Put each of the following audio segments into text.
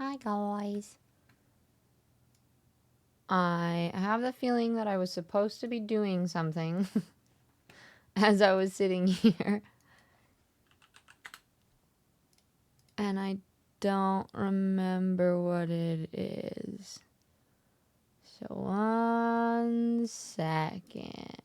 Hi, guys. I have the feeling that I was supposed to be doing something as I was sitting here. And I don't remember what it is. So, 1 second.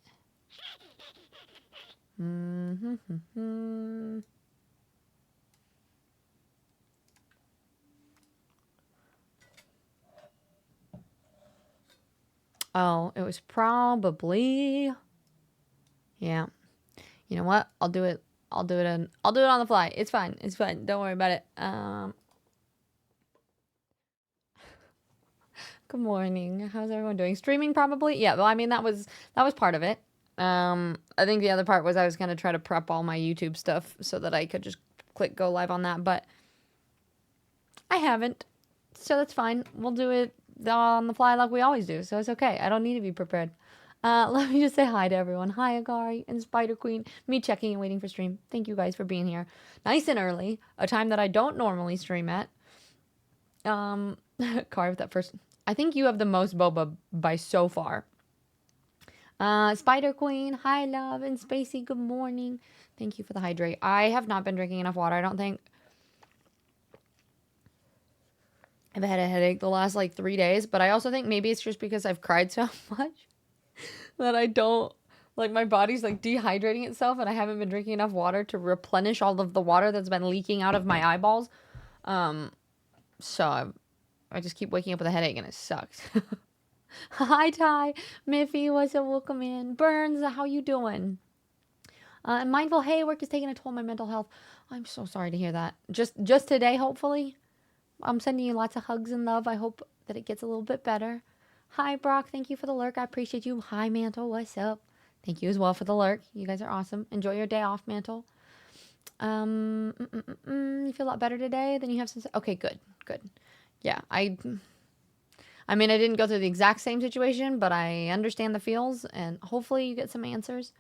Oh, it was probably... Yeah. You know what? I'll do it. I'll do it on the fly. It's fine. It's fine. Don't worry about it. Good morning. How's everyone doing? Streaming probably? Yeah, well, I mean that was part of it. I think the other part was I was gonna try to prep all my YouTube stuff so that I could just click go live on that, but I haven't. So that's fine. We'll do it on the fly like we always do, so it's okay. I don't need to be prepared. Let me just say hi to everyone. Hi, Agari and Spider Queen. Me checking and waiting for stream. Thank you guys for being here. Nice and early. A time that I don't normally stream at. Carve that first. I think you have the most boba by so far. Spider Queen. Hi, love. And Spacey, good morning. Thank you for the hydrate. I have not been drinking enough water, I don't think. I've had a headache the last like 3 days, but I also think maybe it's just because I've cried so much that I don't, like, my body's like dehydrating itself and I haven't been drinking enough water to replenish all of the water that's been leaking out of my eyeballs. So I just keep waking up with a headache and it sucks. Hi, Ty. Miffy, what's up? Welcome in. Burns, how you doing? And Mindful, hey, work is taking a toll on my mental health. I'm so sorry to hear that. Just today, hopefully. I'm sending you lots of hugs and love. I hope that it gets a little bit better. Hi, Brock. Thank you for the lurk. I appreciate you. Hi, Mantle. What's up? Thank you as well for the lurk. You guys are awesome. Enjoy your day off, Mantle. You feel a lot better today than you have since... Okay, good. Good. Yeah, I mean, I didn't go through the exact same situation, but I understand the feels, and hopefully you get some answers.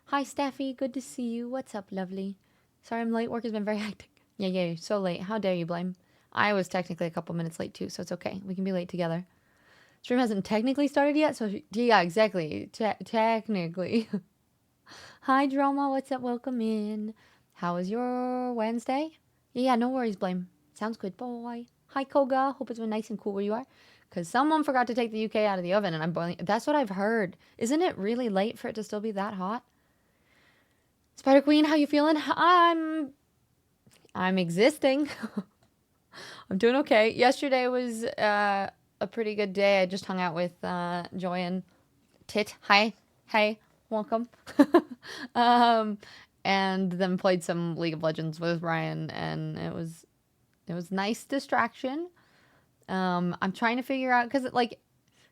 Hi, Steffi. Good to see you. What's up, lovely? Sorry I'm late. Work has been very hectic. Yeah, you're so late. How dare you blame? I was technically a couple minutes late, too, so it's okay. We can be late together. Stream hasn't technically started yet, so... Yeah, exactly. Technically. Hi, Drama. What's up? Welcome in. How was your Wednesday? Yeah, no worries, blame. Sounds good, boy. Hi, Koga. Hope it's been nice and cool where you are. Because someone forgot to take the UK out of the oven and I'm boiling. That's what I've heard. Isn't it really late for it to still be that hot? Spider Queen, how you feeling? I'm existing. I'm doing okay. Yesterday was a pretty good day. I just hung out with Joy and Tit. Hi. Hey. Welcome. And then played some League of Legends with Ryan, and it was nice distraction. I'm trying to figure out, because like,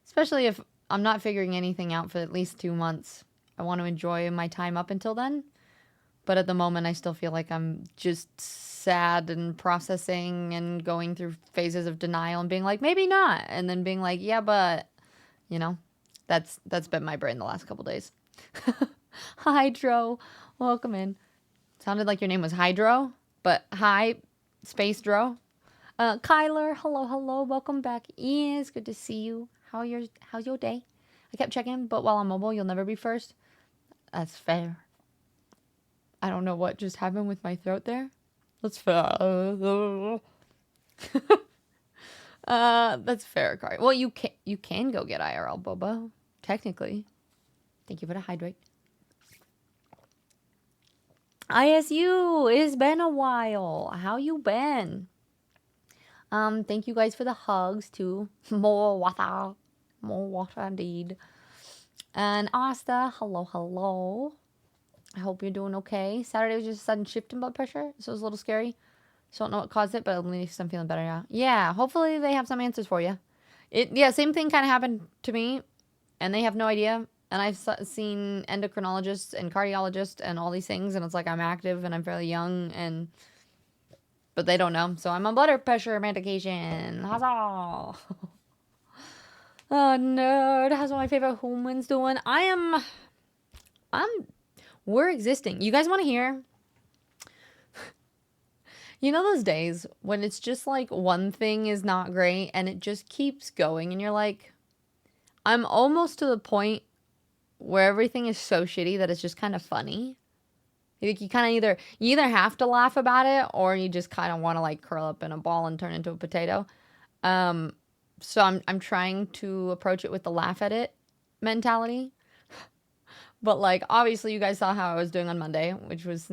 especially if I'm not figuring anything out for at least 2 months, I want to enjoy my time up until then. But at the moment, I still feel like I'm just sad and processing and going through phases of denial and being like, maybe not. And then being like, yeah, but, you know, that's been my brain the last couple days. Hydro, welcome in. Sounded like your name was Hydro, but hi, Space Dro. Kyler, hello, welcome back. It's good to see you. How's your day? I kept checking, but while on mobile, you'll never be first. That's fair. I don't know what just happened with my throat there. That's fair. That's fair, Kari. Well, you can go get IRL, Boba. Technically. Thank you for the hydrate. ISU, it's been a while. How you been? Thank you guys for the hugs too. More water indeed. And Asta, hello. I hope you're doing okay. Saturday was just a sudden shift in blood pressure, so it was a little scary. So I don't know what caused it, but at least I'm feeling better now. Yeah, hopefully they have some answers for you. Same thing kind of happened to me, and they have no idea. And I've seen endocrinologists and cardiologists and all these things, and it's like I'm active and I'm fairly young, but they don't know. So I'm on blood pressure medication. Huzzah! Oh, nerd. How's my favorite humans doing? We're existing. You guys want to hear? You know those days when it's just like one thing is not great and it just keeps going and you're like, I'm almost to the point where everything is so shitty that it's just kind of funny. You kind of either have to laugh about it or you just kind of want to like curl up in a ball and turn into a potato. Um, so I'm trying to approach it with the laugh at it mentality. But like obviously you guys saw how I was doing on Monday, which was,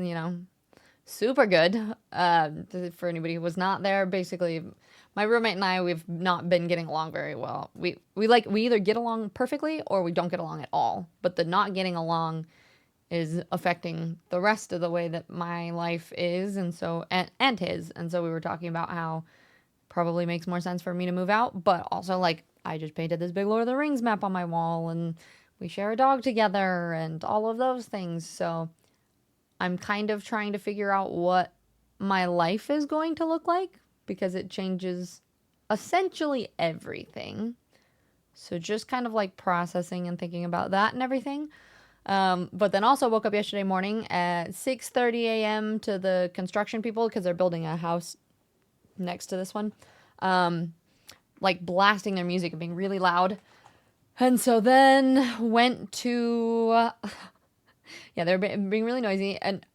super good. For anybody who was not there, basically my roommate and I, we've not been getting along very well. We either get along perfectly or we don't get along at all. But the not getting along is affecting the rest of the way that my life is and his. And so we were talking about how probably makes more sense for me to move out, but also like I just painted this big Lord of the Rings map on my wall and we share a dog together and all of those things. So I'm kind of trying to figure out what my life is going to look like because it changes essentially everything. So just kind of like processing and thinking about that and everything. But then also woke up yesterday morning at 6:30 a.m. to the construction people because they're building a house next to this one. Like blasting their music and being really loud. And so then went to... yeah, they're being really noisy. And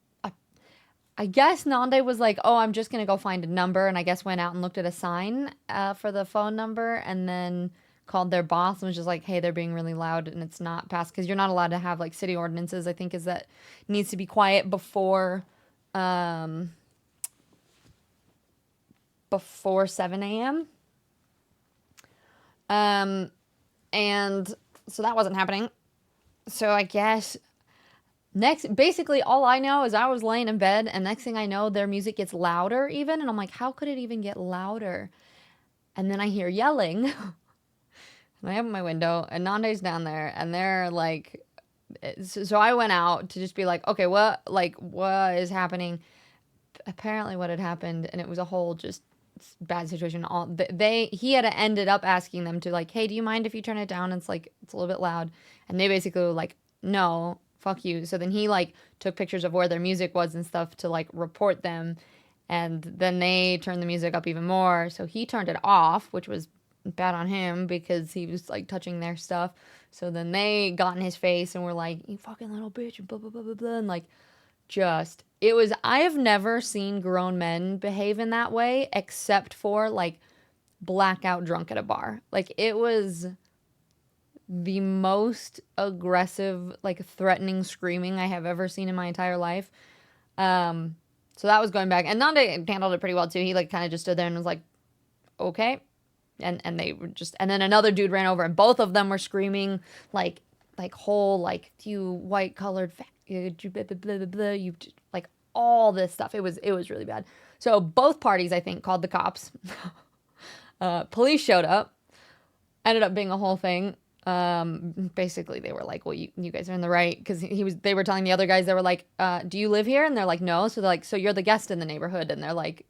I guess Nande was like, oh, I'm just going to go find a number. And I guess went out and looked at a sign for the phone number and then called their boss and was just like, hey, they're being really loud and it's not passed because you're not allowed to have like city ordinances. I think is that needs to be quiet before 7 a.m. And so that wasn't happening. So I guess basically all I know is I was laying in bed and next thing I know, their music gets louder even. And I'm like, how could it even get louder? And then I hear yelling and I open my window and Nande's down there and they're like, so I went out to just be like, okay, what is happening? Apparently what had happened, and it was a whole just bad situation. He had ended up asking them to like, hey, do you mind if you turn it down? It's like, it's a little bit loud. And they basically were like, no, fuck you. So then he like took pictures of where their music was and stuff to like report them. And then they turned the music up even more. So he turned it off, which was bad on him because he was like touching their stuff. So then they got in his face and were like, you fucking little bitch and blah, blah, blah, blah, blah. And like, I have never seen grown men behave in that way except for like blackout drunk at a bar. Like it was the most aggressive, like threatening screaming I have ever seen in my entire life. So that was going back and Nande handled it pretty well too. He like kind of just stood there and was like, okay. And they were just, and then another dude ran over and both of them were screaming like whole, like, you white colored you blah, blah, blah, blah, blah, you like all this stuff. It was really bad. So both parties, I think, called the cops. Police showed up, ended up being a whole thing. Basically they were like, well, you guys are in the right. Cause they were telling the other guys, they were like, do you live here? And they're like, no. So they're like, so you're the guest in the neighborhood. And they're like,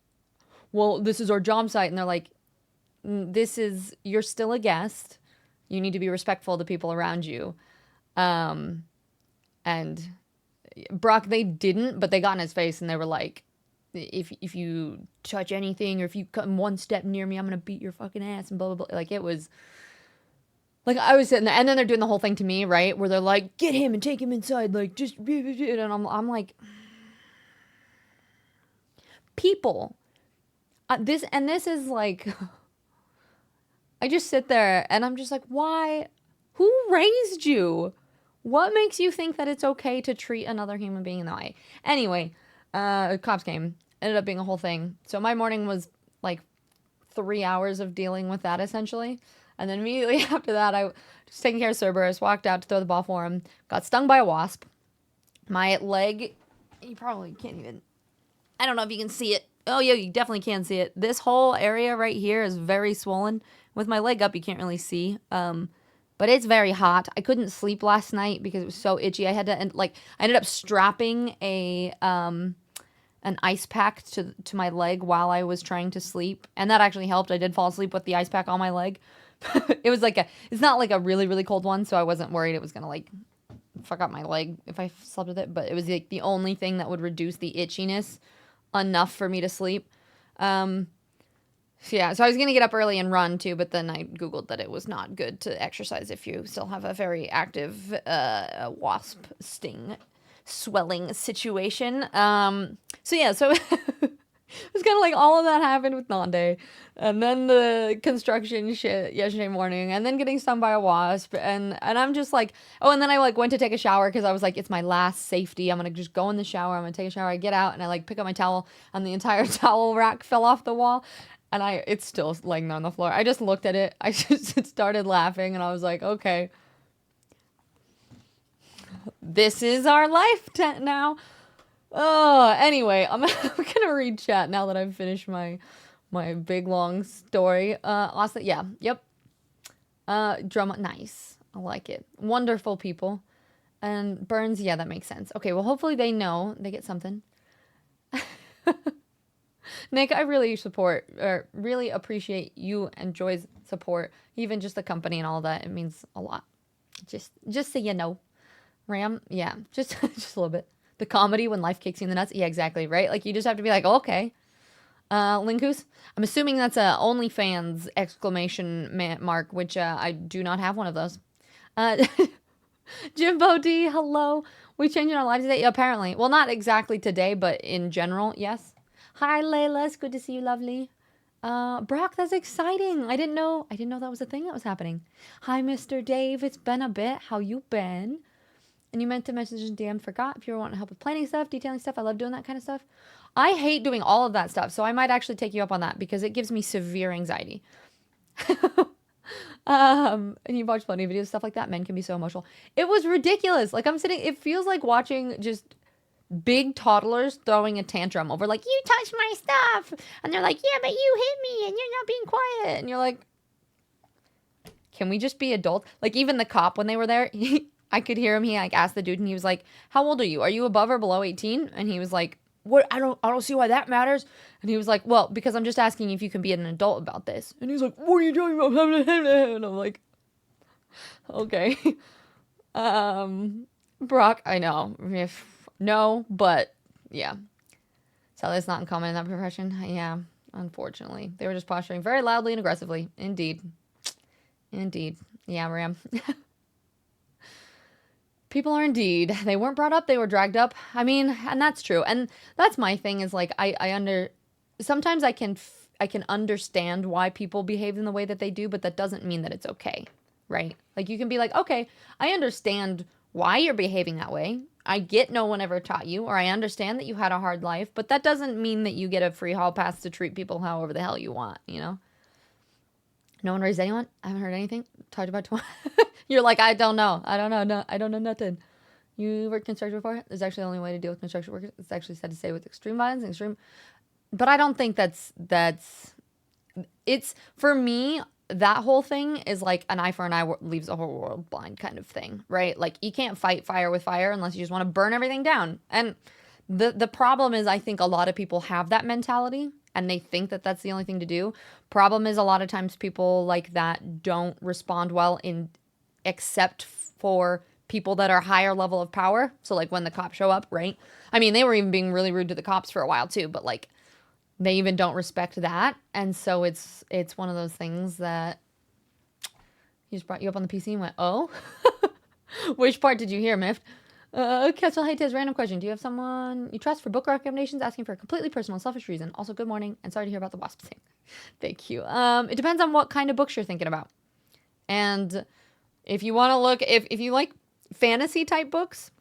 well, this is our job site. And they're like, you're still a guest. You need to be respectful to people around you. And Brock, they didn't, but they got in his face and they were like, if you touch anything or if you come one step near me, I'm going to beat your fucking ass and blah, blah, blah. Like it was like, I was sitting there and then they're doing the whole thing to me, right? Where they're like, get him and take him inside. Like just, and I'm like, people, this is like, I just sit there and I'm just like, why? Who raised you? What makes you think that it's okay to treat another human being in that way? Anyway, cops came. Ended up being a whole thing. So my morning was like 3 hours of dealing with that essentially. And then immediately after that, I was taking care of Cerberus, walked out to throw the ball for him, got stung by a wasp. My leg, you probably can't even, I don't know if you can see it. Oh yeah, you definitely can see it. This whole area right here is very swollen. With my leg up, you can't really see. But it's very hot. I couldn't sleep last night because it was so itchy. I had to, I ended up strapping an ice pack to my leg while I was trying to sleep. And that actually helped. I did fall asleep with the ice pack on my leg. It was it's not like a really, really cold one. So I wasn't worried it was going to fuck up my leg if I slept with it. But it was the only thing that would reduce the itchiness enough for me to sleep. So yeah, so I was going to get up early and run too, but then I Googled that it was not good to exercise if you still have a very active wasp sting swelling situation. So yeah, so it was kind of like all of that happened with Nande, and then the construction shit yesterday morning, and then getting stung by a wasp, and I'm just like, oh, and then I like went to take a shower because I was like, it's my last safety. I'm gonna just go in the shower. I'm gonna take a shower. I get out and I like pick up my towel, and the entire towel rack fell off the wall, and it's still laying on the floor. I just looked at it. I just started laughing, and I was like, okay, this is our life now. Oh, anyway, I'm gonna read chat now that I've finished my big long story. Awesome. Yeah. Yep. Drama. Nice. I like it. Wonderful people. And Burns. Yeah, that makes sense. Okay. Well, hopefully they know they get something. Nick, I really support or really appreciate you and Joy's support. Even just the company and all that. It means a lot. Just so you know. Ram. Yeah. Just a little bit. The comedy when life kicks you in the nuts. Yeah, exactly, right? Like, you just have to be like, oh, okay. Linkus, I'm assuming that's a OnlyFans exclamation mark, which I do not have one of those. Jimbo D, hello. We changing our lives today? Yeah, apparently. Well, not exactly today, but in general, yes. Hi, Layla. It's good to see you, lovely. Brock, that's exciting. I didn't know that was a thing that was happening. Hi, Mr. Dave. It's been a bit. How you been? And you meant to message in DM, forgot. If you were wanting help with planning stuff, detailing stuff, I love doing that kind of stuff. I hate doing all of that stuff, so I might actually take you up on that because it gives me severe anxiety. And you watch funny videos, stuff like that. Men can be so emotional. It was ridiculous. Like, it feels like watching just big toddlers throwing a tantrum over like, you touched my stuff. And they're like, yeah, but you hit me and you're not being quiet. And you're like, can we just be adults? Like, even the cop, when they were there, I could hear him. He like asked the dude, and he was like, "How old are you? Are you above or below 18?" And he was like, "What? I don't see why that matters." And he was like, "Well, because I'm just asking if you can be an adult about this." And he's like, "What are you talking about?" And I'm like, "Okay." Brock, I know. No, but yeah. So that's not uncommon in that profession. Yeah, unfortunately, they were just posturing very loudly and aggressively. Indeed. Yeah, Ram. People are indeed. They weren't brought up, they were dragged up. I mean, and that's true. And that's my thing is like, sometimes I can understand why people behave in the way that they do, but that doesn't mean that it's okay, right? Like, you can be like, okay, I understand why you're behaving that way. I get no one ever taught you, or I understand that you had a hard life, but that doesn't mean that you get a free hall pass to treat people however the hell you want, you know? No one raised anyone? I haven't heard anything. Talked about You're like, I don't know. No, I don't know nothing. You worked construction before? There's actually the only way to deal with construction workers. It's actually said to say with extreme violence and extreme. But I don't think it's, for me, that whole thing is like an eye for an eye leaves the whole world blind kind of thing, right? Like, you can't fight fire with fire unless you just want to burn everything down. And the problem is, I think a lot of people have that mentality and they think that that's the only thing to do. Problem is, a lot of times people like that don't respond well except for people that are higher level of power. So like when the cops show up, right? I mean, they were even being really rude to the cops for a while too, but like they even don't respect that. And so it's one of those things that he just brought you up on the PC and went, oh, which part did you hear, Miff? Ketzel, hey Tiz, random question. Do you have someone you trust for book recommendations asking for a completely personal, selfish reason? Also, good morning, and sorry to hear about the wasp thing. Thank you. It depends on what kind of books you're thinking about. And if you want to look, if you like fantasy type books,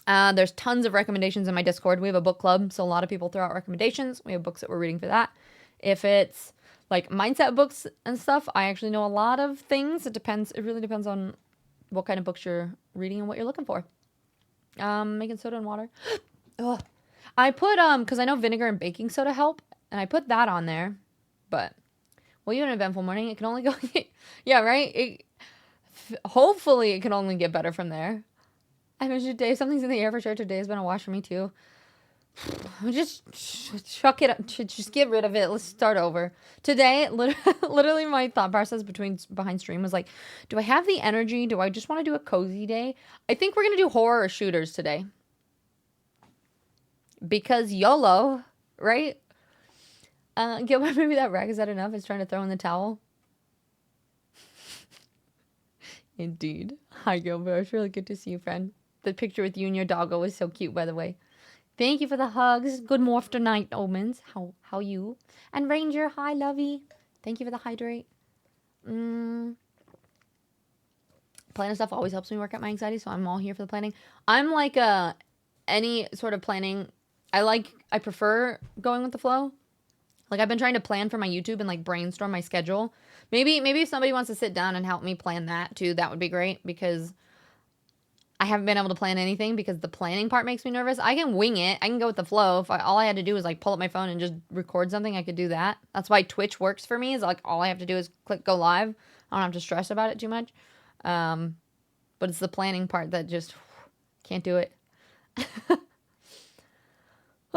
there's tons of recommendations in my Discord. We have a book club, so a lot of people throw out recommendations. We have books that we're reading for that. If it's like mindset books and stuff, I actually know a lot of things. It really depends on what kind of books you're reading and what you're looking for. Making soda and water. Ugh. I put, because I know vinegar and baking soda help, and I put that on there, but, well, you had an eventful morning. It can only go, yeah, right? Hopefully it can only get better from there. I mean, today, something's in the air for sure. Today has been a wash for me, too. Just chuck it up. Just get rid of it. Let's start over. Today, literally my thought process behind stream was like, do I have the energy? Do I just want to do a cozy day? I think we're going to do horror shooters today. Because YOLO. right? Gilbert, maybe that rag is that enough? Is trying to throw in the towel. Indeed. Hi, Gilbert. It's really good to see you, friend. The picture with you and your doggo is so cute, by the way. Thank you for the hugs. Good morph night, Omens. How you? And Ranger, hi, lovey. Thank you for the hydrate. Planning stuff always helps me work out my anxiety, so I'm all here for the planning. I'm like any sort of planning. I prefer going with the flow. Like, I've been trying to plan for my YouTube and like brainstorm my schedule. Maybe if somebody wants to sit down and help me plan that too, that would be great, because I haven't been able to plan anything because the planning part makes me nervous. I can wing it. I can go with the flow. If all I had to do was like pull up my phone and just record something, I could do that. That's why Twitch works for me, is like all I have to do is click go live. I don't have to stress about it too much. But it's the planning part that just can't do it.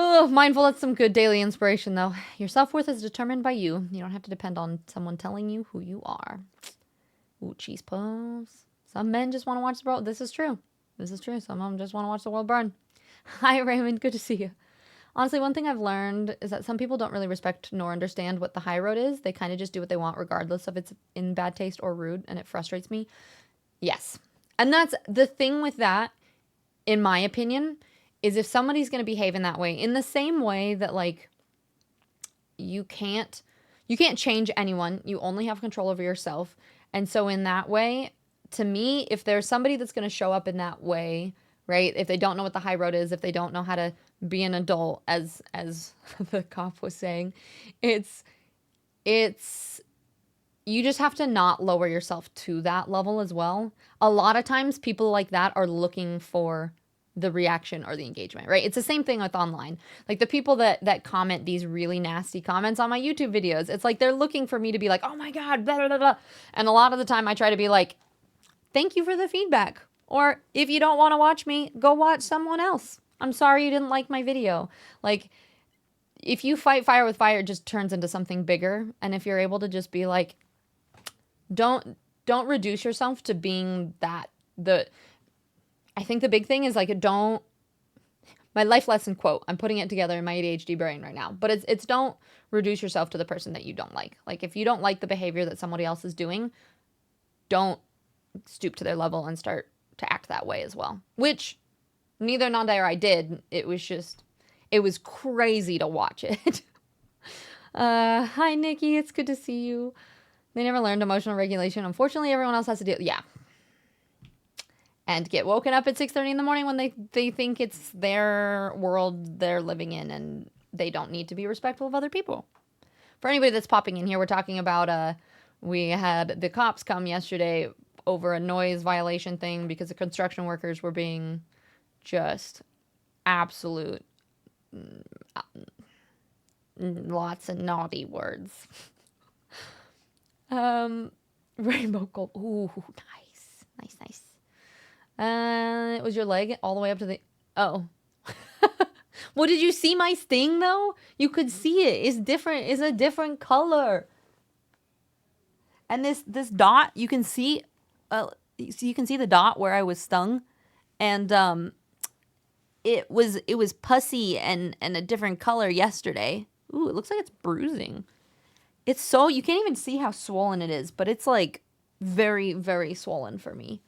Oh, mindful, that's some good daily inspiration, though. Your self-worth is determined by you. You don't have to depend on someone telling you who you are. Ooh, cheese puffs. Some men just want to watch the world. This is true. This is true. Some of them just want to watch the world burn. Hi, Raymond. Good to see you. Honestly, one thing I've learned is that some people don't really respect nor understand what the high road is. They kind of just do what they want, regardless of it's in bad taste or rude, and it frustrates me. Yes. And that's the thing with that, in my opinion, is if somebody's going to behave in that way, in the same way that, like, you can't change anyone. You only have control over yourself. And so in that way, to me, if there's somebody that's going to show up in that way, right? If they don't know what the high road is, if they don't know how to be an adult, as the cop was saying, it's you just have to not lower yourself to that level as well. A lot of times people like that are looking for the reaction or the engagement, right? It's the same thing with online. Like the people that comment these really nasty comments on my YouTube videos, it's like they're looking for me to be like, oh my God, blah, blah, blah. And a lot of the time I try to be like, thank you for the feedback. Or if you don't want to watch me, go watch someone else. I'm sorry you didn't like my video. Like, if you fight fire with fire, it just turns into something bigger. And if you're able to just be like, don't reduce yourself to being that, I think the big thing is like, my life lesson quote, I'm putting it together in my ADHD brain right now, but it's don't reduce yourself to the person that you don't like. Like, if you don't like the behavior that somebody else is doing, don't stoop to their level and start to act that way as well. Which neither Nanda or I did. It was crazy to watch it. Hi, Nikki. It's good to see you. They never learned emotional regulation. Unfortunately, everyone else has to do it. Yeah. And get woken up at 6:30 in the morning when they think it's their world they're living in, and they don't need to be respectful of other people. For anybody that's popping in here, we're talking about we had the cops come yesterday over a noise violation thing because the construction workers were being just absolute lots of naughty words. Rainbow gold. Ooh, nice. It was your leg all the way up to the... Oh. Well, did you see my sting, though? You could see it. It's different. It's a different color. And this dot, you can see... so you can see the dot where I was stung. And it was pussy and a different color yesterday. Ooh, it looks like it's bruising. It's so... You can't even see how swollen it is. But it's, like, very, very swollen for me.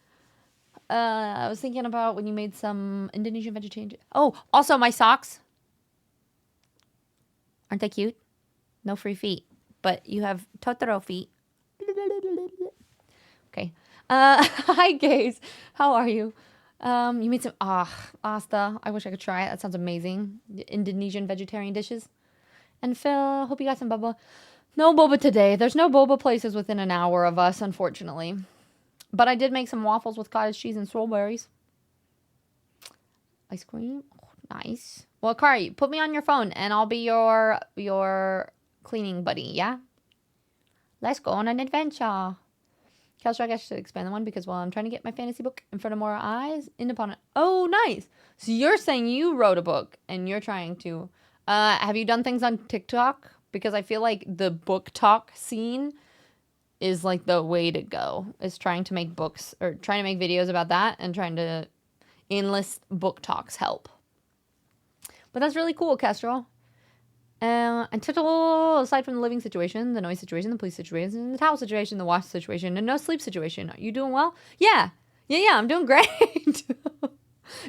I was thinking about when you made some Indonesian vegetarian... Oh, also my socks. Aren't they cute? No free feet. But you have Totoro feet. Okay. Hi, gays. How are you? You made some... Asta. I wish I could try it. That sounds amazing. Indonesian vegetarian dishes. And Phil, hope you got some boba. No boba today. There's no boba places within an hour of us, unfortunately. But I did make some waffles with cottage cheese and strawberries. Ice cream. Oh, nice. Well, Kari, put me on your phone and I'll be your cleaning buddy, yeah? Let's go on an adventure. Kelsey, I guess I should expand the one because while I'm trying to get my fantasy book in front of more eyes, independent. Oh, nice. So you're saying you wrote a book and you're trying to... have you done things on TikTok? Because I feel like the book talk scene is like the way to go, is trying to make books or trying to make videos about that and trying to enlist book talks help. But that's really cool, Kestrel. And total, aside from the living situation, the noise situation, the police situation, the towel situation, the wash situation, and no sleep situation. Are you doing well? Yeah. Yeah, I'm doing great.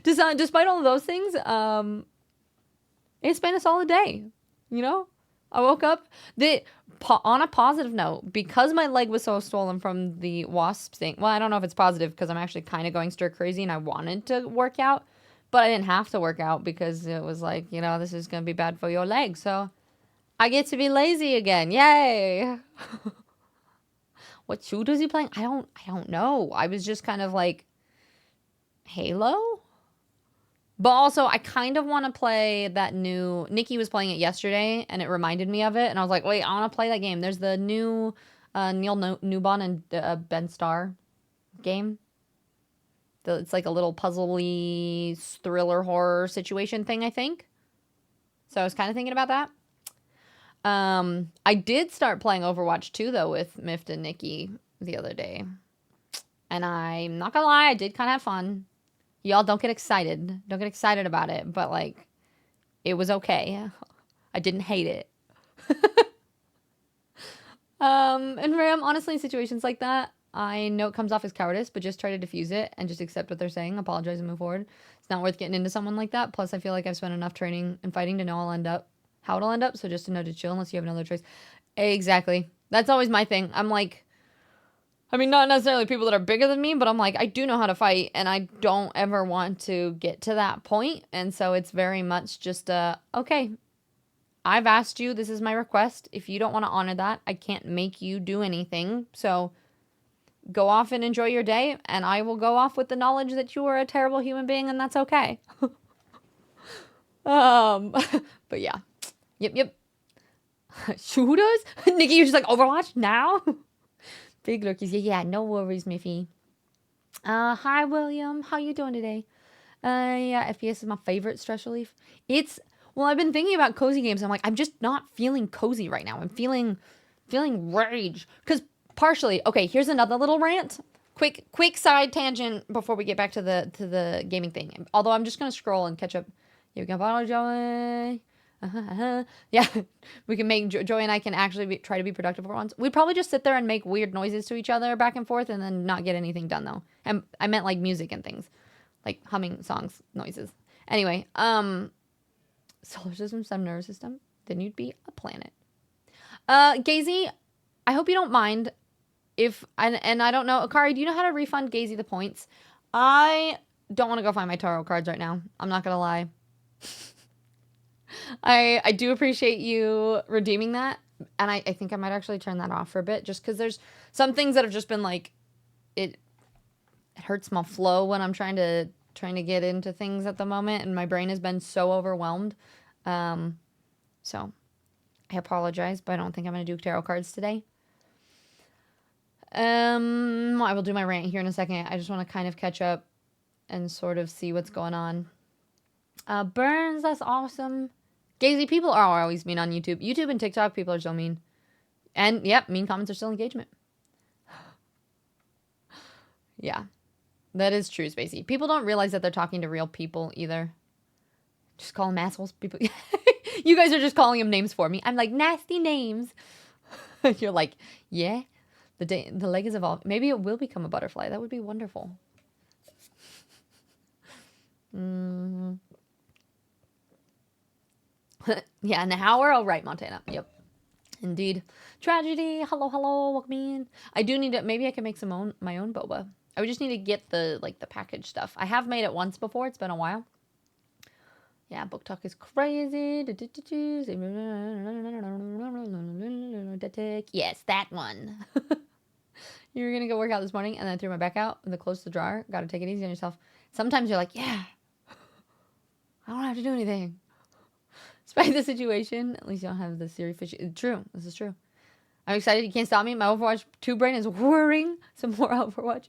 Despite all of those things, it's been a solid day. You know? I woke up on a positive note, because my leg was so swollen from the wasp thing. Well, I don't know if it's positive because I'm actually kind of going stir crazy and I wanted to work out, but I didn't have to work out because it was like, this is going to be bad for your leg. So I get to be lazy again. Yay. What shoot is he playing? I don't know. I was just kind of like Halo. But also, I kind of want to play that new... Nikki was playing it yesterday, and it reminded me of it. And I was like, wait, I want to play that game. There's the new Neil Newbon and Ben Starr game. It's like a little puzzly thriller horror situation thing, I think. So I was kind of thinking about that. I did start playing Overwatch 2, though, with Mift and Nikki the other day. And I'm not gonna lie, I did kind of have fun. Y'all don't get excited. Don't get excited about it. But, like, it was okay. I didn't hate it. And Ram, honestly, in situations like that, I know it comes off as cowardice, but just try to diffuse it and just accept what they're saying, apologize, and move forward. It's not worth getting into someone like that. Plus, I feel like I've spent enough training and fighting to know how it'll end up. So just to know to chill unless you have another choice. Exactly. That's always my thing. I'm like... I mean, not necessarily people that are bigger than me, but I'm like, I do know how to fight, and I don't ever want to get to that point. And so it's very much just, okay, I've asked you, this is my request. If you don't want to honor that, I can't make you do anything. So go off and enjoy your day, and I will go off with the knowledge that you are a terrible human being, and that's okay. But yeah. Yep. Shooters? Nikki, you're just like, Overwatch now? Big lurkies. Yeah, no worries, Miffy. Hi, William. How you doing today? Yeah, FPS is my favorite stress relief. Well, I've been thinking about cozy games. I'm like, I'm just not feeling cozy right now. I'm feeling rage. Because partially, okay, here's another little rant. Quick side tangent before we get back to the gaming thing. Although I'm just going to scroll and catch up. You can follow Joey. Yeah, we can make Joey and I can actually try to be productive for once. We'd probably just sit there and make weird noises to each other back and forth and then not get anything done, though. And I meant like music and things, like humming songs, noises. Anyway, solar system, sun, nervous system, then you'd be a planet. Gazy, I hope you don't mind if and I don't know, Akari, do you know how to refund Gazy the points? I don't want to go find my tarot cards right now. I'm not gonna lie. I do appreciate you redeeming that, and I think I might actually turn that off for a bit, just because there's some things that have just been like, it hurts my flow when I'm trying to get into things at the moment, and my brain has been so overwhelmed. So I apologize, but I don't think I'm going to do tarot cards today. I will do my rant here in a second. I just want to kind of catch up and sort of see what's going on. Burns, that's awesome. Gazy, people are always mean on YouTube. YouTube and TikTok, people are so mean. And, yep, mean comments are still engagement. Yeah. That is true, Spacey. People don't realize that they're talking to real people, either. Just call them assholes. People. You guys are just calling them names for me. I'm like, nasty names. You're like, yeah. The leg is evolved. Maybe it will become a butterfly. That would be wonderful. Yeah, now we're all right, Montana. Yep. Indeed. Tragedy. Hello, welcome in. I do need to, maybe I can make my own boba. I would just need to get the package stuff. I have made it once before. It's been a while. Yeah, book talk is crazy. Yes, that one. You were going to go work out this morning and then I threw my back out and closed the drawer. Got to take it easy on yourself. Sometimes you're like, yeah, I don't have to do anything. Despite the situation, at least you don't have the Siri fish. True. This is true. I'm excited. You can't stop me. My Overwatch 2 brain is whirring some more Overwatch.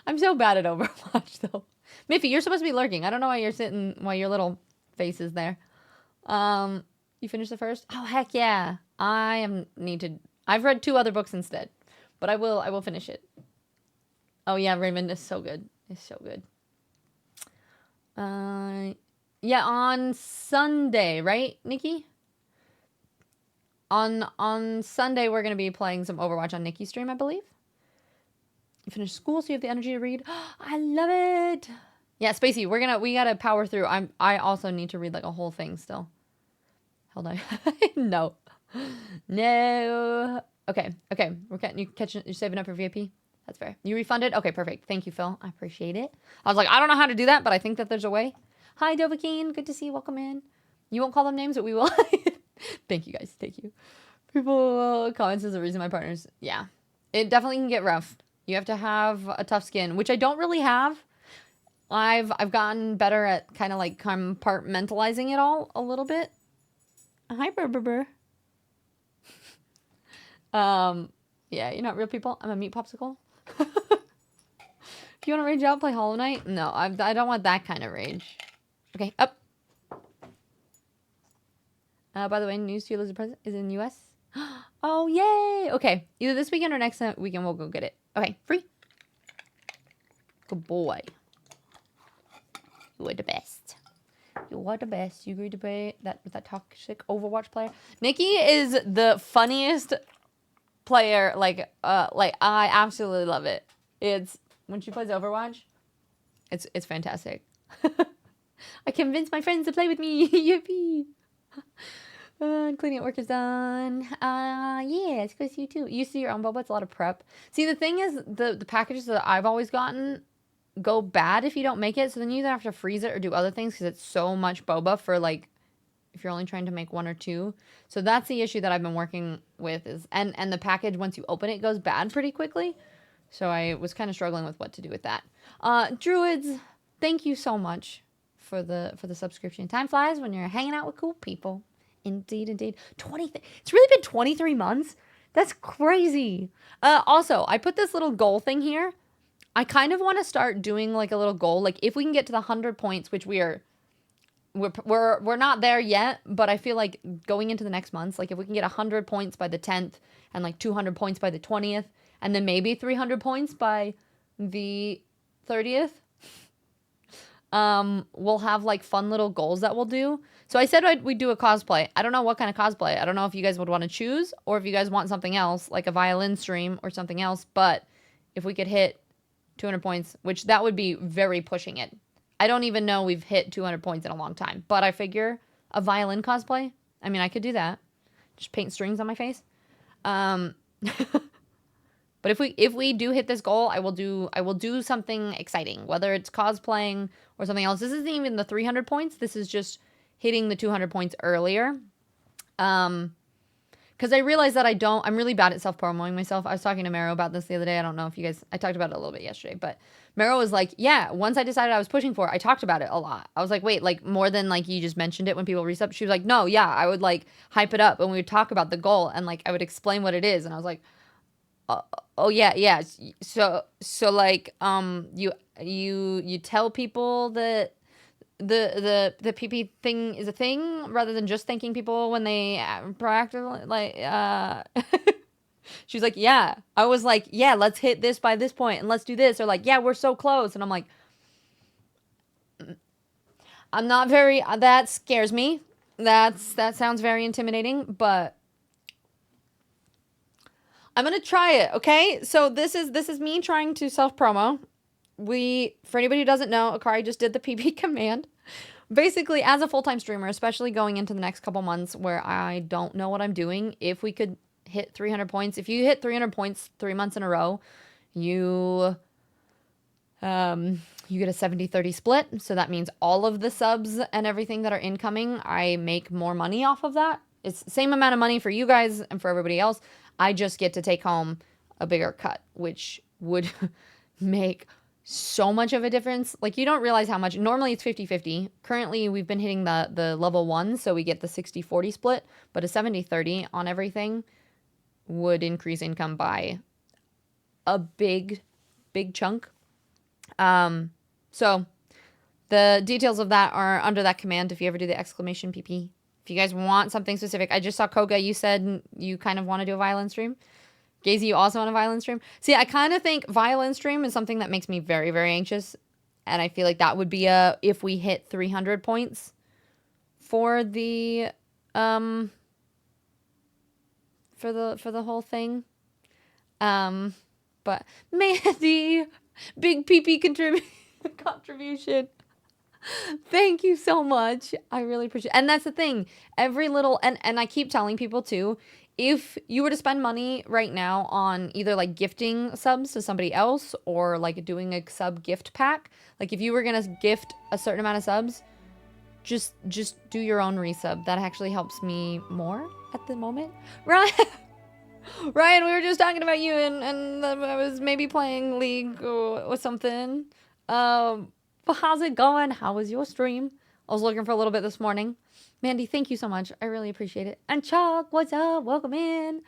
I'm so bad at Overwatch, though. Miffy, you're supposed to be lurking. I don't know why you're sitting, why your little face is there. You finished the first? Oh, heck yeah. I've read 2 other books instead. But I will finish it. Oh, yeah, Raymond is so good. It's so good. Yeah, on Sunday, right, Nikki? On Sunday, we're going to be playing some Overwatch on Nikki's stream, I believe. You finished school, so you have the energy to read. I love it. Yeah, Spacey, we gotta power through. I also need to read like a whole thing still. Hold on. No. No. Okay. You're saving up for VIP? That's fair. You refunded? Okay, perfect. Thank you, Phil. I appreciate it. I was like, I don't know how to do that, but I think that there's a way. Hi, Dovahkiin. Good to see you. Welcome in. You won't call them names, but we will. Thank you, guys. Thank you. People comments is the reason my partners. Yeah. It definitely can get rough. You have to have a tough skin, which I don't really have. I've gotten better at kind of like compartmentalizing it all a little bit. Hi, Burr. Yeah, you're not real people. I'm a meat popsicle. If you want to rage out, play Hollow Knight. No, I don't want that kind of rage. Okay, up. By the way, news to your lizard present is in the US. Oh, yay! Okay, either this weekend or next weekend we'll go get it. Okay, free. Good boy. You are the best. You are the best. You agreed to play that with that toxic Overwatch player. Nikki is the funniest player. Like I absolutely love it. It's when she plays Overwatch, it's fantastic. I convinced my friends to play with me. Yippee! Cleaning at work is done. Yeah, it's good to see you too. You see your own boba. It's a lot of prep. See, the thing is, the packages that I've always gotten go bad if you don't make it. So then you either have to freeze it or do other things because it's so much boba for like if you're only trying to make one or two. So that's the issue that I've been working with is and the package once you open it goes bad pretty quickly. So I was kind of struggling with what to do with that. Druids, thank you so much for the subscription. Time flies when you're hanging out with cool people. Indeed. It's really been 23 months. That's crazy. Also, I put this little goal thing here. I kind of want to start doing like a little goal. Like if we can get to the 100 points, which we're not there yet, but I feel like going into the next months, like if we can get 100 points by the 10th and like 200 points by the 20th, and then maybe 300 points by the 30th, we'll have like fun little goals that we'll do. So I said we'd do a cosplay. I don't know what kind of cosplay. I don't know if you guys would want to choose or if you guys want something else, like a violin stream or something else. But if we could hit 200 points, which that would be very pushing it. I don't even know we've hit 200 points in a long time. But I figure a violin cosplay, I mean, I could do that. Just paint strings on my face. But if we do hit this goal, I will do something exciting, whether it's cosplaying or something else. This isn't even the 300 points. This is just hitting the 200 points earlier. Because I realized that I'm really bad at self-promoting myself. I was talking to Mero about this the other day. I don't know if you guys, I talked about it a little bit yesterday, but Mero was like, yeah, once I decided I was pushing for it, I talked about it a lot. I was like, wait, like more than like you just mentioned it when people resub? She was like, no, yeah, I would like hype it up and we would talk about the goal and like I would explain what it is. And I was like, oh yeah. So like, you tell people that the PP thing is a thing rather than just thanking people when they proactively like she was like, yeah. I was like, yeah, let's hit this by this point and let's do this, or like, yeah, we're so close. And I'm like, I'm not very that scares me. That sounds very intimidating, but I'm gonna try it. Okay, so this is me trying to self-promo. For anybody who doesn't know, Akari just did the PP command. Basically, as a full-time streamer, especially going into the next couple months where I don't know what I'm doing, if we could hit 300 points, if you hit 300 points 3 months in a row, you get a 70-30 split. So that means all of the subs and everything that are incoming, I make more money off of that. It's the same amount of money for you guys and for everybody else. I just get to take home a bigger cut, which would make so much of a difference. Like you don't realize how much. Normally it's 50-50. Currently we've been hitting the level 1, so we get the 60-40 split, but a 70-30 on everything would increase income by a big chunk. So the details of that are under that command if you ever do the exclamation PP. If you guys want something specific, I just saw Koga, you said you kind of want to do a violin stream. Gazy, you also want a violin stream? See, I kind of think violin stream is something that makes me very, very anxious. And I feel like that would be if we hit 300 points for the for the whole thing. But Mandy, big PP contribution. Thank you so much. I really appreciate it. And that's the thing. Every little and I keep telling people too, if you were to spend money right now on either like gifting subs to somebody else or like doing a sub gift pack, like if you were gonna gift a certain amount of subs, just do your own resub. That actually helps me more at the moment. Ryan, Ryan, we were just talking about you and I was maybe playing League or something. But how's it going? How was your stream? I was looking for a little bit this morning. Mandy, thank you so much. I really appreciate it. And Chuck, what's up? Welcome in.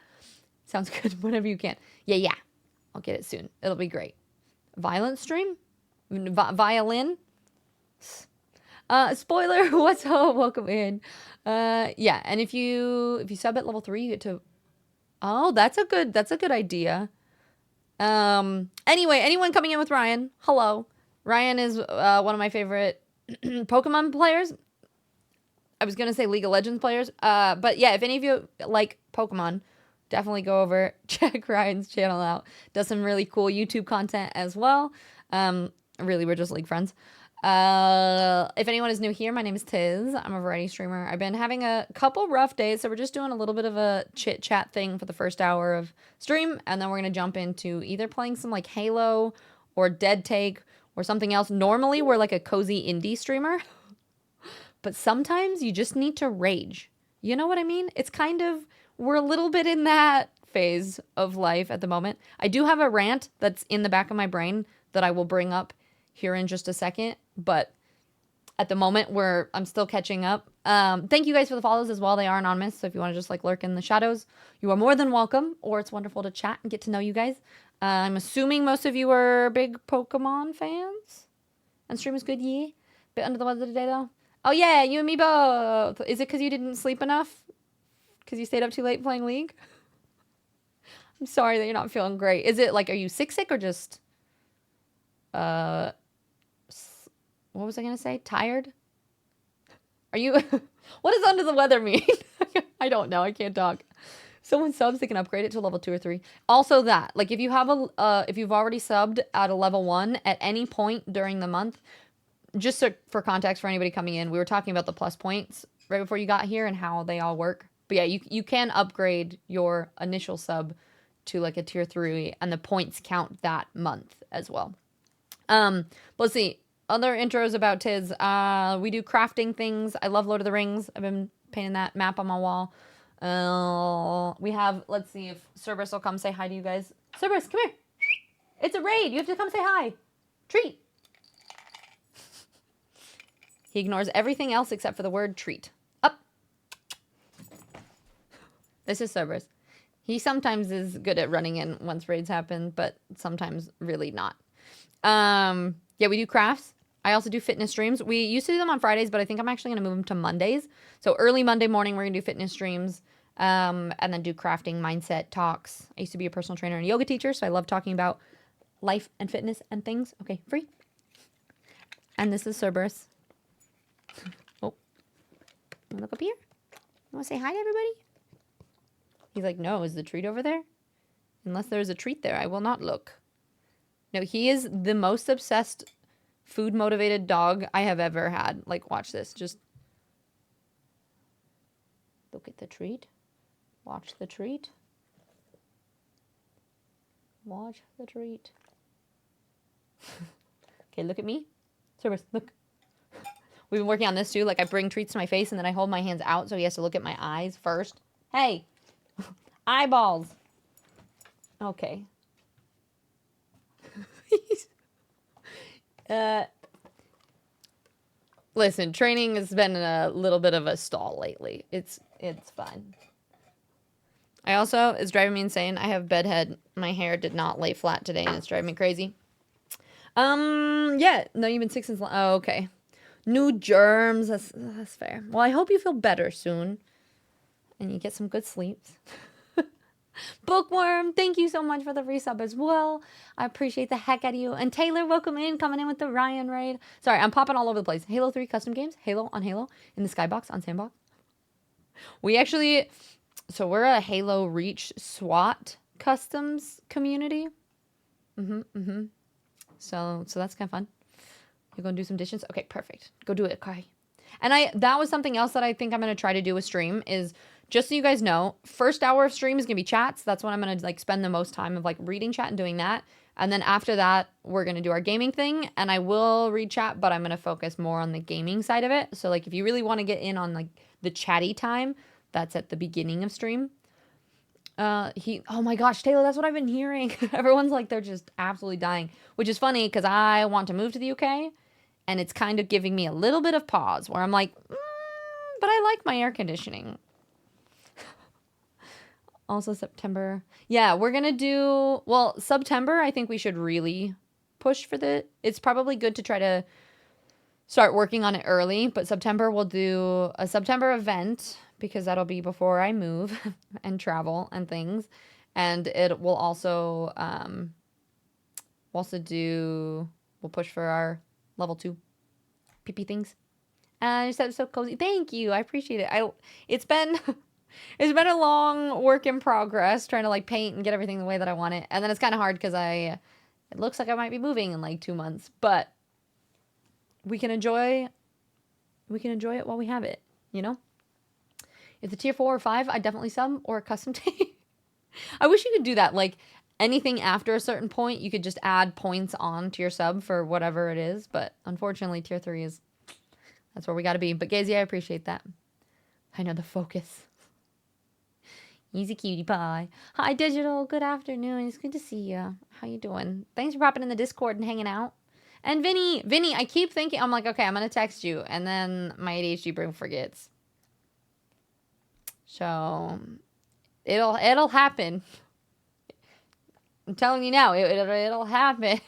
Sounds good whenever you can. Yeah. I'll get it soon. It'll be great. Violent stream? Violin? Spoiler, what's up? Welcome in. Yeah, and if you sub at level 3, you get to... Oh, that's a good idea. Anyway, anyone coming in with Ryan? Hello. Ryan is one of my favorite Pokemon players. I was going to say League of Legends players. But yeah, if any of you like Pokemon, definitely go over, check Ryan's channel out. Does some really cool YouTube content as well. Really, we're just League friends. If anyone is new here, my name is Tiz. I'm a variety streamer. I've been having a couple rough days, so we're just doing a little bit of a chit-chat thing for the first hour of stream, and then we're going to jump into either playing some like Halo or Dead Take or something else. Normally, we're like a cozy indie streamer, but sometimes you just need to rage. You know what I mean? It's kind of, we're a little bit in that phase of life at the moment. I do have a rant that's in the back of my brain that I will bring up here in just a second, but at the moment I'm still catching up. Thank you guys for the follows as well. They are anonymous, so if you want to just like lurk in the shadows, you are more than welcome, or it's wonderful to chat and get to know you guys. I'm assuming most of you are big Pokemon fans, and stream is good, yeah? Bit under the weather today though. Oh yeah, you and me both. Is it because you didn't sleep enough? Because you stayed up too late playing League? I'm sorry that you're not feeling great. Is it like, are you sick or just what was I going to say? Tired? Are you... What does under the weather mean? I don't know. I can't talk. Someone subs, they can upgrade it to level 2 or 3. Also that, like if you have if you've already subbed at a level 1 at any point during the month, just so, for context for anybody coming in, we were talking about the plus points right before you got here and how they all work. But yeah, you can upgrade your initial sub to like a tier 3 and the points count that month as well. Let's see. Other intros about Tiz. We do crafting things. I love Lord of the Rings. I've been painting that map on my wall. We have, let's see if Cerberus will come say hi to you guys. Cerberus, come here. It's a raid. You have to come say hi. Treat. He ignores everything else except for the word treat. Up. This is Cerberus. He sometimes is good at running in once raids happen, but sometimes really not. Yeah, we do crafts. I also do fitness streams. We used to do them on Fridays, but I think I'm actually going to move them to Mondays. So early Monday morning, we're going to do fitness streams, and then do crafting, mindset talks. I used to be a personal trainer and yoga teacher, so I love talking about life and fitness and things. Okay, free. And this is Cerberus. Oh, you look up here? You want to say hi to everybody? He's like, no, is the treat over there? Unless there's a treat there, I will not look. No, he is the most obsessed, food-motivated dog I have ever had. Like, watch this. Just look at the treat. Watch the treat. Watch the treat. Okay, look at me. Cerberus, look. We've been working on this too. Like, I bring treats to my face and then I hold my hands out so he has to look at my eyes first. Hey! Eyeballs! Okay. Listen, training has been a little bit of a stall lately. It's fine. I also, it's driving me insane. I have bedhead. My hair did not lay flat today and it's driving me crazy. Yeah. No, you've been sick since, oh, okay. New germs. That's fair. Well, I hope you feel better soon. And you get some good sleeps. Bookworm, thank you so much for the resub as well. I appreciate the heck out of you. And Taylor, welcome in, coming in with the Ryan raid. Sorry, I'm popping all over the place. Halo 3 custom games, Halo on Halo, in the Skybox on Sandbox. We actually, So we're a Halo Reach SWAT customs community. So that's kind of fun. You're going to do some dishes? Okay, perfect. Go do it, Kai. And that was something else that I think I'm going to try to do with stream is, just so you guys know, first hour of stream is going to be chats. That's when I'm going to like spend the most time of like reading chat and doing that. And then after that, we're going to do our gaming thing, and I will read chat, but I'm going to focus more on the gaming side of it. So like if you really want to get in on like the chatty time, that's at the beginning of stream. Oh my gosh, Taylor, that's what I've been hearing. Everyone's like, they're just absolutely dying, which is funny because I want to move to the UK, and it's kind of giving me a little bit of pause where I'm like, but I like my air conditioning. Also September. Yeah, we're going to do, well, September, I think we should really push for it's probably good to try to start working on it early, but September we'll do a September event because that'll be before I move and travel and things. And it will also, we'll push for our level 2 PP things. And you said it's so cozy. Thank you. I appreciate it. It's been a long work in progress trying to like paint and get everything the way that I want it. And then it's kind of hard because it looks like I might be moving in like 2 months, but we can enjoy it while we have it, you know? If the tier 4 or 5, I definitely sub or a custom tape. I wish you could do that. Like anything after a certain point, you could just add points on to your sub for whatever it is. But unfortunately, tier 3 that's where we got to be. But Gazy, I appreciate that. I know the focus. Easy cutie pie. Hi, Digital. Good afternoon. It's good to see you. How you doing? Thanks for popping in the Discord and hanging out. And Vinny, I keep thinking, I'm like, okay, I'm going to text you. And then my ADHD brain forgets. So it'll happen. I'm telling you now, it'll happen.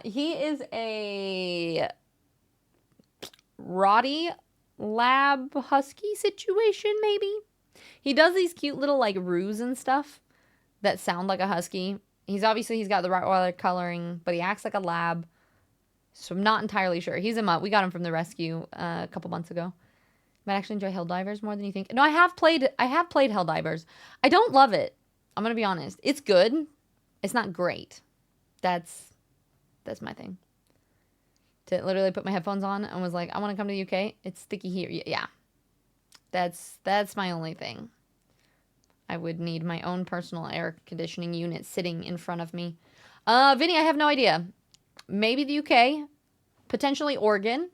He is a Roddy Lab Husky situation, maybe. He does these cute little like roos and stuff that sound like a husky. He's got the Rottweiler coloring, but he acts like a lab. So I'm not entirely sure. He's a mutt. We got him from the rescue a couple months ago. Might actually enjoy Helldivers more than you think. No, I have played Helldivers. I don't love it. I'm gonna be honest. It's good. It's not great. That's my thing. To literally put my headphones on and was like, I want to come to the UK. It's sticky here. Yeah. That's my only thing. I would need my own personal air conditioning unit sitting in front of me. Vinny, I have no idea. Maybe the UK, potentially Oregon.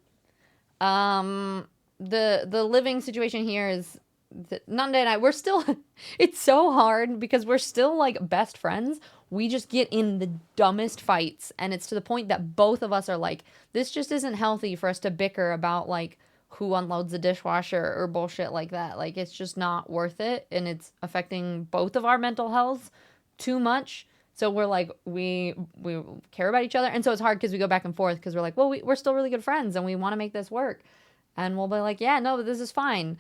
The living situation here is that Nanda and I, we're still, it's so hard because we're still like best friends. We just get in the dumbest fights, and it's to the point that both of us are like, this just isn't healthy for us to bicker about like who unloads the dishwasher or bullshit like that. Like, it's just not worth it, and it's affecting both of our mental health too much. So we're like, we care about each other, and so it's hard because we go back and forth because we're like, well, we're still really good friends and we want to make this work. And we'll be like, yeah, no, this is fine.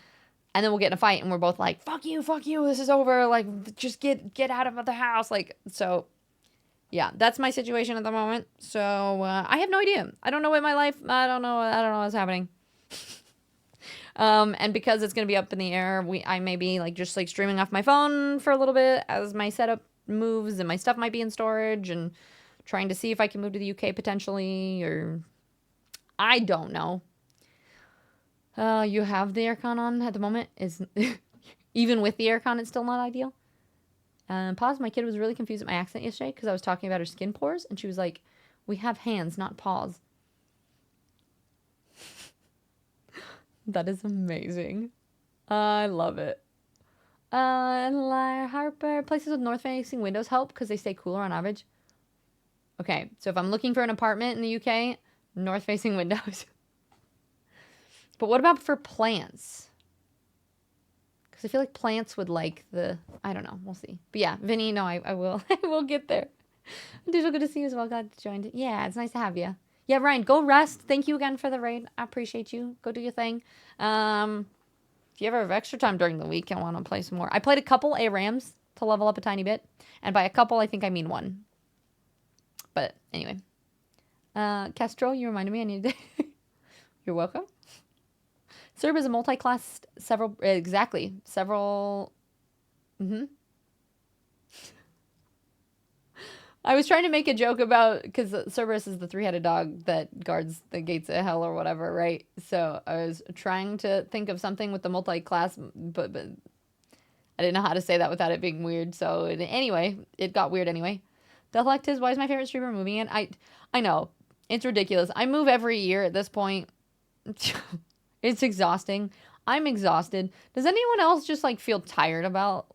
And then we'll get in a fight and we're both like, fuck you, this is over. Like, just get out of the house. Like, so yeah, that's my situation at the moment. So I have no idea. I don't know what my life, I don't know what's happening. And because it's going to be up in the air, I may be like just like streaming off my phone for a little bit as my setup moves, and my stuff might be in storage, and trying to see if I can move to the UK potentially, or I don't know. You have the aircon on at the moment. Even with the aircon, it's still not ideal. Pause. My kid was really confused at my accent yesterday because I was talking about her skin pores, and she was like, we have hands, not paws. That is amazing. I love it. Harper, places with north-facing windows help because they stay cooler on average. Okay, so if I'm looking for an apartment in the UK, north-facing windows. But what about for plants? Because I feel like plants would like I don't know. We'll see. But yeah, Vinny, no, I will. I will get there. Digital, good to see you as well. Glad you joined. Yeah, it's nice to have you. Yeah, Ryan, go rest. Thank you again for the raid. I appreciate you. Go do your thing. If you ever have extra time during the week and want to play some more. I played a couple ARAMs to level up a tiny bit. And by a couple, I think I mean one. But anyway. Castro, you reminded me I needed to... You're welcome. Serb is a multi-class several, exactly, several, I was trying to make a joke about, because Cerberus is the three-headed dog that guards the gates of hell or whatever, right? So I was trying to think of something with the multi-class, but I didn't know how to say that without it being weird. So anyway, it got weird anyway. Delectives, why is my favorite streamer moving in? I know. It's ridiculous. I move every year at this point. It's exhausting. I'm exhausted. Does anyone else just like feel tired about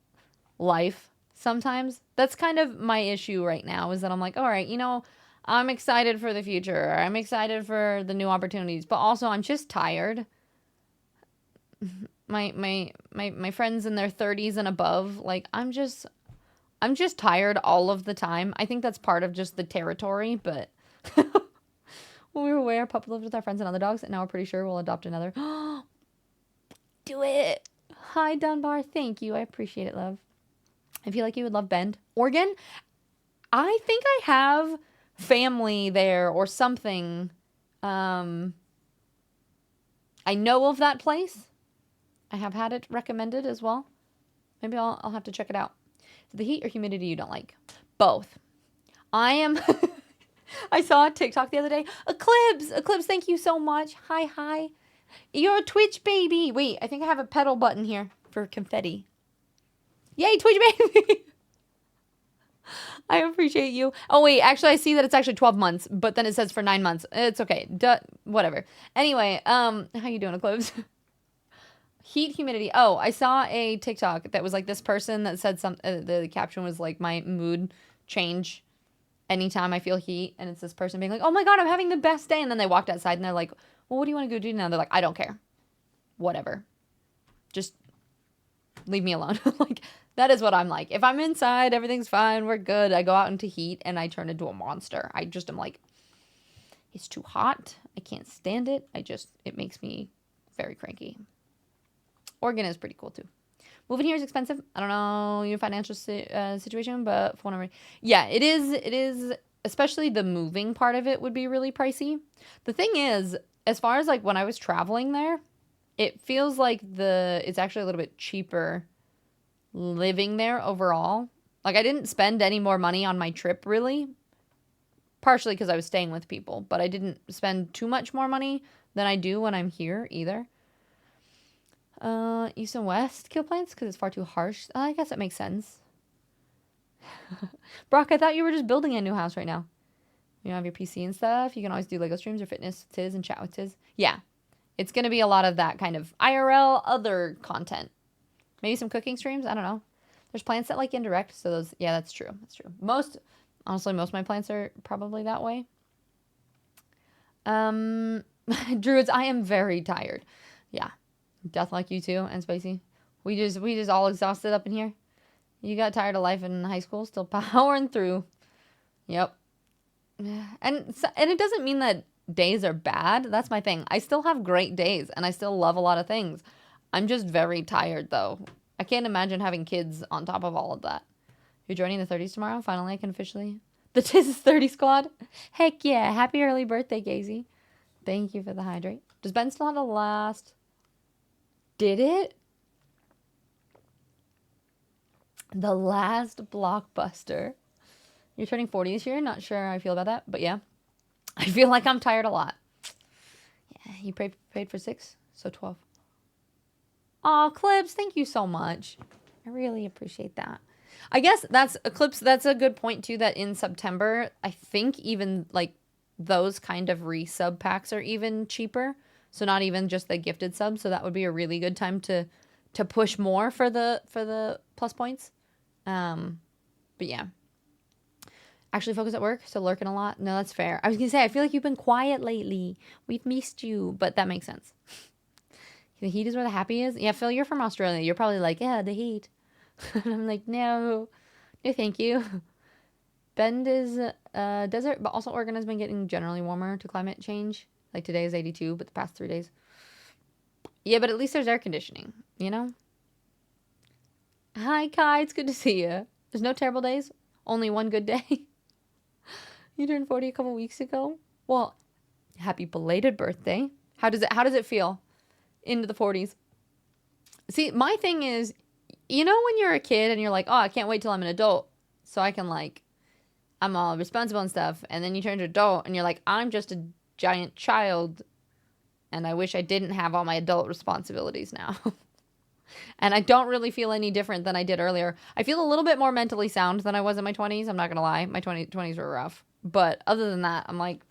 life sometimes? That's kind of my issue right now, is that I'm like, all right, you know, I'm excited for the future. I'm excited for the new opportunities, but also I'm just tired. My friends in their 30s and above, like I'm just tired all of the time. I think that's part of just the territory, but when we were away, our pup lived with our friends and other dogs, and now we're pretty sure we'll adopt another. Do it. Hi, Dunbar. Thank you. I appreciate it, love. I feel like you would love Bend. Oregon? I think I have family there or something. I know of that place. I have had it recommended as well. Maybe I'll have to check it out. So the heat or humidity you don't like? Both. I am... I saw a TikTok the other day. Eclipse, thank you so much. Hi. You're a Twitch baby. Wait, I think I have a pedal button here for confetti. Yay, Twitch baby. I appreciate you. Oh, wait, actually, I see that it's actually 12 months, but then it says for 9 months. It's okay. Whatever. Anyway, how you doing, Eclipse? Heat, humidity. Oh, I saw a TikTok that was like this person that said the caption was like, my mood change anytime I feel heat. And it's this person being like, oh my God, I'm having the best day. And then they walked outside and they're like, well, what do you want to go do now? They're like, I don't care. Whatever. Just leave me alone. Like, that is what I'm like. If I'm inside, everything's fine. We're good. I go out into heat and I turn into a monster. I just am like, it's too hot. I can't stand it. It makes me very cranky. Oregon is pretty cool too. Moving here is expensive. I don't know your financial situation, but for whatever. Yeah, it is, especially the moving part of it would be really pricey. The thing is, as far as like when I was traveling there, it feels like it's actually a little bit cheaper living there overall. Like I didn't spend any more money on my trip really, partially because I was staying with people, but I didn't spend too much more money than I do when I'm here either. East and west kill plants because it's far too harsh. I guess that makes sense. Brock, I thought you were just building a new house right now. You have your PC and stuff. You can always do Lego streams or fitness with Tiz and chat with Tiz. Yeah, it's going to be a lot of that kind of IRL other content. Maybe some cooking streams. I don't know. There's plants that like indirect. So those, yeah, that's true. That's true. Honestly, most of my plants are probably that way. Druids, I am very tired. Yeah. Death like you too, and Spicy. We just all exhausted up in here. You got tired of life in high school, still powering through. Yep. And it doesn't mean that days are bad. That's my thing. I still have great days, and I still love a lot of things. I'm just very tired, though. I can't imagine having kids on top of all of that. You're joining the 30s tomorrow? Finally, I can officially... The Tiz 30 squad? Heck yeah. Happy early birthday, Gazy. Thank you for the hydrate. Does Ben still have the last... Did it? The last blockbuster. You're turning 40 this year? Not sure how I feel about that, but yeah. I feel like I'm tired a lot. Yeah, you paid for 6, so 12. Aw, Clips, thank you so much. I really appreciate that. I guess that's a good point too, that in September, I think even like those kind of resub packs are even cheaper. So not even just the gifted sub. So that would be a really good time to push more for the plus points. But yeah. Actually focus at work, so lurking a lot. No, that's fair. I was gonna say, I feel like you've been quiet lately. We've missed you, but that makes sense. The heat is where the happy is. Yeah, Phil, you're from Australia. You're probably like, yeah, the heat. And I'm like, no, thank you. Bend is desert, but also Oregon has been getting generally warmer to climate change. Like today is 82, but the past 3 days. Yeah, but at least there's air conditioning, you know? Hi, Kai. It's good to see you. There's no terrible days. Only one good day. You turned 40 a couple weeks ago. Well, happy belated birthday. How does it feel? into the 40s. See, my thing is, you know when you're a kid and you're like, oh, I can't wait till I'm an adult so I can, like, I'm all responsible and stuff. And then you turn to adult and you're like, I'm just a giant child and I wish I didn't have all my adult responsibilities now. And I don't really feel any different than I did earlier. I feel a little bit more mentally sound than I was in my 20s. I'm not going to lie. My 20s were rough. But other than that, I'm like,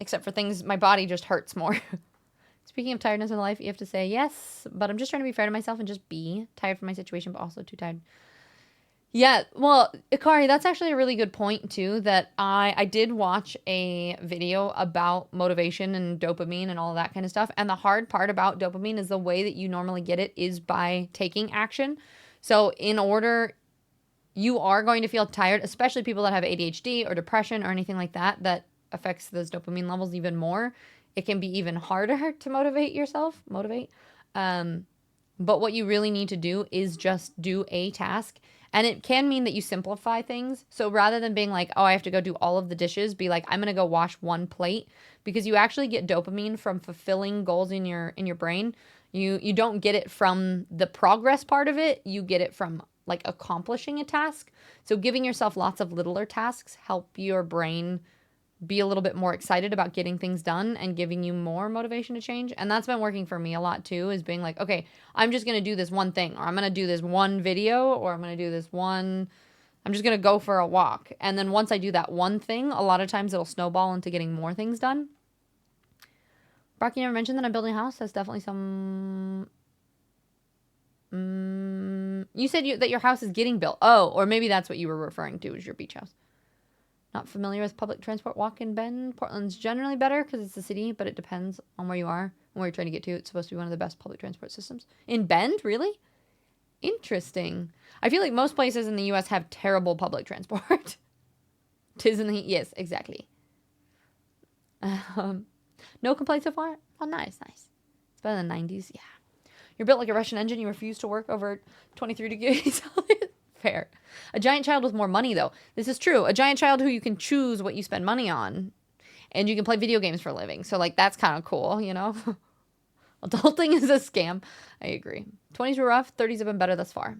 except for things, my body just hurts more. Speaking of tiredness in life, you have to say yes, but I'm just trying to be fair to myself and just be tired from my situation, but also too tired. Yeah, well, Ikari, that's actually a really good point, too, that I did watch a video about motivation and dopamine and all of that kind of stuff, and the hard part about dopamine is the way that you normally get it is by taking action. So in order, you are going to feel tired, especially people that have ADHD or depression or anything like that, that affects those dopamine levels even more. It can be even harder to motivate yourself. But what you really need to do is just do a task. And it can mean that you simplify things. So rather than being like, oh, I have to go do all of the dishes, be like, I'm going to go wash one plate, because you actually get dopamine from fulfilling goals in your brain. You don't get it from the progress part of it. You get it from like accomplishing a task. So giving yourself lots of littler tasks help your brain be a little bit more excited about getting things done and giving you more motivation to change. And that's been working for me a lot too, is being like, okay, I'm just going to do this one thing, or I'm going to do this one video, or I'm going to do this one, I'm just going to go for a walk. And then once I do that one thing, a lot of times it'll snowball into getting more things done. Brock, you never mentioned that I'm building a house. That's definitely some... You said that your house is getting built. Oh, or maybe that's what you were referring to as your beach house. Not familiar with public transport walk in Bend. Portland's generally better because it's a city, but it depends on where you are and where you're trying to get to. It's supposed to be one of the best public transport systems. In Bend? Really? Interesting. I feel like most places in the U.S. have terrible public transport. Tis in the heat. Yes, exactly. No complaints so far? Oh, nice. It's better than the 90s. Yeah. You're built like a Russian engine. You refuse to work over 23 degrees Celsius. Fair. A giant child with more money, though. This is true. A giant child who you can choose what you spend money on. And you can play video games for a living. So, like, that's kind of cool, you know? Adulting is a scam. I agree. 20s were rough. 30s have been better thus far.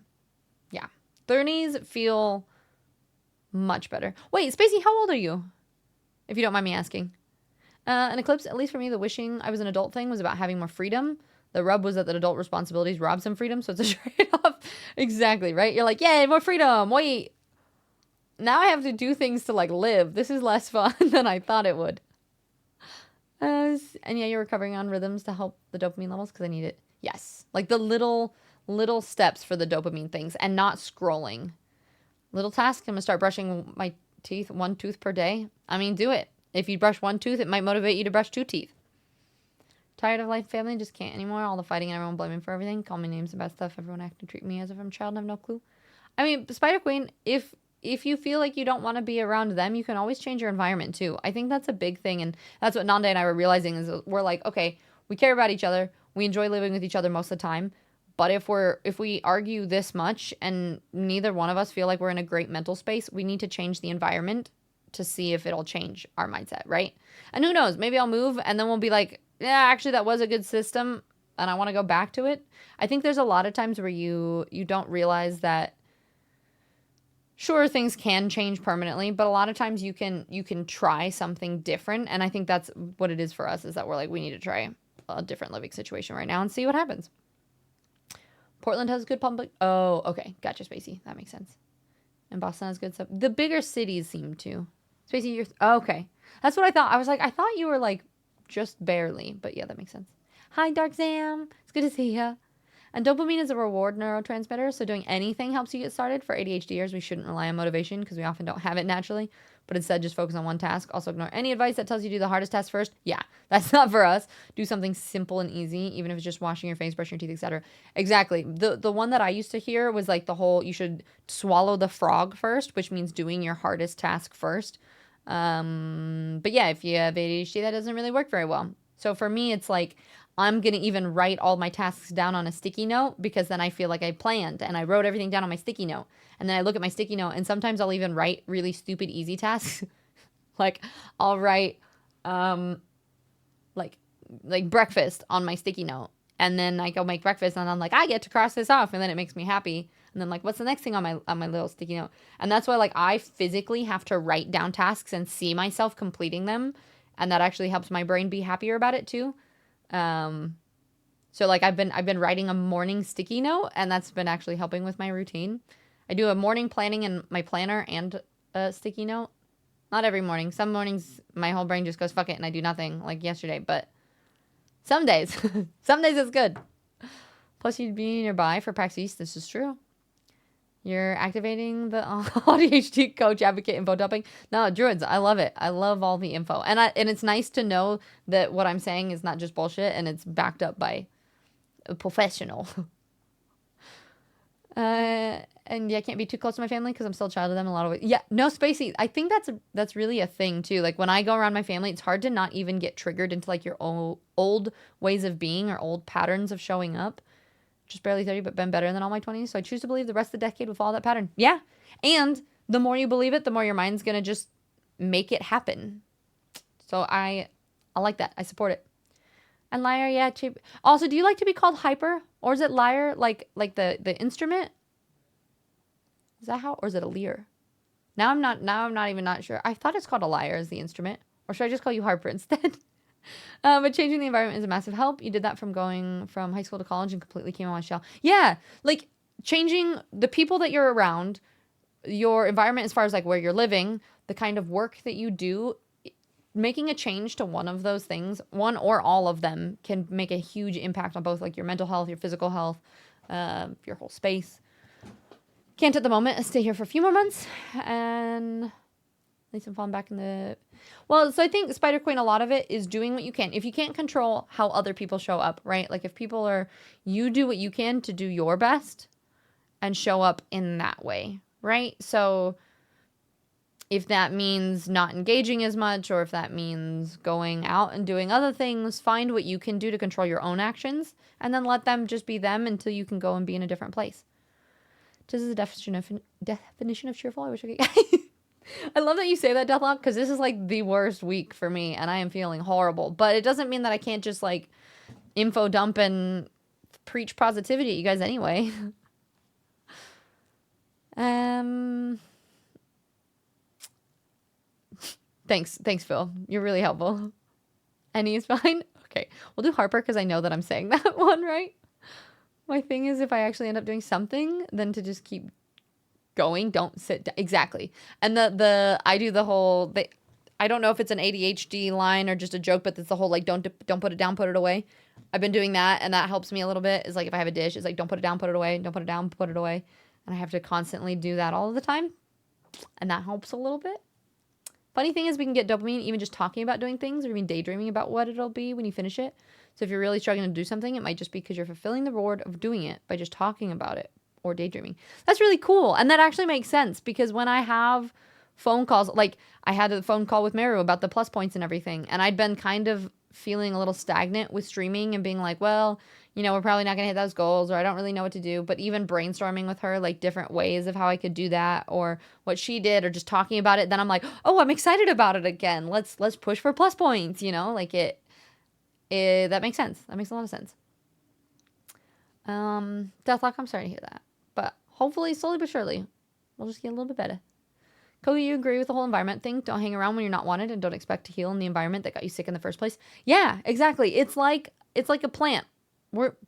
Yeah. 30s feel much better. Wait, Spacey, how old are you? If you don't mind me asking. An eclipse, at least for me, the wishing I was an adult thing was about having more freedom. The rub was that adult responsibilities rob some freedom, so it's a trade-off. Exactly, right? You're like, yay, more freedom. Wait, now I have to do things to, like, live. This is less fun than I thought it would. And yeah, you're recovering on rhythms to help the dopamine levels because I need it. Yes, like the little steps for the dopamine things and not scrolling. Little task, I'm going to start brushing my teeth, one tooth per day. I mean, do it. If you brush one tooth, it might motivate you to brush two teeth. Tired of life, family, just can't anymore. All the fighting and everyone blaming for everything. Call me names and bad stuff. Everyone acting, treat me as if I'm a child and have no clue. I mean, Spider Queen, if you feel like you don't want to be around them, you can always change your environment too. I think that's a big thing, and that's what Nanda and I were realizing is we're like, okay, we care about each other. We enjoy living with each other most of the time. But if we argue this much and neither one of us feel like we're in a great mental space, we need to change the environment to see if it'll change our mindset, right? And who knows? Maybe I'll move and then we'll be like, yeah, actually that was a good system and I want to go back to it. I think there's a lot of times where you don't realize that sure, things can change permanently, but a lot of times you can try something different. And I think that's what it is for us, is that we're like, we need to try a different living situation right now and see what happens. Portland has good public. Oh, okay. Gotcha, Spacey. That makes sense. And Boston has good stuff. The bigger cities seem to. Spacey, you're... Oh, okay. That's what I thought. I was like, I thought you were like just barely. But yeah, that makes sense. Hi, Dark Zam. It's good to see ya. And dopamine is a reward neurotransmitter, so doing anything helps you get started. For ADHDers, we shouldn't rely on motivation because we often don't have it naturally, but instead just focus on one task. Also ignore any advice that tells you to do the hardest task first. Yeah, that's not for us. Do something simple and easy, even if it's just washing your face, brushing your teeth, etc. Exactly. The one that I used to hear was like the whole, you should swallow the frog first, which means doing your hardest task first. But yeah, if you have ADHD, that doesn't really work very well. So for me, it's like, I'm going to even write all my tasks down on a sticky note because then I feel like I planned and I wrote everything down on my sticky note. And then I look at my sticky note and sometimes I'll even write really stupid, easy tasks. Like I'll write, like like breakfast on my sticky note. And then I go make breakfast and I'm like, I get to cross this off. And then it makes me happy. And then like, what's the next thing on my little sticky note? And that's why like I physically have to write down tasks and see myself completing them. And that actually helps my brain be happier about it too. So like I've been writing a morning sticky note, and that's been actually helping with my routine. I do a morning planning in my planner and a sticky note. Not every morning. Some mornings my whole brain just goes fuck it and I do nothing, like yesterday, but some days some days it's good. Plus you'd be nearby for PAX East. This is true. You're activating the ADHD coach advocate info dumping. No, Druids, I love it. I love all the info. And it's nice to know that what I'm saying is not just bullshit and it's backed up by a professional. And yeah, I can't be too close to my family because I'm still a child of them in a lot of ways. Yeah, no, Spacey. I think that's really a thing too. Like when I go around my family, it's hard to not even get triggered into like your old ways of being or old patterns of showing up. Just barely 30, but been better than all my 20s. So I choose to believe the rest of the decade will follow that pattern. Yeah. And the more you believe it, the more your mind's going to just make it happen. So I like that. I support it. And liar, yeah, cheap. Also, do you like to be called hyper? Or is it liar like the instrument? Is that how? Or is it a leer? Now I'm not even sure. I thought it's called a liar as the instrument. Or should I just call you Harper instead? But changing the environment is a massive help. You did that from going from high school to college and completely came on my shell. Yeah, like changing the people that you're around, your environment as far as like where you're living, the kind of work that you do, making a change to one of those things, one or all of them, can make a huge impact on both like your mental health, your physical health, your whole space. Can't at the moment. Stay here for a few more months and at least I'm falling back in the... Well, so I think Spider Queen, a lot of it is doing what you can. If you can't control how other people show up, right? Like if people are... You do what you can to do your best and show up in that way, right? So if that means not engaging as much or if that means going out and doing other things, find what you can do to control your own actions and then let them just be them until you can go and be in a different place. This is the definition of cheerful. I wish I could... I love that you say that, Deathlock, because this is like the worst week for me and I am feeling horrible. But it doesn't mean that I can't just like info dump and preach positivity at you guys anyway. Thanks, Phil. You're really helpful. And he's fine. Okay, we'll do Harper because I know that I'm saying that one right. My thing is if I actually end up doing something, then to just keep going, don't sit down. Exactly. And I do the whole, I don't know if it's an ADHD line or just a joke, but it's the whole like don't put it down, put it away. I've been doing that and that helps me a little bit. Is like if I have a dish, it's like don't put it down, put it away, don't put it down, put it away. And I have to constantly do that all the time. And that helps a little bit. Funny thing is we can get dopamine even just talking about doing things or even daydreaming about what it'll be when you finish it. So if you're really struggling to do something, it might just be because you're fulfilling the reward of doing it by just talking about it or daydreaming. That's really cool. And that actually makes sense because when I have phone calls, like I had a phone call with Meru about the plus points and everything. And I'd been kind of feeling a little stagnant with streaming and being like, well, you know, we're probably not going to hit those goals or I don't really know what to do. But even brainstorming with her, like different ways of how I could do that or what she did or just talking about it. Then I'm like, oh, I'm excited about it again. Let's push for plus points, you know, like it that makes sense. That makes a lot of sense. Deathlock, I'm sorry to hear that. But hopefully, slowly but surely, we'll just get a little bit better. Cody, you agree with the whole environment thing? Don't hang around when you're not wanted and don't expect to heal in the environment that got you sick in the first place. Yeah, exactly. It's like a plant.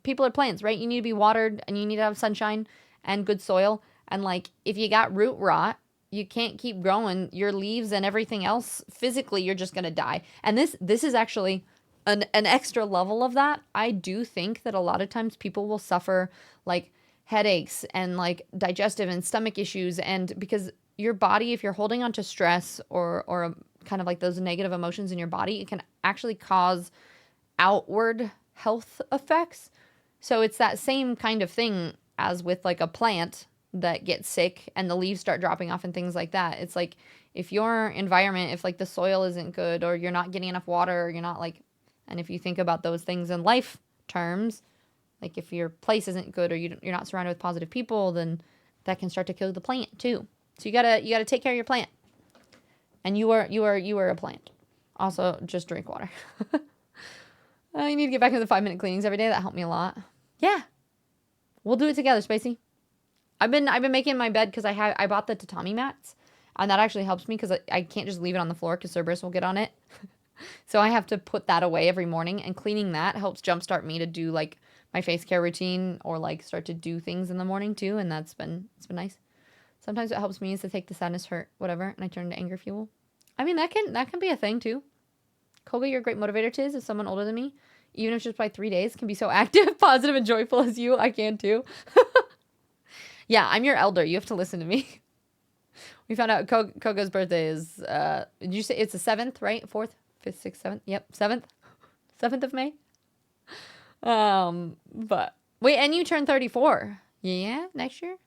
People are plants, right? You need to be watered and you need to have sunshine and good soil. And like if you got root rot, you can't keep growing. Your leaves and everything else, physically, you're just gonna die. And this is actually an extra level of that. I do think that a lot of times people will suffer like headaches and like digestive and stomach issues, and because your body, if you're holding on to stress or kind of like those negative emotions in your body, it can actually cause outward health effects. So it's that same kind of thing as with like a plant that gets sick and the leaves start dropping off and things like that. It's like if your environment, if like the soil isn't good or you're not getting enough water, or you're not like, and if you think about those things in life terms, like if your place isn't good or you're not surrounded with positive people, then that can start to kill the plant too. So you gotta take care of your plant. And you are a plant. Also, just drink water. You need to get back into the 5-minute cleanings every day. That helped me a lot. Yeah. We'll do it together, Spacey. I've been making my bed because I bought the tatami mats, and that actually helps me because I can't just leave it on the floor because Cerberus will get on it. So I have to put that away every morning, and cleaning that helps jumpstart me to do like my face care routine or like start to do things in the morning too, and it's been nice. Sometimes what helps me is to take the sadness, hurt, whatever, and I turn into anger fuel. I mean, that can be a thing too. Koga, you're a great motivator, Tiz. As someone older than me, even if just by 3 days, can be so active, positive, and joyful as you. I can too. Yeah, I'm your elder. You have to listen to me. We found out Koga's birthday is, did you say it's the 7th, right? 4th, 5th, 6th, 7th? Yep, 7th. 7th of May. But, wait, and you turn 34. Yeah, next year?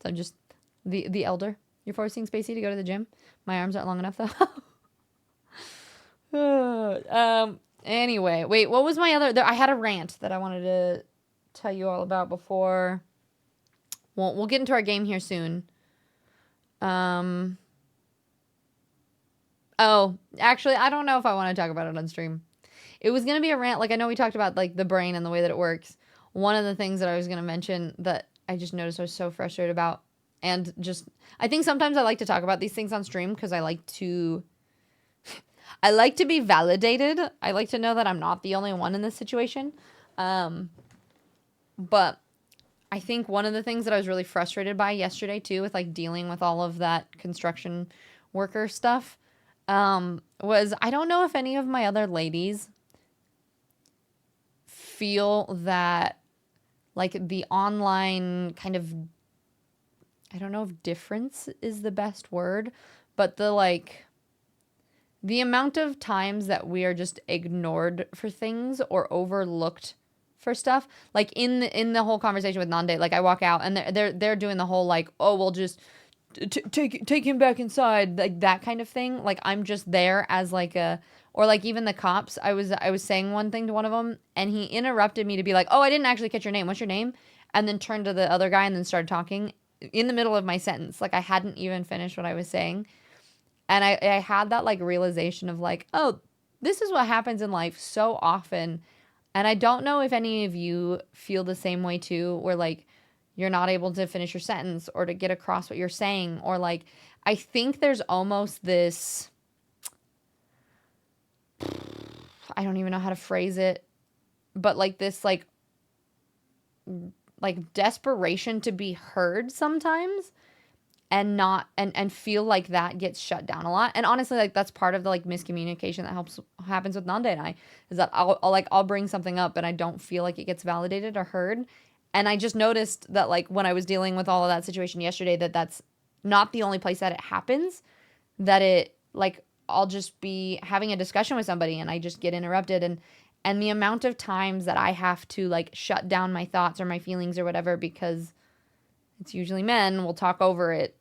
So I'm just the elder. You're forcing Spacey to go to the gym? My arms aren't long enough, though. Anyway, wait, what was my other... I had a rant that I wanted to tell you all about before... Well, we'll get into our game here soon. Oh, actually, I don't know if I want to talk about it on stream. It was going to be a rant. Like, I know we talked about, like, the brain and the way that it works. One of the things that I was going to mention that I just noticed I was so frustrated about, and just... I think sometimes I like to talk about these things on stream because I like to... I like to be validated. I like to know that I'm not the only one in this situation. But... I think one of the things that I was really frustrated by yesterday too, with like dealing with all of that construction worker stuff, was I don't know if any of my other ladies feel that like the online kind of, I don't know if difference is the best word, but the amount of times that we are just ignored for things or overlooked for stuff, like in the whole conversation with Nande, like I walk out and they're doing the whole like, oh, we'll just take him back inside, like that kind of thing. Like I'm just there as like a, or like even the cops. I was saying one thing to one of them and he interrupted me to be like, oh, I didn't actually catch your name. What's your name? And then turned to the other guy and then started talking in the middle of my sentence. Like I hadn't even finished what I was saying. And I had that like realization of like, oh, this is what happens in life so often. And I don't know if any of you feel the same way too, where like you're not able to finish your sentence or to get across what you're saying. Or like, I think there's almost this, I don't even know how to phrase it, but like this like desperation to be heard sometimes. And not and feel like that gets shut down a lot. And honestly, like that's part of the like miscommunication that happens with Nande and I, is that I'll bring something up and I don't feel like it gets validated or heard. And I just noticed that like when I was dealing with all of that situation yesterday, that's not the only place that it happens. That it like I'll just be having a discussion with somebody and I just get interrupted, and the amount of times that I have to like shut down my thoughts or my feelings or whatever because it's usually men will talk over it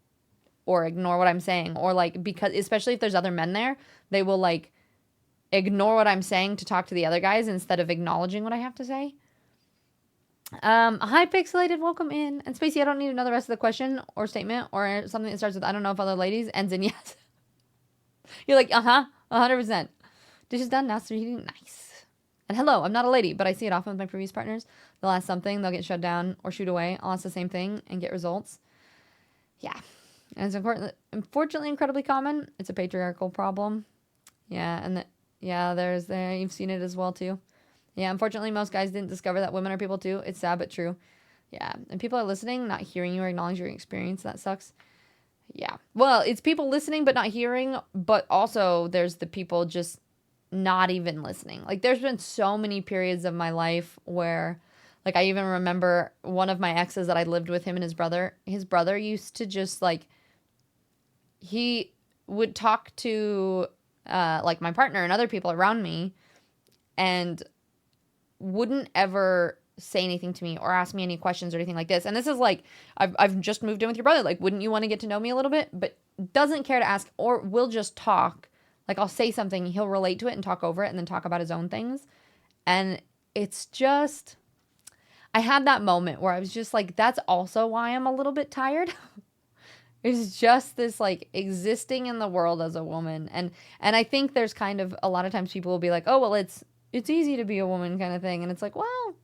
or ignore what I'm saying, or like, because especially if there's other men there, they will like ignore what I'm saying to talk to the other guys instead of acknowledging what I have to say. Hi Pixelated, welcome in. And Spacey, I don't need another rest of the question or statement or something that starts with I don't know if other ladies ends in yes. You're like, 100%. Dish is done, now it's reheating, nice. And hello, I'm not a lady, but I see it often with my previous partners. They'll ask something, they'll get shut down or shoot away. I'll ask the same thing and get results. Yeah. And it's unfortunately incredibly common. It's a patriarchal problem. Yeah, and you've seen it as well too. Yeah, unfortunately most guys didn't discover that women are people too. It's sad but true. Yeah, and people are listening, not hearing you or acknowledging your experience. That sucks. Yeah. Well, it's people listening but not hearing, but also there's the people just not even listening. Like there's been so many periods of my life where like I even remember one of my exes that I lived with, him and his brother. His brother used to just like, he would talk to like my partner and other people around me and wouldn't ever say anything to me or ask me any questions or anything like this. And this is like, I've just moved in with your brother. Like, wouldn't you want to get to know me a little bit? But doesn't care to ask, or will just talk. Like I'll say something, he'll relate to it and talk over it and then talk about his own things. And it's just, I had that moment where I was just like, that's also why I'm a little bit tired. It's just this like existing in the world as a woman. And I think there's kind of a lot of times people will be like, oh, well, it's it's easy to be a woman kind of thing. And it's like, well,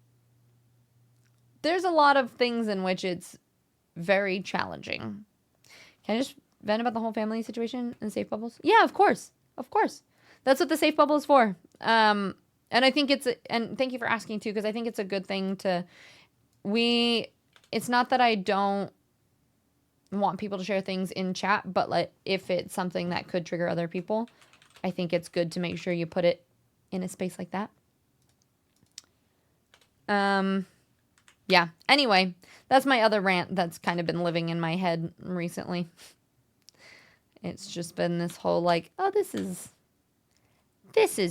there's a lot of things in which it's very challenging. Can I just vent about the whole family situation and safe bubbles? Yeah, of course. Of course. That's what the safe bubble is for. And I think and thank you for asking too, because I think it's a good thing it's not that I don't want people to share things in chat, but like if it's something that could trigger other people, I think it's good to make sure you put it in a space like that. Yeah. Anyway, that's my other rant that's kind of been living in my head recently. It's just been this whole like, oh, this is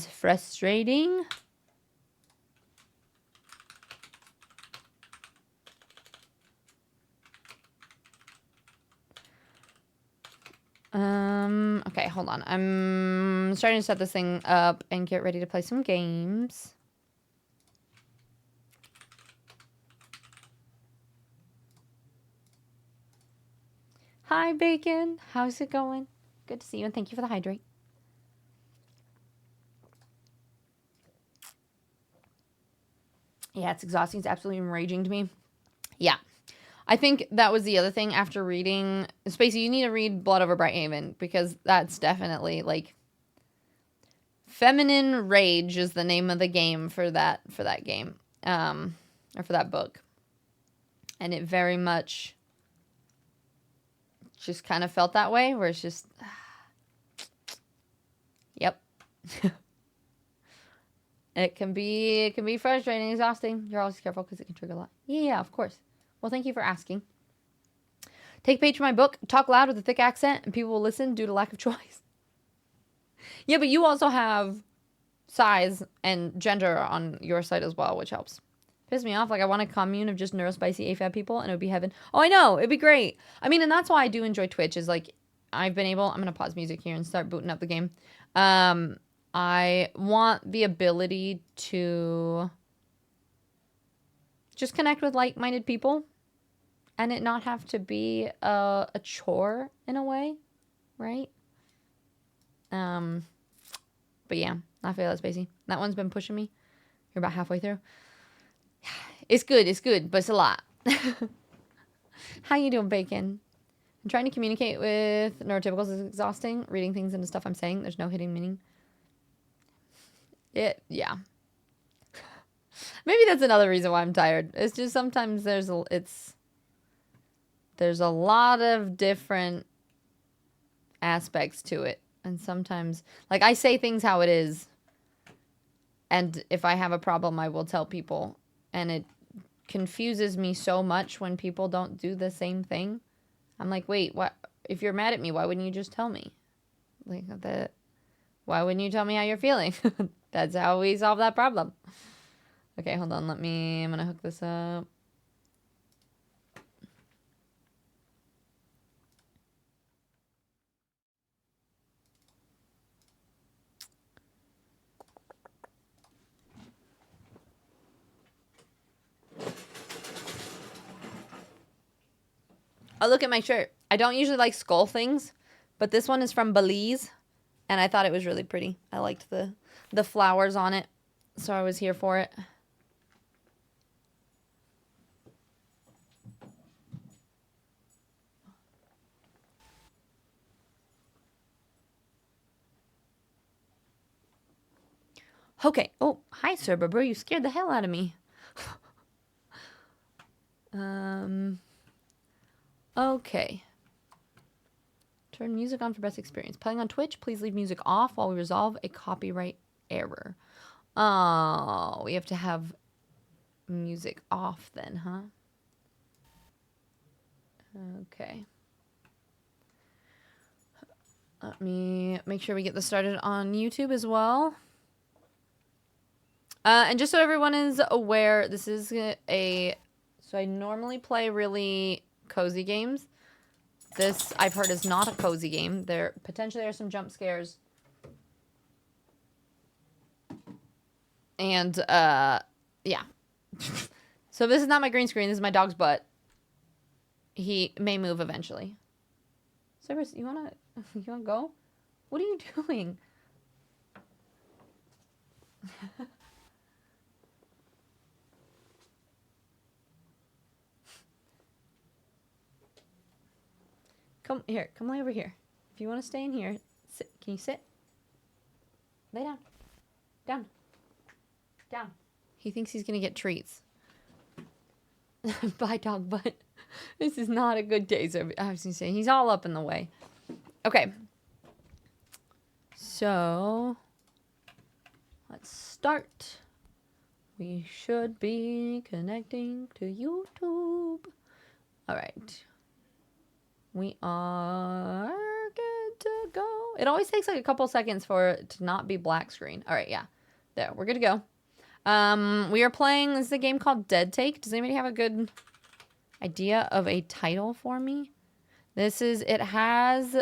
frustrating. Okay, hold on. I'm starting to set this thing up and get ready to play some games. Hi, Bacon. How's it going? Good to see you, and thank you for the hydrate. Yeah, it's exhausting. It's absolutely enraging to me. Yeah. I think that was the other thing after reading... Spacey, you need to read Blood Over Bright Haven, because that's definitely, like... Feminine Rage is the name of the game for that game. Or for that book. And it very much... just kind of felt that way, where it's just... Yep. It can be frustrating, exhausting. You're always careful because it can trigger a lot. Yeah, of course. Well, thank you for asking. Take a page from my book, talk loud with a thick accent, and people will listen due to lack of choice. Yeah, but you also have size and gender on your site as well, which helps. Piss me off. Like, I want a commune of just neurospicy AFAB people, and it would be heaven. Oh, I know. It'd be great. I mean, and that's why I do enjoy Twitch, is, like, I've been able... I'm going to pause music here and start booting up the game. I want the ability to just connect with like-minded people and it not have to be a chore in a way, right? But yeah, I feel that, Spacey. That one's been pushing me. You're about halfway through. It's good, but it's a lot. How you doing, Bacon? I'm trying to communicate with neurotypicals is exhausting. Reading things into stuff I'm saying. There's no hidden meaning. Yeah. Maybe that's another reason why I'm tired. It's just sometimes there's a lot of different aspects to it. And sometimes, like, I say things how it is. And if I have a problem, I will tell people. And it confuses me so much when people don't do the same thing. I'm like, wait, what? If you're mad at me, why wouldn't you just tell me? Like, why wouldn't you tell me how you're feeling? That's how we solve that problem. Okay, hold on. I'm going to hook this up. Oh, look at my shirt. I don't usually like skull things, but this one is from Belize, and I thought it was really pretty. I liked the flowers on it, so I was here for it. Okay. Oh, hi, Sir Bro. You scared the hell out of me. Okay. Turn music on for best experience. Playing on Twitch, please leave music off while we resolve a copyright error. Oh, we have to have music off then, huh? Okay. Let me make sure we get this started on YouTube as well. And just so everyone is aware, this is so I normally play really cozy games. This, I've heard, is not a cozy game. There potentially are some jump scares. And, yeah. So this is not my green screen. This is my dog's butt. He may move eventually. Cerberus, you wanna go? What are you doing? Come here. Come lay over here. If you want to stay in here, sit. Can you sit? Lay down. Down. Down. He thinks he's going to get treats. Bye, dog butt. This is not a good day. So I was going to say, he's all up in the way. Okay. So, let's start. We should be connecting to YouTube. All right. We are good to go. It always takes like a couple seconds for it to not be black screen. All right, yeah. There, we're good to go. We are playing, this is a game called Dead Take. Does anybody have a good idea of a title for me? It has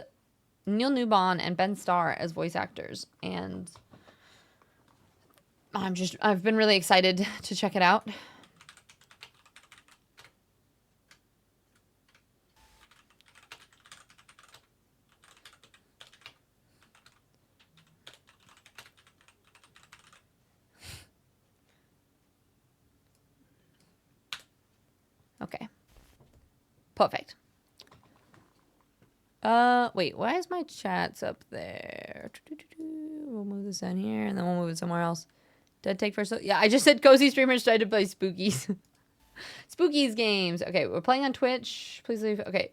Neil Newbon and Ben Starr as voice actors. And I've been really excited to check it out. Okay. Perfect. Wait, why is my chat's up there? We'll move this in here, and then we'll move it somewhere else. Dead Take first. Yeah, I just said cozy streamers tried to play Spookies. Spookies games. Okay, we're playing on Twitch. Please leave. Okay.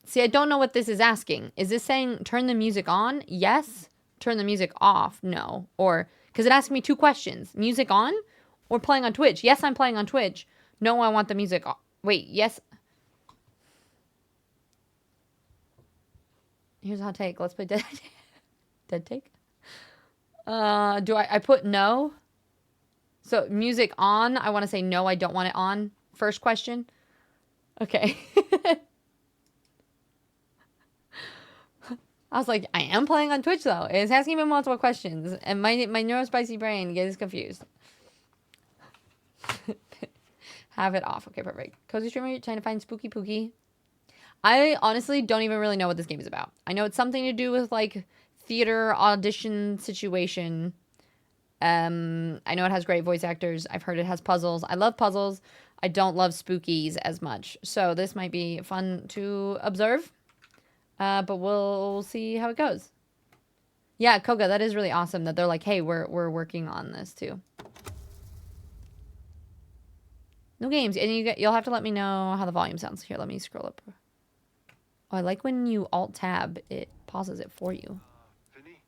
See, I don't know what this is asking. Is this saying turn the music on? Yes. Turn the music off? No. Or, because it asked me two questions. Music on or playing on Twitch? Yes, I'm playing on Twitch. No, I want the music off. Wait, yes. Here's a hot take. Let's play Dead Take. I put no? So music on. I want to say no, I don't want it on. First question. Okay. I was like, I am playing on Twitch though. It's asking me multiple questions, and my neurospicy brain gets confused. Have it off. Okay, perfect. Cozy streamer trying to find spooky pooky. I honestly don't even really know what this game is about. I know it's something to do with like theater audition situation. I know it has great voice actors. I've heard it has puzzles. I love puzzles. I don't love spookies as much. So this might be fun to observe. But we'll see how it goes. Yeah, Koga, that is really awesome that they're like, hey, we're working on this too. No games. And you'll have to let me know how the volume sounds. Here, let me scroll up. Oh, I like when you Alt-Tab, it pauses it for you. Vinny,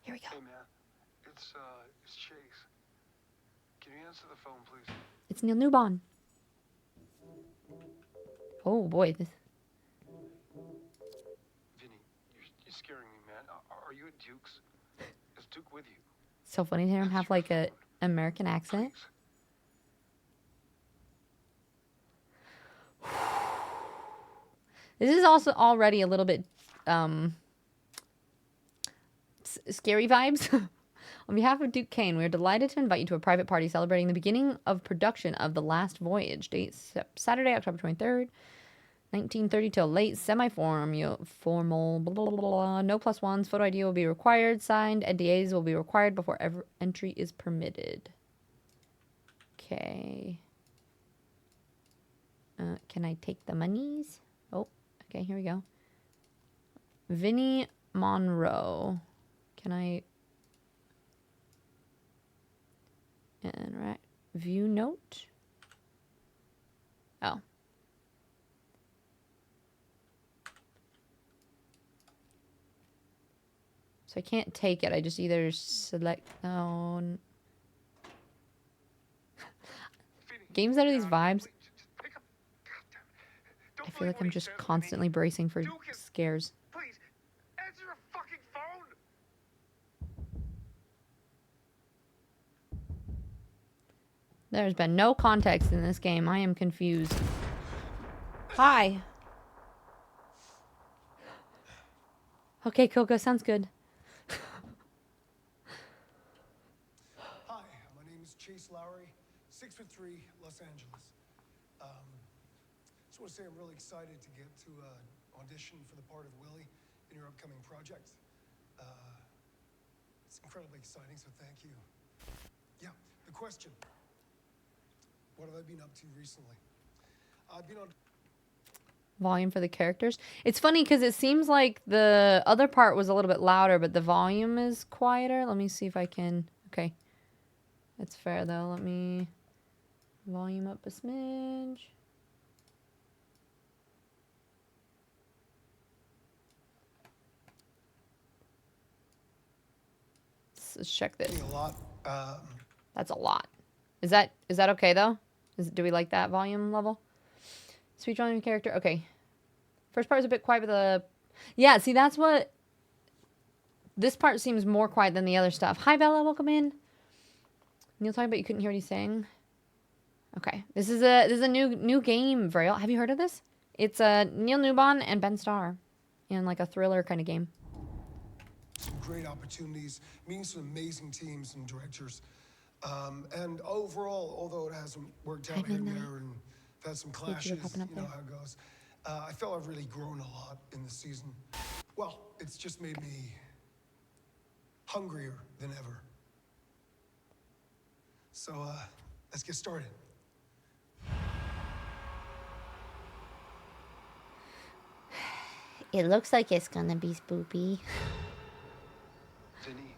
here we go. Hey, man. It's Chase. Can you answer the phone, please? It's Neil Newbon. Oh, boy. Vinny, you're scaring me, man. Are you at Duke's? Is Duke with you? So funny to hear him have, like, a American accent. This is also already a little bit scary vibes. On behalf of Duke Kane, we are delighted to invite you to a private party celebrating the beginning of production of The Last Voyage. Date Saturday, October 23rd, 1930 till late, formal, blah, blah, blah, blah. No plus ones. Photo ID will be required. Signed NDAs will be required before entry is permitted. Okay. Can I take the monies? Oh, okay, here we go. Vinny Monroe. Can I... And right, view note. Oh. So I can't take it. I just either select. No. Games that are these vibes. I feel like I'm just constantly bracing for scares. Please, answer the fucking phone. There's been no context in this game. I am confused. Hi. Okay, Coco, sounds good. Hi, my name is Chase Lowry, 6'3", Los Angeles. Just want to say I'm really excited to get to audition for the part of Willie in your upcoming project. It's incredibly exciting, so thank you. Yeah, the question. What have I been up to recently? I've been on... volume for the characters. It's funny because it seems like the other part was a little bit louder, but the volume is quieter. Let me see if I can. Okay. That's fair though. Let me volume up a smidge. Let's check this. A lot. That's a lot. Is that okay though? Do we like that volume level? Speech volume character. Okay. First part was a bit quiet, but yeah. See, that's what. This part seems more quiet than the other stuff. Hi, Bella. Welcome in. Neil talking about you couldn't hear what he's saying. Okay, this is a new game, Vrail. Have you heard of this? It's Neil Newbon and Ben Starr, in like a thriller kind of game. Some great opportunities, meeting some amazing teams and directors. And overall, although it hasn't worked out here and there and had some clashes, you know how it goes, I felt I've really grown a lot in the season. Well, it's just made me hungrier than ever. So, let's get started. It looks like it's gonna be spoopy. Vinny,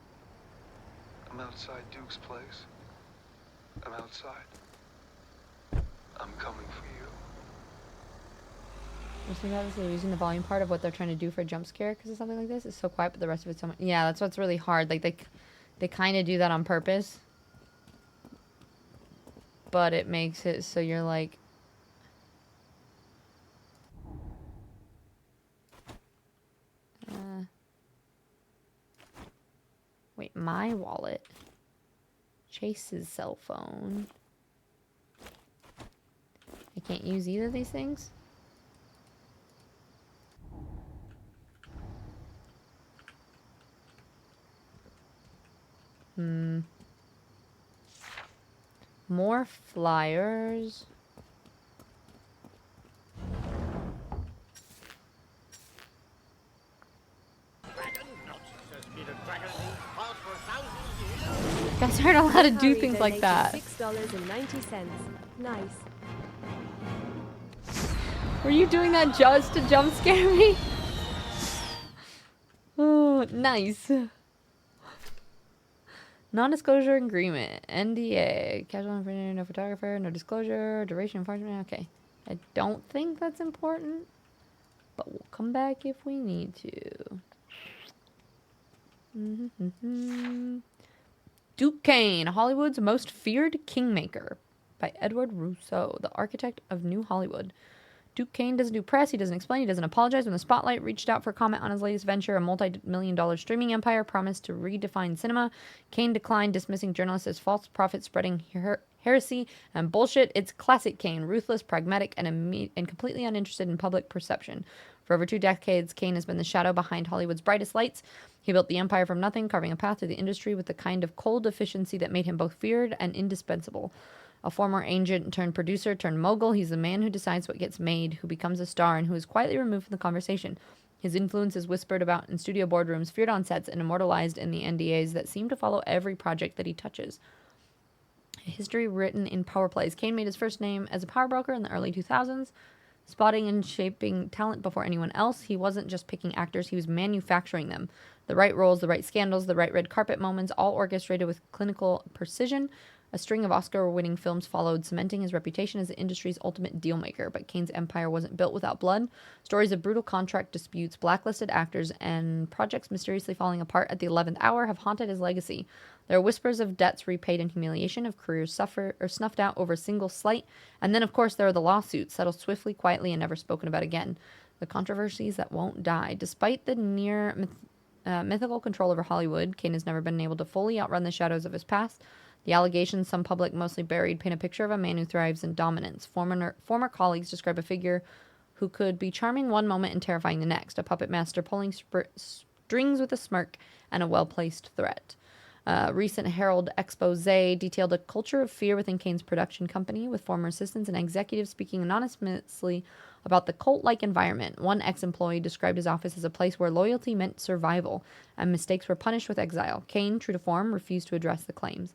I'm outside Duke's place. I'm outside. I'm coming for you. Listening to this, they're using the volume part of what they're trying to do for a jump scare because of something like this. It's so quiet, but the rest of it's so much. Yeah, that's what's really hard. Like they kind of do that on purpose, but it makes it so you're like. Wait, my wallet. Chase's cell phone. I can't use either of these things? More flyers. You guys aren't allowed to do things like that. $6.90. Nice. Were you doing that just to jump scare me? Oh, nice. Non-disclosure agreement. NDA. Casual information, no photographer, no disclosure, duration enforcement. Okay. I don't think that's important, but we'll come back if we need to. Duke Kane, Hollywood's most feared kingmaker, by Edward Rousseau, the architect of New Hollywood. Duke Kane doesn't do press, he doesn't explain, he doesn't apologize. When the Spotlight reached out for comment on his latest venture, a multi-million-dollar streaming empire promised to redefine cinema, Kane declined, dismissing journalists as false prophets spreading heresy and bullshit. It's classic Kane, ruthless, pragmatic, and completely uninterested in public perception. For over 2 decades, Kane has been the shadow behind Hollywood's brightest lights. He built the empire from nothing, carving a path through the industry with the kind of cold efficiency that made him both feared and indispensable. A former agent turned producer turned mogul, he's the man who decides what gets made, who becomes a star, and who is quietly removed from the conversation. His influence is whispered about in studio boardrooms, feared on sets, and immortalized in the NDAs that seem to follow every project that he touches. History written in power plays. Kane made his first name as a power broker in the early 2000s, spotting and shaping talent before anyone else. He wasn't just picking actors, he was manufacturing them. The right roles, the right scandals, the right red carpet moments, all orchestrated with clinical precision. A string of Oscar-winning films followed, cementing his reputation as the industry's ultimate deal-maker. But Kane's empire wasn't built without blood. Stories of brutal contract disputes, blacklisted actors, and projects mysteriously falling apart at the 11th hour have haunted his legacy. There are whispers of debts repaid in humiliation, of careers snuffed out over a single slight, and then, of course, there are the lawsuits, settled swiftly, quietly, and never spoken about again. The controversies that won't die. Despite the near mythical control over Hollywood, Kane has never been able to fully outrun the shadows of his past. The allegations, some public, mostly buried, paint a picture of a man who thrives in dominance. Former colleagues describe a figure who could be charming one moment and terrifying the next, a puppet master pulling strings with a smirk and a well-placed threat. Recent Herald expose detailed a culture of fear within Kane's production company, with former assistants and executives speaking anonymously about the cult-like environment. One ex-employee described his office as a place where loyalty meant survival, and mistakes were punished with exile. Kane, true to form, refused to address the claims.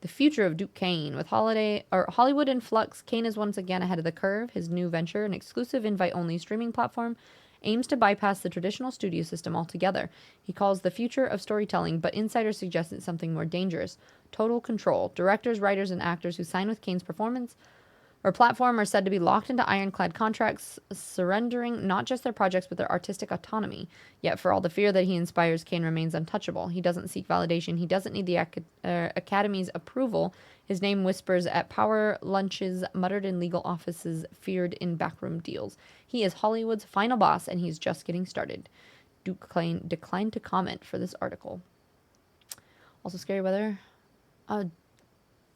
The future of Duke Kane. With Hollywood in flux, Kane is once again ahead of the curve. His new venture, an exclusive invite-only streaming platform, aims to bypass the traditional studio system altogether. He calls the future of storytelling, but insiders suggest it's something more dangerous. Total control. Directors, writers, and actors who sign with Kane's platform are said to be locked into ironclad contracts, surrendering not just their projects but their artistic autonomy. Yet for all the fear that he inspires, Kane remains untouchable. He doesn't seek validation. He doesn't need the Academy's approval. His name whispers at power lunches, muttered in legal offices, feared in backroom deals. He is Hollywood's final boss, and he's just getting started. Duke Kane declined to comment for this article. Also scary weather. Oh,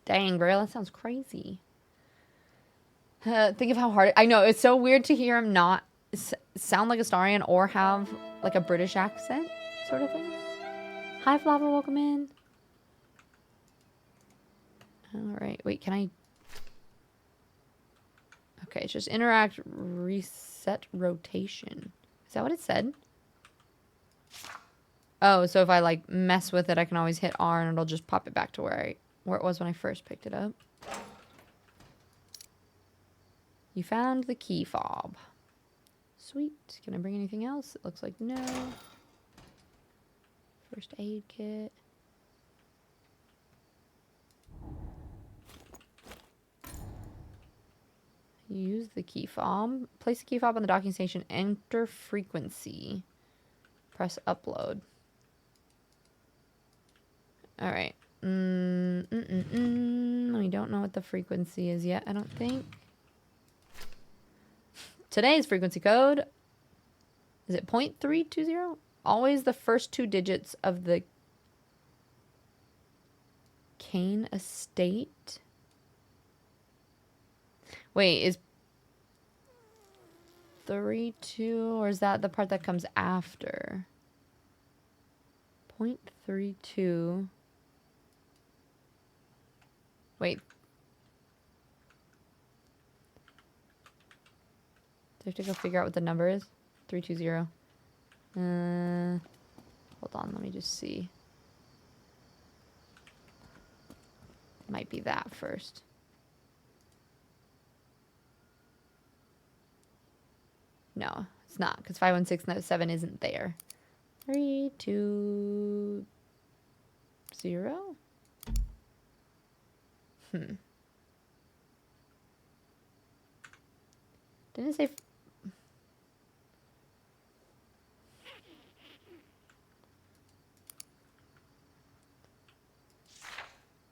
dang, Braille, that sounds crazy. Think of how hard I know. It's so weird to hear him not sound like a Starian or have like a British accent sort of thing. Hi, Flava, welcome in. All right, wait, can I? Okay, it's just interact, reset, rotation. Is that what it said? Oh, so if I like mess with it, I can always hit R and it'll just pop it back to where it was when I first picked it up. You found the key fob. Sweet. Can I bring anything else? It looks like no. First aid kit. Use the key fob. Place the key fob on the docking station. Enter frequency. Press upload. Alright. We don't know what the frequency is yet, I don't think. Today's frequency code, is it 0.320? Always the first 2 digits of the Kane estate. Wait, is 32, or is that the part that comes after? 0.32. Wait. Do I have to go figure out what the number is? 320. Hold on, let me just see. Might be that first. No, it's not, because 51697 isn't there. 320. Didn't it say...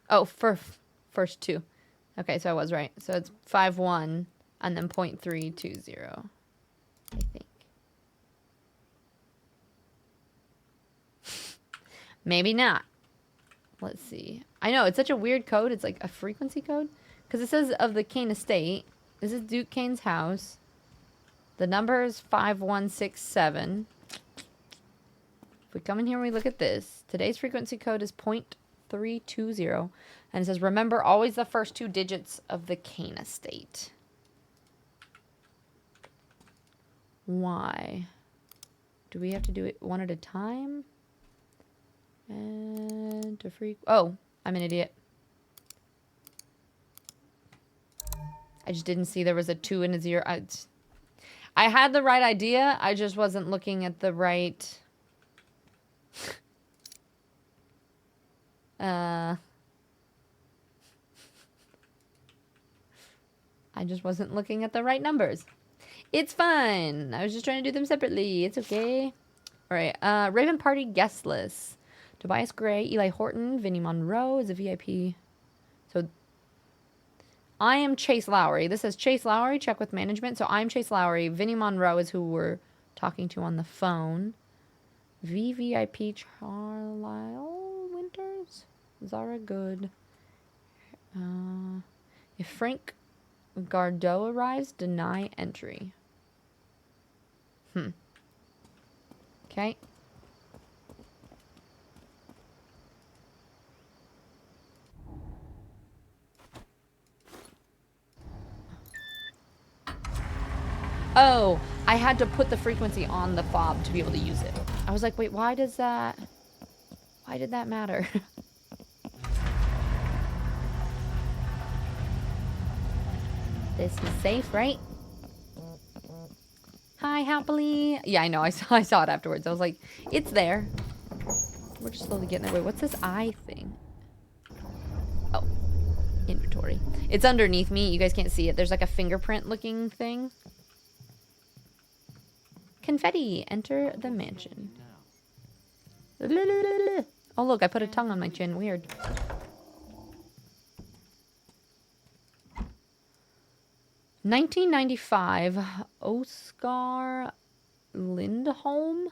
Oh, first 2. Okay, so I was right. So it's 51 and then 0.320, I think. Maybe not. Let's see. I know, it's such a weird code. It's like a frequency code. Because it says of the Kane estate. This is Duke Kane's house. The number is 5167. If we come in here and we look at this, today's frequency code is 0.320. And it says, remember always the first 2 digits of the Kane estate. Why? Do we have to do it one at a time? And to oh, I'm an idiot. I just didn't see there was a 2 and a 0. I had the right idea. I just wasn't looking at the right... I just wasn't looking at the right numbers. It's fine. I was just trying to do them separately. It's okay. All right. Raven Party guest list. Tobias Gray, Eli Horton, Vinnie Monroe is a VIP. So I am Chase Lowry. This says Chase Lowry. Check with management. So I'm Chase Lowry. Vinnie Monroe is who we're talking to on the phone. VVIP Charlisle Winters. Zara Good. If Frank Gardeau arrives, deny entry. Okay. Oh, I had to put the frequency on the fob to be able to use it. I was like, wait, why did that matter? This is safe, right? Hi, happily. Yeah, I know. I saw it afterwards. I was like, it's there. We're just slowly getting there. Wait, what's this eye thing? Oh, inventory. It's underneath me. You guys can't see it. There's like a fingerprint looking thing. Confetti. Enter the mansion. Oh, look, I put a tongue on my chin. Weird. $1995. Oscar Lindholm.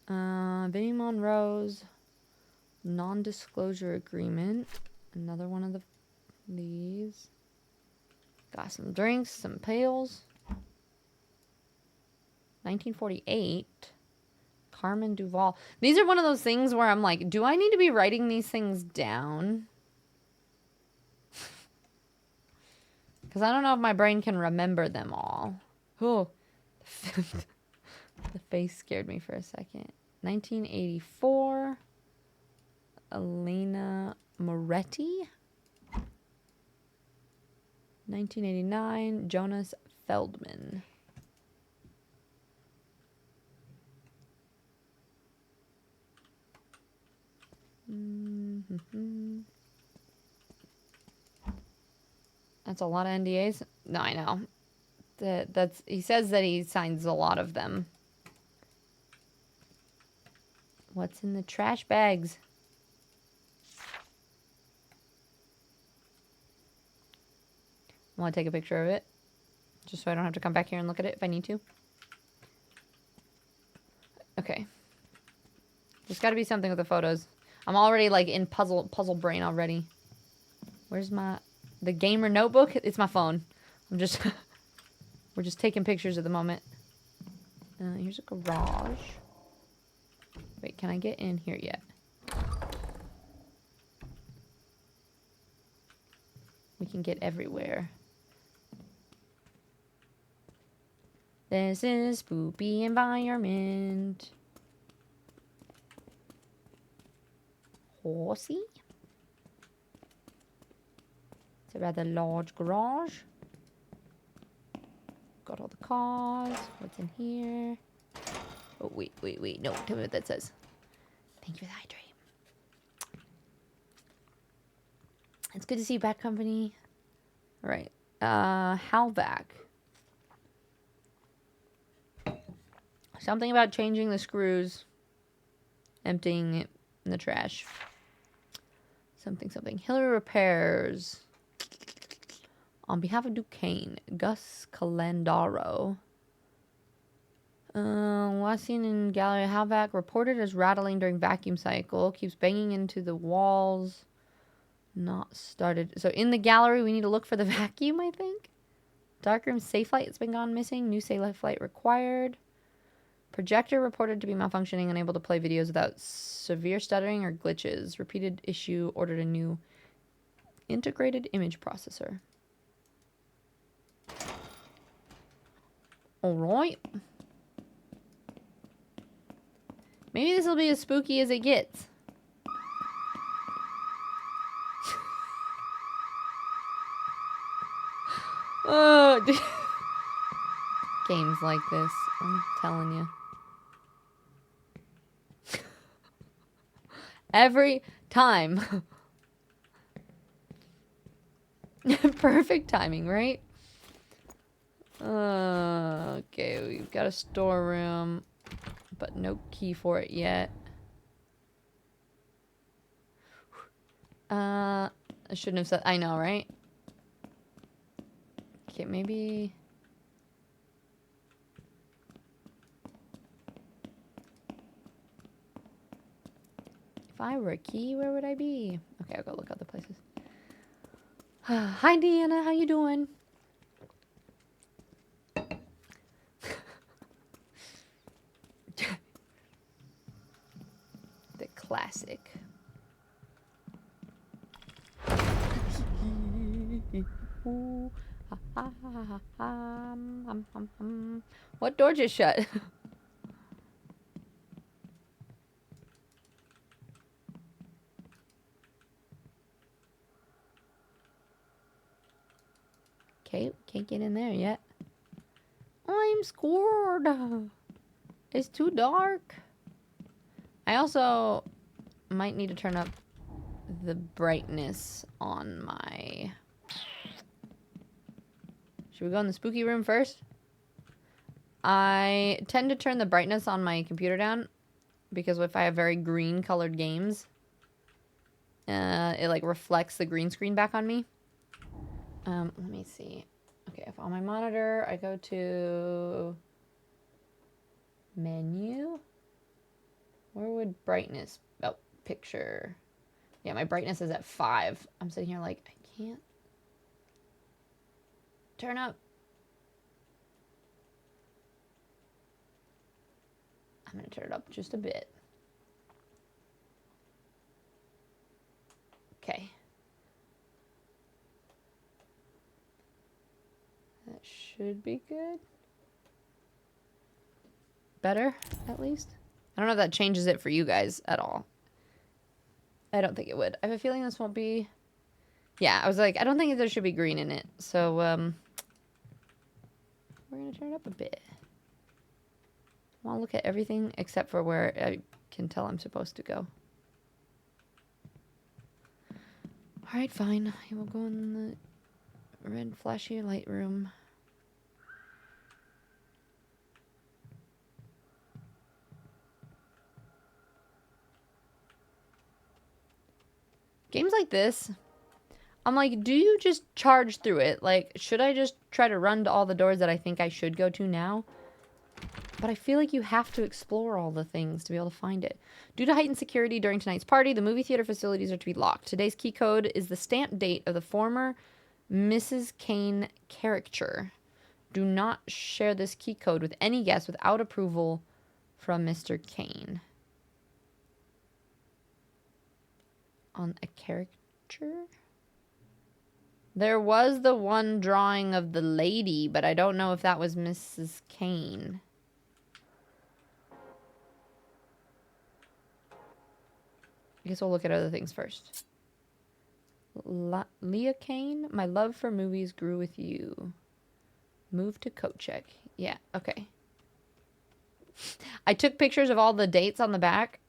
Vinnie Monroe's non-disclosure agreement. Another one of these. Got some drinks, some pails. 1948. Carmen Duval. These are one of those things where I'm like, do I need to be writing these things down? Because I don't know if my brain can remember them all. Oh, the face scared me for a second. 1984. Elena Moretti. 1989. Jonas Feldman. That's a lot of NDAs. No, I know. That's he says that he signs a lot of them. What's in the trash bags? I want to take a picture of it, just so I don't have to come back here and look at it if I need to. Okay. There's got to be something with the photos. I'm already like in puzzle brain already. Where's the gamer notebook? It's my phone. We're just taking pictures at the moment. Here's a garage. Wait, can I get in here yet? We can get everywhere. This is spoopy environment. Horsey? It's a rather large garage. Got all the cars. What's in here? Oh, wait. No, tell me what that says. Thank you for the hydrate. It's good to see you back, company. All right. Halvac. Something about changing the screws. Emptying it in the trash. Something. Hillary Repairs. On behalf of Duquesne, Gus Calandaro. Last seen in gallery. Halvac reported as rattling during vacuum cycle. Keeps banging into the walls. Not started. So in the gallery, we need to look for the vacuum, I think. Darkroom safe light has been gone missing. New safe light required. Projector reported to be malfunctioning, unable to play videos without severe stuttering or glitches. Repeated issue, ordered a new integrated image processor. Alright. Maybe this will be as spooky as it gets. Oh, games like this, I'm telling you. Every time. Perfect timing, right? Okay, we've got a storeroom, but no key for it yet. I shouldn't have said. I know, right? Okay, maybe. If I were a key, where would I be? Okay, I'll go look other places. Hi, Deanna. How you doing? The classic. What door just shut? Okay, can't get in there yet. I'm scared. It's too dark. I also might need to turn up the brightness on my... Should we go in the spooky room first? I tend to turn the brightness on my computer down because if I have very green colored games, it like reflects the green screen back on me. Let me see. Okay, if on my monitor I go to menu, where would brightness? Oh, picture. Yeah, my brightness is at 5. I'm sitting here like I can't turn up. I'm gonna turn it up just a bit. Okay. That should be good. Better, at least. I don't know if that changes it for you guys at all. I don't think it would. I have a feeling this won't be... Yeah, I was like, I don't think there should be green in it. So, we're gonna turn it up a bit. I want to look at everything except for where I can tell I'm supposed to go. Alright, fine. I will go in the red flashy light room. Games like this, I'm like, do you just charge through it? Like, should I just try to run to all the doors that I think I should go to now? But I feel like you have to explore all the things to be able to find it. Due to heightened security during tonight's party, the movie theater facilities are to be locked. Today's key code is the stamp date of the former Mrs. Kane caricature. Do not share this key code with any guest without approval from Mr. Kane. On a caricature? There was the one drawing of the lady, but I don't know if that was Mrs. Kane. I guess we'll look at other things first. Leah Kane, my love for movies grew with you. Move to coat check. Yeah, okay. I took pictures of all the dates on the back,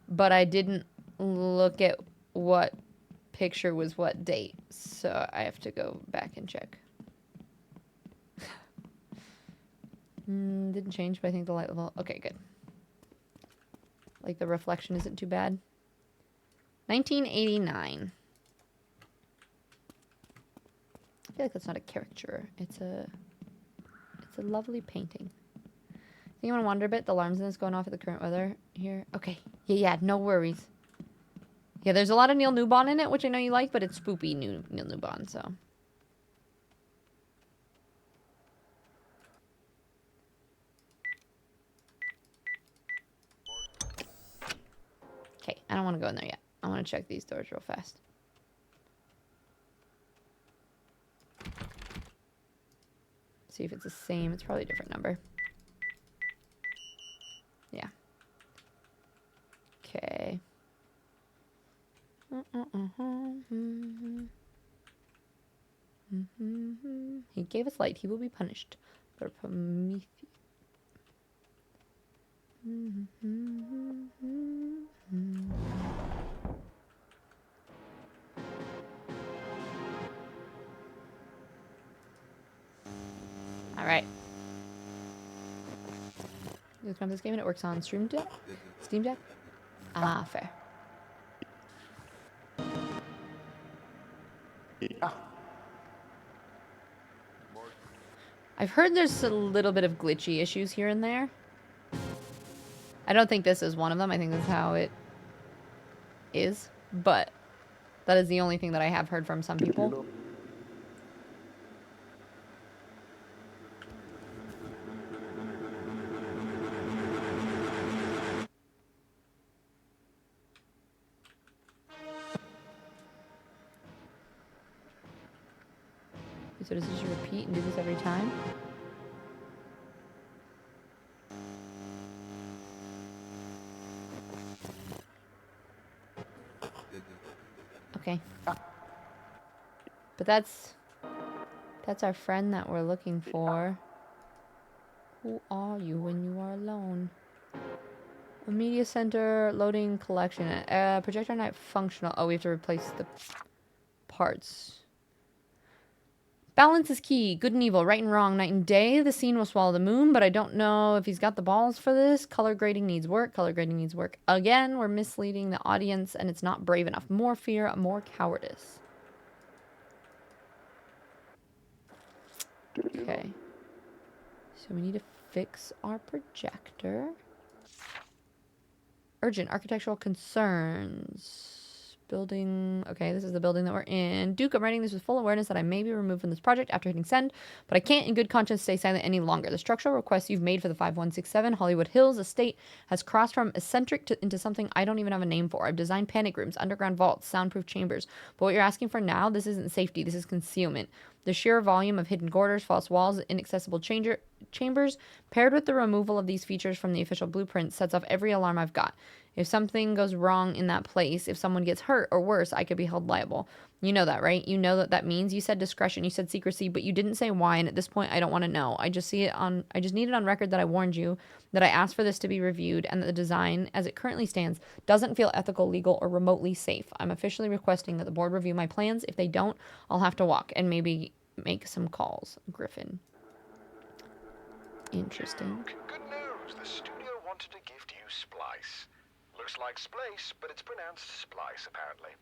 but I didn't look at what picture was what date, so I have to go back and check. Didn't change, but I think the light level... Okay, good. Like, the reflection isn't too bad. 1989. I feel like that's not a caricature. It's a lovely painting. I think I'm gonna wander a bit. The alarms in this going off at the current weather here. Okay. Yeah, no worries. Yeah, there's a lot of Neil Newbon in it, which I know you like, but it's spoopy Neil Newbon, so. Okay, I don't want to go in there yet. I want to check these doors real fast. See if it's the same. It's probably a different number. Yeah. Okay. He gave us light. He will be punished. But Prometheus. All right. You come to this game and it works on Steam Deck? Steam Deck? Ah, fair. Yeah. I've heard there's a little bit of glitchy issues here and there. I don't think this is one of them. I think this is how it is. But that is the only thing that I have heard from some people. So does this just repeat and do this every time? Okay. But that's That's our friend that we're looking for. Who are you when you are alone? A media center, loading collection. Projector not functional. Oh, we have to replace the parts. Balance is key. Good and evil, right and wrong, night and day. The scene will swallow the moon, but I don't know if he's got the balls for this. Color grading needs work. Color grading needs work. Again, we're misleading the audience, and it's not brave enough. More fear, more cowardice. Okay. So we need to fix our projector. Urgent architectural concerns. Building. Okay, this is the building that we're in. Duke, I'm writing this with full awareness that I may be removed from this project after hitting send, but I can't in good conscience stay silent any longer. The structural request you've made for the 5167 Hollywood Hills estate has crossed from eccentric into something I don't even have a name for. I've designed panic rooms, underground vaults, soundproof chambers. But what you're asking for now, this isn't safety, this is concealment. The sheer volume of hidden corridors, false walls, inaccessible chambers, paired with the removal of these features from the official blueprint, sets off every alarm I've got. If something goes wrong in that place, if someone gets hurt or worse, I could be held liable. You know that, right? You know what that means. You said discretion, you said secrecy, but you didn't say why, and at this point I don't want to know. I just need it on record that I warned you, that I asked for this to be reviewed, and that the design, as it currently stands, doesn't feel ethical, legal, or remotely safe. I'm officially requesting that the board review my plans. If they don't, I'll have to walk and maybe make some calls. Griffin. Interesting. Good news. The studio wanted to gift you Splice. Looks like Splice, but it's pronounced Splice, apparently.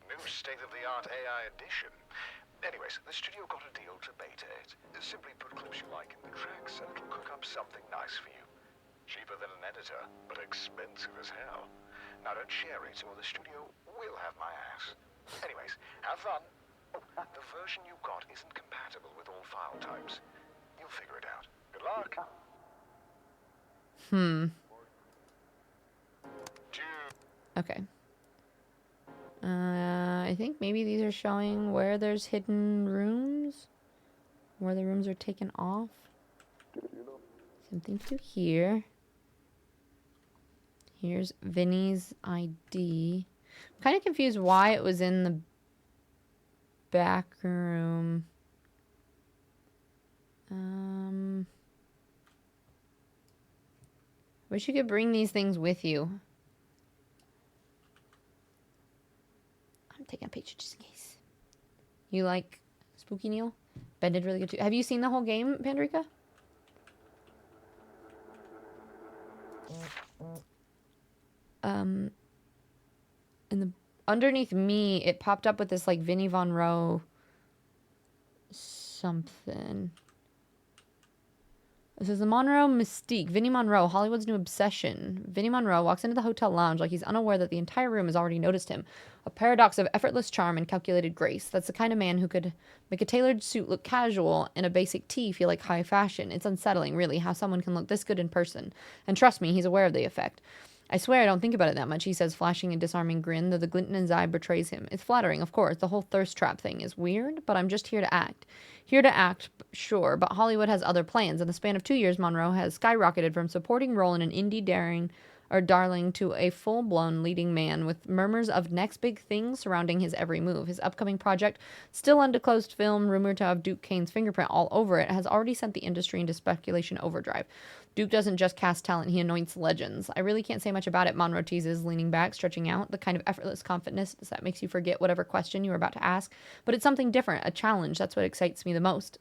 New state-of-the-art AI edition. Anyways, the studio got a deal to beta it. Simply put clips you like in the tracks, and it'll cook up something nice for you. Cheaper than an editor, but expensive as hell. Now don't share it, or the studio will have my ass. Anyways, have fun. Oh, the version you got isn't compatible with all file types. You'll figure it out. Good luck. Okay. I think maybe these are showing where there's hidden rooms. Where the rooms are taken off. Something to here. Here's Vinny's ID. I'm kind of confused why it was in the back room. Wish you could bring these things with you. I'm taking a picture just in case. You like Spooky Neil? Ben did really good too. Have you seen the whole game, Pandrika? In the underneath me, it popped up with this like Vinnie Von Rowe something. This is the Monroe Mystique. Vinnie Monroe, Hollywood's new obsession. Vinnie Monroe walks into the hotel lounge like he's unaware that the entire room has already noticed him. A paradox of effortless charm and calculated grace. That's the kind of man who could make a tailored suit look casual and a basic tee feel like high fashion. It's unsettling, really, how someone can look this good in person. And trust me, he's aware of the effect. I swear I don't think about it that much, he says, flashing a disarming grin, though the glint in his eye betrays him. It's flattering, of course. The whole thirst trap thing is weird, but I'm just here to act. Here to act, sure, but Hollywood has other plans. In the span of 2 years, Monroe has skyrocketed from supporting role in an indie darling to a full-blown leading man with murmurs of next big thing surrounding his every move. His upcoming project, still undisclosed film, rumored to have Duke Kane's fingerprint all over it, has already sent the industry into speculation overdrive. Duke doesn't just cast talent, he anoints legends. I really can't say much about it, Monroe teases, leaning back, stretching out, the kind of effortless confidence that makes you forget whatever question you were about to ask. But it's something different, a challenge. That's what excites me the most.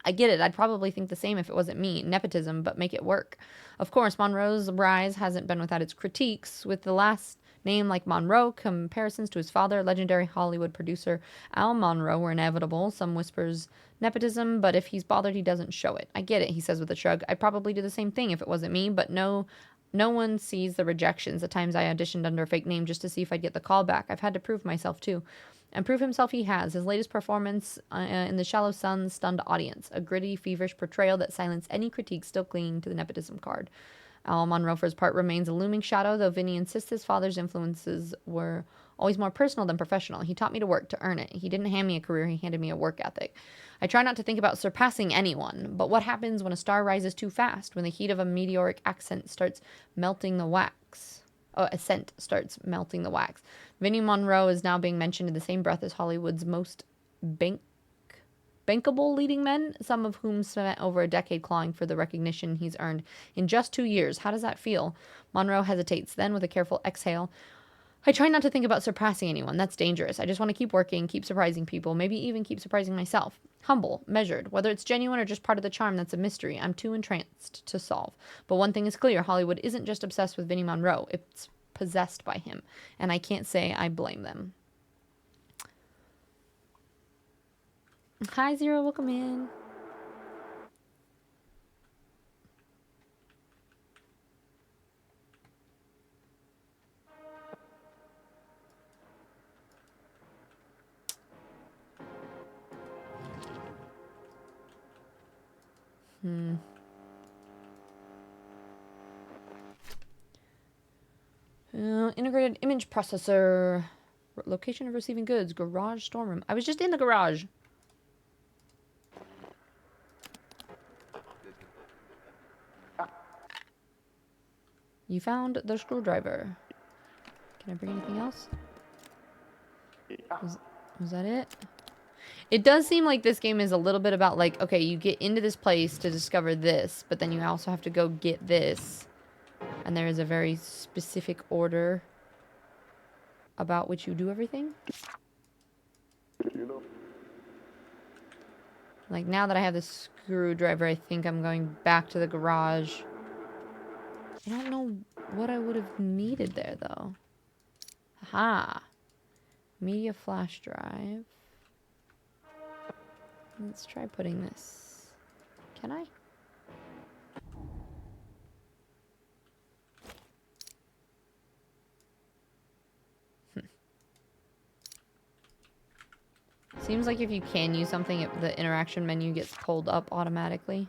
I get it. I'd probably think the same if it wasn't me. Nepotism, but make it work. Of course, Monroe's rise hasn't been without its critiques. With the last name like Monroe, comparisons to his father, legendary Hollywood producer Al Monroe, were inevitable. Some whispers nepotism, but if he's bothered, he doesn't show it. I get it, he says with a shrug. I'd probably do the same thing if it wasn't me, but no one sees the rejections. The times I auditioned under a fake name just to see if I'd get the call back. I've had to prove myself, too. And prove himself he has. His latest performance in The Shallow Sun stunned the audience. A gritty, feverish portrayal that silenced any critique still clinging to the nepotism card. Al Monroe, for his part, remains a looming shadow, though Vinny insists his father's influences were always more personal than professional. He taught me to work, to earn it. He didn't hand me a career, he handed me a work ethic. I try not to think about surpassing anyone, but what happens when a star rises too fast, when the heat of a meteoric ascent starts melting the wax? Vinnie Monroe is now being mentioned in the same breath as Hollywood's most bankable leading men, some of whom spent over a decade clawing for the recognition he's earned in just 2 years. How does that feel? Monroe hesitates. Then, with a careful exhale, I try not to think about surpassing anyone. That's dangerous. I just want to keep working, keep surprising people, maybe even keep surprising myself. Humble, measured. Whether it's genuine or just part of the charm, that's a mystery I'm too entranced to solve. But one thing is clear. Hollywood isn't just obsessed with Vinnie Monroe. It's possessed by him. And I can't say I blame them. Hi, Zero. Welcome in. Integrated image processor. Location of receiving goods. Garage storeroom. I was just in the garage. You found the screwdriver. Can I bring anything else? Was that it? It does seem like this game is a little bit about like, okay, you get into this place to discover this, but then you also have to go get this. And there is a very specific order about which you do everything. Like now that I have the screwdriver, I think I'm going back to the garage. I don't know what I would have needed there though. Aha. Media flash drive. Let's try putting this. Can I? Seems like if you can use something, the interaction menu gets pulled up automatically.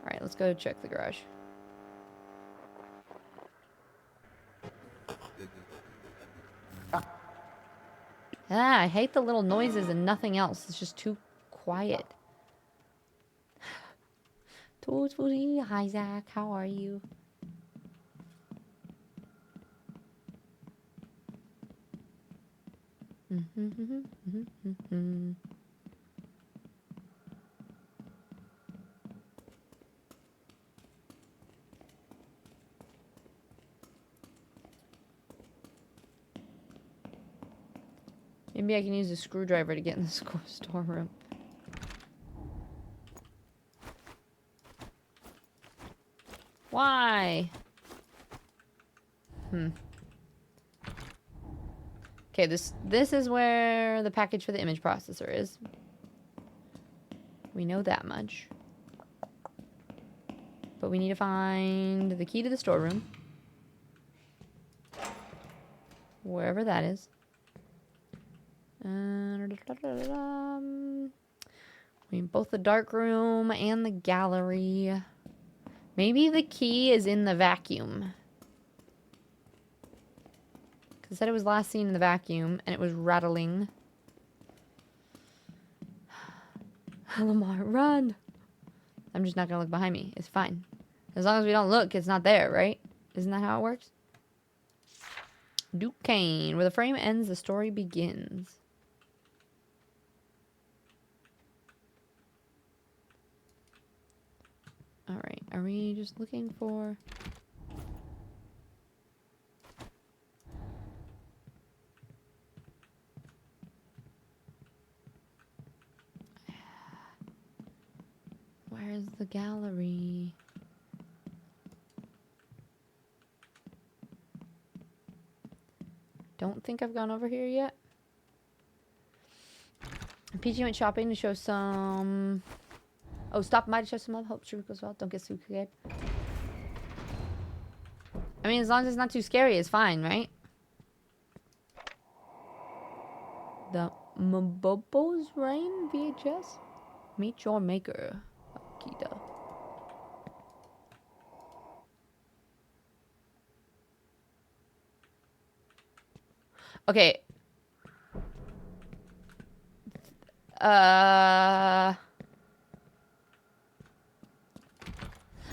Alright, let's go check the garage. Ah, I hate the little noises and nothing else. It's just too quiet. Hi, Zach. How are you? Maybe I can use a screwdriver to get in the storeroom. Why? Okay, this is where the package for the image processor is. We know that much. But we need to find the key to the storeroom. Wherever that is. We need both the dark room and the gallery. Maybe the key is in the vacuum. Because it said it was last seen in the vacuum, and it was rattling. Lamar, run! I'm just not going to look behind me. It's fine. As long as we don't look, it's not there, right? Isn't that how it works? Duquesne. Where the frame ends, the story begins. Alright, are we just looking for... Where's the gallery? Don't think I've gone over here yet. PG went shopping to show some... Oh, stop by to show some love. Hope stream goes well. Don't get too scared. I mean, as long as it's not too scary, it's fine, right? The Mbobo's Rain VHS? Meet your maker. Akita. Okay.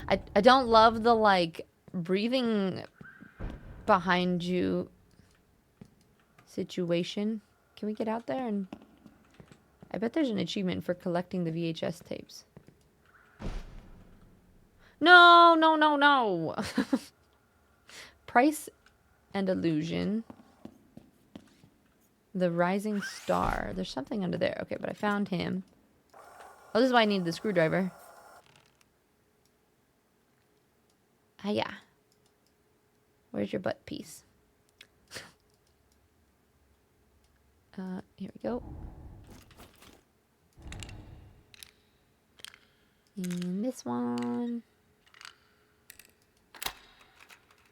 I don't love the, like, breathing behind you situation. Can we get out there and... I bet there's an achievement for collecting the VHS tapes. No, no, no, no. Price and Illusion. The Rising Star. There's something under there. Okay, but I found him. Oh, this is why I need the screwdriver. Ah, yeah. Where's your butt piece? Here we go. And this one.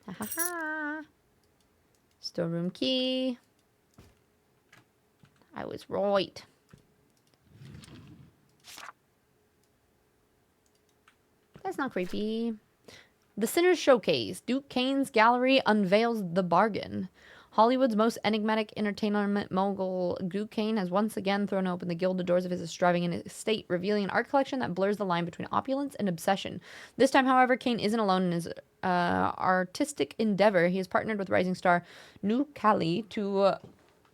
Ha ha ha. Storeroom key. I was right. That's not creepy. The Sinners Showcase. Duke Kane's gallery unveils the bargain. Hollywood's most enigmatic entertainment mogul, Duke Kane, has once again thrown open the gilded doors of his extravagant estate, revealing an art collection that blurs the line between opulence and obsession. This time, however, Kane isn't alone in his artistic endeavor. He has partnered with rising star Nu Kali to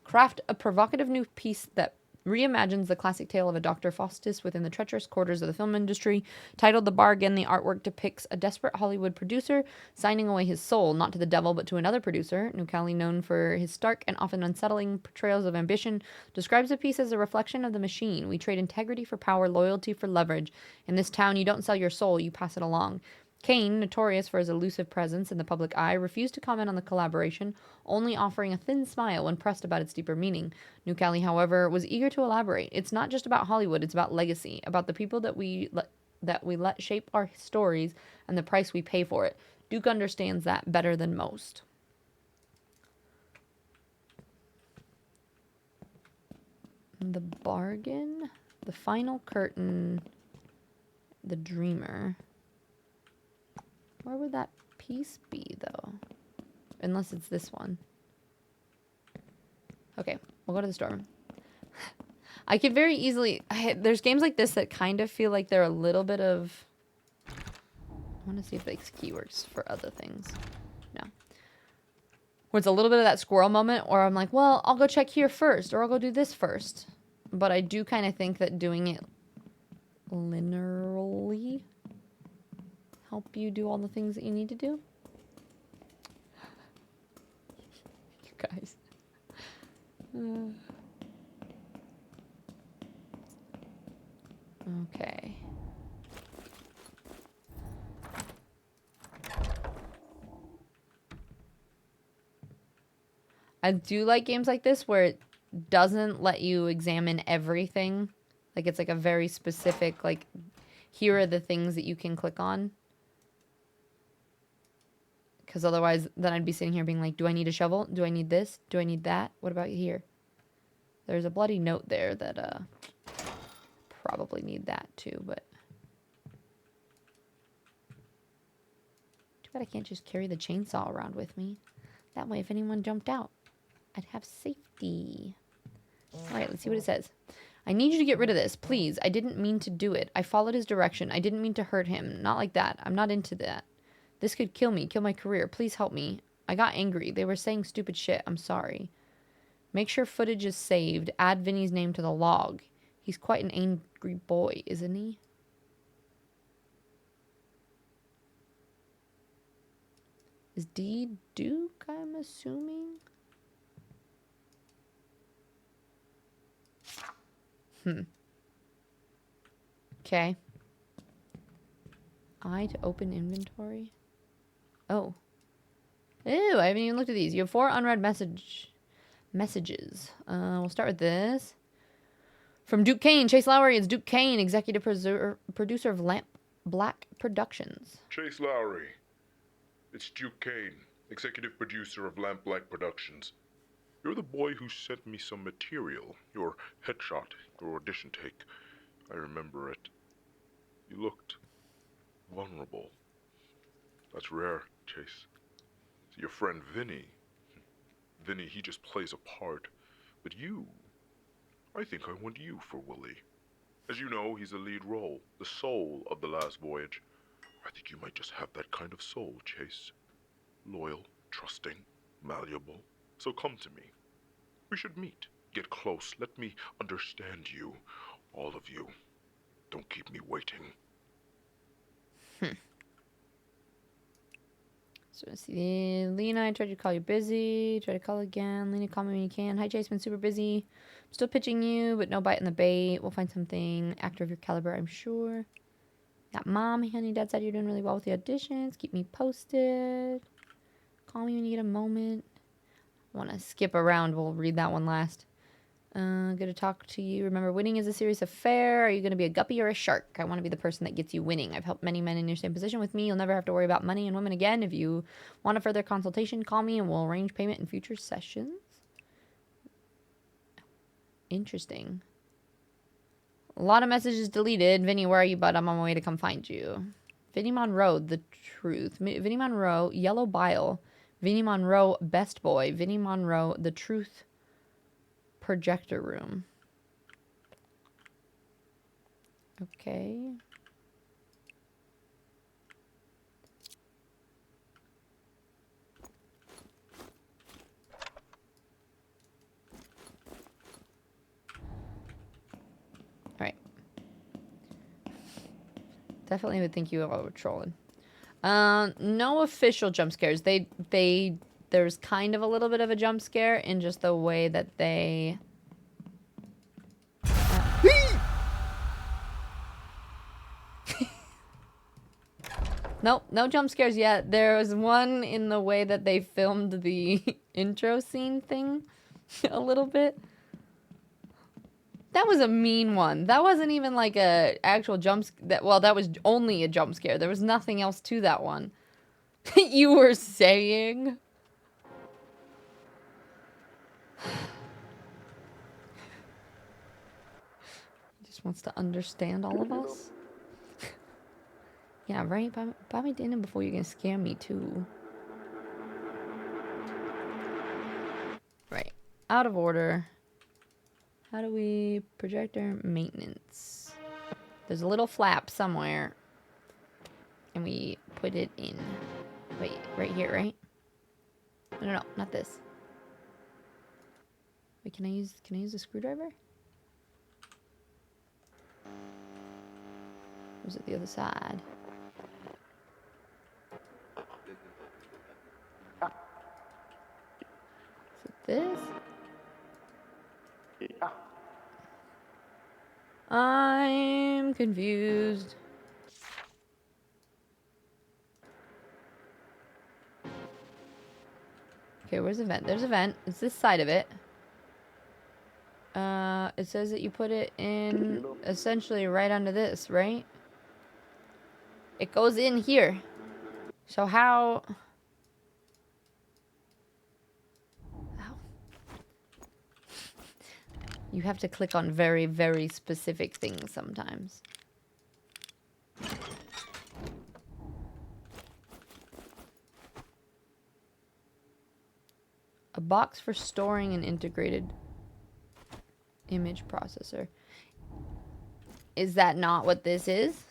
craft a provocative new piece that reimagines the classic tale of a Dr. Faustus within the treacherous quarters of the film industry. Titled The Bargain, the artwork depicts a desperate Hollywood producer signing away his soul, not to the devil, but to another producer. Nukali, known for his stark and often unsettling portrayals of ambition, describes the piece as a reflection of the machine. We trade integrity for power, loyalty for leverage. In this town, you don't sell your soul, you pass it along. Kane, notorious for his elusive presence in the public eye, refused to comment on the collaboration, only offering a thin smile when pressed about its deeper meaning. Nukali, however, was eager to elaborate. It's not just about Hollywood, it's about legacy, about the people that we let shape our stories and the price we pay for it. Duke understands that better than most. The Bargain, The Final Curtain, The Dreamer. Where would that piece be, though? Unless it's this one. Okay, we'll go to the store. I could very easily... there's games like this that kind of feel like they're a little bit of... I want to see if this key works for other things. No. Where it's a little bit of that squirrel moment where I'm like, well, I'll go check here first, or I'll go do this first. But I do kind of think that doing it linearly help you do all the things that you need to do. You guys. Okay. I do like games like this where it doesn't let you examine everything. Like it's like a very specific, like, here are the things that you can click on. Because otherwise, then I'd be sitting here being like, do I need a shovel? Do I need this? Do I need that? What about here? There's a bloody note there that probably need that too, but... Too bad I can't just carry the chainsaw around with me. That way, if anyone jumped out, I'd have safety. Alright, let's see what it says. I need you to get rid of this, please. I didn't mean to do it. I followed his direction. I didn't mean to hurt him. Not like that. I'm not into that. This could kill me, kill my career. Please help me. I got angry. They were saying stupid shit. I'm sorry. Make sure footage is saved. Add Vinny's name to the log. He's quite an angry boy, isn't he? Is D Duke, I'm assuming? Okay. I to open inventory. Oh. Ew, I haven't even looked at these. You have 4 unread messages. We'll start with this. From Duke Kane. Chase Lowry, it's Duke Kane, executive producer of Lamp Black Productions. Chase Lowry. It's Duke Kane, executive producer of Lamp Black Productions. You're the boy who sent me some material. Your headshot, your audition take. I remember it. You looked vulnerable. That's rare, Chase. Your friend Vinny. Vinny, he just plays a part. But you, I think I want you for Willie. As you know, he's the lead role, the soul of The Last Voyage. I think you might just have that kind of soul, Chase. Loyal, trusting, malleable. So come to me. We should meet. Get close. Let me understand you. All of you. Don't keep me waiting. So let's see. Lena, I tried to call you busy. Try to call again. Lena, call me when you can. Hi, Chase, been super busy. I'm still pitching you, but no bite in the bait. We'll find something. Actor of your caliber, I'm sure. Got Mom, honey, Dad said you're doing really well with the auditions. Keep me posted. Call me when you get a moment. I want to skip around. We'll read that one last. Good to talk to you. Remember, winning is a serious affair. Are you going to be a guppy or a shark? I want to be the person that gets you winning. I've helped many men in your same position with me. You'll never have to worry about money and women again. If you want a further consultation, call me and we'll arrange payment in future sessions. Interesting. A lot of messages deleted. Vinny, where are you, bud? I'm on my way to come find you. Vinny Monroe, the truth. Vinny Monroe, yellow bile. Vinny Monroe, best boy. Vinny Monroe, the truth. Projector room. Okay. Alright. Definitely would think you all were trolling. No official jump scares. There's kind of a little bit of a jump scare in just the way that they... Nope, no jump scares yet. There was one in the way that they filmed the intro scene thing a little bit. That was a mean one. That wasn't even like a actual jump scare. Well, that was only a jump scare. There was nothing else to that one. You were saying... Just wants to understand all of us. Yeah, right? Buy me dinner before you're gonna scare me, too. Right. Out of order. How do we... Projector maintenance. There's a little flap somewhere. And we put it in. Wait, right here, right? No, not this. Wait, can I use a screwdriver? Or is it the other side? Is it this? I'm confused. Okay, where's the vent? There's a vent. It's this side of it. It says that you put it in essentially right under this, right? It goes in here. So how... You have to click on very, very specific things sometimes. A box for storing an integrated image processor. Is that not what this is?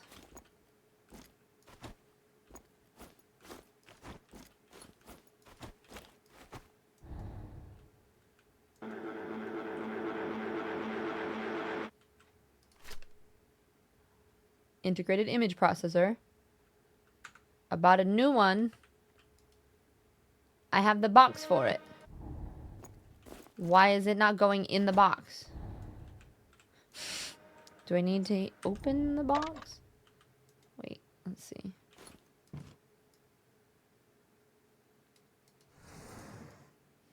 Integrated image processor. I bought a new one. I have the box for it. Why is it not going in the box? Do I need to open the box? Wait, let's see.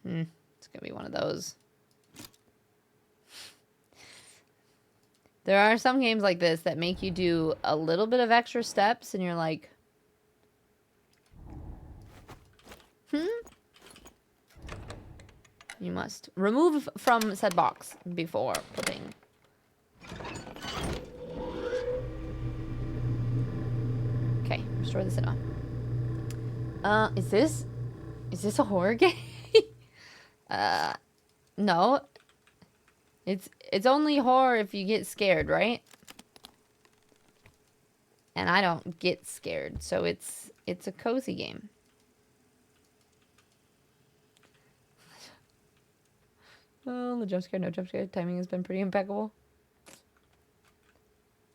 It's gonna be one of those. There are some games like this that make you do a little bit of extra steps and you're like, You must remove from said box before putting. Okay, restore the cinema. Is this a horror game? No. It's only horror if you get scared, right? And I don't get scared, so it's a cozy game. Oh, the jump scare, no jump scare. Timing has been pretty impeccable.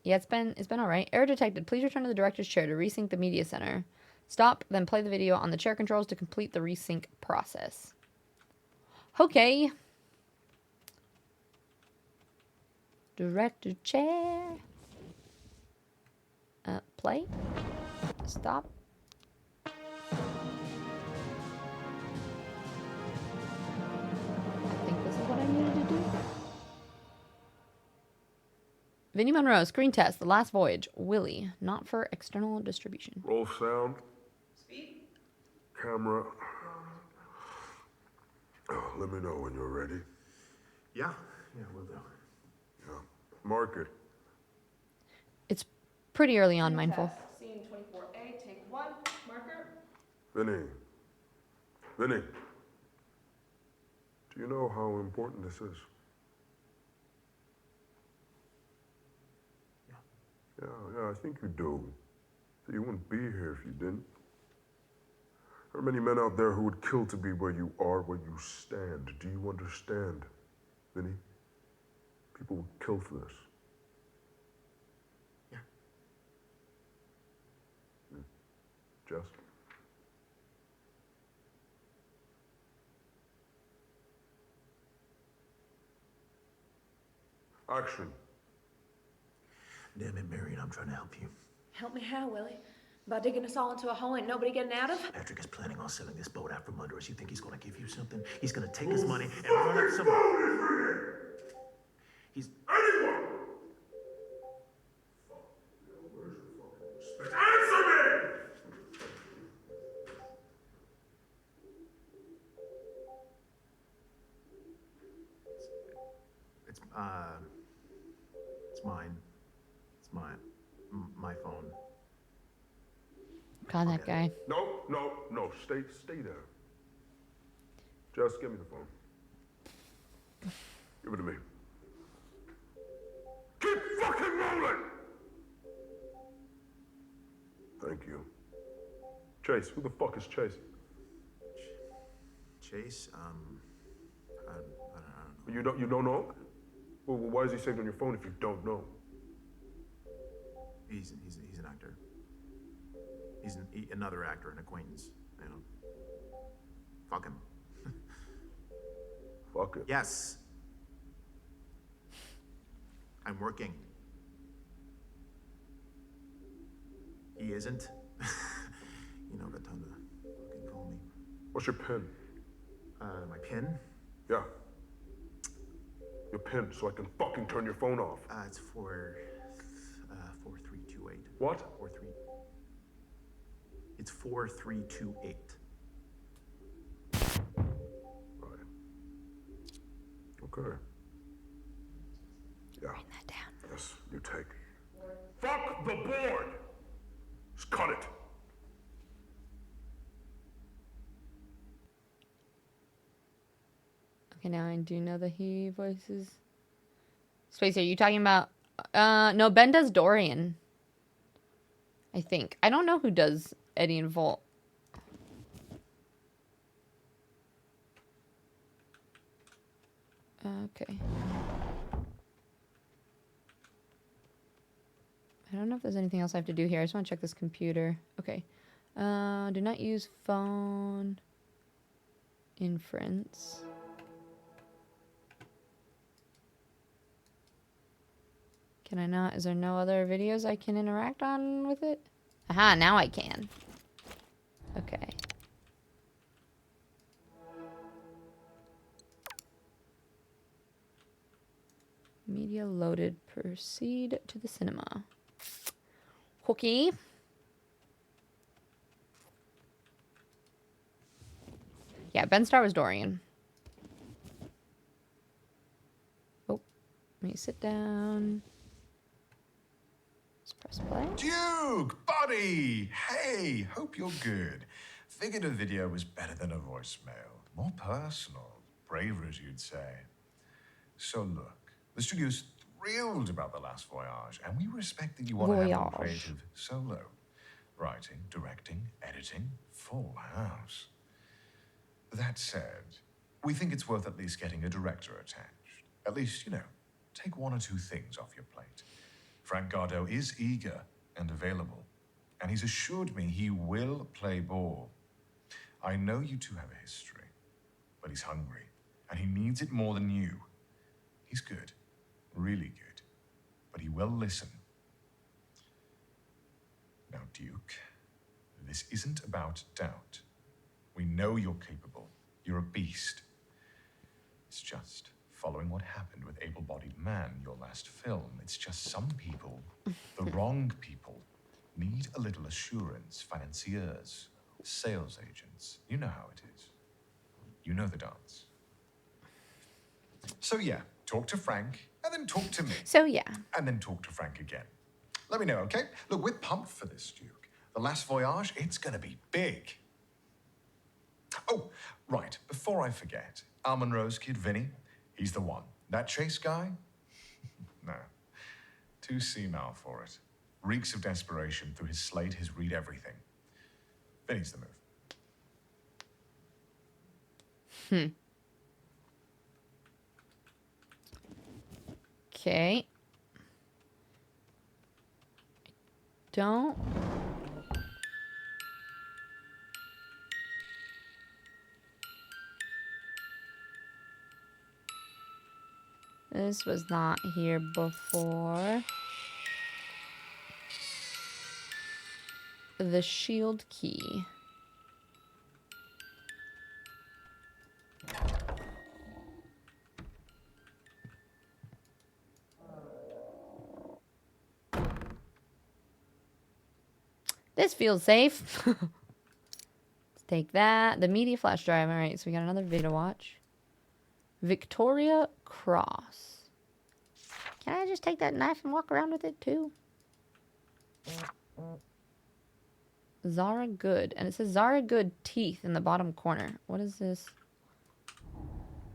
Yeah, it's been all right. Error detected. Please return to the director's chair to resync the media center. Stop, then play the video on the chair controls to complete the resync process. Okay. Director chair. Play. Stop. I think this is what I needed to do. Vinnie Monroe, screen test, The Last Voyage. Willie, not for external distribution. Roll sound. Speed. Camera. Let me know when you're ready. Yeah, we'll do. Yeah. Mark it. It's pretty early on, Mindful. Test. Scene 24A, take 1, marker. Vinny. Vinny. Do you know how important this is? Yeah, I think you do. So you wouldn't be here if you didn't. There are many men out there who would kill to be where you are, where you stand. Do you understand, Vinny? People would kill for this. Yeah. Jess? Action. Damn it, Marion, I'm trying to help you. Help me how, Willie? By digging us all into a hole ain't nobody getting out of? Patrick is planning on selling this boat out from under us. You think he's gonna give you something? He's gonna take his money and run up some... He's... Anyone! Where's your fucking respect? Answer me! It's mine. It's my phone. God, that guy. No. Stay there. Just give me the phone. Give it to me. Keep fucking rolling! Thank you. Chase, who the fuck is Chase? Chase, I don't know. You don't know? Well, why is he saved on your phone if you don't know? He's an actor. He's another actor, an acquaintance, you know. Fuck him. Fuck it. Yes. I'm working. He isn't. You know, got time to fucking call me. What's your pin? My pin? Yeah. Your pin, so I can fucking turn your phone off. It's 4328. What? 43. It's 4328. Right. Okay. Yeah. Write that down. Yes, you take. Fuck the board! Just cut it. Okay, now I do know that he voices... Space, are you talking about... no, Ben does Dorian. I think. I don't know who does Eddie and Volt. Okay. I don't know if there's anything else I have to do here. I just want to check this computer. Okay. Do not use phone inference. Can I not? Is there no other videos I can interact on with it? Aha, now I can. Okay. Media loaded. Proceed to the cinema. Okay. Yeah, Ben Starr was Dorian. Oh, let me sit down. Let's press play. Duke, buddy! Hey, hope you're good. Figured a video was better than a voicemail. More personal. Braver, as you'd say. So look, the studio's thrilled about The Last Voyage, and we respect that you want to have a creative solo. Writing, directing, editing, full house. That said, we think it's worth at least getting a director attached. At least, take one or two things off your plate. Frank Gardo is eager and available, and he's assured me he will play ball. I know you two have a history, but he's hungry, and he needs it more than you. He's good, really good, but he will listen. Now, Duke, this isn't about doubt. We know you're capable. You're a beast. It's just following what happened with Able-Bodied Man, your last film. It's just some people, the wrong people, need a little assurance. Financiers, sales agents. You know how it is. You know the dance. So yeah, talk to Frank, and then talk to me. So yeah. And then talk to Frank again. Let me know, okay? Look, we're pumped for this, Duke. The Last Voyage, it's gonna be big. Oh, right, before I forget, Al Monroe's kid, Vinny, he's the one. That Chase guy? No, too senile for it. Reeks of desperation. Through his slate, his read everything. Vinny's the move. Okay. Don't. This was not here before. The shield key. This feels safe. Let's take that. The media flash drive. All right, so we got another video to watch. Victoria Cross. Can I just take that knife and walk around with it too? Zara Good. And it says Zara Good teeth in the bottom corner. What is this?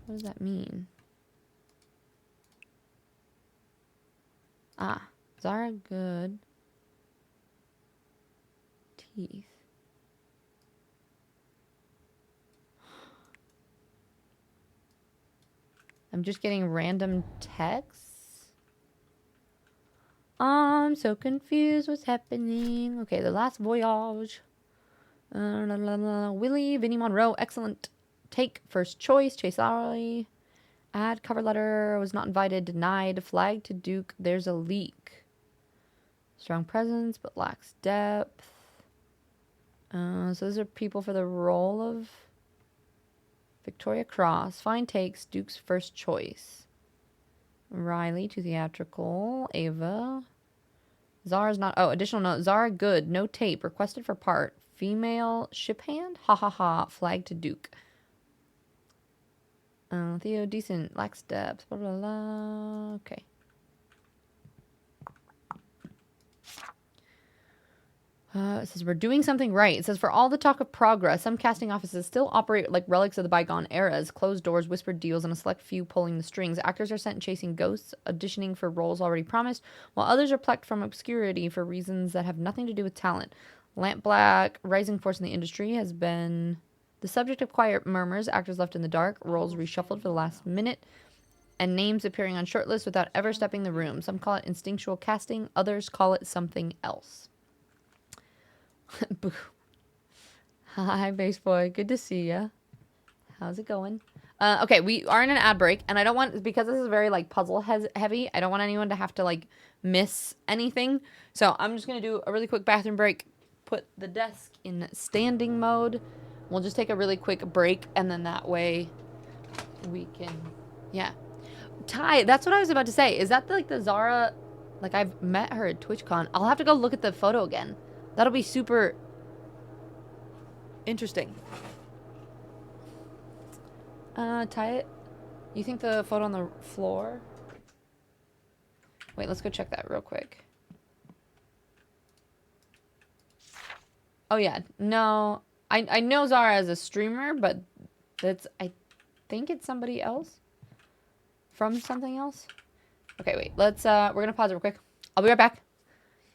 What does that mean? Ah, Zara Good teeth. I'm just getting random texts. I'm so confused. What's happening? Okay, The Last Voyage. Willie, Vinnie Monroe, excellent take. First choice, Chase Lowry. Add cover letter, was not invited, denied. Flag to Duke, there's a leak. Strong presence, but lacks depth. So those are people for the role of Victoria Cross. Fine takes, Duke's first choice. Riley to theatrical. Ava. Zara's not. Oh, additional note. Zara Good. No tape. Requested for part. Female ship hand. Ha ha ha. Flag to Duke. Theo decent. Lacks depth. Blah blah blah. Okay. It says we're doing something right. It says for all the talk of progress, some casting offices still operate like relics of the bygone eras. Closed doors, whispered deals, and a select few pulling the strings. Actors are sent chasing ghosts, auditioning for roles already promised, while others are plucked from obscurity for reasons that have nothing to do with talent. Lamp Black, rising force in the industry, has been the subject of quiet murmurs, actors left in the dark, roles reshuffled for the last minute, and names appearing on shortlists without ever stepping the room. Some call it instinctual casting, others call it something else. Boo. Hi, Base Boy. Good to see ya. How's it going? Okay, we are in an ad break, and I don't want, because this is very, like, puzzle heavy, I don't want anyone to have to, like, miss anything. So I'm just going to do a really quick bathroom break, put the desk in standing mode. We'll just take a really quick break, and then that way we can, yeah. Ty, that's what I was about to say. Is that, like, the Zara, like, I've met her at TwitchCon. I'll have to go look at the photo again. That'll be super interesting. Tie it. You think the photo on the floor? Wait, let's go check that real quick. Oh yeah, no. I know Zara as a streamer, but that's, I think it's somebody else from something else. Okay, wait. Let's we're gonna pause it real quick. I'll be right back.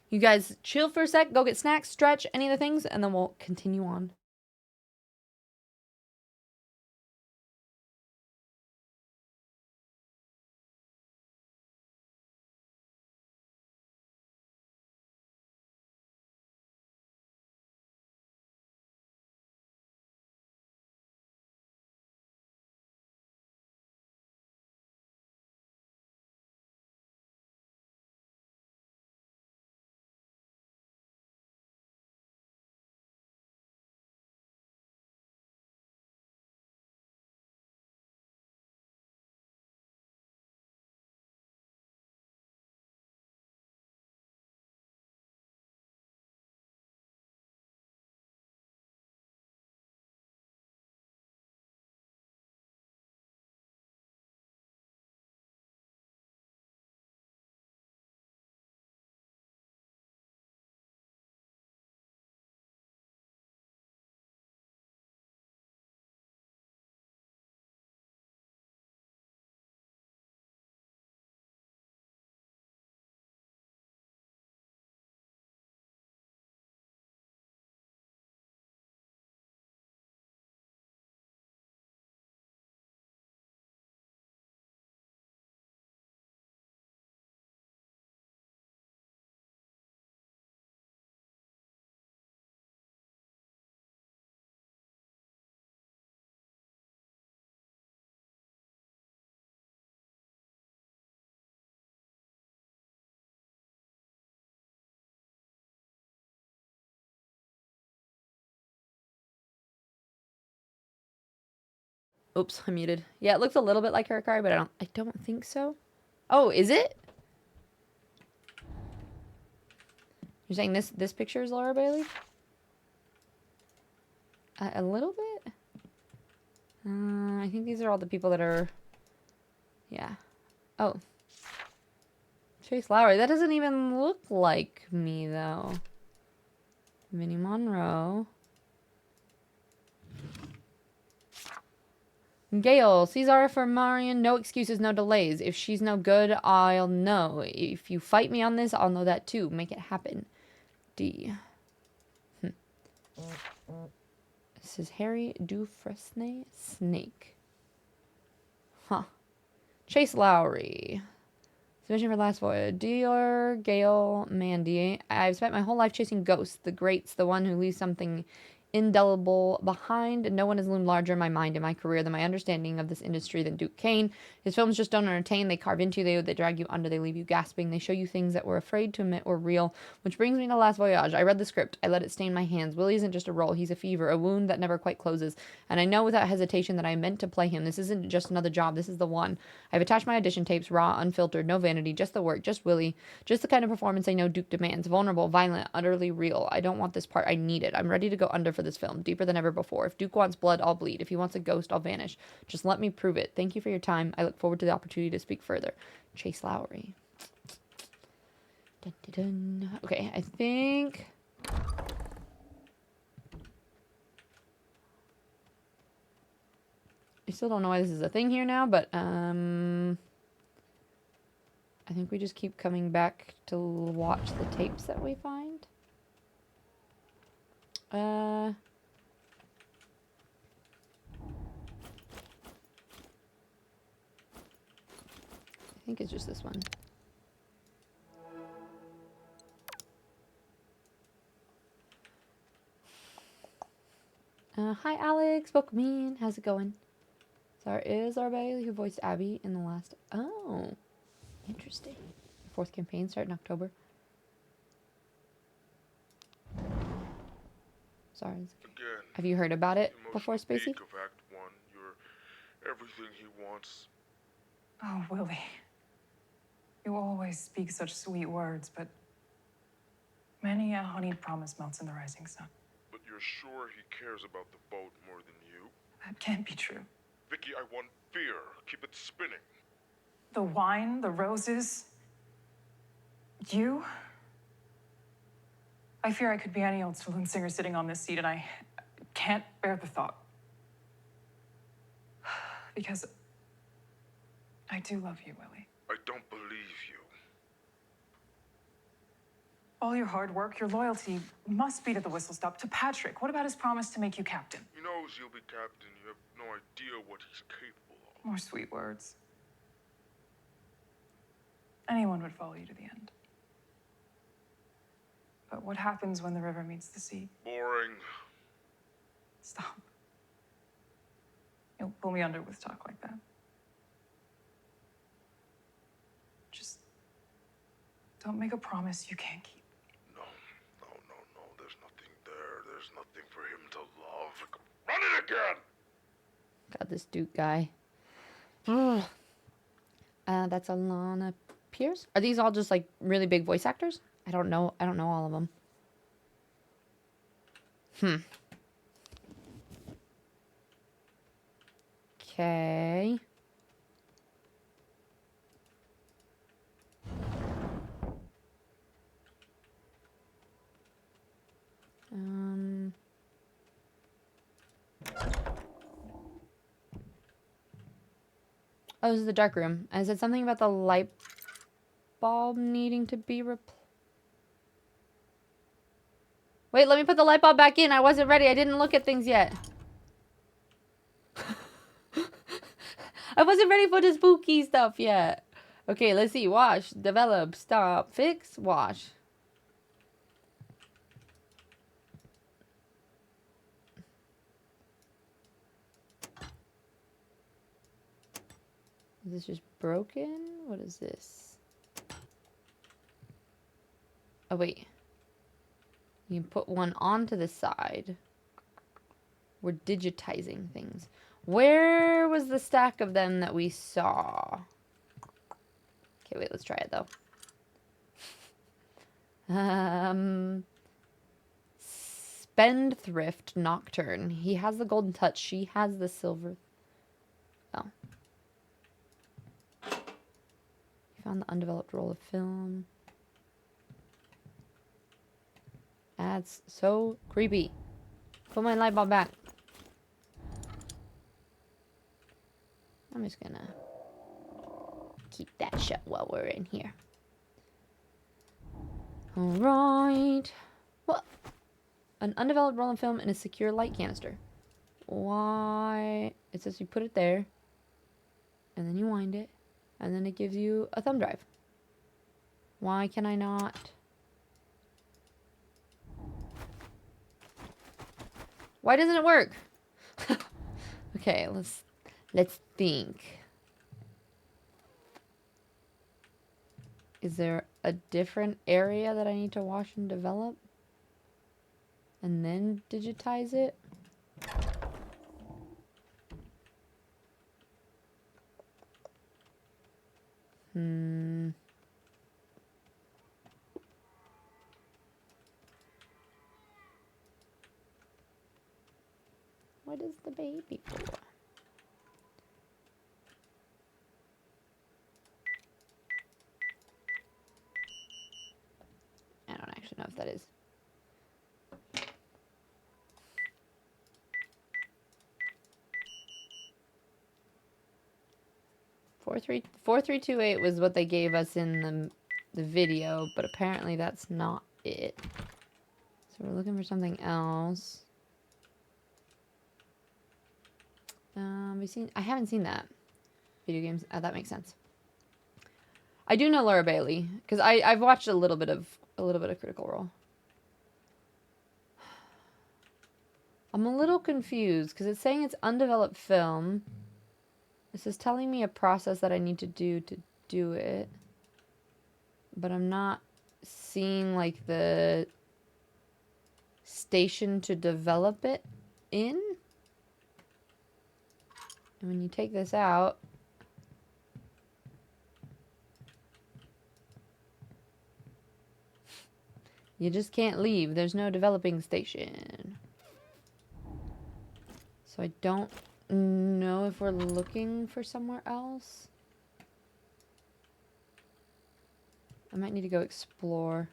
You guys chill for a sec, go get snacks, stretch, any of the things, and then we'll continue on. Oops, I muted. Yeah, it looks a little bit like her car, but I don't think so. Oh, is it? You're saying this picture is Laura Bailey? A little bit? I think these are all the people that are... Yeah. Oh. Chase Lowry. That doesn't even look like me, though. Vinnie Monroe. Gail, Cesar for Marion, no excuses, no delays. If she's no good, I'll know. If you fight me on this, I'll know that too. Make it happen. D. This is Harry Dufresne Snake. Huh. Chase Lowry. Submission for last voyage. Dear Gail Mandy, I've spent my whole life chasing ghosts, the greats, the one who leaves something indelible behind. No one has loomed larger in my mind in my career than my understanding of this industry than Duke Kane. His films just don't entertain. They carve into you. They drag you under. They leave you gasping. They show you things that we're afraid to admit were real. Which brings me to Last Voyage. I read the script. I let it stain my hands. Willie isn't just a role. He's a fever, a wound that never quite closes. And I know without hesitation that I meant to play him. This isn't just another job. This is the one. I've attached my audition tapes, raw, unfiltered, no vanity, just the work, just Willie. Just the kind of performance I know Duke demands. Vulnerable, violent, utterly real. I don't want this part. I need it. I'm ready to go under for this film, deeper than ever before. If Duke wants blood, I'll bleed. If he wants a ghost, I'll vanish. Just let me prove it. Thank you for your time. I look forward to the opportunity to speak further. Chase Lowry. Dun, dun, dun. Okay, I think... I still don't know why this is a thing here now, but I think we just keep coming back to watch the tapes that we find. I think it's just this one. Hi Alex, welcome in. How's it going? So is our Bailey who voiced Abby in the last... Oh, interesting. Fourth campaign start in October. Sorry. Again, have you heard about it before, Spacey? Of Act 1, you're everything he wants. Oh, Willie. You always speak such sweet words, but many a honeyed promise melts in the rising sun. But you're sure he cares about the boat more than you? That can't be true. Vicky, I want fear. Keep it spinning. The wine, the roses, you. I fear I could be any old saloon singer sitting on this seat, and I can't bear the thought. Because I do love you, Willie. I don't believe you. All your hard work, your loyalty must be to the whistle stop, to Patrick. What about his promise to make you captain? He knows you'll be captain. You have no idea what he's capable of. More sweet words. Anyone would follow you to the end. But what happens when the river meets the sea? Boring. Stop. You'll pull me under with talk like that. Just don't make a promise you can't keep. No. There's nothing there. There's nothing for him to love. Run it again! God, this Duke guy. That's Alana Pierce. Are these all just like really big voice actors? I don't know all of them. Okay. Oh, this is the dark room. And it said something about the light bulb needing to be replaced. Wait, let me put the light bulb back in. I wasn't ready. I didn't look at things yet. I wasn't ready for the spooky stuff yet. Okay, let's see. Wash, develop, stop, fix, wash. Is this just broken? What is this? Oh, wait. You can put one onto the side. We're digitizing things. Where was the stack of them that we saw? Okay, wait, let's try it though. Spendthrift Nocturne. He has the golden touch. She has the silver. Oh. You found the undeveloped roll of film. That's so creepy. Put my light bulb back. I'm just gonna keep that shut while we're in here. Alright. What? An undeveloped roll of film and a secure light canister. Why? It says you put it there. And then you wind it. And then it gives you a thumb drive. Why can I not? Why doesn't it work? Okay, let's think. Is there a different area that I need to wash and develop? And then digitize it? What is the baby for? I don't actually know if that is. Four three 2 8 was what they gave us in the video, but apparently that's not it. So we're looking for something else. I haven't seen that. Video games. Oh, that makes sense. I do know Laura Bailey because I've watched a little bit of Critical Role. I'm a little confused because it's saying it's undeveloped film. This is telling me a process that I need to do it. But I'm not seeing like the station to develop it in. And when you take this out, you just can't leave. There's no developing station. So I don't know if we're looking for somewhere else. I might need to go explore.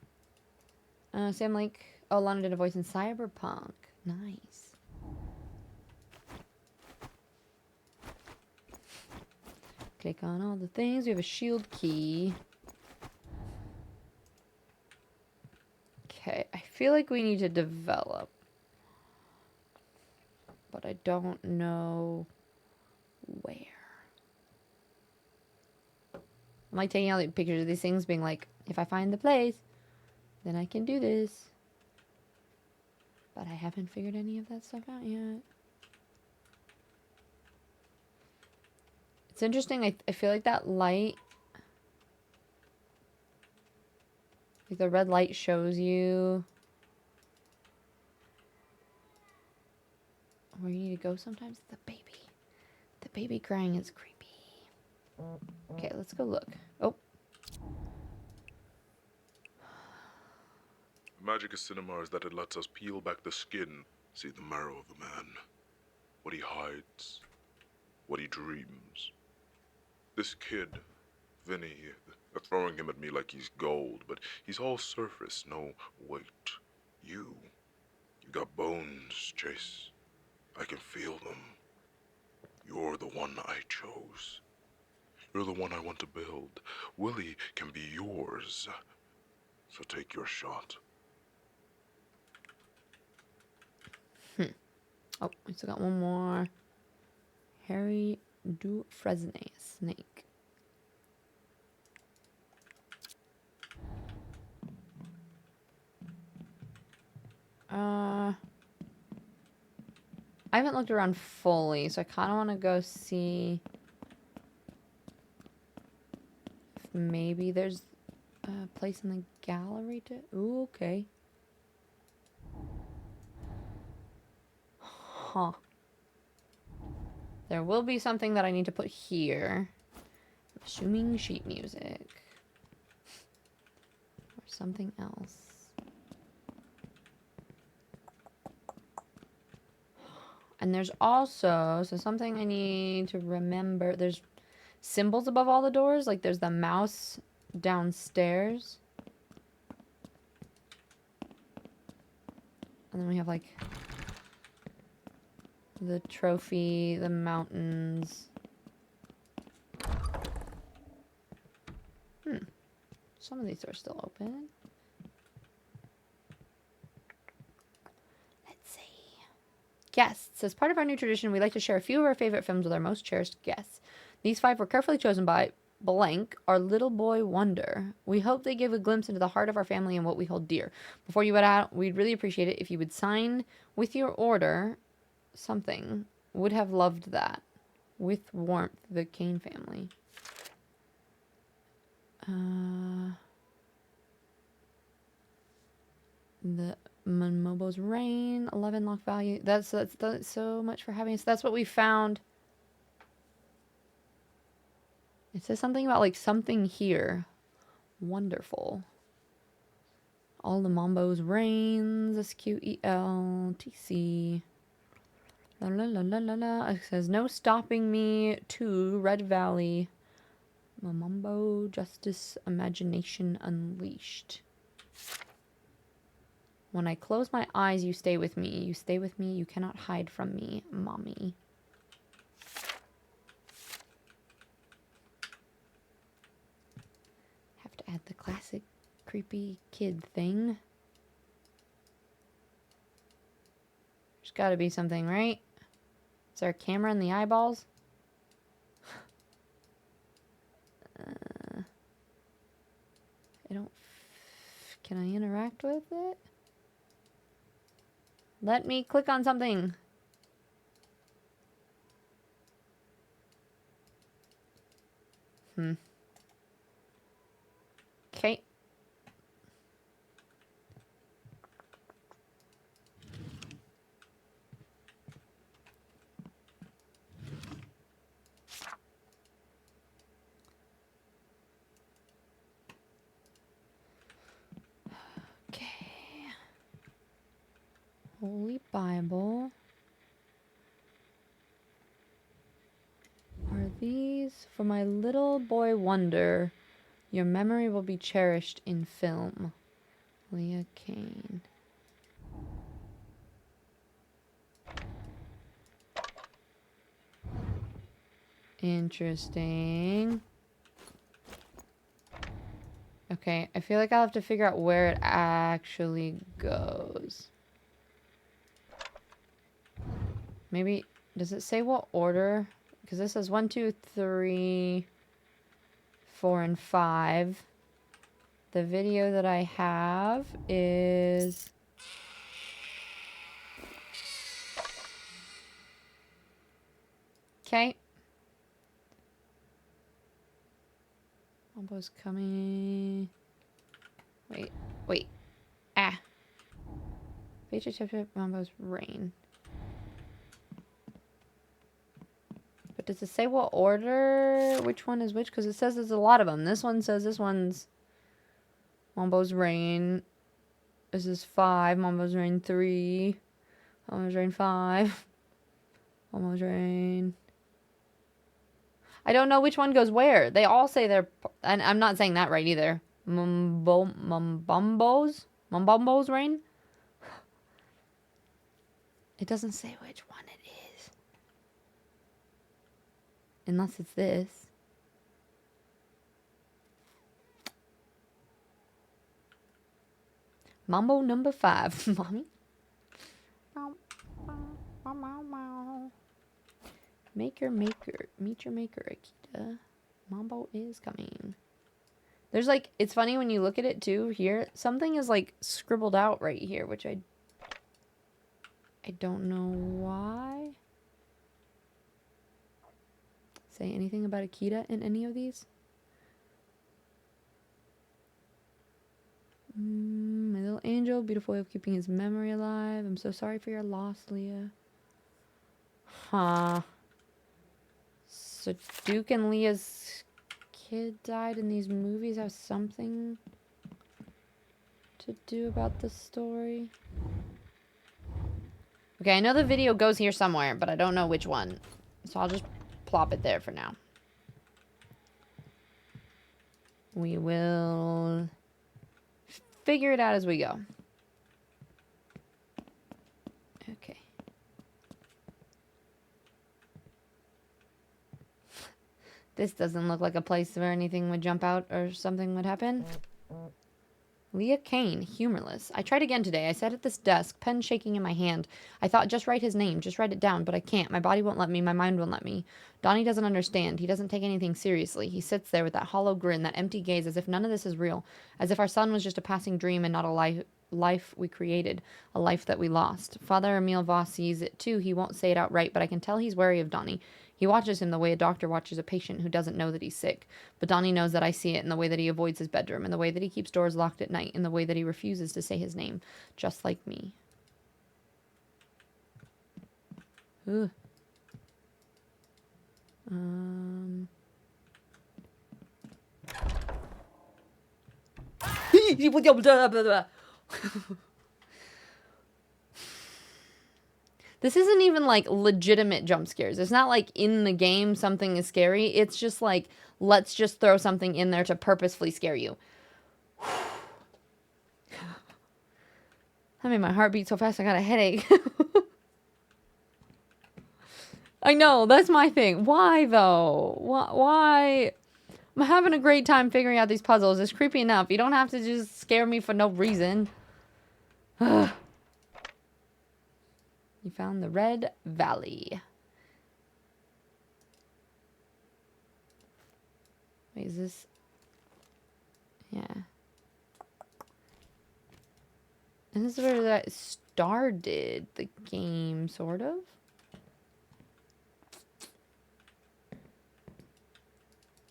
Sam Lake. Oh, Lana did a voice in Cyberpunk. Nice. Click on all the things. We have a shield key. Okay, I feel like we need to develop. But I don't know where. I'm like taking out pictures of these things being like, if I find the place, then I can do this. But I haven't figured any of that stuff out yet. It's interesting, I feel like that light, like the red light shows you where you need to go sometimes. The baby crying is creepy. Okay, let's go look. Oh. The magic of cinema is that it lets us peel back the skin, see the marrow of the man, what he hides, what he dreams. This kid, Vinny, they're throwing him at me like he's gold, but he's all surface, no weight. You got bones, Chase. I can feel them. You're the one I chose. You're the one I want to build. Willie can be yours. So take your shot. Oh, we still got one more. Harry Dufresne, snake. I haven't looked around fully, so I kind of want to go see if maybe there's a place in the gallery to... Ooh, okay. Huh. There will be something that I need to put here. I'm assuming sheet music. Or something else. And there's also, so something I need to remember. There's symbols above all the doors. Like there's the mouse downstairs. And then we have like the trophy, the mountains. Some of these are still open. Let's see. Guests. As part of our new tradition, we like to share a few of our favorite films with our most cherished guests. These 5 were carefully chosen by blank, our little boy wonder. We hope they give a glimpse into the heart of our family and what we hold dear. Before you head out, we'd really appreciate it if you would sign with your order something. Would have loved that. With warmth, the Kane family. The Momobo's Rain, 11 lock value. That's so much for having us. That's what we found. It says something about like something here. Wonderful. All the Mambo's Rains, SQELTC. La la la la la la. It says no stopping me to Red Valley. Mambo Justice Imagination Unleashed. When I close my eyes, you stay with me. You stay with me. You cannot hide from me, mommy. Have to add the classic creepy kid thing. There's got to be something, right? Is there a camera in the eyeballs? I don't... Can I interact with it? Let me click on something. Okay. Holy Bible. Are these for my little boy wonder? Your memory will be cherished in film. Leah Kane. Interesting. Okay, I feel like I'll have to figure out where it actually goes. Maybe, does it say what order? Because this says 1, 2, 3, 4, and 5. The video that I have is... Okay. Mambo's coming. Wait. Ah. Feature chapter Mambo's Rain. But does it say what order? Which one is which? Because it says there's a lot of them. This one says this one's Mambo's Rain. This is 5. Mambo's Rain 3. Mambo's Rain 5. Mambo's Rain. I don't know which one goes where. They all say they're... And I'm not saying that right either. Mambombo's Rain? It doesn't say which one it is. Unless it's this. Mambo number 5. Mommy? Meet your maker, Akita. Mambo is coming. There's like, it's funny when you look at it too, here, something is like scribbled out right here, which I don't know why. Say anything about Akita in any of these? My little angel, beautiful way of keeping his memory alive. I'm so sorry for your loss, Leah. Huh. So Duke and Leah's kid died in these movies have something to do about the story. Okay, I know the video goes here somewhere, but I don't know which one. So I'll just plop it there for now. We will figure it out as we go. Okay. This doesn't look like a place where anything would jump out or something would happen. Leah Kane, humorless. I tried again today. I sat at this desk, pen shaking in my hand. I thought, just write his name, just write it down, but I can't. My body won't let me, my mind won't let me. Donnie doesn't understand. He doesn't take anything seriously. He sits there with that hollow grin, that empty gaze, as if none of this is real, as if our son was just a passing dream and not a life we created, a life that we lost. Father Emile Voss sees it too. He won't say it outright, but I can tell he's wary of Donnie. He watches him the way a doctor watches a patient who doesn't know that he's sick. But Donnie knows that I see it in the way that he avoids his bedroom, in the way that he keeps doors locked at night, in the way that he refuses to say his name, just like me. Ugh. This isn't even like legitimate jump scares. It's not like in the game something is scary. It's just like, let's just throw something in there to purposefully scare you. That made my heart beat so fast I got a headache. I know, that's my thing. Why though? Why? I'm having a great time figuring out these puzzles. It's creepy enough. You don't have to just scare me for no reason. You found the Red Valley. Wait, is this? Yeah. And this is where that started the game, sort of.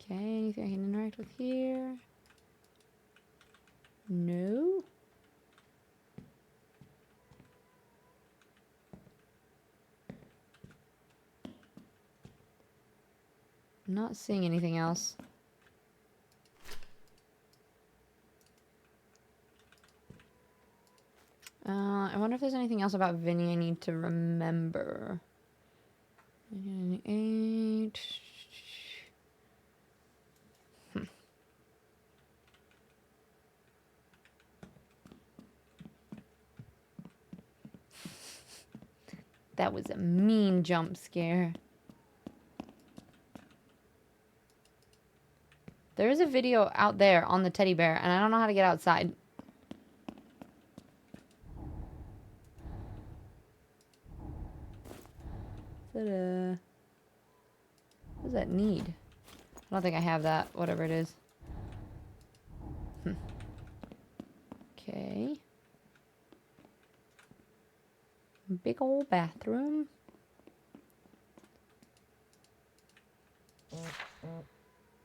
Okay, anything I can interact with here? No. I'm not seeing anything else. I wonder if there's anything else about Vinny I need to remember. 8. That was a mean jump scare. There is a video out there on the teddy bear, and I don't know how to get outside. Is that what does that need? I don't think I have that, whatever it is. Okay. Big old bathroom.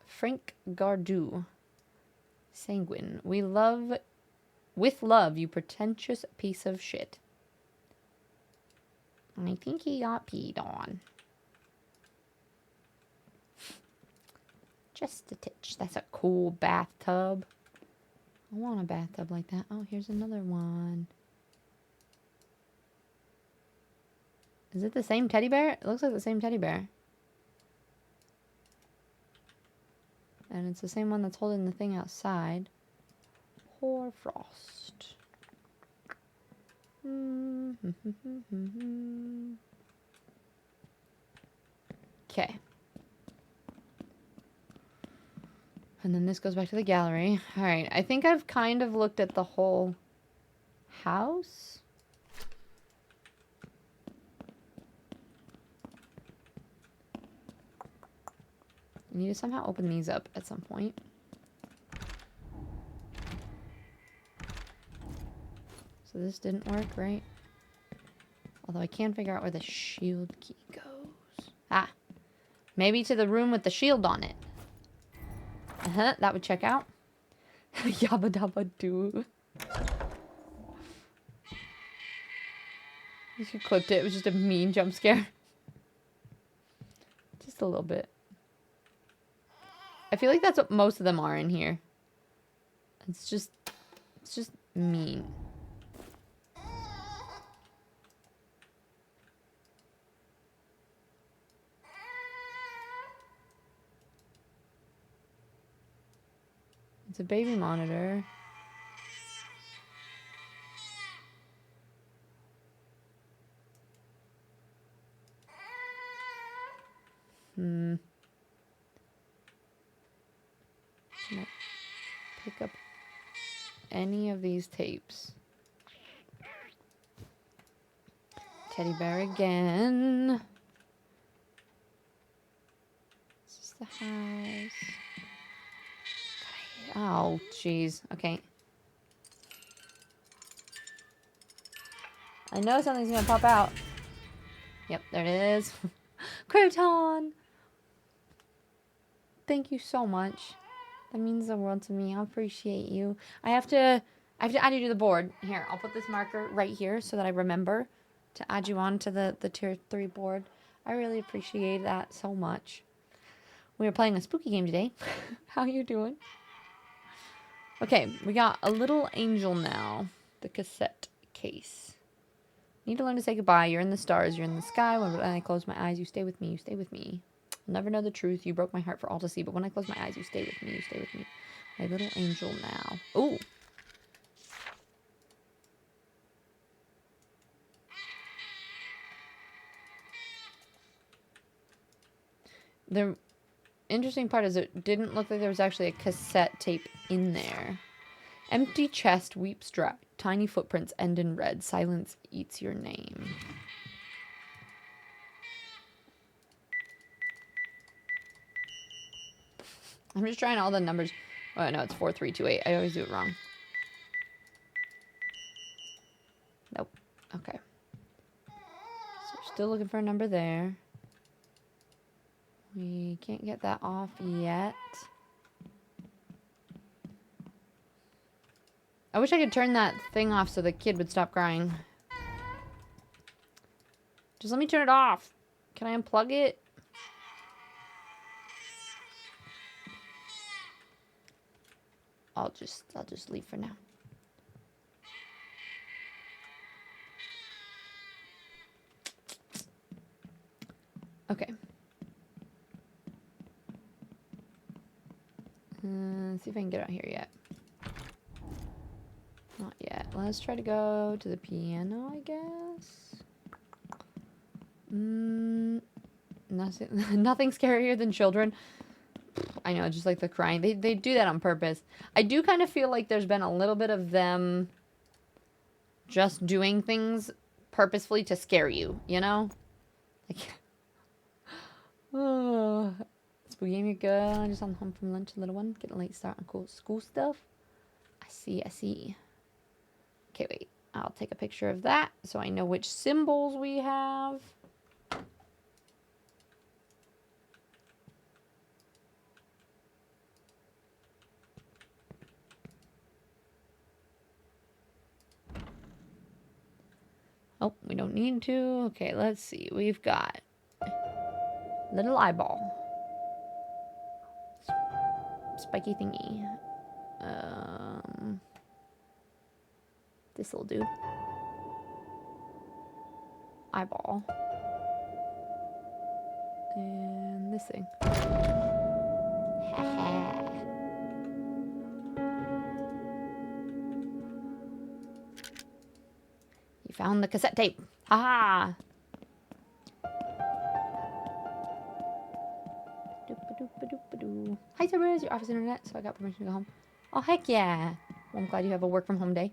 Frank Gardou. Sanguine. With love, you pretentious piece of shit. I think he got peed on. Just a titch. That's a cool bathtub. I want a bathtub like that. Oh, here's another one. Is it the same teddy bear? It looks like the same teddy bear. And it's the same one that's holding the thing outside. Poor Frost. Okay. And then this goes back to the gallery. Alright, I think I've kind of looked at the whole house. I need to somehow open these up at some point. So this didn't work, right? Although I can't figure out where the shield key goes. Ah! Maybe to the room with the shield on it. That would check out. Yabba dabba doo. You clipped it. It was just a mean jump scare. Just a little bit. I feel like that's what most of them are in here. It's just mean. It's a baby monitor. Can I pick up any of these tapes? Teddy bear again. This is the house. Oh, jeez. Okay. I know something's gonna pop out. Yep, there it is. Crouton! Thank you so much. That means the world to me. I appreciate you. I have to add you to the board. Here, I'll put this marker right here so that I remember to add you on to the tier 3 board. I really appreciate that so much. We were playing a spooky game today. How you doing? Okay, we got a little angel now. The cassette case. Need to learn to say goodbye. You're in the stars. You're in the sky. When I close my eyes, you stay with me. You stay with me. I'll never know the truth. You broke my heart for all to see. But when I close my eyes, you stay with me. You stay with me. My little angel now. Ooh. The interesting part is it didn't look like there was actually a cassette tape in there. Empty chest weeps dry. Tiny footprints end in red. Silence eats your name. I'm just trying all the numbers. Oh, no, it's 4328. I always do it wrong. Nope. Okay. So we're still looking for a number there. We can't get that off yet. I wish I could turn that thing off so the kid would stop crying. Just let me turn it off. Can I unplug it? I'll just leave for now. Okay. Let's see if I can get out here yet. Not yet. Let's try to go to the piano, I guess. Nothing scarier than children. I know, just like the crying. They do that on purpose. I do kind of feel like there's been a little bit of them just doing things purposefully to scare you, you know? Like, oh, spooky game, you're good. I'm just on home from lunch, little one. Getting a late start on cool school stuff. I see. Okay, wait. I'll take a picture of that so I know which symbols we have. Oh, we don't need to. Okay, let's see. We've got little eyeball. Spiky thingy. This'll do. Eyeball. And this thing. You found the cassette tape. Haha. Hi, Cerberus. Your office internet, so I got permission to go home. Oh, heck yeah. Well, I'm glad you have a work from home day.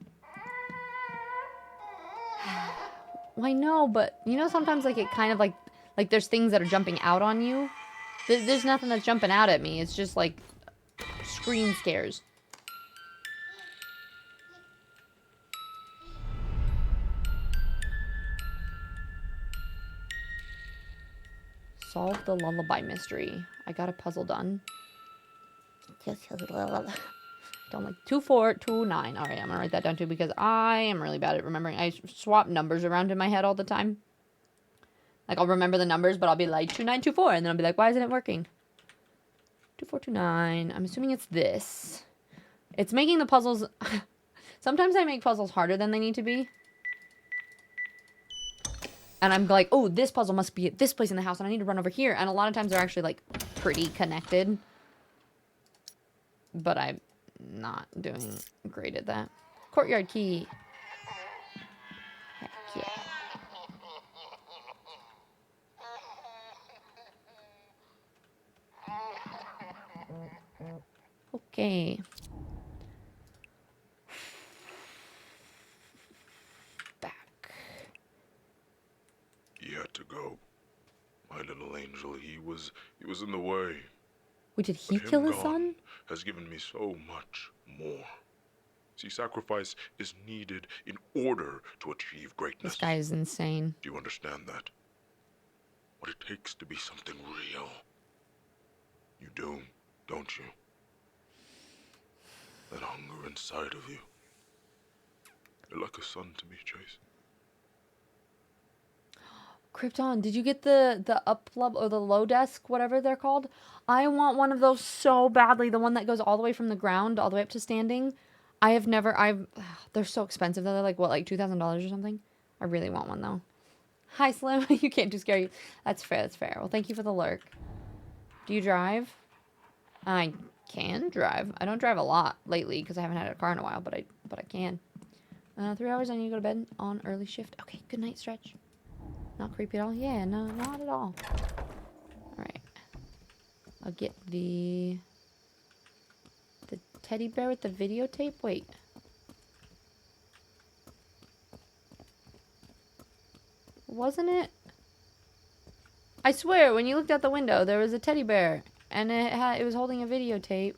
Well, I know, but you know, sometimes like it kind of like there's things that are jumping out on you. There's nothing that's jumping out at me. It's just like screen scares. Solve the lullaby mystery. I got a puzzle done. Don't like 2429. All right, I'm gonna write that down too because I am really bad at remembering. I swap numbers around in my head all the time. Like I'll remember the numbers, but I'll be like 2924, and then I'll be like, why isn't it working? 2429. I'm assuming it's this. It's making the puzzles... Sometimes I make puzzles harder than they need to be. And I'm like, oh, this puzzle must be at this place in the house, and I need to run over here. And a lot of times they're actually, like, pretty connected. But I'm not doing great at that. Courtyard key. Heck yeah. Okay. Back. He had to go. My little angel, he was in the way. Wait, did he But him kill his gone son? has given me so much more. See, sacrifice is needed in order to achieve greatness. This guy is insane. Do you understand that? What it takes to be something real. You do, don't you? That hunger inside of you. You're like a son to me, Chase. Krypton, did you get the up level or the low desk, whatever they're called? I want one of those so badly. The one that goes all the way from the ground all the way up to standing. They're so expensive though. They're like, what, like $2,000 or something? I really want one though. Hi, Slim. You can't too scare you. That's fair. That's fair. Well, thank you for the lurk. Do you drive? I can drive. I don't drive a lot lately because I haven't had a car in a while, but I can. 3 hours I need to go to bed on early shift. Okay, good night, Stretch. Not creepy at all? Yeah, no, not at all. Alright. I'll get the teddy bear with the videotape? Wait. Wasn't it? I swear, when you looked out the window, there was a teddy bear. And it was holding a videotape.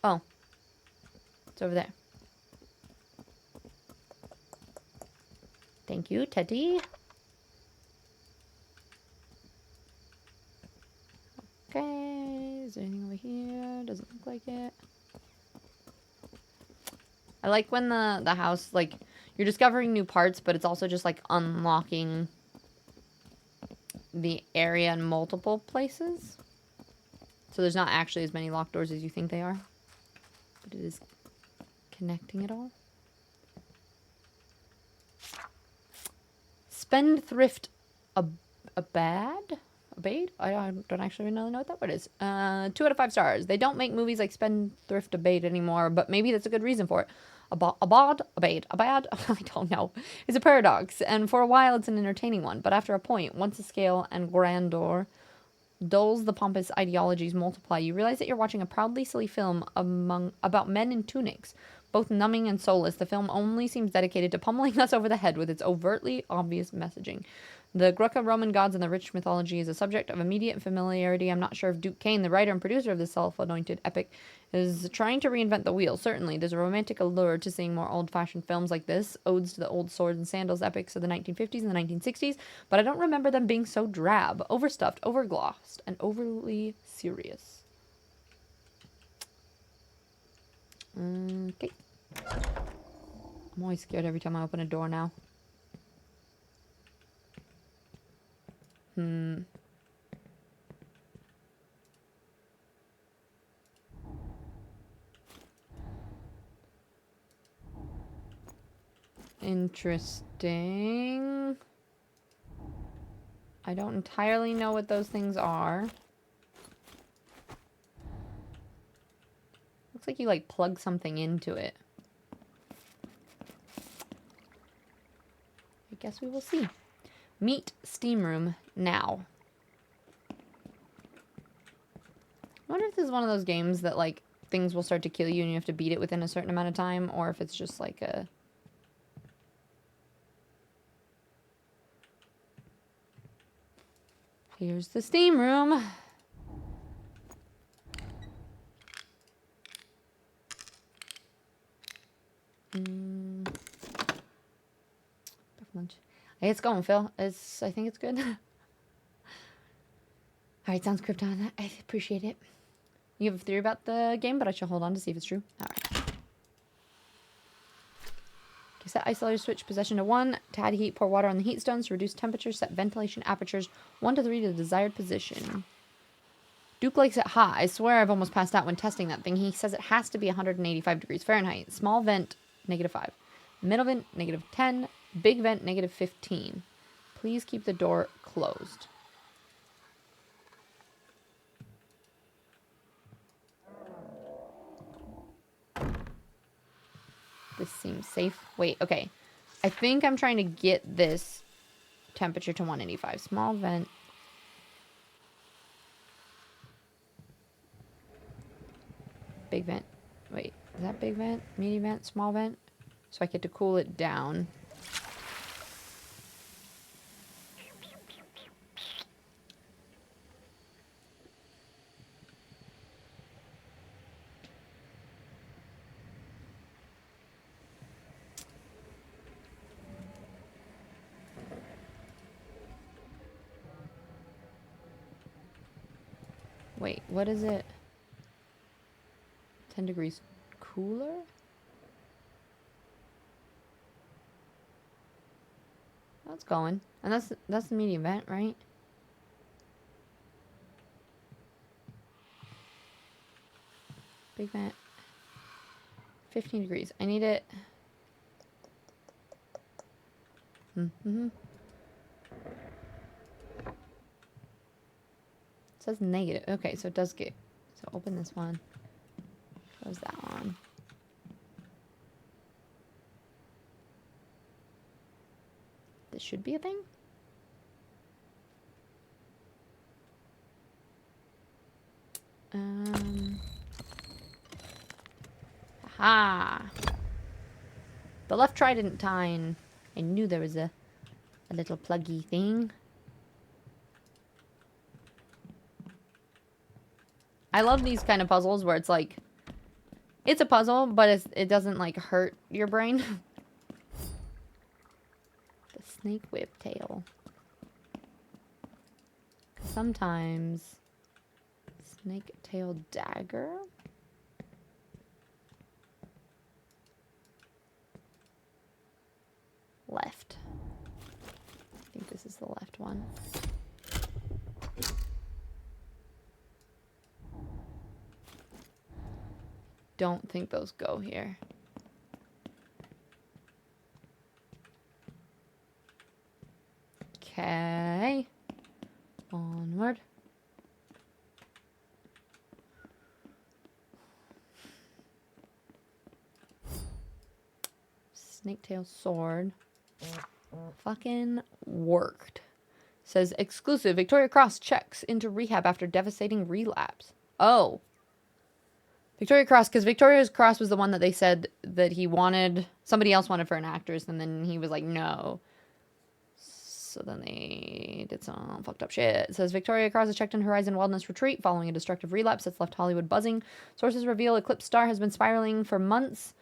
Oh. It's over there. Thank you, Teddy. Okay. Is there anything over here? Doesn't look like it. I like when the house, like, you're discovering new parts, but it's also just, like, unlocking the area in multiple places. So there's not actually as many locked doors as you think they are. But it is connecting it all. Spendthrift Abade? I don't actually really know what that word is. 2 out of 5 stars. They don't make movies like Spendthrift Abade anymore, but maybe that's a good reason for it. Abade? I don't know. It's a paradox, and for a while it's an entertaining one, but after a point, once the scale and grandeur dulls, the pompous ideologies multiply, you realize that you're watching a proudly silly film about men in tunics. Both numbing and soulless, the film only seems dedicated to pummeling us over the head with its overtly obvious messaging. The Greco-Roman gods and the rich mythology is a subject of immediate familiarity. I'm not sure if Duke Kane, the writer and producer of this self-anointed epic, is trying to reinvent the wheel. Certainly, there's a romantic allure to seeing more old-fashioned films like this, odes to the old sword and sandals epics of the 1950s and the 1960s, but I don't remember them being so drab, overstuffed, overglossed, and overly serious. Okay. I'm always scared every time I open a door now. Interesting. I don't entirely know what those things are. Looks like you like plug something into it. I guess we will see. Meet Steam Room now. I wonder if this is one of those games that like things will start to kill you and you have to beat it within a certain amount of time, or if it's just like a... Here's the Steam Room. Lunch. Hey, it's going, Phil. I think it's good. Alright, sounds Krypton. I appreciate it. You have a theory about the game, but I shall hold on to see if it's true. Alright. Set isolator switch possession to 1. To add heat, pour water on the heat stones to reduce temperature. Set ventilation apertures 1 to 3 to the desired position. Duke likes it hot. I swear I've almost passed out when testing that thing. He says it has to be 185 degrees Fahrenheit. Small vent, -5. Middle vent, -10. Big vent, -15. Please keep the door closed. This seems safe. Wait, okay. I think I'm trying to get this temperature to 185. Small vent. Big vent. Wait, is that big vent? Medium vent? Small vent? So I get to cool it down. Wait, what is it? 10 degrees cooler? That's going. And that's the medium vent, right? Big vent. 15 degrees. I need it. Mm-hmm. It says negative. Okay, so it does get... So open this one. Close that one. This should be a thing. Aha! The left trident tine. I knew there was a little pluggy thing. I love these kind of puzzles where it's like, it's a puzzle, but it doesn't like hurt your brain. The snake whip tail. Sometimes snake tail dagger. Left. I think this is the left one. Don't think those go here. Okay. Onward. Snaketail sword. Fucking worked. Says exclusive. Victoria Cross checks into rehab after devastating relapse. Oh. Victoria Cross, because Victoria's Cross was the one that they said that he wanted, somebody else wanted for an actress, and then he was like, no. So then they did some fucked up shit. It says Victoria Cross has checked in Horizon Wellness Retreat following a destructive relapse that's left Hollywood buzzing. Sources reveal Eclipse Star has been spiraling for months.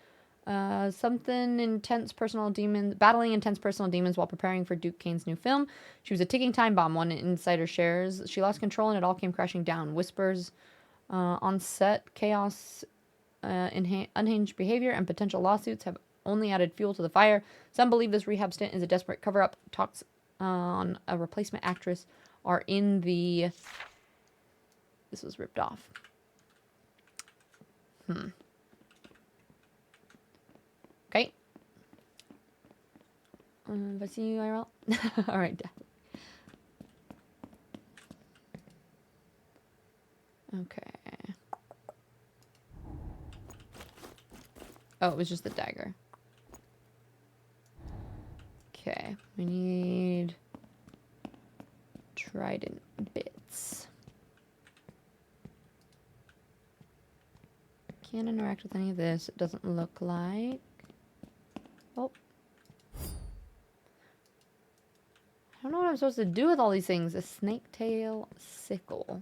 Battling intense personal demons while preparing for Duke Kane's new film. She was a ticking time bomb, one insider shares. She lost control and it all came crashing down. Whispers on set, chaos, unhinged behavior, and potential lawsuits have only added fuel to the fire. Some believe this rehab stint is a desperate cover-up. Talks on a replacement actress are in the... This was ripped off. Okay. If I see you, IRL. All right. Okay. Oh, it was just the dagger. Okay. We need trident bits. Can't interact with any of this. It doesn't look like. Oh. I don't know what I'm supposed to do with all these things. A snake tail sickle.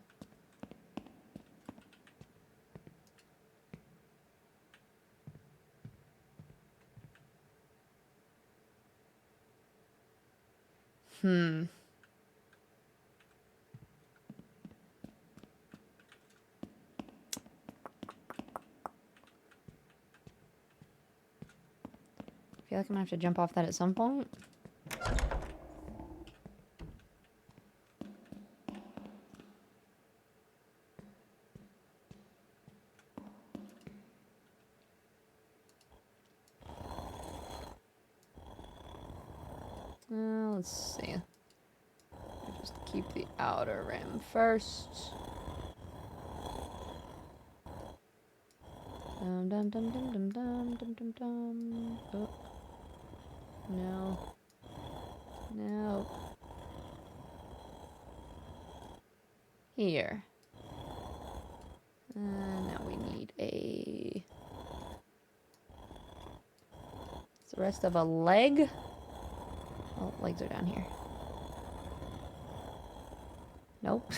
feel like I'm gonna have to jump off that at some point. Let's see. Just keep the outer rim first. Dum dum dum dum dum dum dum dum dum. Oh. No. No. Here. Now we need a... It's the rest of a leg. Oh, legs are down here. Nope.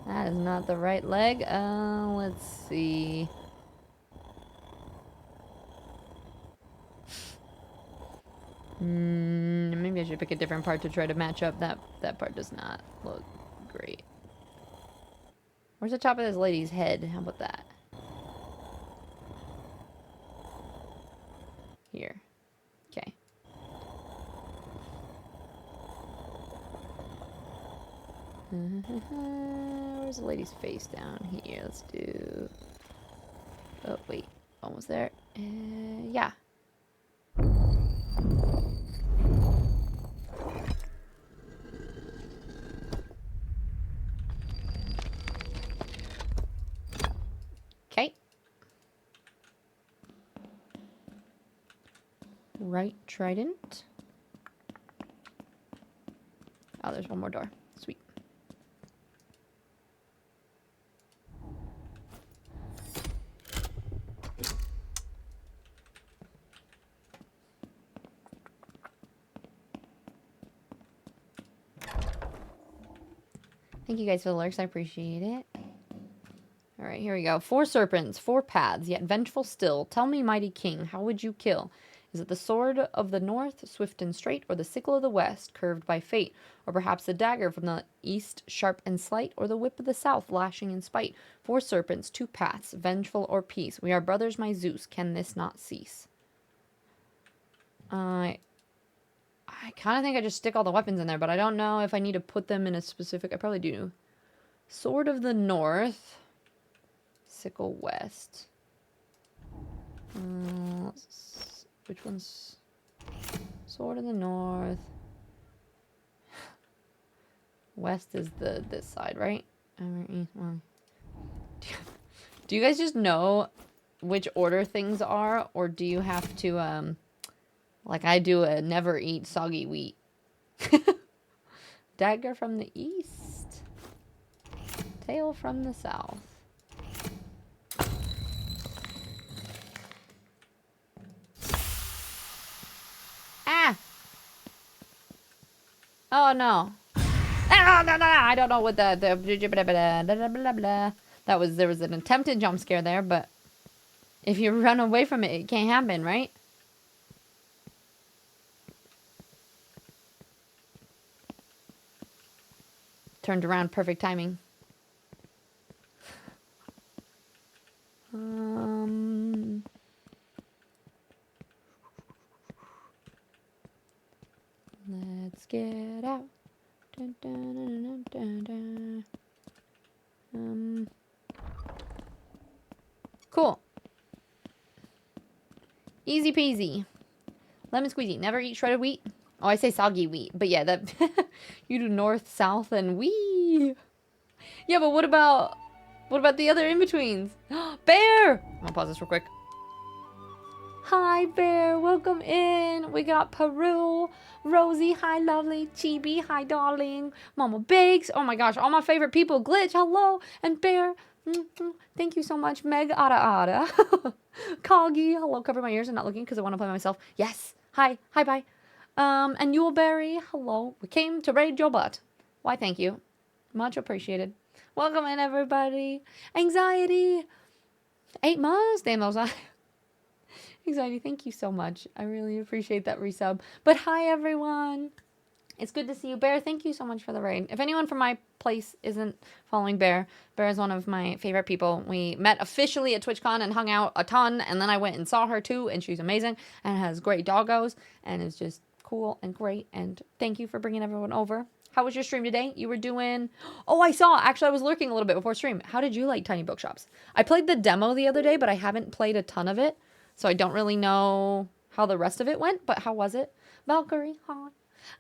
That is not the right leg. Let's see. Maybe I should pick a different part to try to match up. That part does not look great. Where's the top of this lady's head? How about that? Here. Okay. Where's the lady's face down here? Let's do... Oh, wait. Almost there. Yeah. Okay. Right trident. Oh, there's one more door. Sweet. Thank you guys for the lurks. I appreciate it. Alright, here we go. 4 serpents, 4 paths, yet vengeful still. Tell me, mighty king, how would you kill? Is it the sword of the north, swift and straight, or the sickle of the west, curved by fate? Or perhaps the dagger from the east, sharp and slight, or the whip of the south, lashing in spite? 4 serpents, 2 paths, vengeful or peace. We are brothers, my Zeus. Can this not cease? I kind of think I just stick all the weapons in there, but I don't know if I need to put them in a specific... I probably do. Sword of the north. Sickle west. Which one's... Sword of the north. West is this side, right? Do you guys just know which order things are? Or do you have to, like I do, never eat soggy wheat? Dagger from the east. Tail from the south. Ah! Oh no. Ah, no, no, no. I don't know what the that was. There was an attempted jump scare there, but if you run away from it, it can't happen, right? Turned around, perfect timing. Let's get out. Dun, dun, dun, dun, dun, dun. Cool. Easy peasy. Lemon squeezy. Never eat shredded wheat. Oh, I say soggy wheat. But yeah, that you do north, south, and wee. Yeah, but what about the other in-betweens? Bear! I'm gonna pause this real quick. Hi, Bear. Welcome in. We got Peru, Rosie. Hi, lovely. Chibi. Hi, darling. Mama Bakes. Oh my gosh, all my favorite people. Glitch. Hello. And Bear. Thank you so much. Meg Ada Ada. Coggy. Hello. Cover my ears. I'm not looking because I want to play myself. Yes. Hi. Hi, bye. And Yuleberry. Hello. We came to raid your butt. Why, thank you. Much appreciated. Welcome in, everybody. Anxiety. 8 months. Damn those eyes. Anxiety, thank you so much. I really appreciate that resub. But hi, everyone. It's good to see you, Bear. Thank you so much for the raid. If anyone from my place isn't following Bear, Bear is one of my favorite people. We met officially at TwitchCon and hung out a ton, and then I went and saw her too, and she's amazing and has great doggos and is just cool and great. And thank you for bringing everyone over. How was your stream today? You were doing... Oh, I saw. Actually, I was lurking a little bit before stream. How did you like Tiny Bookshops? I played the demo the other day, but I haven't played a ton of it, so I don't really know how the rest of it went, but how was it? Valkyrie, hi.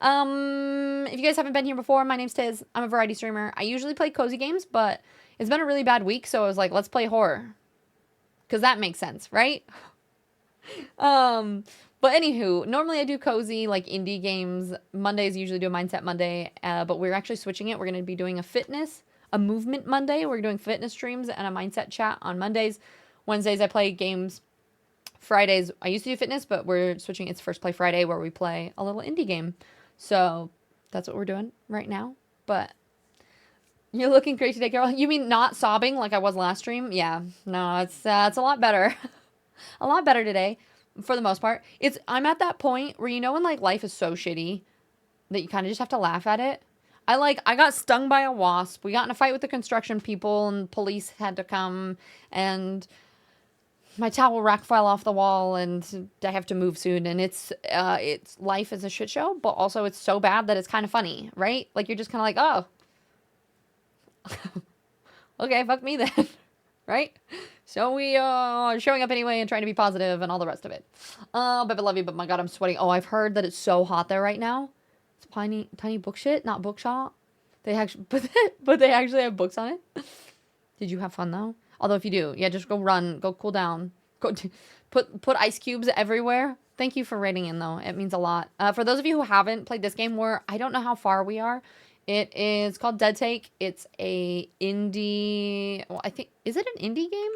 If you guys haven't been here before, my name's Tiz. I'm a variety streamer. I usually play cozy games, but it's been a really bad week, so I was like, let's play horror. Because that makes sense, right? But anywho, normally I do cozy, like indie games. Mondays usually do a Mindset Monday, but we're actually switching it. We're going to be doing a movement Monday. We're doing fitness streams and a mindset chat on Mondays. Wednesdays I play games. Fridays, I used to do fitness, but we're switching. It's First Play Friday where we play a little indie game. So that's what we're doing right now. But you're looking great today, Carol. You mean not sobbing like I was last stream? Yeah, no, it's a lot better. A lot better today for the most part. I'm at that point where, you know, when like life is so shitty that you kind of just have to laugh at it. I got stung by a wasp. We got in a fight with the construction people and police had to come, and my towel rack fell off the wall and I have to move soon. And it's life is a shit show, but also it's so bad that it's kind of funny, right? Like you're just kind of like, oh, okay, fuck me then, right? So we are showing up anyway and trying to be positive and all the rest of it. But I love you, but my God, I'm sweating. Oh, I've heard that it's so hot there right now. It's tiny book shit, not bookshop. They actually, but they actually have books on it. Did you have fun though? Although if you do, yeah, just go run, go cool down, put ice cubes everywhere. Thank you for rating in though. It means a lot. For those of you who haven't played this game, I don't know how far we are. It is called Dead Take. It's a indie. Well, I think, is it an indie game?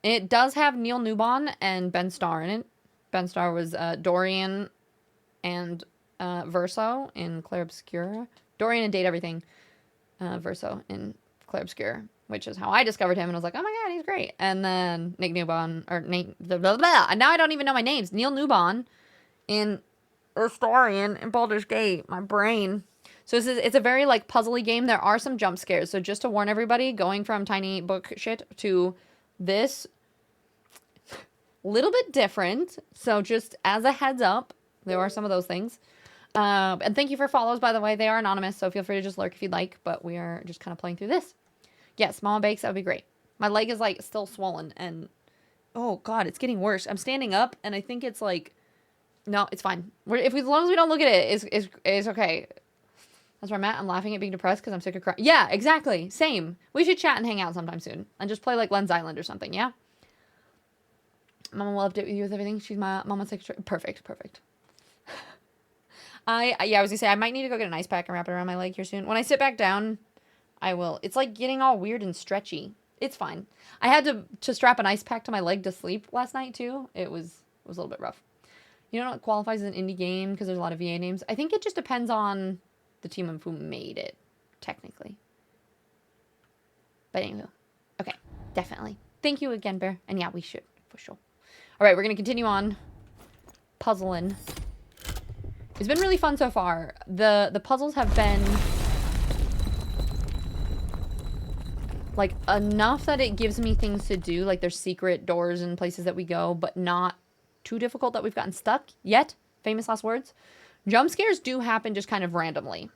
It does have Neil Newbon and Ben Starr in it. Ben Starr was Dorian and Verso in Clair Obscura. Dorian and Date Everything. Verso in Clair Obscura, which is how I discovered him, and I was like, oh my God, he's great. And then Nick Newbon, or Nate, blah, blah, blah. And now I don't even know my names. Neil Newbon in Astarian in Baldur's Gate. My brain. So it's a very like puzzly game. There are some jump scares. So just to warn everybody, going from tiny book shit to this, little bit different. So just as a heads up, there are some of those things. And thank you for follows, by the way. They are anonymous, so feel free to just lurk if you'd like. But we are just kind of playing through this. Yes, Mama Bakes, that would be great. My leg is like still swollen and oh God, it's getting worse. I'm standing up and I think it's like, no, it's fine. As long as we don't look at it, it's okay. That's where I'm at. I'm laughing at being depressed because I'm sick of crying. Yeah, exactly. Same. We should chat and hang out sometime soon and just play like Lens Island or something. Yeah. Mama will update you with everything. She's my mama's secretary. Perfect. I was gonna say I might need to go get an ice pack and wrap it around my leg here soon. When I sit back down, I will. It's like getting all weird and stretchy. It's fine. I had to strap an ice pack to my leg to sleep last night too. It was a little bit rough. You know what qualifies as an indie game because there's a lot of VA names? I think it just depends on the team of who made it, technically. But anyway, okay, definitely. Thank you again, Bear. And yeah, we should, for sure. All right, we're going to continue on puzzling. It's been really fun so far. The puzzles have been like enough that it gives me things to do. Like there's secret doors and places that we go, but not too difficult that we've gotten stuck yet. Famous last words. Jump scares do happen just kind of randomly.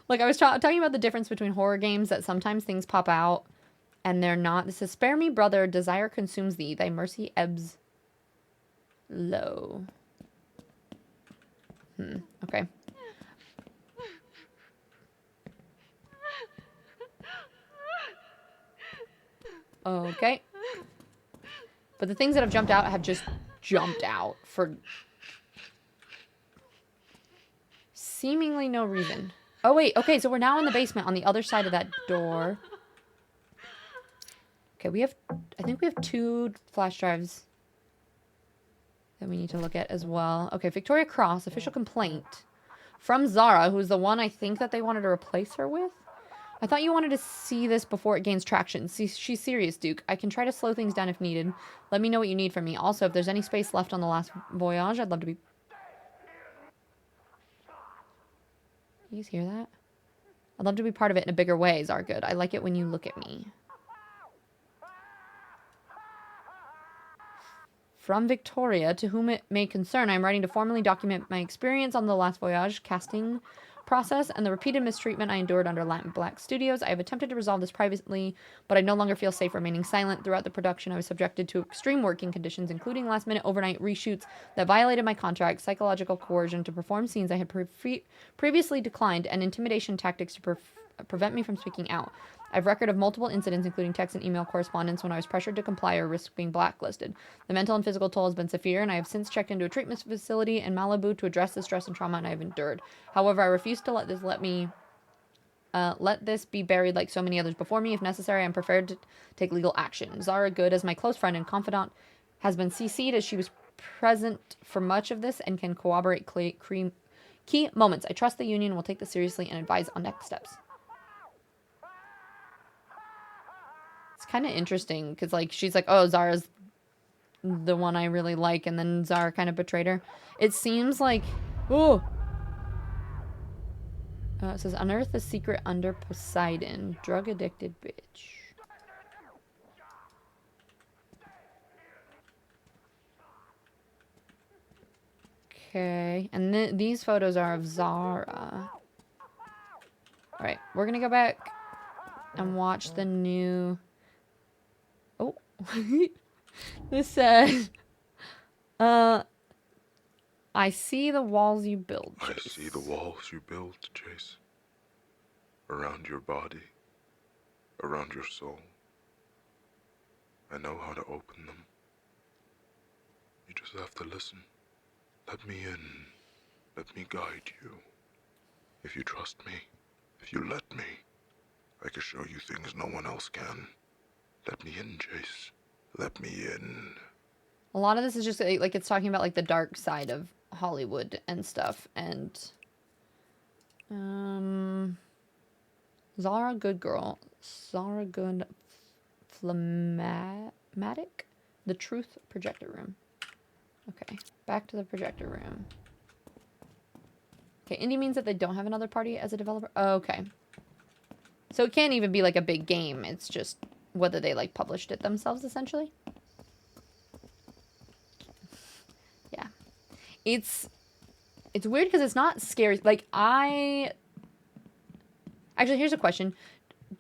Like I was talking about the difference between horror games, that sometimes things pop out and they're not. This is spare me, brother. Desire consumes thee. Thy mercy ebbs low. Okay. Okay. But the things that have jumped out have just jumped out for seemingly no reason. Oh, wait. Okay, so we're now in the basement on the other side of that door. Okay, I think we have 2 flash drives that we need to look at as well. Okay, Victoria Cross, official complaint from Zara, who's the one I think that they wanted to replace her with. I thought you wanted to see this before it gains traction. See, she's serious, Duke. I can try to slow things down if needed. Let me know what you need from me. Also, if there's any space left on the last voyage, I'd love to be... You guys hear that? I'd love to be part of it in a bigger way, Zargood. I like it when you look at me. From Victoria, to whom it may concern, I am writing to formally document my experience on the Last Voyage casting process and the repeated mistreatment I endured under Latin Black Studios. I have attempted to resolve this privately, but I no longer feel safe remaining silent. Throughout the production, I was subjected to extreme working conditions, including last-minute overnight reshoots that violated my contract, psychological coercion to perform scenes I had previously declined, and intimidation tactics to prevent me from speaking out. I have record of multiple incidents, including text and email correspondence, when I was pressured to comply or risk being blacklisted. The mental and physical toll has been severe, and I have since checked into a treatment facility in Malibu to address the stress and trauma I have endured. However, I refuse to let this be buried like so many others before me. If necessary, I am prepared to take legal action. Zara Good, as my close friend and confidant, has been CC'd as she was present for much of this and can corroborate key moments. I trust the union will take this seriously and advise on next steps. It's kind of interesting because, like, she's like, oh, Zara's the one I really like, and then Zara kind of betrayed her. It seems like, oh, it says, unearth the secret under Poseidon. Drug-addicted bitch. Okay, and these photos are of Zara. Alright, we're gonna go back and watch the new... Oh, this says, I see the walls you build, Chase. I see the walls you build, Chase. Around your body, around your soul. I know how to open them. You just have to listen. Let me in. Let me guide you. If you trust me, if you let me, I can show you things no one else can. Let me in, Chase. Let me in. A lot of this is just, like, it's talking about, like, the dark side of Hollywood and stuff, and, Zara Good Girl. Zara Good Phlegmatic? The Truth Projector Room. Okay, back to the projector room. Okay, indie means that they don't have another party as a developer? Oh, okay. So it can't even be, like, a big game. It's just whether they, like, published it themselves, essentially. Yeah. It's weird because it's not scary. Like, actually, here's a question.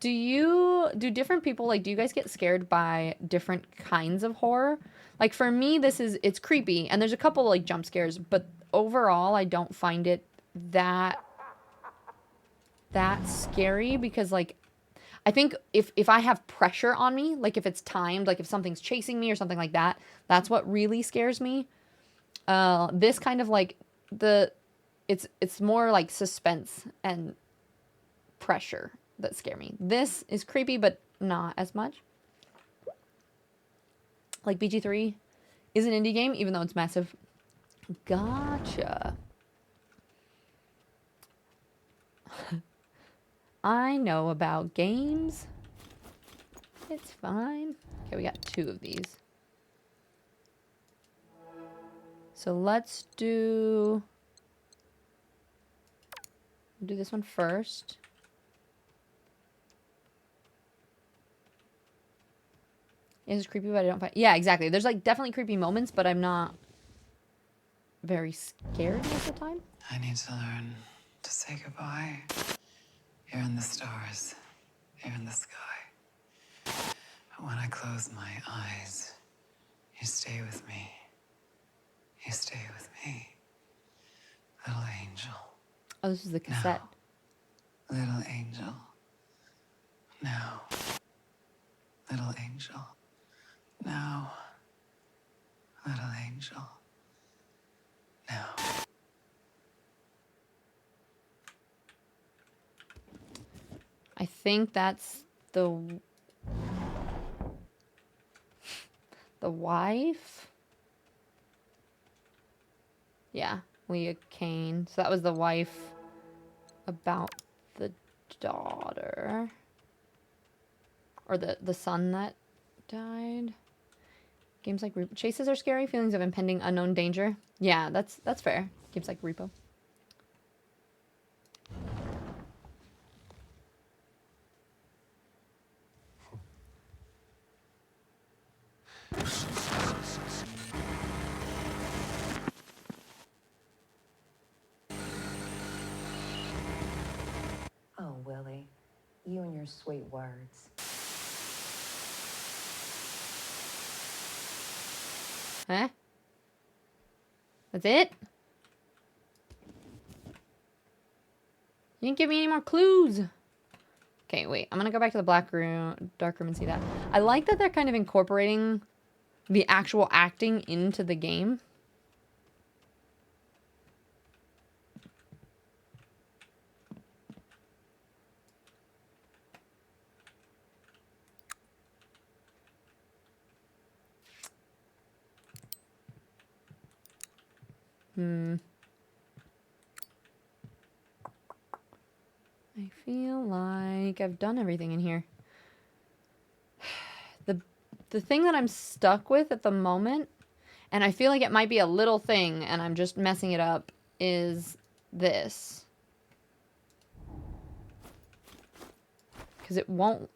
Do different people, like, do you guys get scared by different kinds of horror? Like, for me, it's creepy, and there's a couple, like, jump scares, but overall, I don't find it that scary because, like, I think if I have pressure on me, like, if it's timed, like, if something's chasing me or something like that, that's what really scares me. This kind of, like, it's more, like, suspense and pressure that scare me. This is creepy, but not as much. Like, BG3 is an indie game, even though it's massive. Gotcha. I know about games. It's fine. Okay, we got 2 of these. So let's do this one first. It's creepy, but I don't find... Yeah, exactly. There's, like, definitely creepy moments, but I'm not very scared most of the time. I need to learn to say goodbye. Here in the stars, here in the sky. But when I close my eyes, you stay with me. You stay with me. Little angel. Oh, this is the cassette. No. Little angel. Now. Little angel. Now. Little angel. Now. I think that's the wife. Yeah, Leah Kane. So that was the wife about the daughter. Or the son that died. Games like Repo. Chases are scary. Feelings of impending unknown danger. Yeah, that's fair. Games like Repo. You and your sweet words. Huh? That's it? You didn't give me any more clues. Okay, wait. I'm gonna go back to the dark room and see that. I like that they're kind of incorporating the actual acting into the game. I feel like I've done everything in here. The thing that I'm stuck with at the moment, and I feel like it might be a little thing and I'm just messing it up, is this. Because it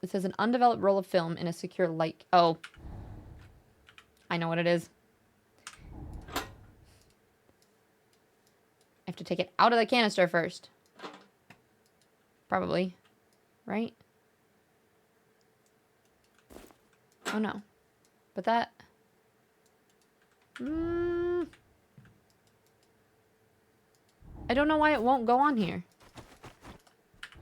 says an undeveloped roll of film in a secure light. Oh. I know what it is. I have to take it out of the canister first. Probably. Right? Oh no. But that... I don't know why it won't go on here.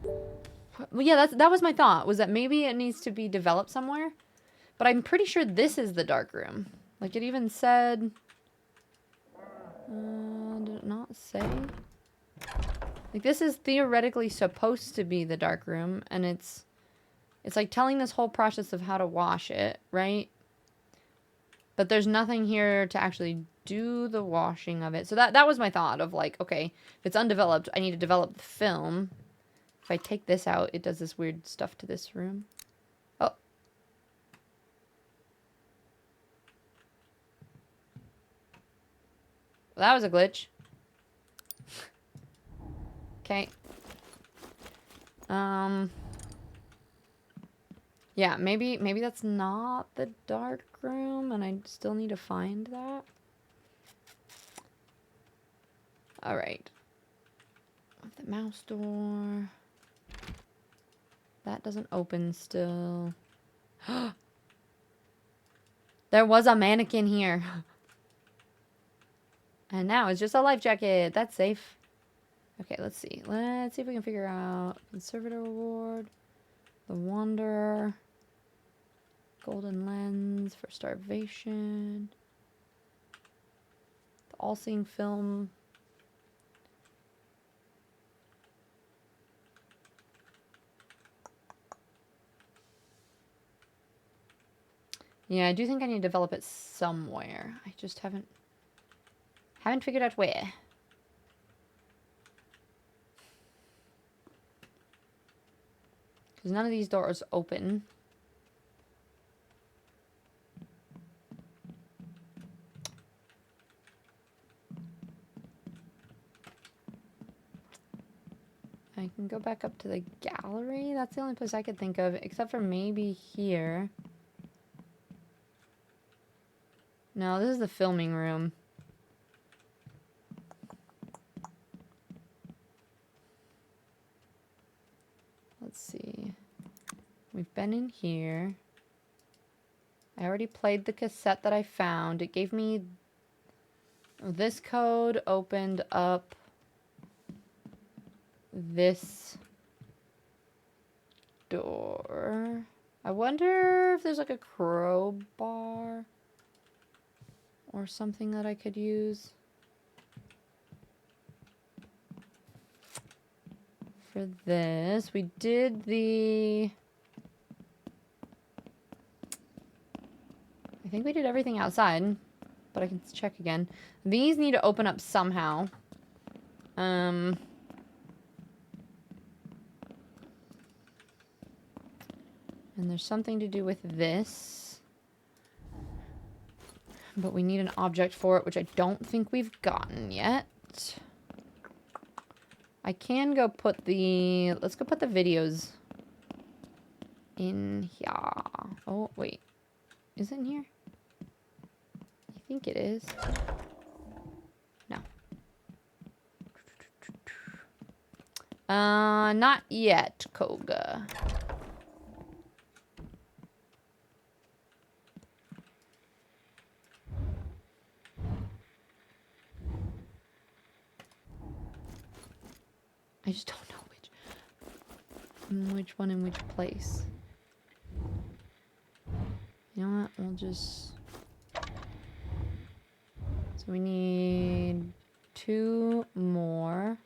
Well, yeah, that was my thought, was that maybe it needs to be developed somewhere. But I'm pretty sure this is the dark room. Like, it even said... did it not say? Like, this is theoretically supposed to be the dark room, and it's like telling this whole process of how to wash it, right? But there's nothing here to actually do the washing of it. So that was my thought of like, okay, if it's undeveloped, I need to develop the film. If I take this out, it does this weird stuff to this room. Oh. Well, that was a glitch. Okay. Yeah, maybe that's not the dark room, and I still need to find that. Alright. The mouse door. That doesn't open still. There was a mannequin here. And now it's just a life jacket. That's safe. Okay, let's see. Let's see if we can figure out Conservator Reward, the Wanderer, Golden Lens for Starvation, the All-Seeing Film. Yeah, I do think I need to develop it somewhere. I just haven't figured out where. Because none of these doors open. I can go back up to the gallery. That's the only place I could think of, except for maybe here. No, this is the filming room. Let's see. We've been in here. I already played the cassette that I found. It gave me... This code opened up this door. I wonder if there's like a crowbar or something that I could use for this. We did the... I think we did everything outside, but I can check again. These need to open up somehow. And there's something to do with this. But we need an object for it, which I don't think we've gotten yet. I can go put the... Let's go put the videos in here. Oh, wait. Is it in here? I think it is. No. Not yet, Koga. I just don't know which one in which place. You know what? We'll just... So we need 2 more.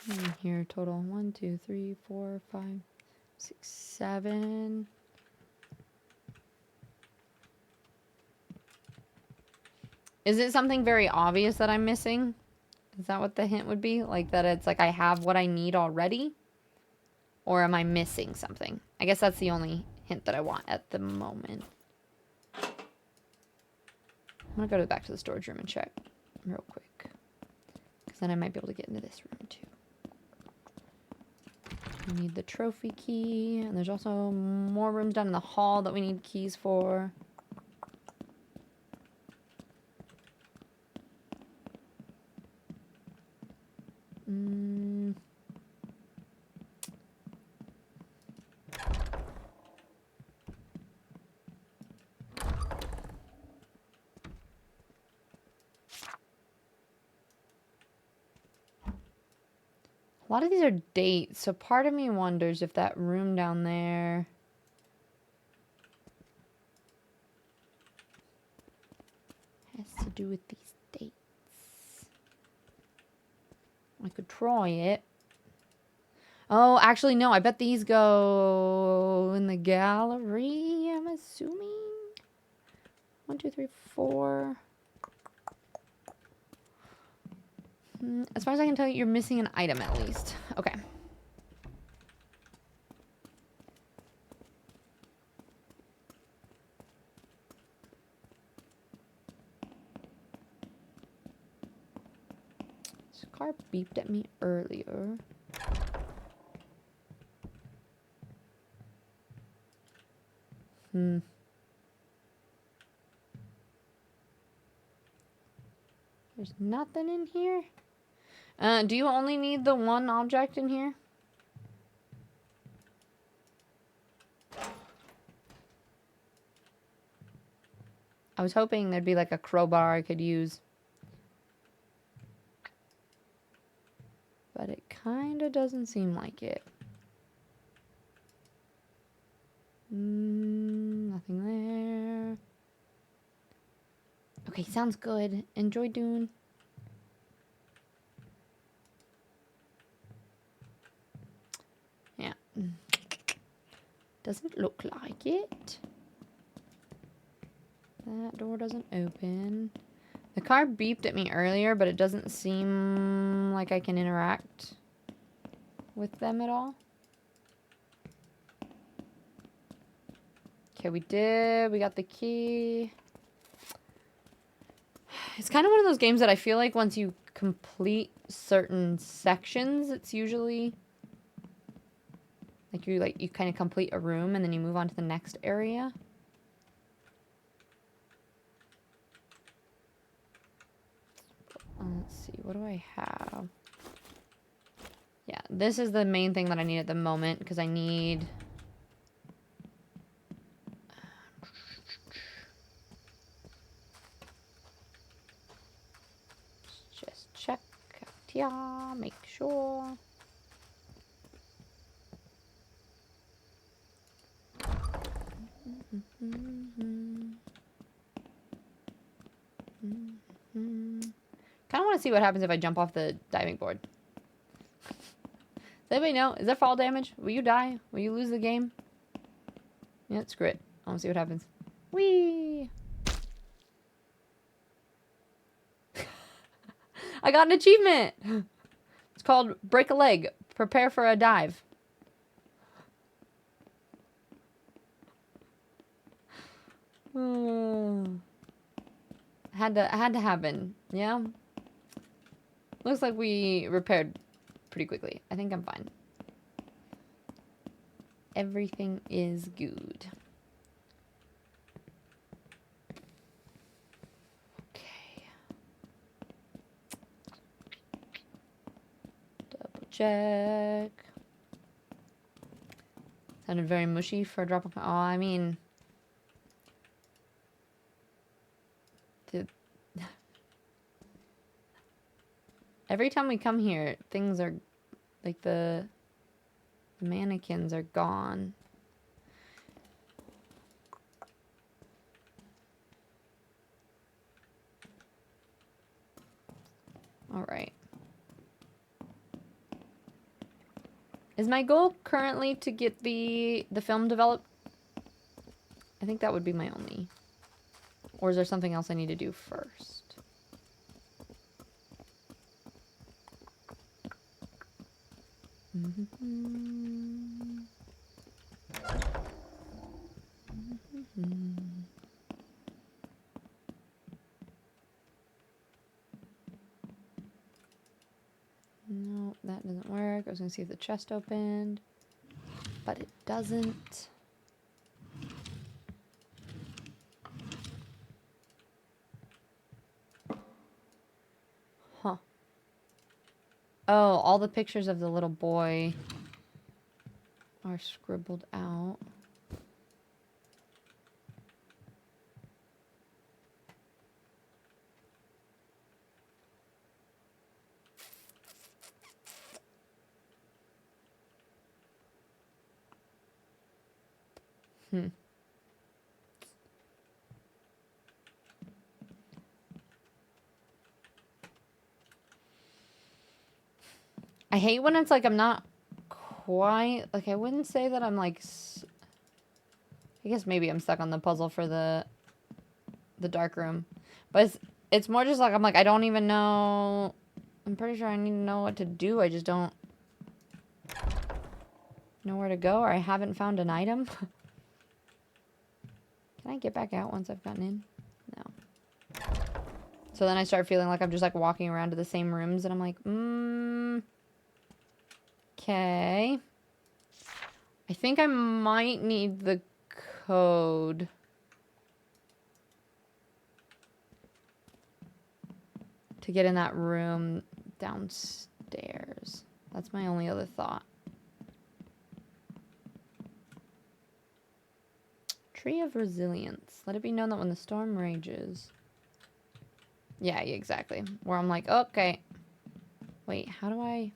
In here total 1, 2, 3, 4, 5, 6, 7. Is it something very obvious that I'm missing? Is that what the hint would be? Like that it's like I have what I need already? Or am I missing something? I guess that's the only hint that I want at the moment. I'm gonna go back to the storage room and check real quick. Because then I might be able to get into this room too. We need the trophy key. And there's also more rooms down in the hall that we need keys for. A lot of these are dates, so part of me wonders if that room down there has to do with these dates. I could try it. Oh, actually, no. I bet these go in the gallery, I'm assuming. 1, 2, 3, 4. As far as I can tell, you're missing an item at least. Okay. This car beeped at me earlier. There's nothing in here. Do you only need the one object in here? I was hoping there'd be like a crowbar I could use. But it kind of doesn't seem like it. Nothing there. Okay, sounds good. Enjoy Dune. Yeah. Doesn't look like it. That door doesn't open. The car beeped at me earlier, but it doesn't seem like I can interact with them at all. Okay, we did. We got the key. It's kind of one of those games that I feel like once you complete certain sections, it's usually like you kind of complete a room and then you move on to the next area. Let's see, what do I have? Yeah, this is the main thing that I need at the moment because I need... Just check out here, make sure. Kind of want to see what happens if I jump off the diving board. Does anybody know? Is there fall damage? Will you die? Will you lose the game? Yeah, screw it. I want to see what happens. Whee! I got an achievement! It's called Break a Leg. Prepare for a dive. Had to happen. Yeah? Looks like we repaired pretty quickly. I think I'm fine. Everything is good. Okay. Double check. Sounded very mushy for a drop of... Oh, I mean... Every time we come here, things are like the mannequins are gone. All right. Is my goal currently to get the film developed? I think that would be my only. Or is there something else I need to do first? No, that doesn't work. I was gonna see if the chest opened, but it doesn't. Huh. Oh, all the pictures of the little boy are scribbled out. I hate when it's like I'm not quite, like I wouldn't say that I'm like, I guess maybe I'm stuck on the puzzle for the dark room. But it's more just like, I'm like, I don't even know, I'm pretty sure I need to know what to do. I just don't know where to go, or I haven't found an item. Can I get back out once I've gotten in? No. So then I start feeling like I'm just like walking around to the same rooms and I'm like, okay. I think I might need the code. To get in that room downstairs. That's my only other thought. Tree of Resilience. Let it be known that when the storm rages. Yeah, exactly. Where I'm like, okay. Wait, how do I...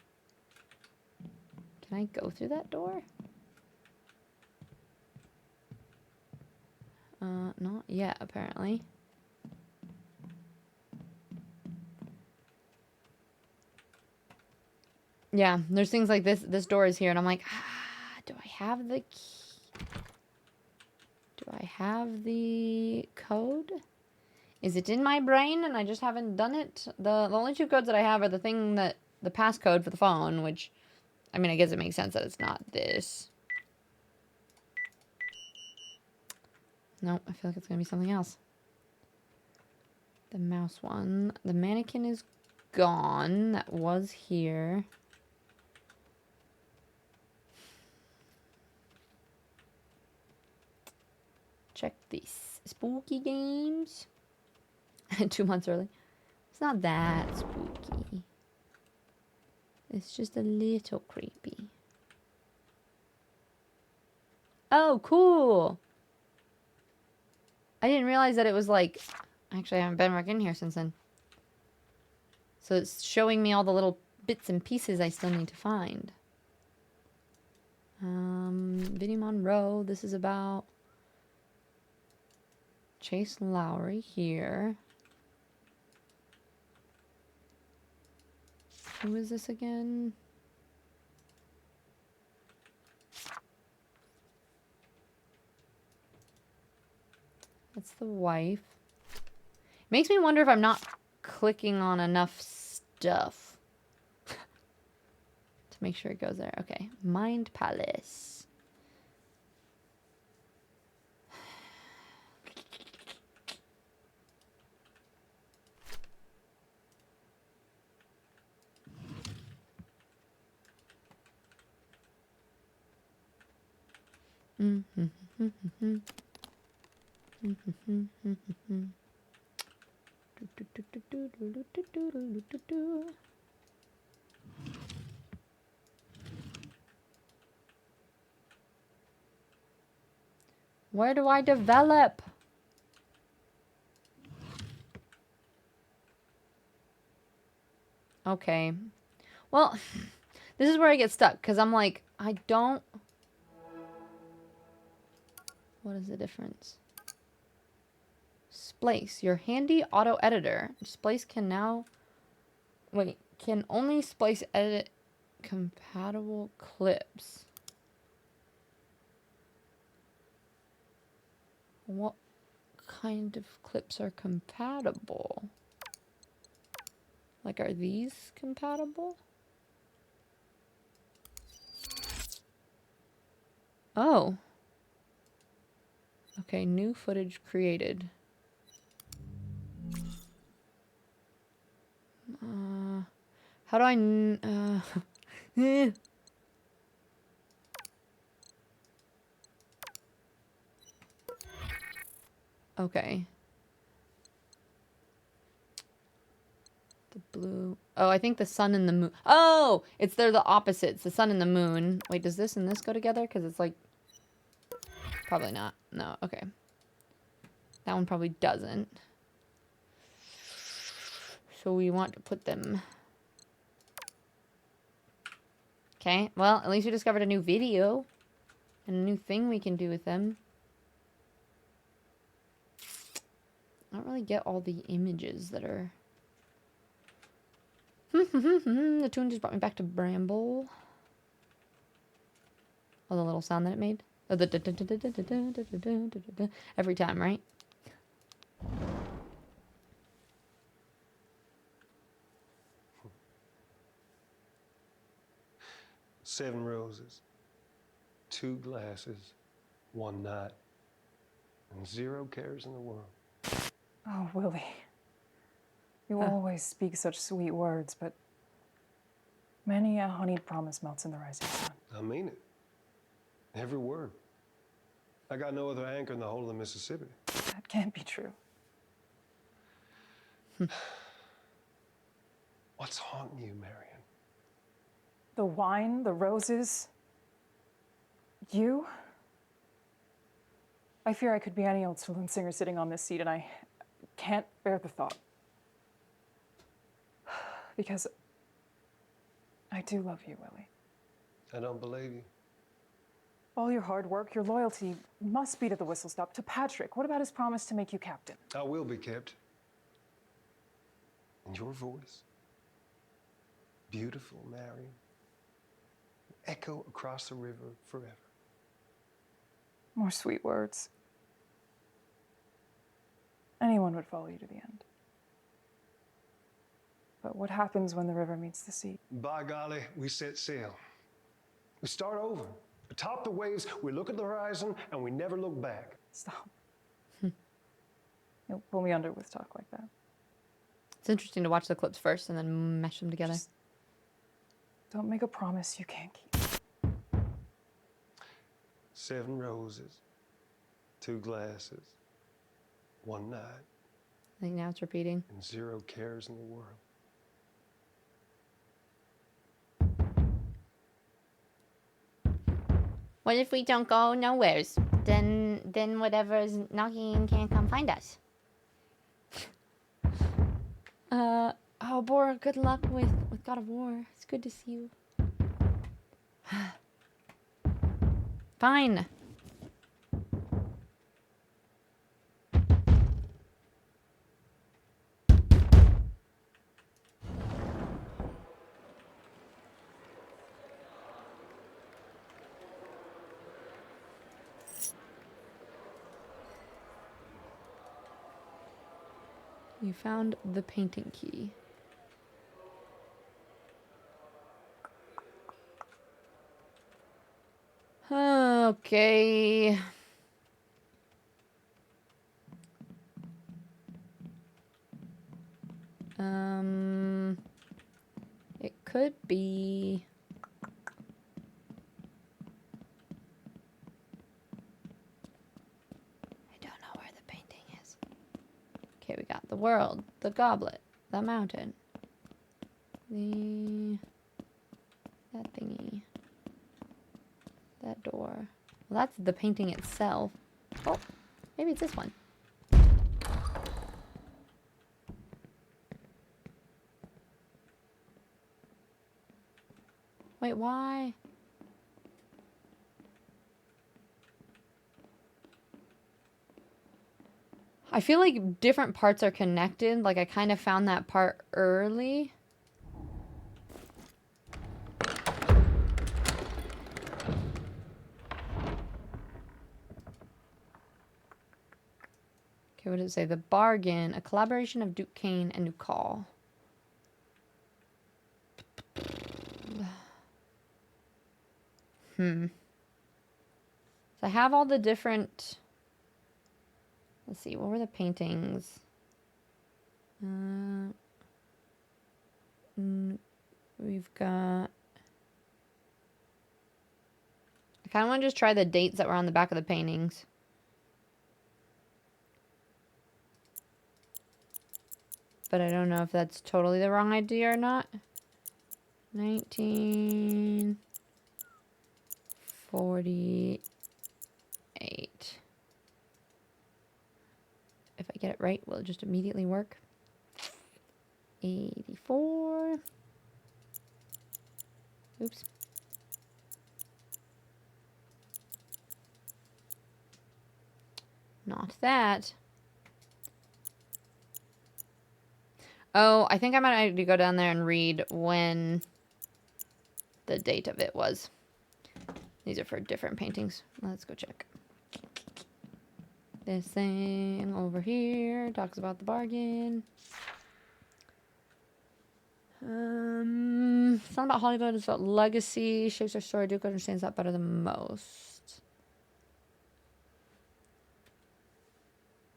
Can I go through that door? Not yet, apparently. Yeah, there's things like this. This door is here, and I'm like, do I have the key? Do I have the code? Is it in my brain and I just haven't done it? The only two codes that I have are the thing that, the passcode for the phone, which, I mean, I guess it makes sense that it's not this. No, I feel like it's going to be something else. The mouse one. The mannequin is gone. That was here. Check these. Spooky games. 2 months early. It's not that spooky. It's just a little creepy. Oh, cool. I didn't realize that it was like... Actually, I haven't been back in here since then. So it's showing me all the little bits and pieces I still need to find. Vinnie Monroe. This is about... Chase Lowry here. Who is this again? That's the wife. Makes me wonder if I'm not clicking on enough stuff to make sure it goes there. Okay, Mind Palace. Where do I develop? Okay. Well, this is where I get stuck, because I'm like, I don't... What is the difference? Splice. Your handy auto editor. Splice can now... Wait. Can only splice edit compatible clips. What kind of clips are compatible? Like, are these compatible? Oh. Okay, new footage created. How do I... Okay. The blue... Oh, I think the sun and the moon... Oh! They're the opposites. The sun and the moon. Wait, does this and this go together? Because it's like... Probably not. No, okay. That one probably doesn't. So we want to put them... Okay, well, at least we discovered a new video. And a new thing we can do with them. I don't really get all the images that are... The tune just brought me back to Bramble. Oh, the little sound that it made. Oh, the every time, right? Seven roses, 2 glasses, 1 night, and 0 cares in the world. Oh, Willie. You always speak such sweet words, but many a honeyed promise melts in the rising sun. I mean it. Every word. I got no other anchor in the whole of the Mississippi. That can't be true. What's haunting you, Marion? The wine, the roses, you. I fear I could be any old saloon singer sitting on this seat, and I can't bear the thought. Because I do love you, Willie. I don't believe you. All your hard work, your loyalty must be to the whistle stop. To Patrick, what about his promise to make you captain? I will be kept. And your voice, beautiful Marion, echo across the river forever. More sweet words. Anyone would follow you to the end. But what happens when the river meets the sea? By golly, we set sail. We start over. Atop the waves, we look at the horizon, and we never look back. Stop. You'll pull me under with talk like that. It's interesting to watch the clips first and then mesh them together. Just don't make a promise you can't keep. 7 roses, 2 glasses, 1 night, I think now it's repeating. and 0 cares in the world. What if we don't go nowheres? Then whatever's knocking can't come find us. Oh, Bora, good luck with God of War. It's good to see you. Fine. You found the painting key. Okay. It could be... I don't know where the painting is. Okay, we got the world, the goblet, the mountain, that thingy, that door. Well, that's the painting itself. Oh, maybe it's this one. Wait, why? I feel like different parts are connected. Like, I kind of found that part early. Okay, what did it say? The Bargain, a collaboration of Duke Kane and Nukal. So I have all the different... Let's see, what were the paintings? We've got... I kind of want to just try the dates that were on the back of the paintings. But I don't know if that's totally the wrong idea or not. 1948. If I get it right, will it just immediately work? 84. Oops. Not that. Oh, I think I might need to go down there and read when the date of it was. These are for different paintings. Let's go check. This thing over here talks about the bargain. It's not about Hollywood, it's about legacy. Shapes our story. Duke understands that better than most.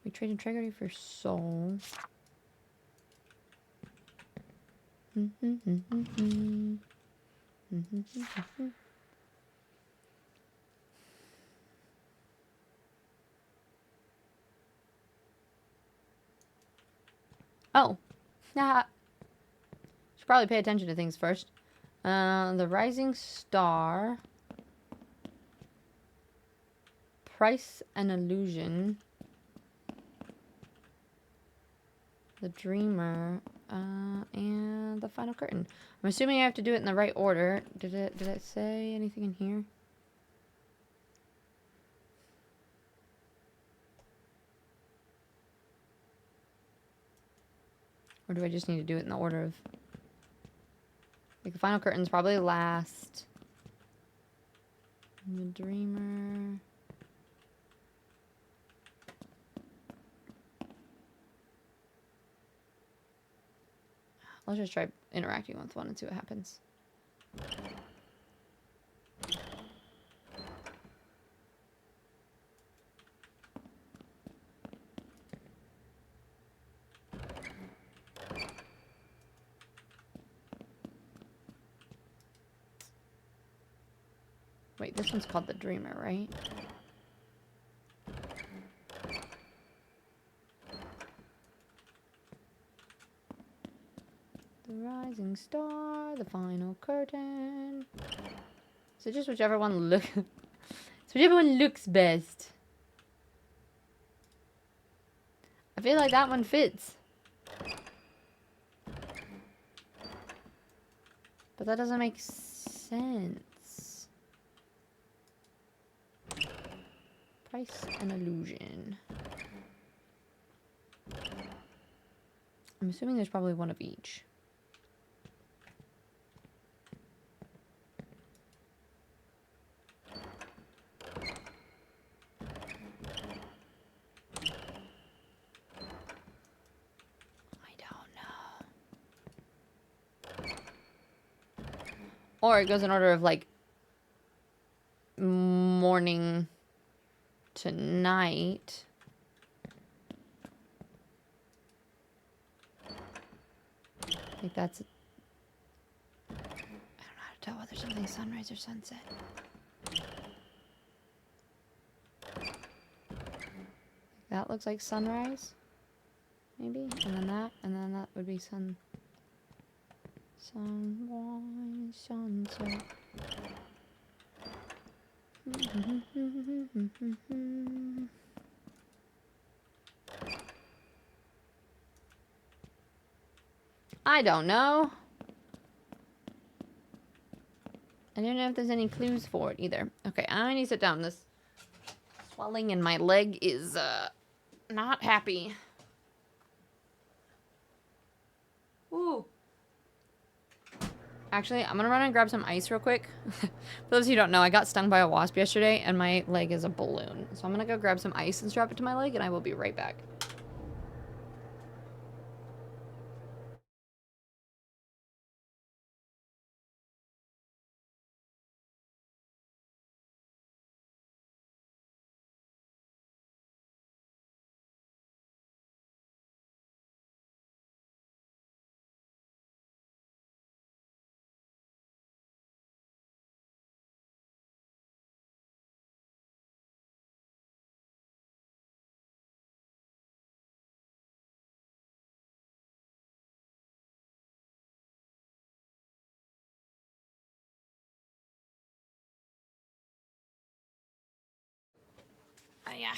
We trade integrity for soul. Oh. Nah. Should probably pay attention to things first. The Rising Star. Price and Illusion. The Dreamer. And the Final Curtain. I'm assuming I have to do it in the right order. Did it say anything in here? Or do I just need to do it in the order of... Like, the Final Curtain's probably last. The Dreamer... Let's just try interacting with one and see what happens. Wait, this one's called the Dreamer, right? The Rising Star, the Final Curtain. So just whichever one looks best. I feel like that one fits. But that doesn't make sense. Price and Illusion. I'm assuming there's probably one of each. Or it goes in order of, like, morning to night. I think that's... I don't know how to tell whether something's sunrise or sunset. That looks like sunrise. Maybe. And then that would be sunrise, sunset. I don't know. I don't know if there's any clues for it either. Okay, I need to sit down. This swelling in my leg is not happy. Ooh. Actually, I'm gonna run and grab some ice real quick. For those of you who don't know, I got stung by a wasp yesterday and my leg is a balloon. So I'm gonna go grab some ice and strap it to my leg and I will be right back. Yeah.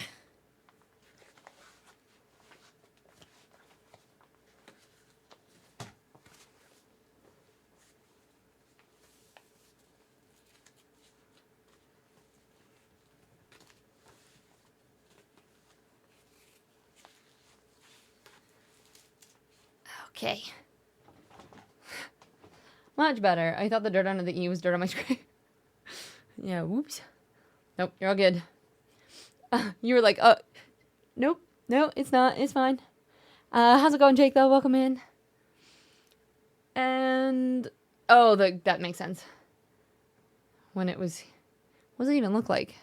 Okay. Much better. I thought the dirt under the E was dirt on my screen. Yeah, whoops. Nope, you're all good. You were like, nope, no, it's not. It's fine. How's it going, Jake, though? Welcome in. And, oh, that makes sense. When it was, what does it even look like?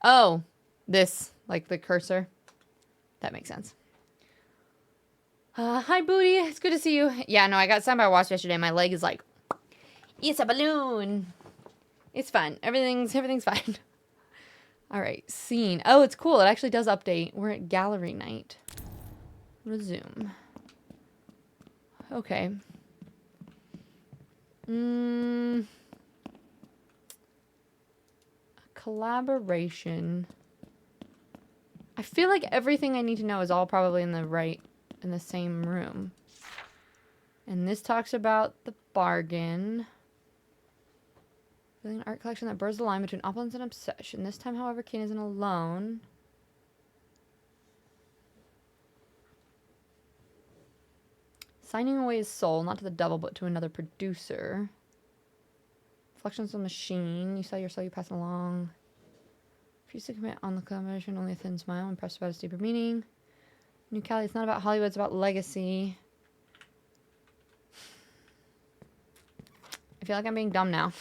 Oh, this, like the cursor. That makes sense. Hi, Booty. It's good to see you. Yeah, no, I got stung by a wasp yesterday. My leg is like, it's a balloon. It's fine. Everything's fine. All right, scene. Oh, it's cool. It actually does update. We're at gallery night. Resume. Okay. Collaboration. I feel like everything I need to know is all probably in the same room. And this talks about the bargain. Building an art collection that blurs the line between opulence and obsession. This time, however, Kane isn't alone. Signing away his soul, not to the devil, but to another producer. Reflections on the machine. You saw your soul, you pass along. Refuse to commit on the collaboration, only a thin smile. Impressed about its deeper meaning. New Cali, it's not about Hollywood, it's about legacy. I feel like I'm being dumb now.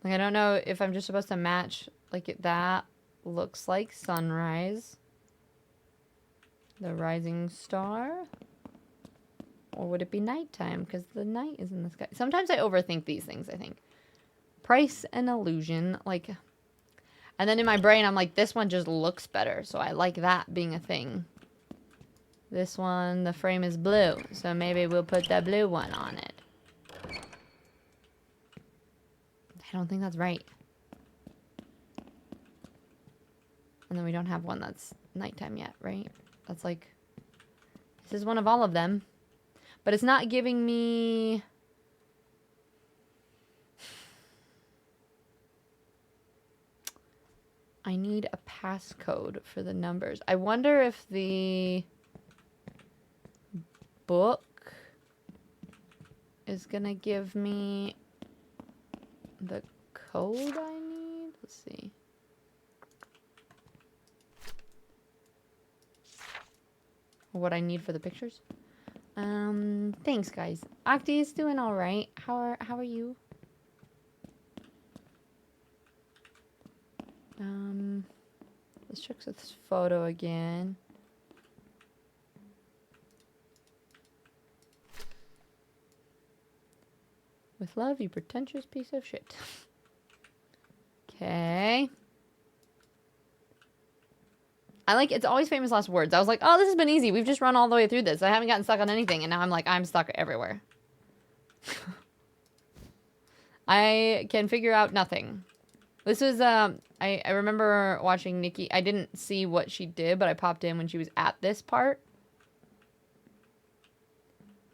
Like, I don't know if I'm just supposed to match, like, that looks like sunrise. The rising star. Or would it be nighttime? Because the night is in the sky. Sometimes I overthink these things, I think. Price and illusion. Like, and then in my brain, I'm like, this one just looks better. So I like that being a thing. This one, the frame is blue. So maybe we'll put the blue one on it. I don't think that's right. And then we don't have one that's nighttime yet, right? That's like, this is one of all of them. But it's not giving me... I need a passcode for the numbers. I wonder if the book is gonna give me the code I need. Let's see. What I need for the pictures. Thanks, guys. Octi is doing all right. How are you? Let's check this photo again. With love, you pretentious piece of shit. Okay. I like, it's always famous last words. I was like, oh, this has been easy. We've just run all the way through this. I haven't gotten stuck on anything. And now I'm like, I'm stuck everywhere. I can figure out nothing. This was, I remember watching Nikki. I didn't see what she did, but I popped in when she was at this part.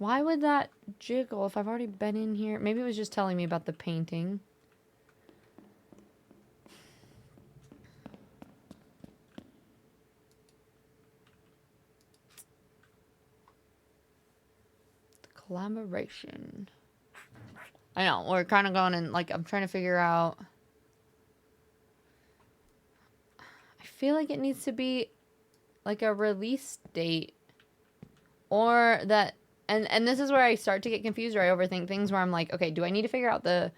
Why would that jiggle if I've already been in here? Maybe it was just telling me about the painting. The collaboration. I know, we're kind of going in, like, I'm trying to figure out. I feel like it needs to be, like, a release date. Or that, and this is where I start to get confused or I overthink things where I'm like, okay, do I need to figure out the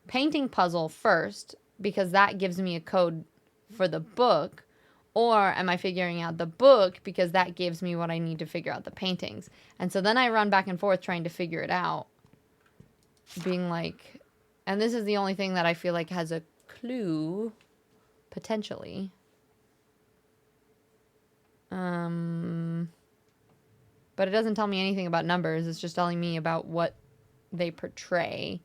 painting puzzle first? Because that gives me a code for the book. Or am I figuring out the book because that gives me what I need to figure out the paintings? And so then I run back and forth trying to figure it out. Being like, and this is the only thing that I feel like has a clue, potentially. But it doesn't tell me anything about numbers. It's just telling me about what they portray.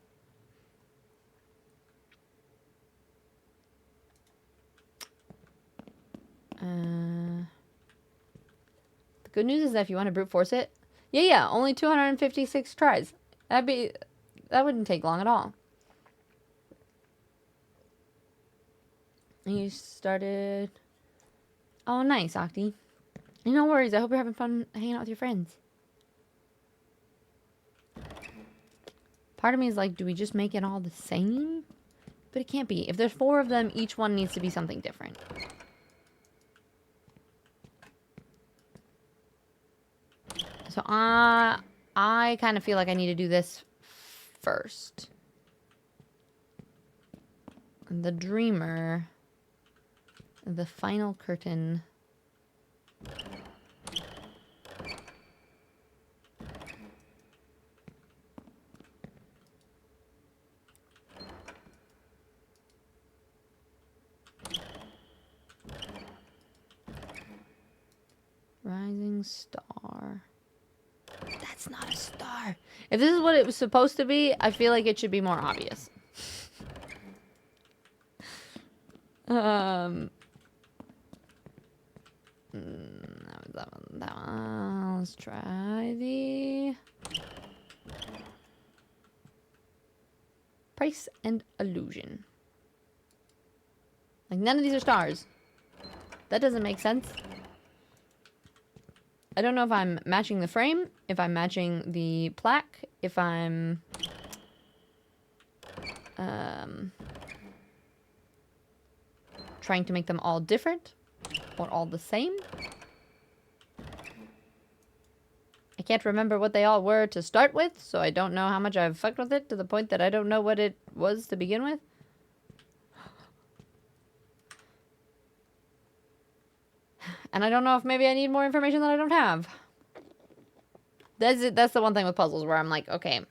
The good news is that if you want to brute force it, yeah, only 256 tries. That wouldn't take long at all. You started. Oh, nice, Octi. No worries. I hope you're having fun hanging out with your friends. Part of me is like, do we just make it all the same? But it can't be. If there's 4 of them, each one needs to be something different. So I kind of feel like I need to do this first. The Dreamer. The final curtain. Rising star. That's not a star. If this is what it was supposed to be, I feel like it should be more obvious. That one. Let's try the price and illusion. Like, none of these are stars. That doesn't make sense. I don't know if I'm matching the frame, if I'm matching the plaque, if I'm trying to make them all different or all the same. I can't remember what they all were to start with, so I don't know how much I've fucked with it to the point that I don't know what it was to begin with. And I don't know if maybe I need more information that I don't have. That's it. That's the one thing with puzzles where I'm like, okay.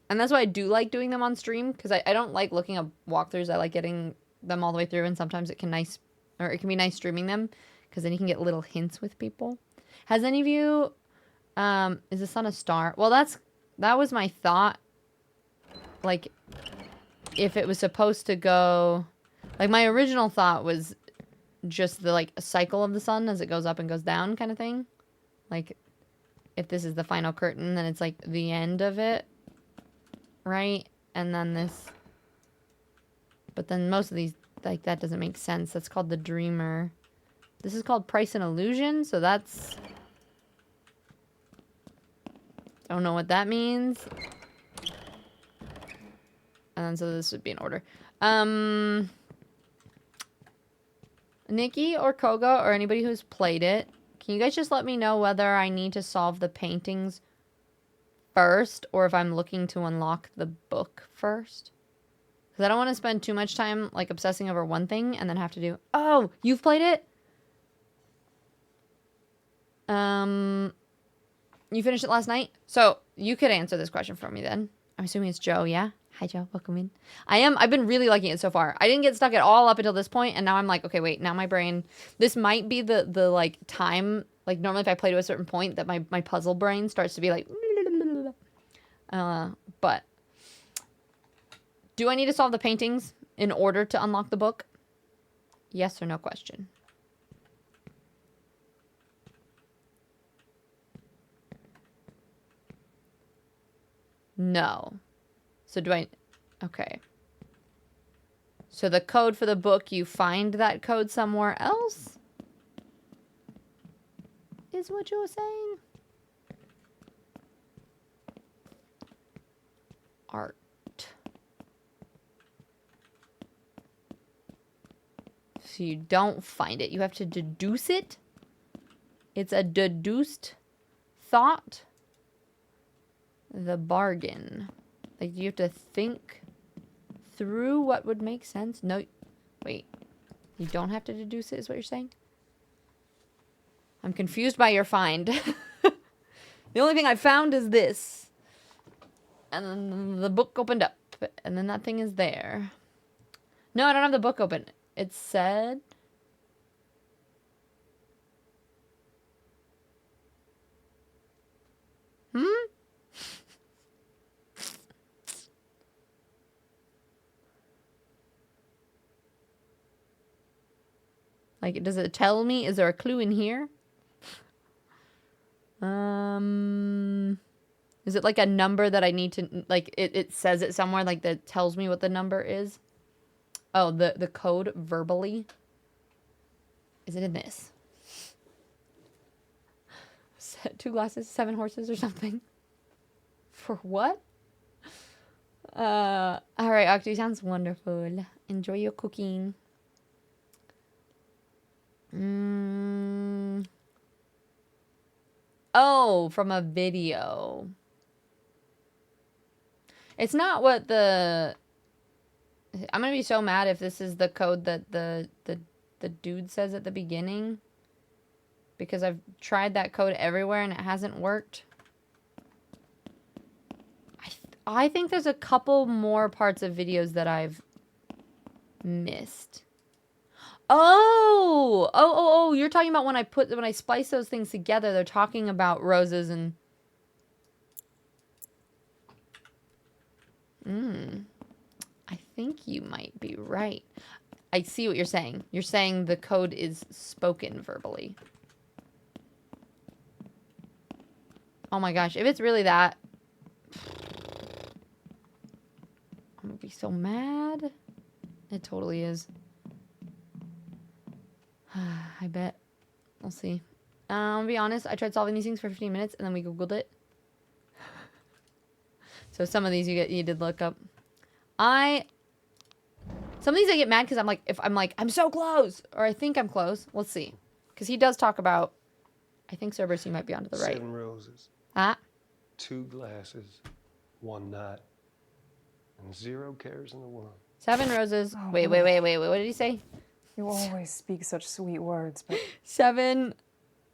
And that's why I do like doing them on stream, because I don't like looking at walkthroughs. I like getting them all the way through, and sometimes it can be nice streaming them, because then you can get little hints with people. Has any of you, is the sun a star? Well, that was my thought. Like, if it was supposed to go, like, my original thought was just the, like, a cycle of the sun as it goes up and goes down kind of thing. Like, if this is the final curtain, then it's, like, the end of it. Right? And then this. But then most of these, like, that doesn't make sense. That's called the Dreamer. This is called Price and Illusion, so that's... Don't know what that means. And then so this would be in order. Nikki or Koga or anybody who's played it, can you guys just let me know whether I need to solve the paintings first or if I'm looking to unlock the book first? Because I don't want to spend too much time, like, obsessing over one thing and then have to do... Oh, you've played it? You finished it last night? So, you could answer this question for me then. I'm assuming it's Joe, yeah? Hi, Joe. Welcome in. I've been really liking it so far. I didn't get stuck at all up until this point, and now I'm like, okay, wait, now my brain... This might be the like, time... Like, normally if I play to a certain point, that my puzzle brain starts to be like... But... Do I need to solve the paintings in order to unlock the book? Yes or no question. No. So do I... Okay. So the code for the book, you find that code somewhere else? Is what you were saying? Art. So you don't find it. You have to deduce it? It's a deduced thought? The bargain. Like, you have to think through what would make sense? No. Wait. You don't have to deduce it, is what you're saying? I'm confused by your find. The only thing I found is this. And then the book opened up. And then that thing is there. No, I don't have the book open. It said... Like, does it tell me? Is there a clue in here? Is it like a number that I need to, like, it says it somewhere, like, that tells me what the number is? Oh, the code verbally? Is it in this? 2 glasses, 7 horses or something? For what? Alright, Octu, sounds wonderful. Enjoy your cooking. Oh, from a video. It's not what the... I'm gonna be so mad if this is the code that the dude says at the beginning. Because I've tried that code everywhere and it hasn't worked. I think there's a couple more parts of videos that I've missed. Oh, you're talking about when I splice those things together, they're talking about roses and... I think you might be right. I see what you're saying. You're saying the code is spoken verbally. Oh my gosh, if it's really that... I'm gonna be so mad. It totally is. I bet. We'll see. I'll be honest, I tried solving these things for 15 minutes and then we Googled it. So some of these you did look up. Some of these I get mad because I'm so close, or I think I'm close. Let's see. Because he does talk about, I think Cerberus, you might be onto the right. 7 roses. 2 glasses. 1 night. And 0 cares in the world. 7 roses. Oh, wait. What did he say? You always speak such sweet words, but 7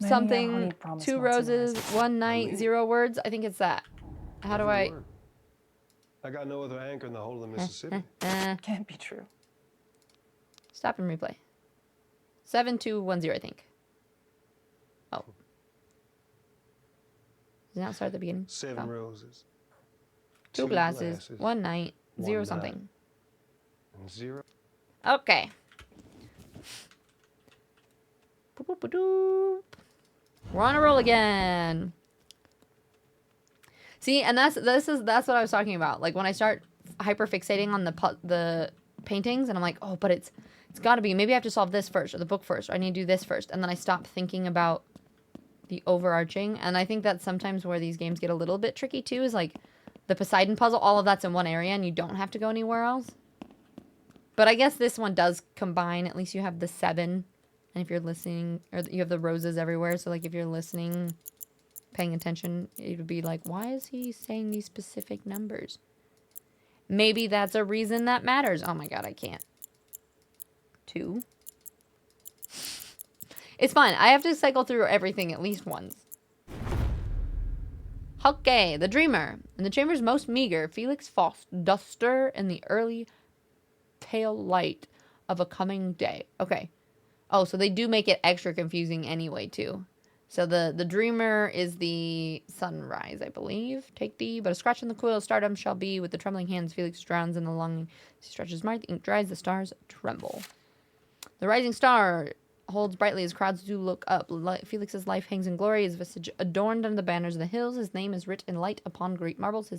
something, honeyed promise 2 melts in roses, eyes. 1 night, 0 words. I think it's that. How do I... I got no other anchor in the whole of the Mississippi. Can't be true. Stop and replay. 7210, I think. Oh. Does it not start at the beginning? 7 roses. 2 glasses, 1 night, 0 something. And 0. Okay. We're on a roll again. See, and that's what I was talking about. Like when I start hyper fixating on the paintings, and I'm like, oh, but it's got to be, maybe I have to solve this first, or the book first, or I need to do this first, and then I stop thinking about the overarching. And I think that's sometimes where these games get a little bit tricky too. Is like the Poseidon puzzle, all of that's in one area, and you don't have to go anywhere else. But I guess this one does combine. At least you have the 7. And if you're listening, or you have the roses everywhere. So, like, if you're listening, paying attention, it would be like, why is he saying these specific numbers? Maybe that's a reason that matters. Oh, my God, I can't. 2. It's fine. I have to cycle through everything at least once. Okay, the Dreamer. In the chamber's most meager, Felix Faust doth stir in the early pale light of a coming day. Okay. Oh, so they do make it extra confusing anyway, too. So the Dreamer is the sunrise, I believe. Take D, but a scratch in the coil of stardom shall be. With the trembling hands, Felix drowns in the longing. He stretches his mind, the ink dries, the stars tremble. The rising star holds brightly as crowds do look up. Felix's life hangs in glory, his visage adorned under the banners of the hills. His name is writ in light upon great marbles.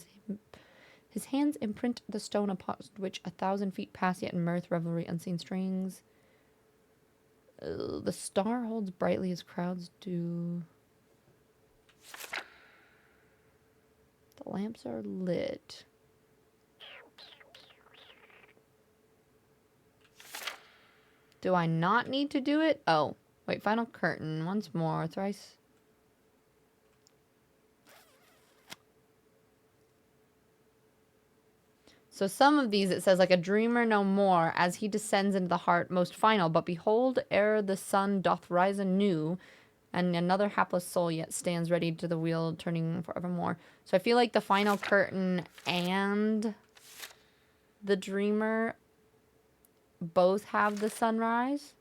His hands imprint the stone upon which 1,000 feet pass, yet in mirth, revelry, unseen strings. The star holds brightly as crowds do. The lamps are lit. Do I not need to do it? Oh, wait, final curtain. Once more, thrice. So some of these, it says, like a dreamer no more, as he descends into the heart most final. But behold, ere the sun doth rise anew, and another hapless soul yet stands ready to the wheel, turning forevermore. So I feel like the final curtain and the dreamer both have the sunrise.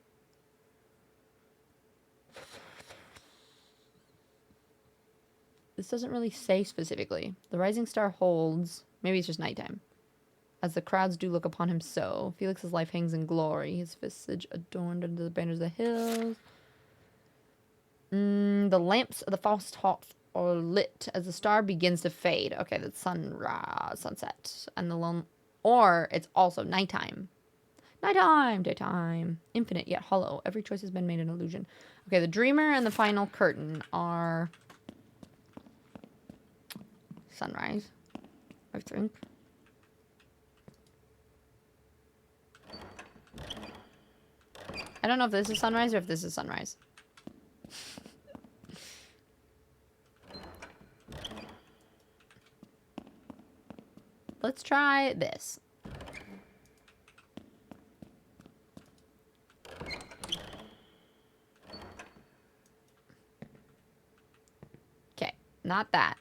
This doesn't really say specifically. The rising star holds, maybe it's just nighttime, as the crowds do look upon him so. Felix's life hangs in glory, his visage adorned under the banners of the hills. The lamps of the false heart are lit as the star begins to fade. Okay, that's sunset. And the lone, or it's also nighttime. Nighttime, daytime, infinite yet hollow. Every choice has been made an illusion. Okay, the dreamer and the final curtain are sunrise, I think. I don't know if this is sunrise or if this is sunrise. Let's try this. Okay, not that.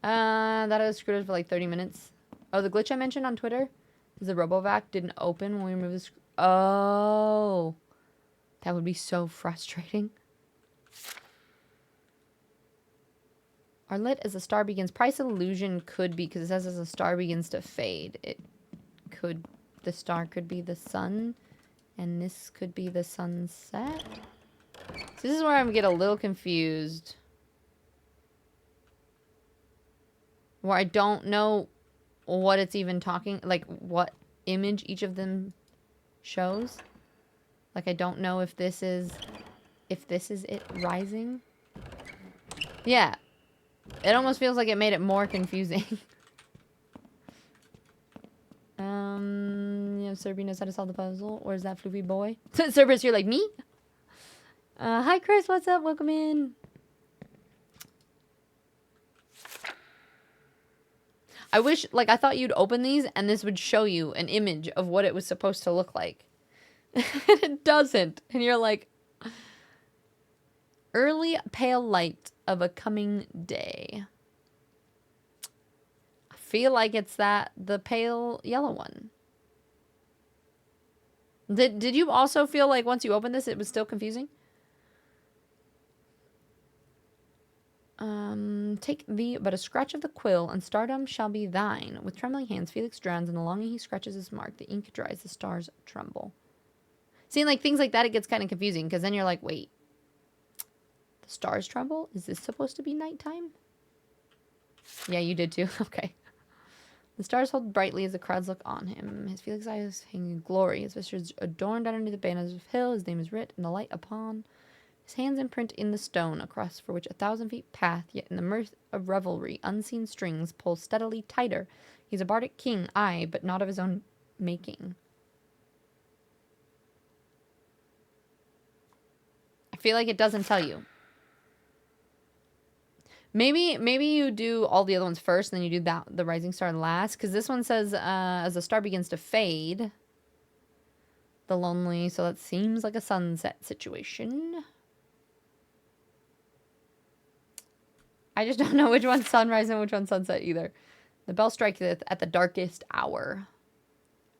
That I was screwed for like 30 minutes. Oh, the glitch I mentioned on Twitter is the RoboVac didn't open when we removed the Oh, that would be so frustrating. Are lit as the star begins. Price illusion could be, because it says as the star begins to fade. It could, the star could be the sun, and this could be the sunset. So this is where I get a little confused. Where I don't know what it's even talking, like what image each of them shows. Like I don't know if this is it rising. Yeah. It almost feels like it made it more confusing. Yeah, Cerberus knows how to solve the puzzle, or is that Floofy boy? Cerberus, you're like me? Hi Chris, what's up? Welcome in. I wish, like, I thought you'd open these and this would show you an image of what it was supposed to look like. It doesn't. And you're like, early pale light of a coming day. I feel like it's the pale yellow one. Did you also feel like once you opened this, it was still confusing? Take thee but a scratch of the quill, and stardom shall be thine. With trembling hands, Felix drowns, in the longing he scratches his mark. The ink dries, the stars tremble. Seeing like things like that, it gets kind of confusing, because then you're like, wait, the stars tremble? Is this supposed to be nighttime? Yeah, you did too. Okay. The stars hold brightly as the crowds look on him. His Felix eyes hang in glory. His visage adorned underneath the banners of hill. His name is writ in the light upon. His hands imprint in the stone, across for which 1,000 feet path, yet in the mirth of revelry, unseen strings pull steadily tighter. He's a bardic king, aye, but not of his own making. I feel like it doesn't tell you. Maybe you do all the other ones first, and then you do the rising star last, because this one says, as the star begins to fade, the lonely, so that seems like a sunset situation. I just don't know which one's sunrise and which one's sunset either. The bell striketh at the darkest hour.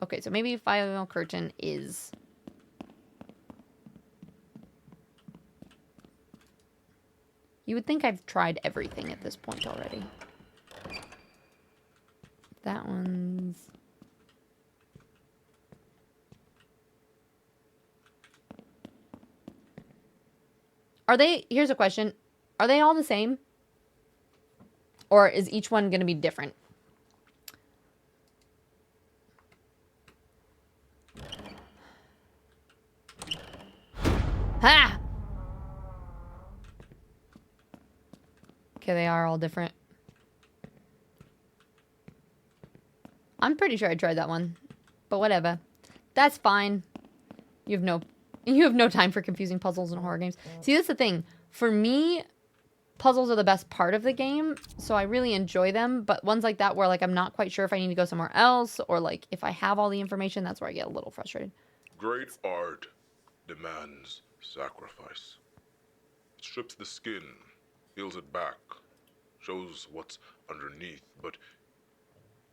Okay, so maybe final curtain is... You would think I've tried everything at this point already. That one's... Are they, here's a question. Are they all the same? Or is each one going to be different? Ha! Okay, they are all different. I'm pretty sure I tried that one. But whatever. That's fine. You have no time for confusing puzzles in horror games. See, that's the thing. For me, puzzles are the best part of the game, so I really enjoy them. But ones like that where like I'm not quite sure if I need to go somewhere else, or like if I have all the information, that's where I get a little frustrated. Great art demands sacrifice. It strips the skin, peels it back, shows what's underneath, but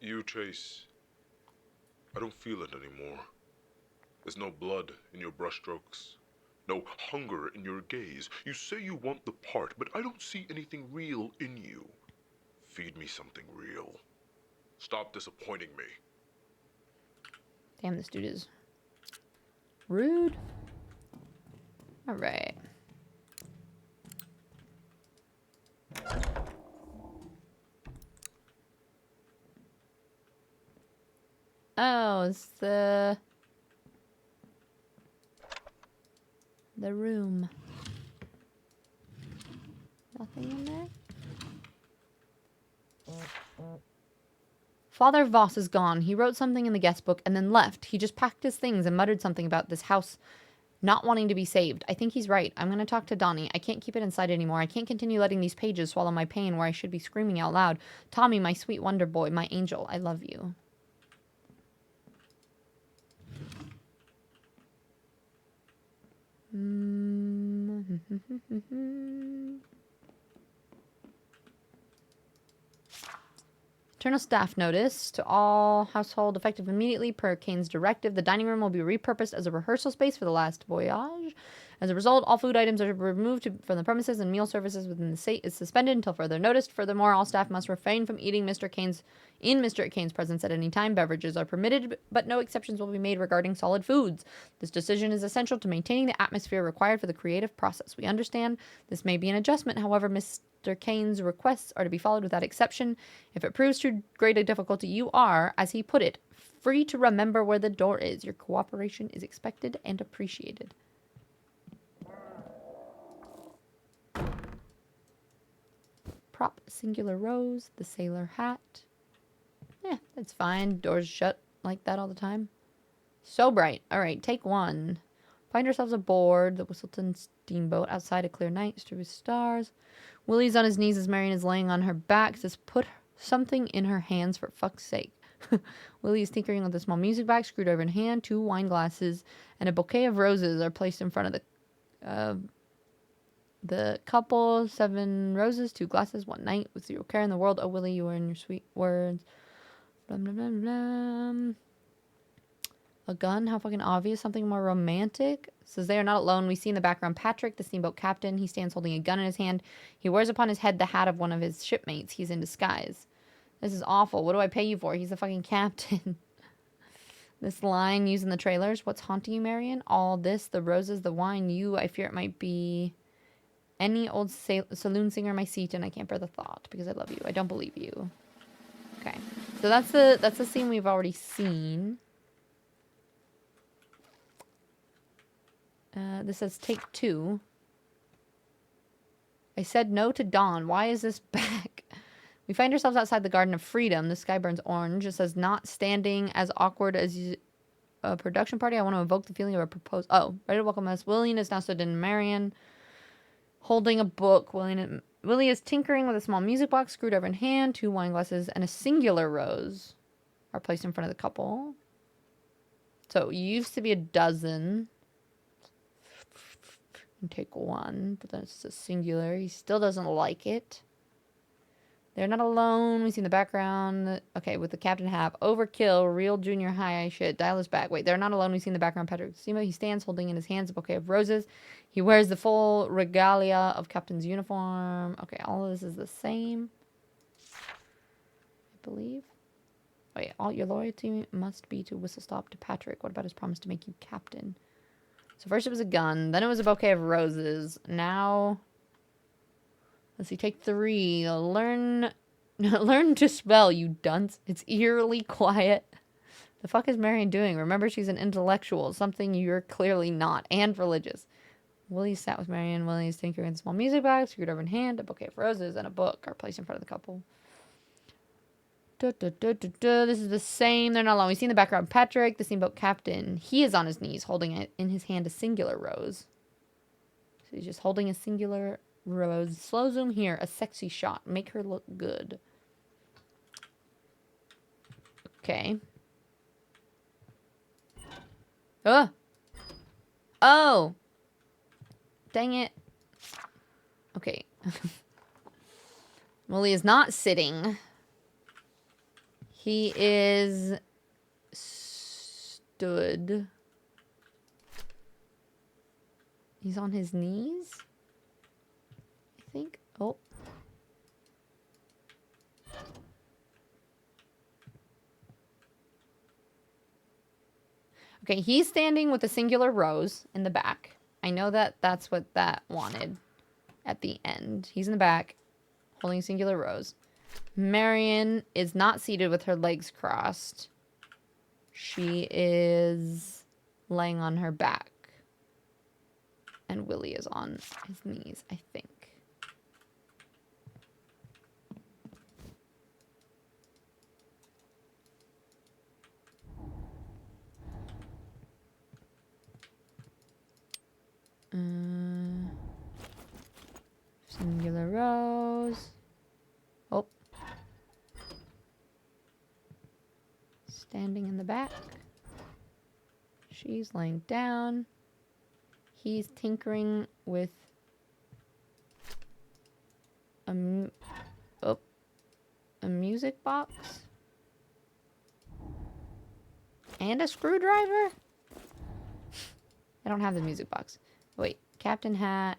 you, Chase, I don't feel it anymore. There's no blood in your brushstrokes, no hunger in your gaze. You say you want the part, but I don't see anything real in you. Feed me something real. Stop disappointing me. Damn, this dude is rude. All right. Oh, it's the room. Nothing in there? Father Voss is gone. He wrote something in the guest book and then left. He just packed his things and muttered something about this house not wanting to be saved. I think he's right. I'm going to talk to Donnie. I can't keep it inside anymore. I can't continue letting these pages swallow my pain where I should be screaming out loud. Tommy, my sweet wonder boy, my angel, I love you. Eternal staff notice to all household effective immediately per Kane's directive. The dining room will be repurposed as a rehearsal space for the last voyage. As a result, all food items are removed from the premises and meal services within the state is suspended until further notice. Furthermore, all staff must refrain from eating in Mr. Kane's presence at any time. Beverages are permitted, but no exceptions will be made regarding solid foods. This decision is essential to maintaining the atmosphere required for the creative process. We understand this may be an adjustment, however, Mr. Kane's requests are to be followed without exception. If it proves too great a difficulty, you are, as he put it, free to remember where the door is. Your cooperation is expected and appreciated. Prop, singular rose, the sailor hat. Yeah, that's fine. Doors shut like that all the time. So bright. All right, take one. Find yourselves aboard the Whistleton steamboat outside a clear night, strewn with stars. Willie's on his knees as Marion is laying on her back. Says, put something in her hands for fuck's sake. Willie is tinkering with a small music bag, screwdriver in hand. 2 wine glasses and a bouquet of roses are placed in front of the couple. 7 roses, 2 glasses, 1 night with 0 care in the world. Oh, Willie, you are in your sweet words. Blah, blah, blah, blah. A gun? How fucking obvious. Something more romantic. Says they are not alone. We see in the background Patrick, the steamboat captain. He stands holding a gun in his hand. He wears upon his head the hat of one of his shipmates. He's in disguise. This is awful. What do I pay you for? He's the fucking captain. This line used in the trailers. What's haunting you, Marion? All this, the roses, the wine, you. I fear it might be any old saloon singer in my seat, and I can't bear the thought because I love you. I don't believe you. Okay. So that's the scene we've already seen. This says take 2. I said no to Dawn. Why is this back? We find ourselves outside the Garden of Freedom. The sky burns orange. It says not standing as awkward as a production party. I want to evoke the feeling of a proposal. Oh, ready to welcome us. William is now stood in Marion, holding a book. Willie is tinkering with a small music box, screwdriver in hand. 2 wine glasses and a singular rose are placed in front of the couple. So it used to be a dozen. And take 1, but then it's a singular. He still doesn't like it. They're not alone. We see in the background. Okay, with the captain hat. Overkill. Real junior high shit. Dial us back. Wait, they're not alone. We see in the background Patrick Simo. He stands holding in his hands a bouquet of roses. He wears the full regalia of captain's uniform. Okay, all of this is the same. I believe. Wait, all your loyalty must be to whistle stop to Patrick. What about his promise to make you captain? So first it was a gun, then it was a bouquet of roses. Now, let's see, take 3. Learn to spell, you dunce. It's eerily quiet. The fuck is Marion doing? Remember, she's an intellectual, something you're clearly not, and religious. Willie sat with Marion. Willie is tinkering with a small music box, screwdriver in hand, a bouquet of roses, and a book are placed in front of the couple. This is the same. They're not alone. We see in the background Patrick, the steamboat captain. He is on his knees, holding it in his hand a singular rose. So he's just holding a singular rose. Slow zoom here. A sexy shot. Make her look good. Okay. Oh! Dang it. Okay. Willie is not sitting. He is stood. He's on his knees, I think. Oh. Okay, he's standing with a singular rose in the back. I know that that's what that wanted at the end. He's in the back, holding a singular rose. Marion is not seated with her legs crossed. She is laying on her back. And Willie is on his knees, I think. Singular rose. Oh. Standing in the back. She's laying down. He's tinkering with a music box. And a screwdriver? I don't have the music box. Wait, Captain Hat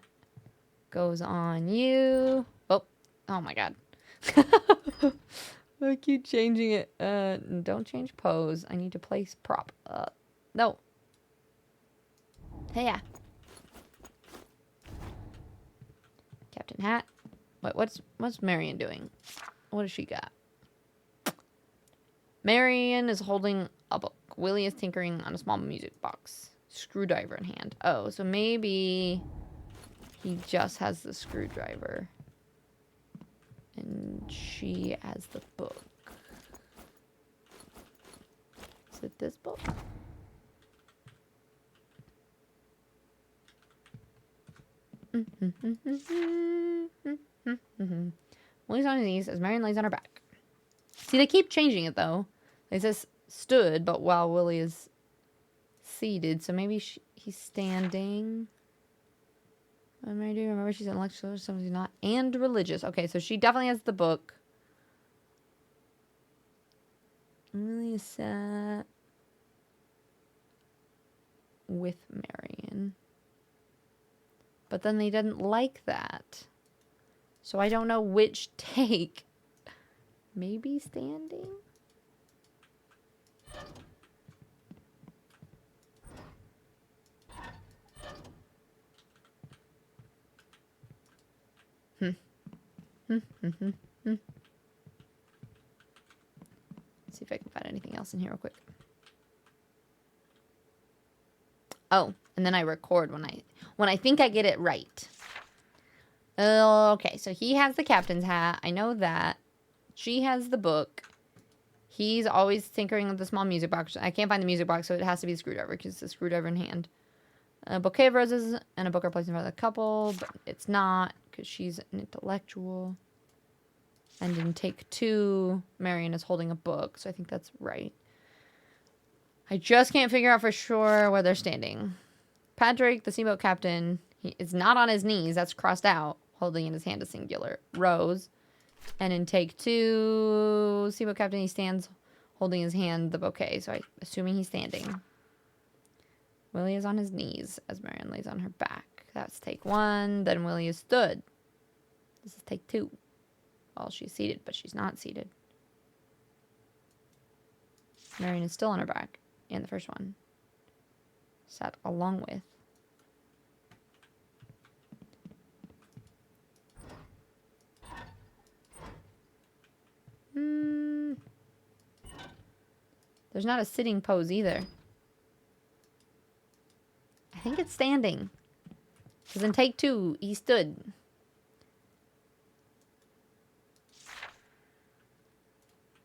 goes on you. Oh my god. I keep changing it. Don't change pose. I need to place prop. No. Hey, yeah. Captain Hat. What's Marion doing? What does she got? Marion is holding a book. Willie is tinkering on a small music box. Screwdriver in hand. Oh, so maybe he just has the screwdriver. And she has the book. Is it this book? Willie's on his knees as Marion lays on her back. See, they keep changing it, though. It says stood, but while Willie is seated, so maybe he's standing. What am I doing? Remember, she's intellectual, somebody's not. And religious. Okay, so she definitely has the book. Willie is sat with Marion. But then they didn't like that. So I don't know which take. Maybe standing? Let's see if I can find anything else in here real quick. Oh, and then I record when I think I get it right. Okay, so he has the captain's hat. I know that. She has the book. He's always tinkering with the small music box. I can't find the music box, so it has to be the screwdriver because it's the screwdriver in hand. A bouquet of roses and a book are placed in front of the couple, but it's not because she's an intellectual. And in take 2, Marion is holding a book, so I think that's right. I just can't figure out for sure where they're standing. Patrick, the steamboat captain, he is not on his knees. That's crossed out, holding in his hand a singular rose. And in take 2, steamboat captain, he stands holding his hand the bouquet, so I'm assuming he's standing. Willie is on his knees as Marion lays on her back. That's take 1. Then Willie is stood. This is take 2. Well, she's seated, but she's not seated. Marion is still on her back. And the first one. Sat along with. There's not a sitting pose either. I think it's standing. Because in take 2, he stood.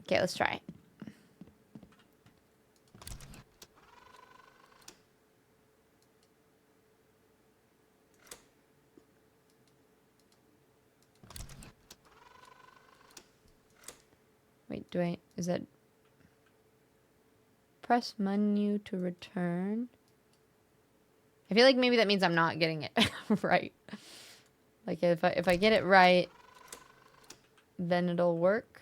Okay, let's try. Wait, is that... Press menu to return. I feel like maybe that means I'm not getting it right. Like if I get it right, then it'll work.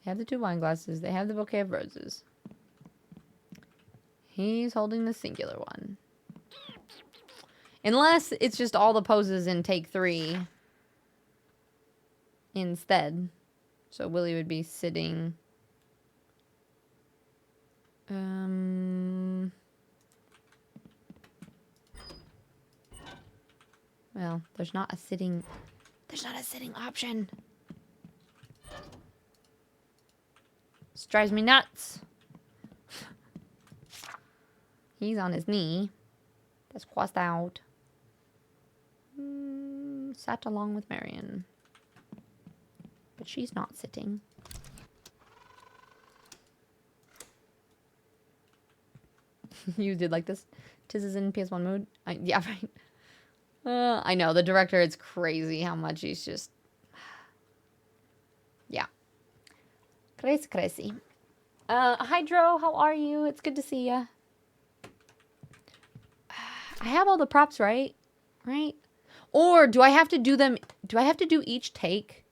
They have the 2 wine glasses. They have the bouquet of roses. He's holding the singular one. Unless it's just all the poses in take 3 instead. So Willie would be sitting. Well, there's not a sitting option. This drives me nuts. He's on his knee. That's crossed out. Sat along with Marion. But she's not sitting. You did like this? Tiz is in PS1 mode? Yeah, right. I know, the director, it's crazy how much he's just... Yeah. Crazy. Hydro, how are you? It's good to see ya. I have all the props, right? Right? Or do I have to do them... Do I have to do each take?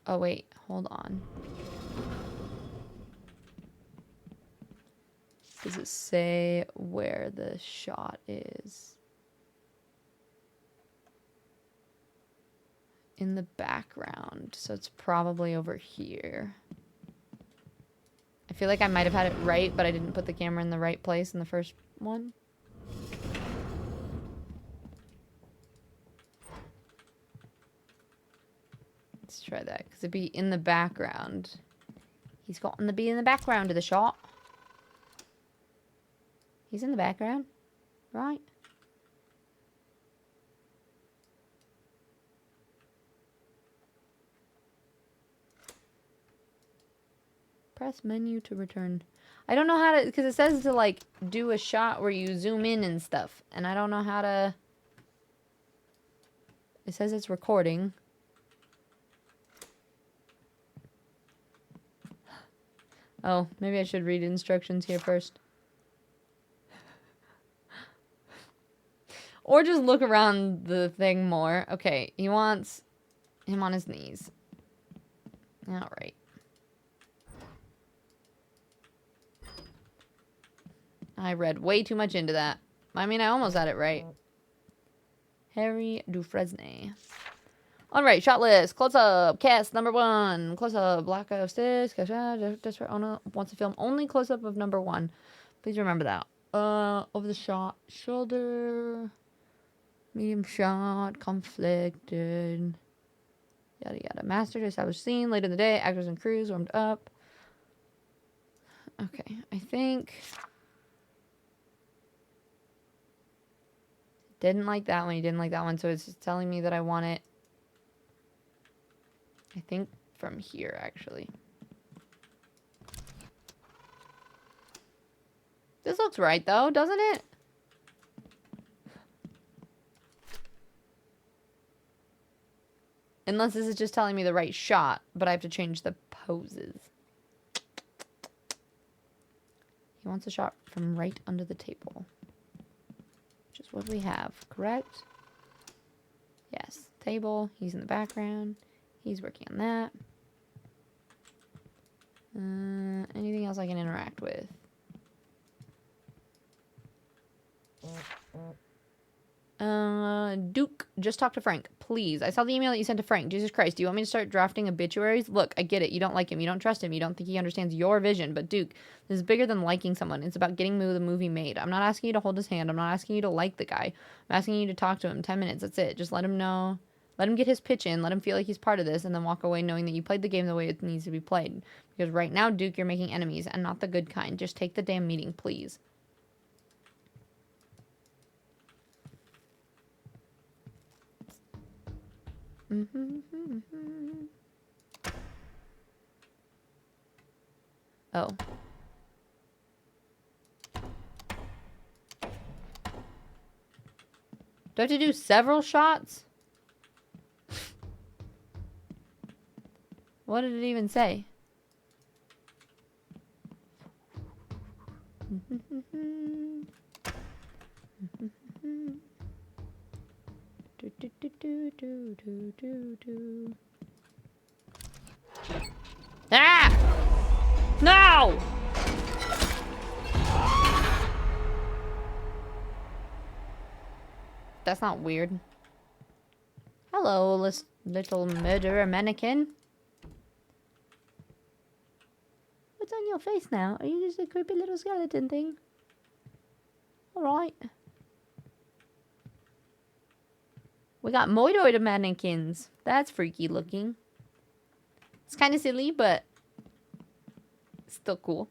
Oh, wait. Hold on. Does it say where the shot is? In the background. So it's probably over here. I feel like I might have had it right, but I didn't put the camera in the right place in the first one. Let's try that, because it'd be in the background. He's got to be in the background of the shot. He's in the background, right? Press menu to return. I don't know how to, because it says to like do a shot where you zoom in and stuff, and I don't know how to. It says it's recording. Oh, maybe I should read instructions here first. Or just look around the thing more. Okay, he wants him on his knees. Alright. I read way too much into that. I mean, I almost had it right. Harry Dufresne. Alright, shot list. Close up. Cast number 1. Close up. Black of sticks. Desperate owner wants to film only close up of number 1. Please remember that. Over the shot. Shoulder. Medium shot. Conflicted. Yada yada. Master to establish scene. Later in the day. Actors and crews warmed up. Okay. I think. Didn't like that one. He didn't like that one. So it's just telling me that I want it. I think from here, actually. This looks right, though, doesn't it? Unless this is just telling me the right shot, but I have to change the poses. He wants a shot from right under the table. Which is what we have, correct? Yes, table. He's in the background. He's working on that. Anything else I can interact with? Duke, just talk to Frank, please. I saw the email that you sent to Frank. Jesus Christ, do you want me to start drafting obituaries? Look, I get it. You don't like him. You don't trust him. You don't think he understands your vision. But Duke, this is bigger than liking someone. It's about getting the movie made. I'm not asking you to hold his hand. I'm not asking you to like the guy. I'm asking you to talk to him. 10 minutes. That's it. Just let him know. Let him get his pitch in. Let him feel like he's part of this, and then walk away knowing that you played the game the way it needs to be played. Because right now, Duke, you're making enemies, and not the good kind. Just take the damn meeting, please. Oh. Do I have to do several shots? What did it even say? Ah! No! That's not weird. Hello, little murderer mannequin. What's on your face now? Are you just a creepy little skeleton thing? Alright. We got moidoid mannequins. That's freaky looking. It's kind of silly, but still cool.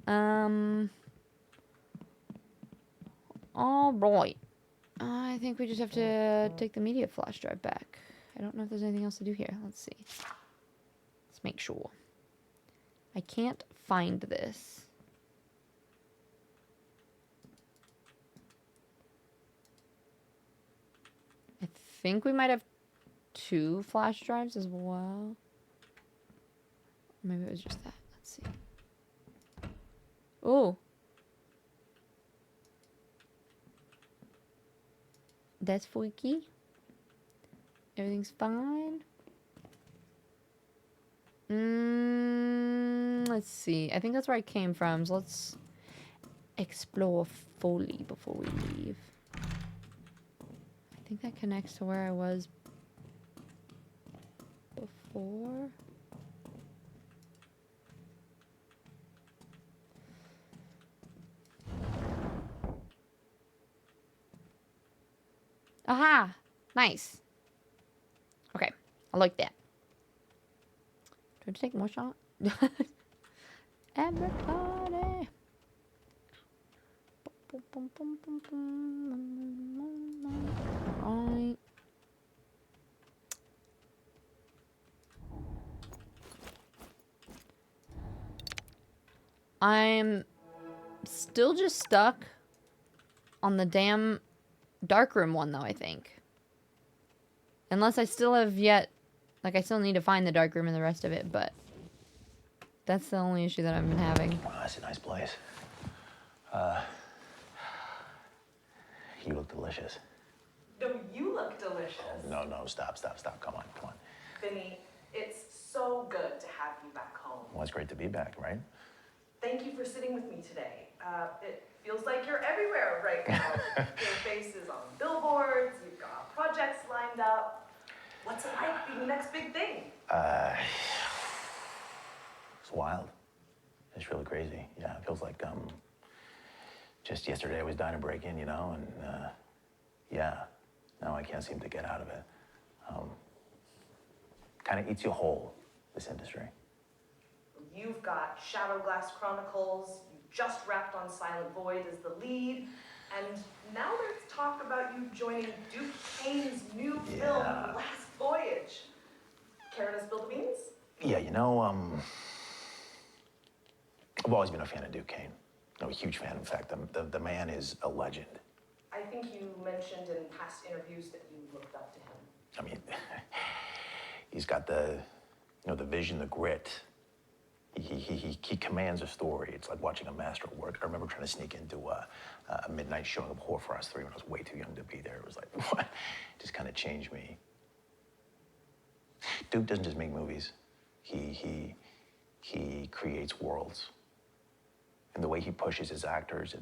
Alright. I think we just have to take the media flash drive back. I don't know if there's anything else to do here. Let's see. Let's make sure. I can't find this. I think we might have 2 flash drives as well. Maybe it was just that. Let's see. Oh. That's freaky. Everything's fine. Let's see. I think that's where I came from. So let's explore fully before we leave. I think that connects to where I was before. Aha! Nice. Okay. I like that. Do I have to take more shot? Everybody. Alright. I'm still just stuck on the damn darkroom one, though, I think. Unless I still have yet... Like, I still need to find the darkroom and the rest of it, but... That's the only issue that I've been having. Wow, that's a nice place. You look delicious. No, you look delicious. Oh, no, stop. Come on. Vinny, it's so good to have you back home. Well, it's great to be back, right? Thank you for sitting with me today. It feels like you're everywhere right now. Your face is on billboards, you've got projects lined up. What's it like being the next big thing? It's wild. It's really crazy. Yeah, it feels like, just yesterday I was dying to break in, you know, and, yeah, now I can't seem to get out of it. Kind of eats you whole, this industry. You've got Shadowglass Chronicles, you just wrapped on Silent Void as the lead, and now there's talk about you joining Duke Kane's new film, The Last Voyage. Care to spill the beans? Yeah, you know, I've always been a fan of Duke Kane. I'm a huge fan, in fact. The man is a legend. I think you mentioned in past interviews that you looked up to him. I mean, he's got the vision, the grit. He commands a story. It's like watching a master at work. I remember trying to sneak into a midnight showing of Horror for Us 3 when I was way too young to be there. It was like, what? It just kind of changed me. Duke doesn't just make movies. He creates worlds. And the way he pushes his actors,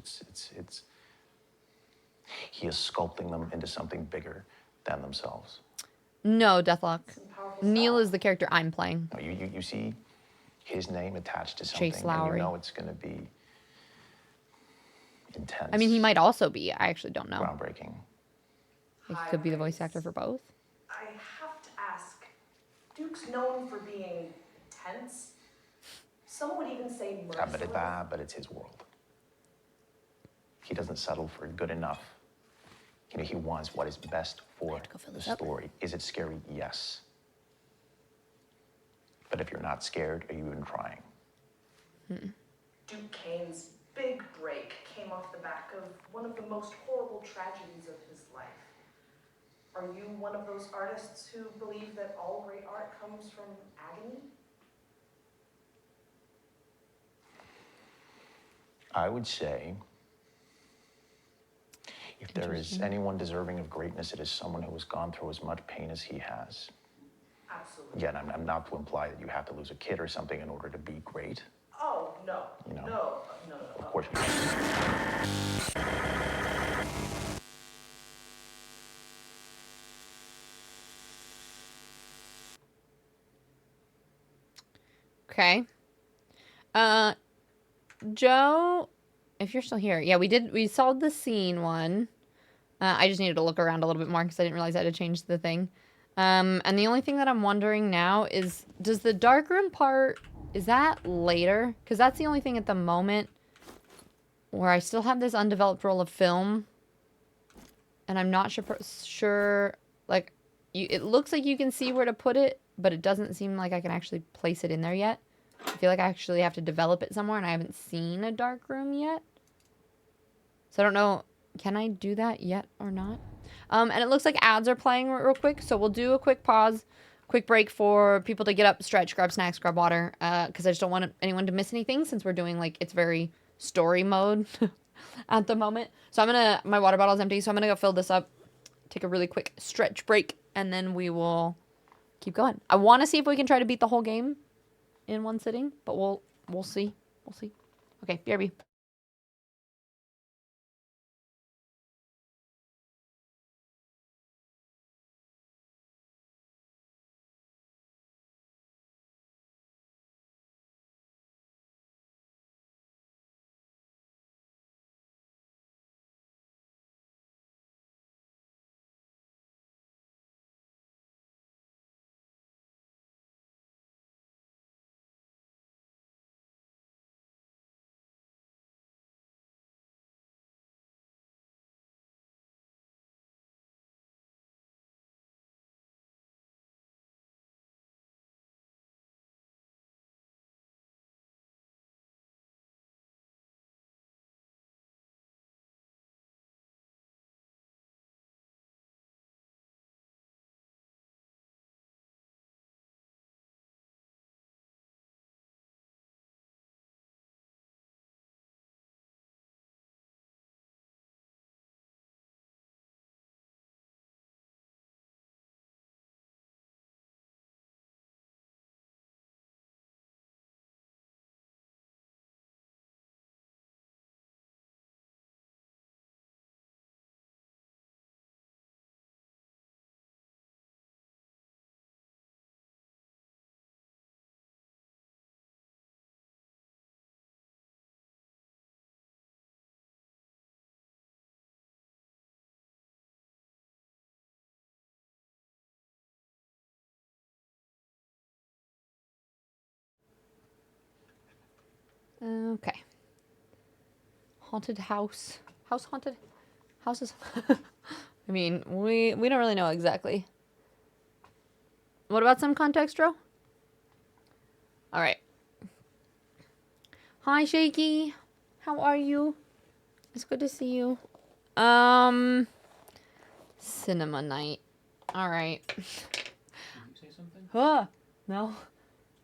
He is sculpting them into something bigger than themselves. No, Deathlock. Neil is the character I'm playing. No, you see his name attached to something, Chase and Lowry. you know it's going to be intense. I mean, he might also be. I actually don't know. Groundbreaking. He could be the voice actor for both. I have to ask, Duke's known for being intense. Some would even say merciless. But it's his world. He doesn't settle for good enough. You know, he wants what is best for the story. Is it scary? Yes. But if you're not scared, are you even trying? Duke Kane's big break came off the back of one of the most horrible tragedies of his life. Are you one of those artists who believe that all great art comes from agony? I would say, if there is anyone deserving of greatness, it is someone who has gone through as much pain as he has. Absolutely. Yeah, and I'm not to imply that you have to lose a kid or something in order to be great. Oh, no. You know? No. Of course you can. Okay. Joe, if you're still here. Yeah, we solved the scene one. I just needed to look around a little bit more because I didn't realize I had to change the thing. And the only thing that I'm wondering now is, does the darkroom part, is that later? Because that's the only thing at the moment where I still have this undeveloped roll of film. And I'm not sure, like, it looks like you can see where to put it, but it doesn't seem like I can actually place it in there yet. I feel like I actually have to develop it somewhere, and I haven't seen a dark room yet. So I don't know, can I do that yet or not? And it looks like ads are playing real quick, so we'll do a quick pause, quick break for people to get up, stretch, grab snacks, grab water, because I just don't want anyone to miss anything since we're doing, like, it's very story mode at the moment. So my water bottle's empty, so I'm gonna go fill this up, take a really quick stretch break, and then we will keep going. I want to see if we can try to beat the whole game in one sitting, but we'll see. We'll see. Okay, BRB. Okay. Haunted house. House haunted? Houses? I mean, we don't really know exactly. What about some context, Ro? Alright. Hi, Shaky. How are you? It's good to see you. Cinema night. Alright. Did you say something? No.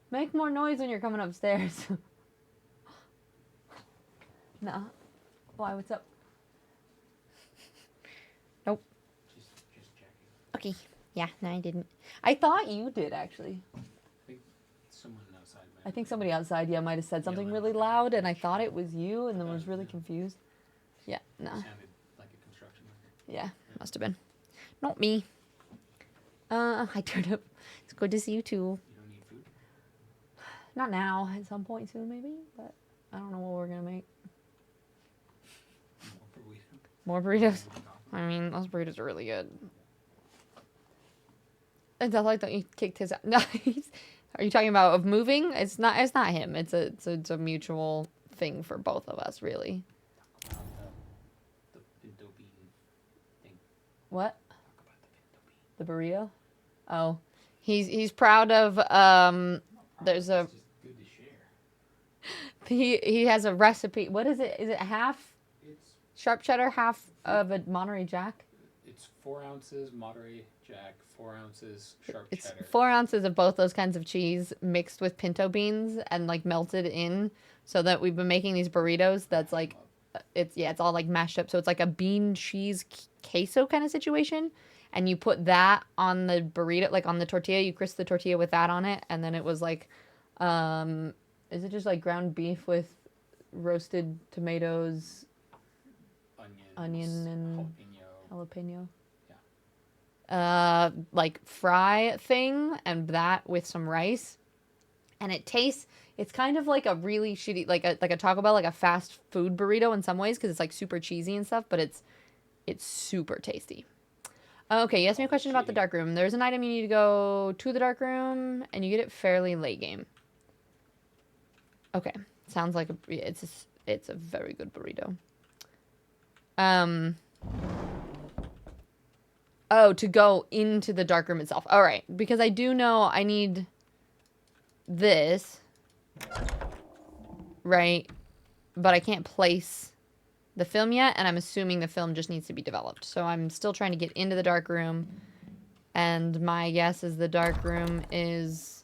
Make more noise when you're coming upstairs. Nah. Why, what's up? Nope. Just checking. Okay. Yeah, no, I didn't. I thought you did, actually. I think someone outside might I think somebody outside, might have said something really loud, and I thought it was you, and then was really confused. Yeah, no. Sounded like a construction Yeah, must have been. Not me. Hi, Turnip. It's good to see you too. You don't need food? Not now. At some point soon, maybe. But I don't know what we're gonna make. More burritos. I mean, those burritos are really good. And I like that you kicked his. No, are you talking about of moving? It's not. It's not him. It's a mutual thing for both of us, really. The pinto bean thing. What? The burrito? Oh, he's proud of there's a. It's just good to share. He has a recipe. What is it? Is it half It's sharp cheddar, half of a Monterey Jack? It's 4 ounces Monterey Jack, 4 ounces sharp It's cheddar. 4 ounces of both those kinds of cheese mixed with pinto beans and like melted in, so that we've been making these burritos. That's like, it's all like mashed up. So it's like a bean cheese queso kind of situation. And you put that on the burrito, like on the tortilla. You crisp the tortilla with that on it, and then it was like, is it just like ground beef with roasted tomatoes, onion and jalapeno? Like fry thing, and that with some rice, and it tastes. It's kind of like a really shitty, like a Taco Bell, like a fast food burrito in some ways, because it's like super cheesy and stuff, but it's super tasty. Okay, you asked me a question about the dark room. There's an item you need to go to the dark room, and you get it fairly late game. Okay, sounds like it's a very good burrito. Oh, to go into the dark room itself. All right, because I do know I need this, right? But I can't place the film yet, and I'm assuming the film just needs to be developed. So I'm still trying to get into the dark room, and my guess is the dark room is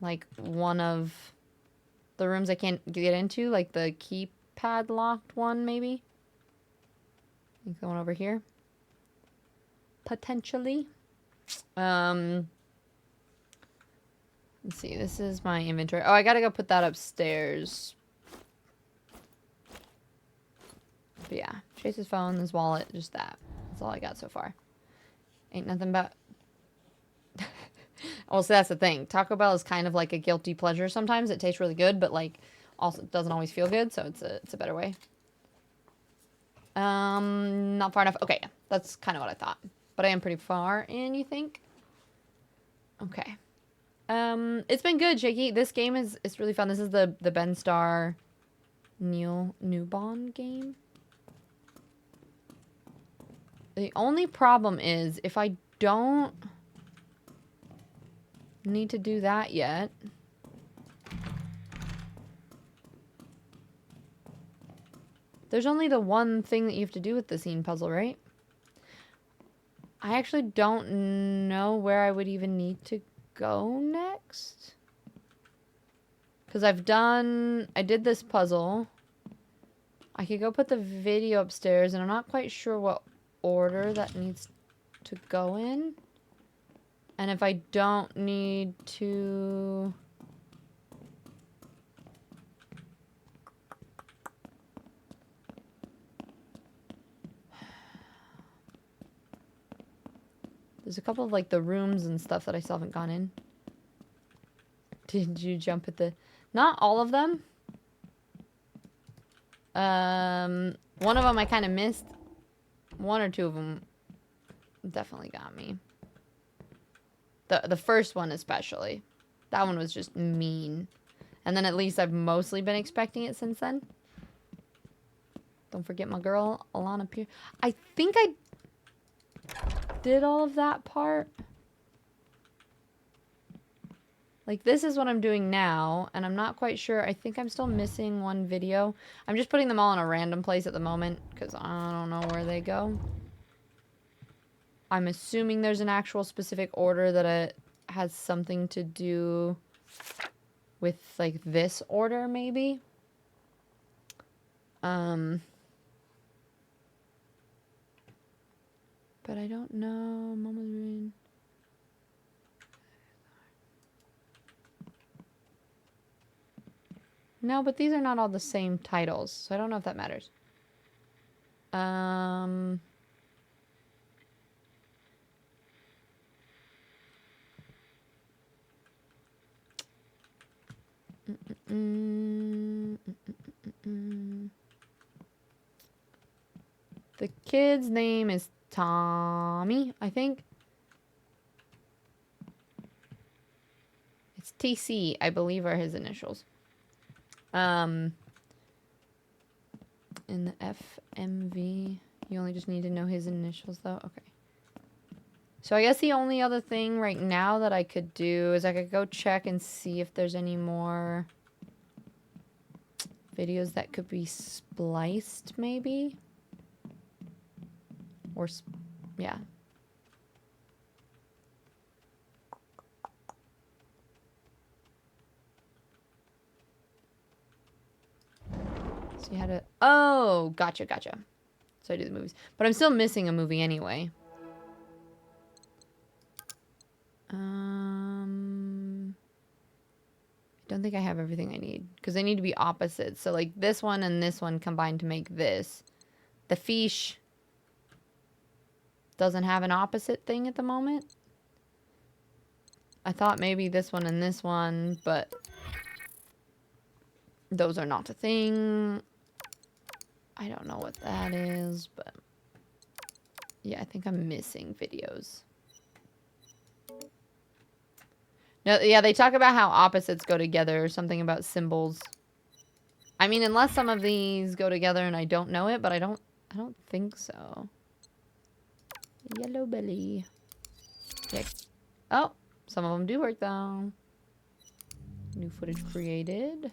like one of the rooms I can't get into, like the keypad locked one, maybe. I think the one over here. Potentially. Let's see, this is my inventory. Oh, I gotta go put that upstairs. But yeah, Chase's phone, his wallet, just that. That's all I got so far. Ain't nothing but... Well, so that's the thing. Taco Bell is kind of like a guilty pleasure sometimes. It tastes really good, but like also doesn't always feel good, so it's a better way. Not far enough. Okay, that's kind of what I thought. But I am pretty far in, you think? Okay. It's been good, Shaky. This game it's really fun. This is the Ben Starr Neil Newbon game. The only problem is if I don't need to do that yet. There's only the one thing that you have to do with the scene puzzle, right? I actually don't know where I would even need to go next. Because I did this puzzle. I could go put the video upstairs, and I'm not quite sure what order that needs to go in. And if I don't need to... There's a couple of like the rooms and stuff that I still haven't gone in. Did you jump at the... Not all of them. One of them I kind of missed. One or two of them definitely got me. The first one especially. That one was just mean. And then at least I've mostly been expecting it since then. Don't forget my girl, Alana Pierce. I think I did all of that part. Like, this is what I'm doing now, and I'm not quite sure. I think I'm still missing one video. I'm just putting them all in a random place at the moment, because I don't know where they go. I'm assuming there's an actual specific order that it has something to do with, like, this order, maybe. But I don't know. Mama's Ruin. No, but these are not all the same titles, so I don't know if that matters. Um. The kid's name is Tommy, I think. It's TC, I believe, are his initials. In the FMV, you only just need to know his initials, though. Okay. So I guess the only other thing right now that I could do is I could go check and see if there's any more videos that could be spliced, maybe. Or, yeah. So you had to... Oh, gotcha. So I do the movies. But I'm still missing a movie anyway. I don't think I have everything I need. Because they need to be opposites. So, like, this one and this one combined to make this. The fish doesn't have an opposite thing at the moment. I thought maybe this one and this one, but those are not a thing. I don't know what that is, but yeah, I think I'm missing videos. No, yeah, they talk about how opposites go together or something about symbols. I mean, unless some of these go together and I don't know it, but I don't think so. Yellow belly. Yeah. Oh, some of them do work though. New footage created.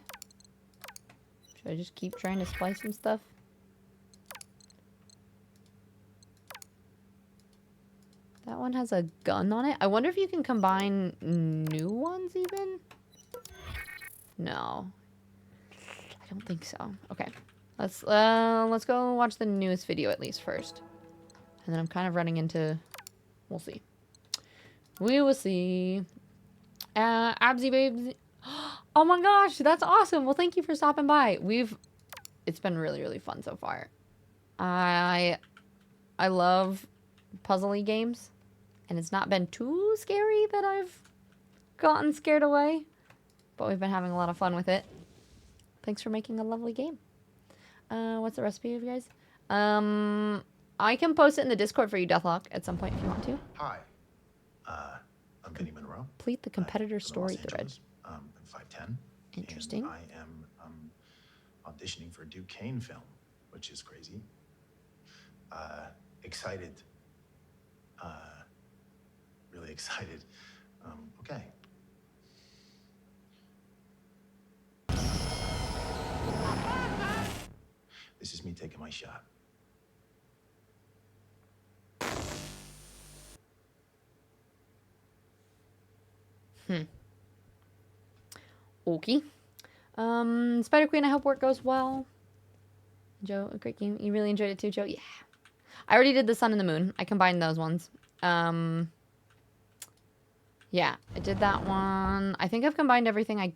Should I just keep trying to splice some stuff? That one has a gun on it. I wonder if you can combine new ones even? No. I don't think so. Okay. Let's go watch the newest video at least first. And then I'm kind of running into... We'll see. We will see. Absy Babes. Oh my gosh, that's awesome. Well, thank you for stopping by. It's been really, really fun so far. I love puzzly games. And it's not been too scary that I've gotten scared away. But we've been having a lot of fun with it. Thanks for making a lovely game. What's the recipe of you guys? I can post it in the Discord for you, Deathlock, at some point if you want to. Hi. I'm Vinny Monroe. Complete the competitor story thread. I'm 5'10". Interesting. And I am auditioning for a Duke Kane film, which is crazy. Excited. Really excited. Okay. This is me taking my shot. Okay. Spider Queen, I hope work goes well. Joe, a great game. You really enjoyed it too, Joe? Yeah. I already did the sun and the moon. I combined those ones. Yeah, I did that one. I think I've combined everything I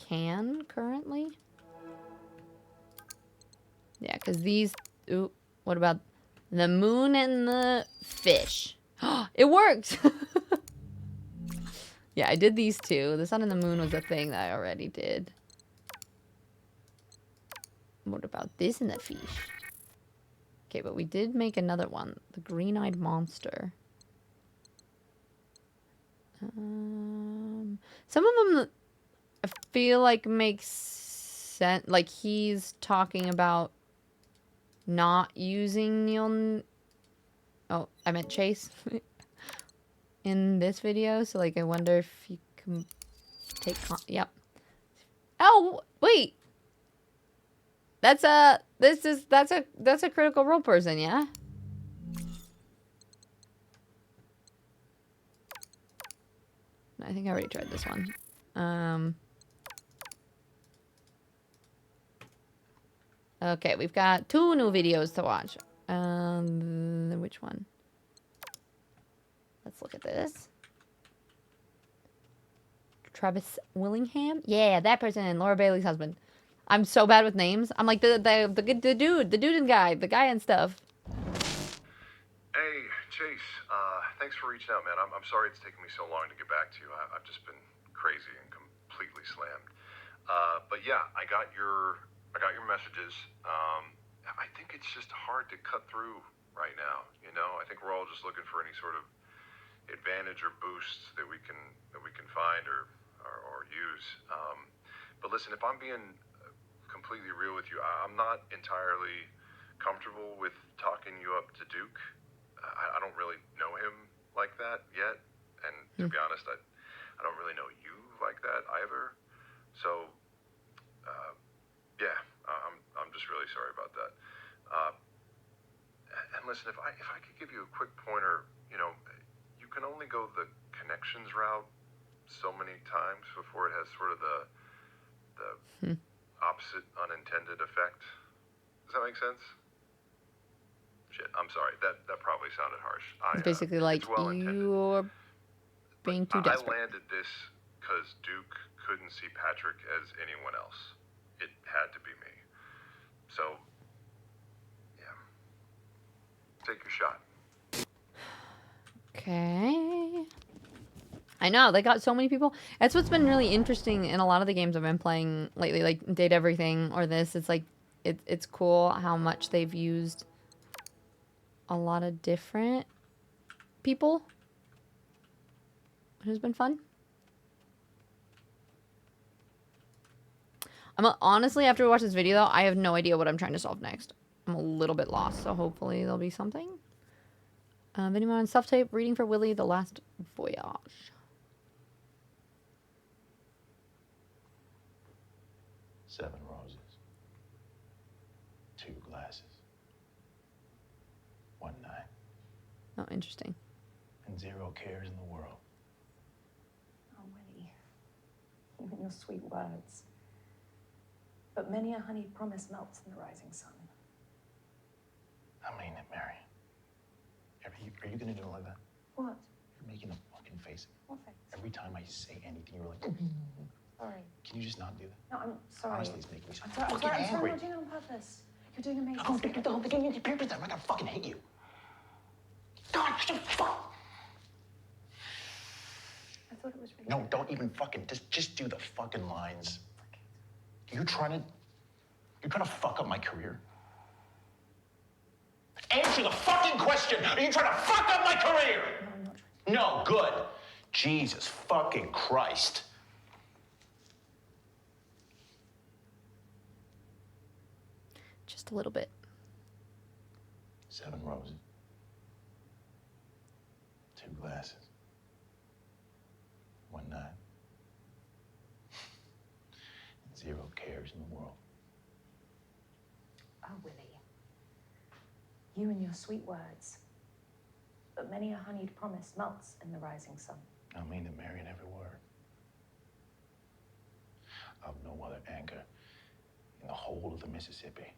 can currently. Yeah, because these... Ooh, what about the moon and the fish? It worked! Yeah, I did these two. The sun and the moon was a thing that I already did. What about this and the fish? Okay, but we did make another one. The green-eyed monster. Some of them I feel like makes sense. Like he's talking about not using neon. Oh, I meant Chase in this video. So like, I wonder if you can take. Yep. Oh wait. That's a Critical Role person, yeah. I think I already tried this one. Okay, we've got 2 new videos to watch. Which one? Let's look at this. Travis Willingham? Yeah, that person, Laura Bailey's husband. I'm so bad with names. I'm like the dude and guy, the guy and stuff. Hey, Chase. Thanks for reaching out, man. I'm sorry it's taken me so long to get back to you. I've just been crazy and completely slammed. But yeah, I got your messages. I think it's just hard to cut through right now. You know, I think we're all just looking for any sort of advantage or boost that we can find or use. But listen, if I'm being completely real with you, I'm not entirely comfortable with talking you up to Duke. I don't really know him like that yet, and to be honest, I don't really know you like that either. So, yeah, I'm just really sorry about that. And listen, if I could give you a quick pointer, you know, you can only go the connections route so many times before it has sort of the opposite unintended effect. Does that make sense? Shit, I'm sorry. That probably sounded harsh. It's basically like you're being too desperate. I landed this because Duke couldn't see Patrick as anyone else. It had to be me. So, yeah. Take your shot. Okay. I know, they got so many people. That's what's been really interesting in a lot of the games I've been playing lately, like Date Everything or this. It's like, it's cool how much they've used a lot of different people. It has been fun. Honestly, after we watch this video, though, I have no idea what I'm trying to solve next. I'm a little bit lost, so hopefully there'll be something. Video on self-tape, reading for Willie, The Last Voyage. Seven roses. Two glasses. One night. Oh, interesting. And zero cares in the world. Oh, Willie. Even your sweet words. But many a honeyed promise melts in the rising sun. I mean it, Mary. Are you gonna do it like that? What? You're making a fucking face. What face? Every time I say anything, you're like, Sorry. can you just not do that? No, I'm sorry. Honestly, it's making me so I'm sorry. fucking I'm angry. not doing it on purpose. You're doing amazing. Oh, dude, the whole thing, you're I'm not gonna fucking hate you. God, fuck. I thought it was really No, don't even fucking, just do the fucking lines. You're trying to fuck up my career? Answer the fucking question! Are you trying to fuck up my career? No, I'm not trying. No, good. Jesus fucking Christ. Just a little bit. Seven roses. Two glasses. One night. And zero cares in the world. Oh, Willie. You and your sweet words. But many a honeyed promise melts in the rising sun. I mean it, Mary, in every word. I've no other anchor in the whole of the Mississippi.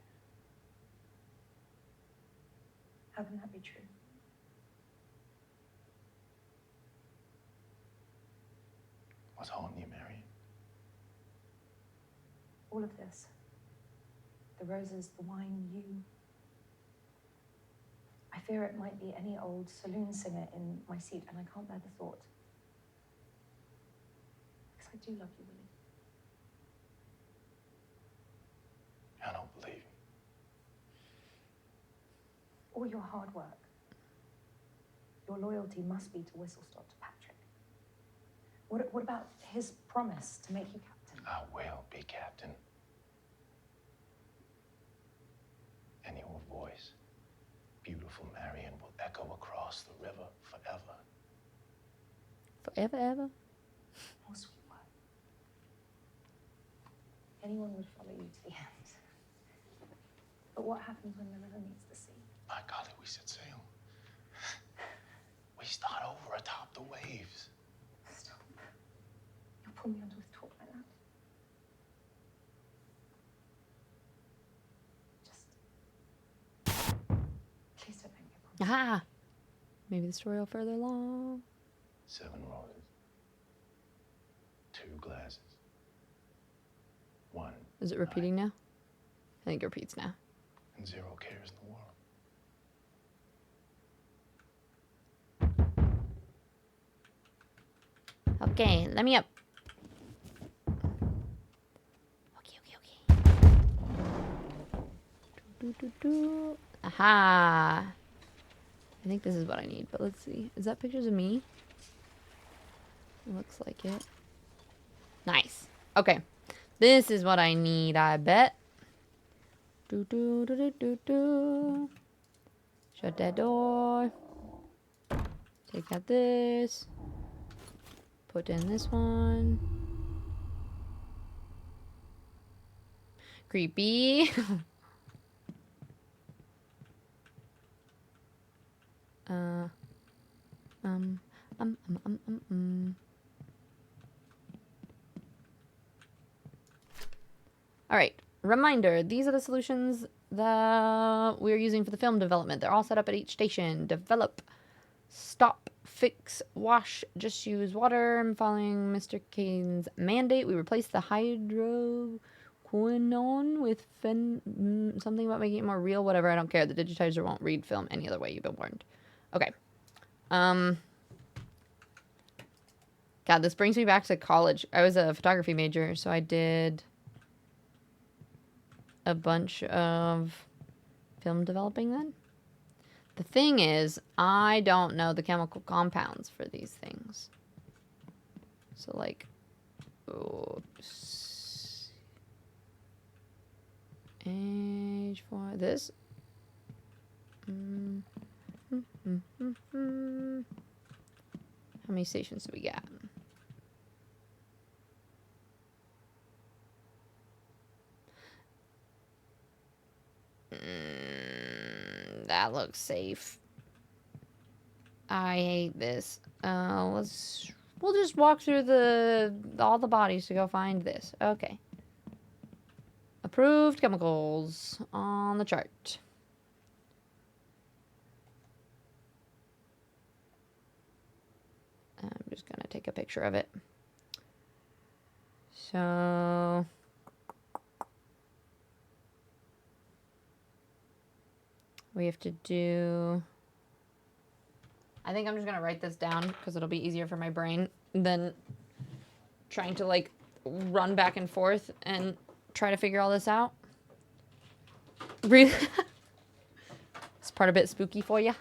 How can that be true? What's haunting you, Mary? All of this. The roses, the wine, you. I fear it might be any old saloon singer in my seat, and I can't bear the thought. Because I do love you, Willie. I don't believe you. All your hard work. Your loyalty must be to Whistlestop, to Patrick. What about his promise to make you captain? I will be captain. And your voice, beautiful Marion, will echo across the river forever. Forever, ever? Oh, sweet word. Anyone would follow you to the end. But what happens when the river meets the sea? My golly, we set sail. We start over atop the waves. Stop. You'll pull me onto his talk like that. Please don't make me a promise. Ah! Maybe the story will further along. Seven roses. Two glasses. One Is it repeating now? I think it repeats now. And 0 cares in the world. Okay, let me up. Okay. Aha. I think this is what I need, but let's see. Is that pictures of me? It looks like it. Nice. Okay. This is what I need, I bet. Do do do do do do. Shut that door. Take out this. Put in this one. Creepy. Um. Alright, reminder, these are the solutions that we're using for the film development. They're all set up at each station. Develop, stop, fix, wash, just use water. And following Mr. Kane's mandate, we replaced the hydroquinone with something about making it more real, whatever, I don't care. The digitizer won't read film any other way, you've been warned. Okay. God, this brings me back to college. I was a photography major, so I did a bunch of film developing then. The thing is, I don't know the chemical compounds for these things. So like, H4, this. How many stations do we got? That looks safe. I hate this. We'll just walk through all the bodies to go find this. Okay. Approved chemicals on the chart. I'm just gonna take a picture of it. So we have to do... I think I'm just gonna write this down because it'll be easier for my brain than trying to like run back and forth and try to figure all this out. Really? This part a bit spooky for you.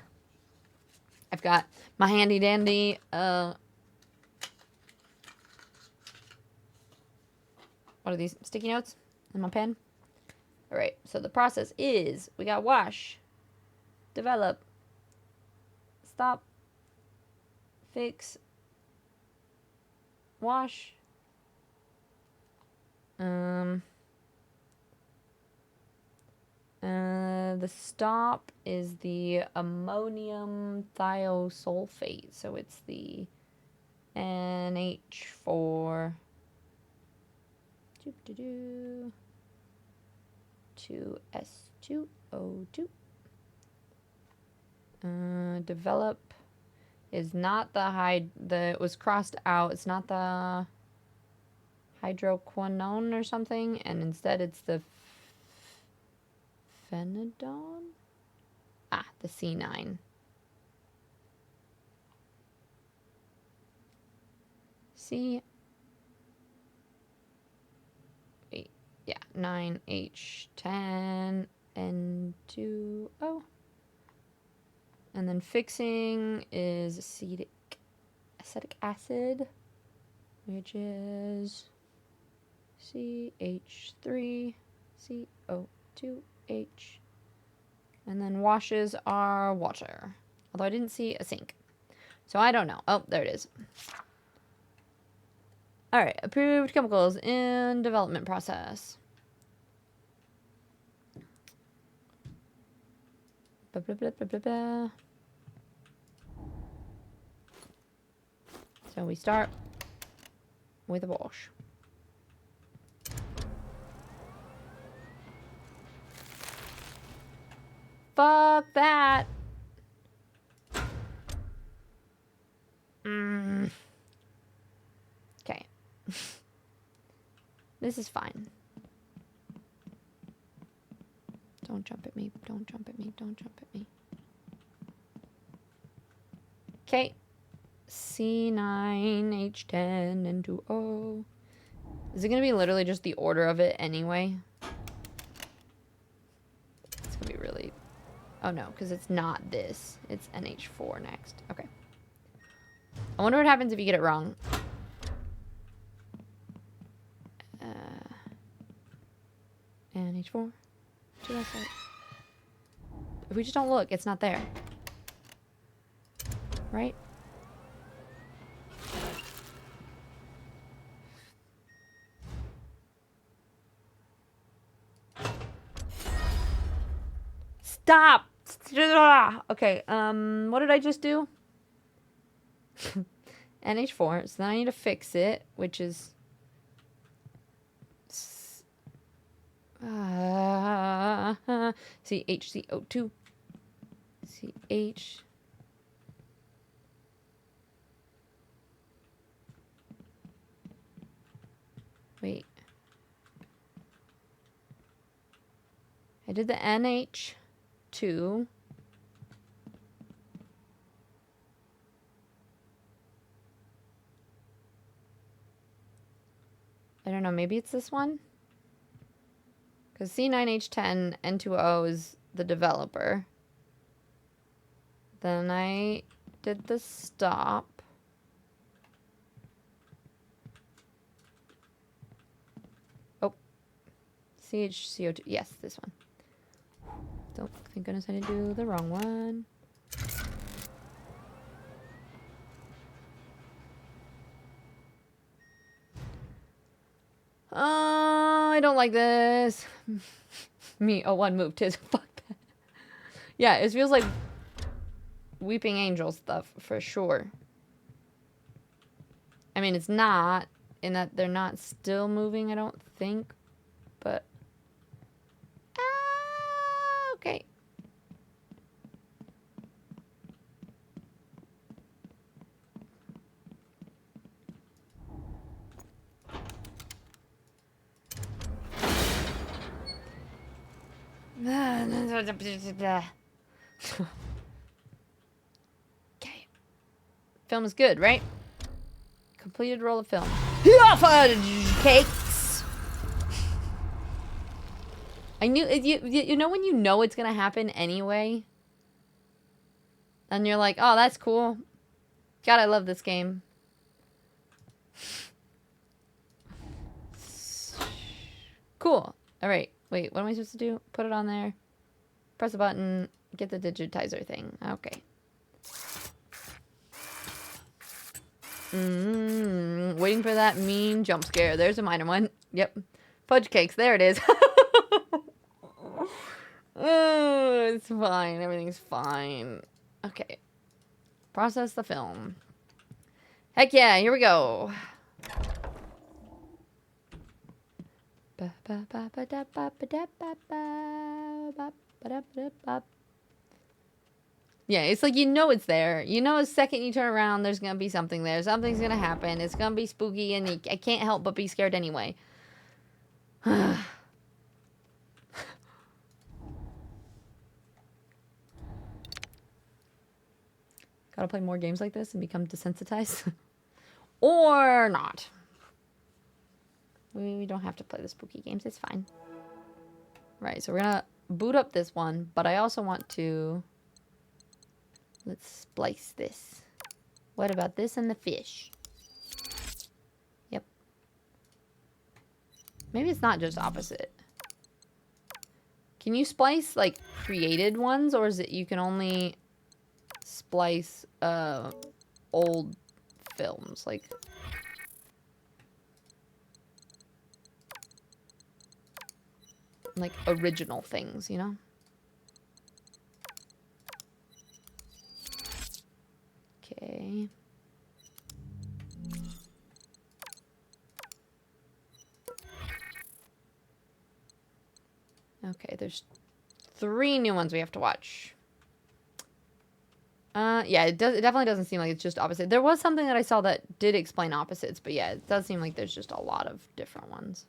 I've got my handy dandy what are these? Sticky notes and my pen. All right, so the process is we got wash, develop, stop, fix, wash. The stop is the ammonium thiosulfate, so it's the NH4 2S2O2. Develop is not it was crossed out. It's not the hydroquinone or something, and instead it's the phenidone? Ah, the C9. Wait, yeah, 9H10N2O. And then fixing is acetic acid, which is CH3CO2H. And then washes are water. Although I didn't see a sink. So I don't know. Oh, there it is. Alright, approved chemicals in development process. Blah, blah, blah, blah, blah, blah. So we start with a wash. Fuck that. Okay. This is fine. Don't jump at me. Don't jump at me. Don't jump at me. Okay. C9, H10, N2O. Is it going to be literally just the order of it anyway? It's going to be really... Oh no, because it's not this. It's NH4 next. Okay. I wonder what happens if you get it wrong. NH4. If we just don't look, it's not there. Right? Stop! Okay, what did I just do? NH4, so then I need to fix it, which is... CHCO2. CH... Wait. I did the NH2. I don't know, maybe it's this one? Because C9H10 N2O is the developer. Then I did the stop. Oh. CHCO2. Yes, this one. Don't, thank goodness I didn't do the wrong one. I don't like this. Me, oh, one moved his. Fuck that. Yeah, it feels like Weeping Angel stuff for sure. I mean, it's not, in that they're not still moving, I don't think. But, okay. Okay. Film is good, right? Completed roll of film. Cakes. I knew you know when you know it's gonna happen anyway, and you're like, oh, that's cool. God, I love this game. Cool. All right. Wait, what am I supposed to do? Put it on there. Press a button. Get the digitizer thing. Okay. Waiting for that mean jump scare. There's a minor one. Yep. Fudge cakes. There it is. Oh, it's fine. Everything's fine. Okay. Process the film. Heck yeah. Here we go. Yeah, it's like you know it's there. You know the second you turn around, there's going to be something there. Something's going to happen. It's going to be spooky, and I can't help but be scared anyway. Gotta play more games like this and become desensitized. Or not. We don't have to play the spooky games. It's fine. Right, so we're gonna boot up this one, but I also want to... Let's splice this. What about this and the fish? Yep. Maybe it's not just opposite. Can you splice, like, created ones, or is it you can only splice old films? Like original things, you know? Okay. Okay, there's 3 new ones we have to watch. Yeah, it definitely doesn't seem like it's just opposite. There was something that I saw that did explain opposites, but yeah, it does seem like there's just a lot of different ones.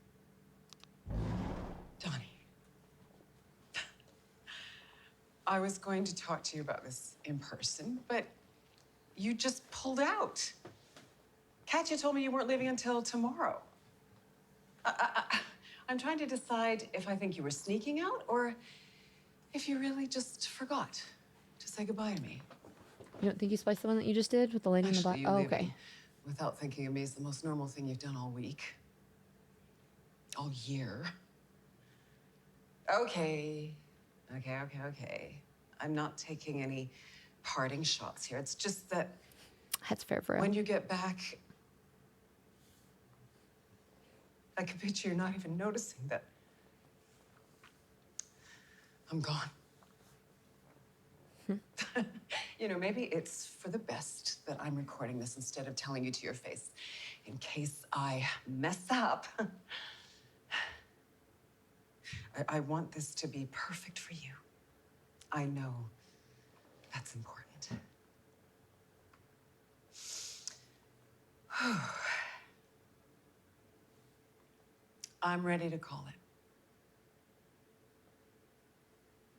Donnie. I was going to talk to you about this in person, but you just pulled out. Katya told me you weren't leaving until tomorrow. I'm trying to decide if I think you were sneaking out or if you really just forgot to say goodbye to me. You don't think you spliced the one that you just did with the lady in the black? You Oh, leaving okay. without thinking of me is the most normal thing you've done all week. All year. Okay. Okay. I'm not taking any parting shots here. It's just that That's fair for when him. you get back, I can picture you not even noticing that I'm gone. You know, maybe it's for the best that I'm recording this instead of telling you to your face, in case I mess up. I want this to be perfect for you. I know that's important. I'm ready to call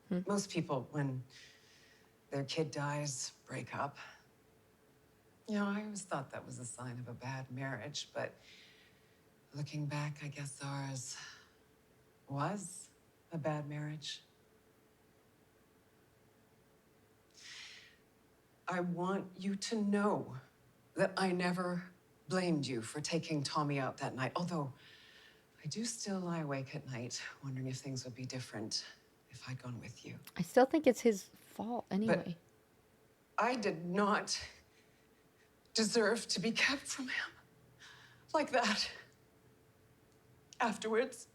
it. Most people, when their kid dies, break up. You know, I always thought that was a sign of a bad marriage, but looking back, I guess ours was a bad marriage. I want you to know that I never blamed you for taking Tommy out that night, although I do still lie awake at night wondering if things would be different if I'd gone with you. I still think it's his fault anyway. But I did not deserve to be kept from him like that afterwards.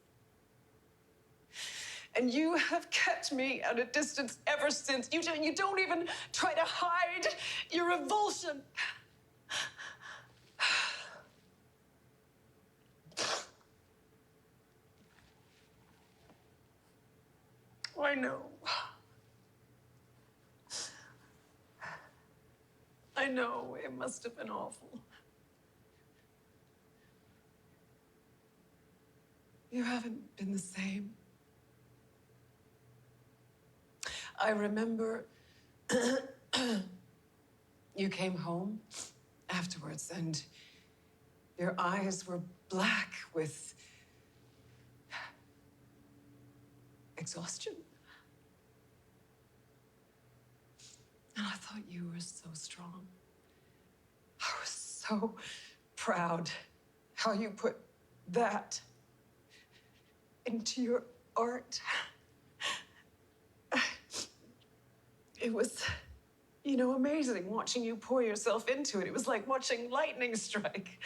And you have kept me at a distance ever since. You don't even try to hide your revulsion. I know. I know it must have been awful. You haven't been the same. I remember you came home afterwards and your eyes were black with exhaustion. And I thought you were so strong. I was so proud how you put that into your art. It was, you know, amazing watching you pour yourself into it. It was like watching lightning strike.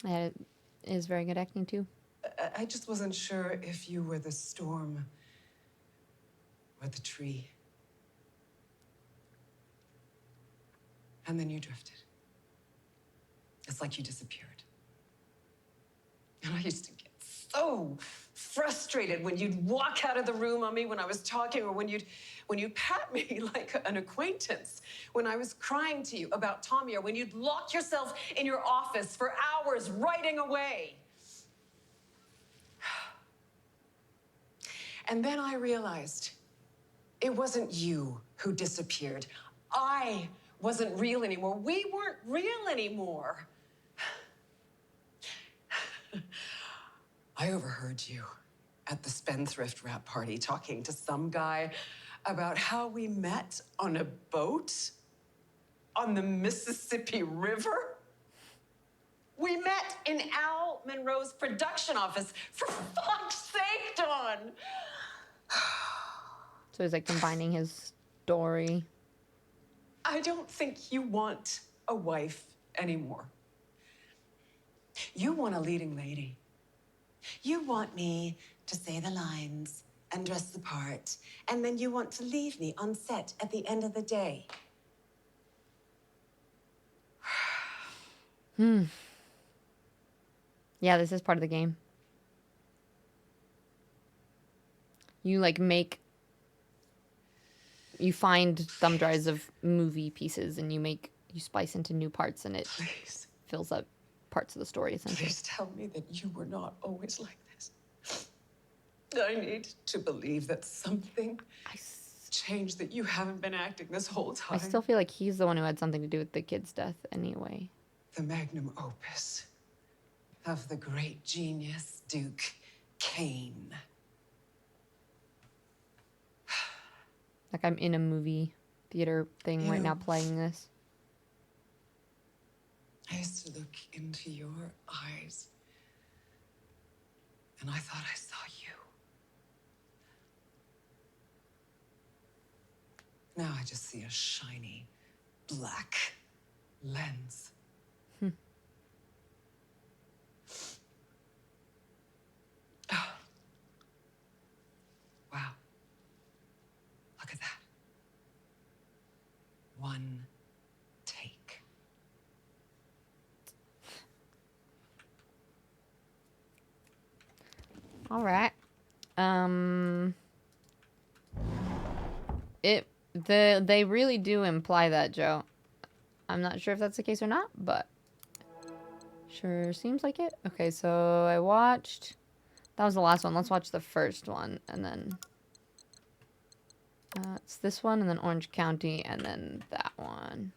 It is very good acting too. I just wasn't sure if you were the storm or the tree. And then you drifted. It's like you disappeared. And I used to get so frustrated when you'd walk out of the room on me when I was talking, or when you'd pat me like an acquaintance, when I was crying to you about Tommy, or when you'd lock yourself in your office for hours writing away. And then I realized it wasn't you who disappeared. I wasn't real anymore. We weren't real anymore. I overheard you at the Spendthrift Wrap party talking to some guy about how we met on a boat on the Mississippi River. We met in Al Monroe's production office. For fuck's sake, Dawn! So he's like combining his story. I don't think you want a wife anymore. You want a leading lady. You want me to say the lines and dress the part, and then you want to leave me on set at the end of the day. Yeah, this is part of the game. You like you find thumb drives of movie pieces and you splice into new parts, and it fills up parts of the story essentially. Please tell me that you were not always like this. I need to believe that something changed, that you haven't been acting this whole I time. still feel like he's the one who had something to do with the kid's death anyway. The magnum opus of the great genius Duke Kane. Like I'm in a movie theater thing right now playing this. I used to look into your eyes, and I thought I saw you. Now I just see a shiny, black lens. Wow. Look at that. One take. All right. They really do imply that, Joe. I'm not sure if that's the case or not, but sure seems like it. Okay, so I watched. That was the last one. Let's watch the first one, and then it's this one, and then Orange County, and then that one.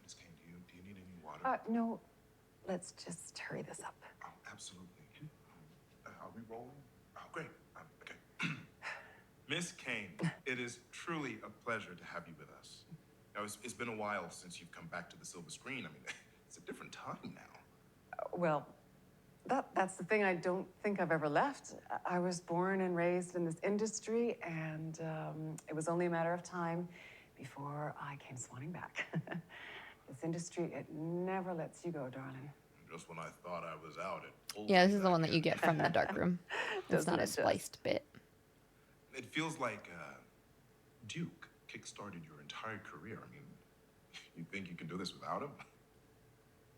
Miss Kane, do you need any water? No. Let's just hurry this up. Oh, absolutely. Are we rolling? Oh, great. Okay. Miss Kane, it is truly a pleasure to have you with us. Now, it's been a while since you've come back to the silver screen. I mean, it's a different time now. Well, that's the thing. I don't think I've ever left. I was born and raised in this industry, and it was only a matter of time before I came swanning back. This industry, it never lets you go, darling. Just when I thought I was out, it pulled Yeah, me this is the back one that you in. get from the dark room. It's Doesn't not it a just? spliced bit. It feels like Duke kickstarted your entire career. I mean, you think you can do this without him?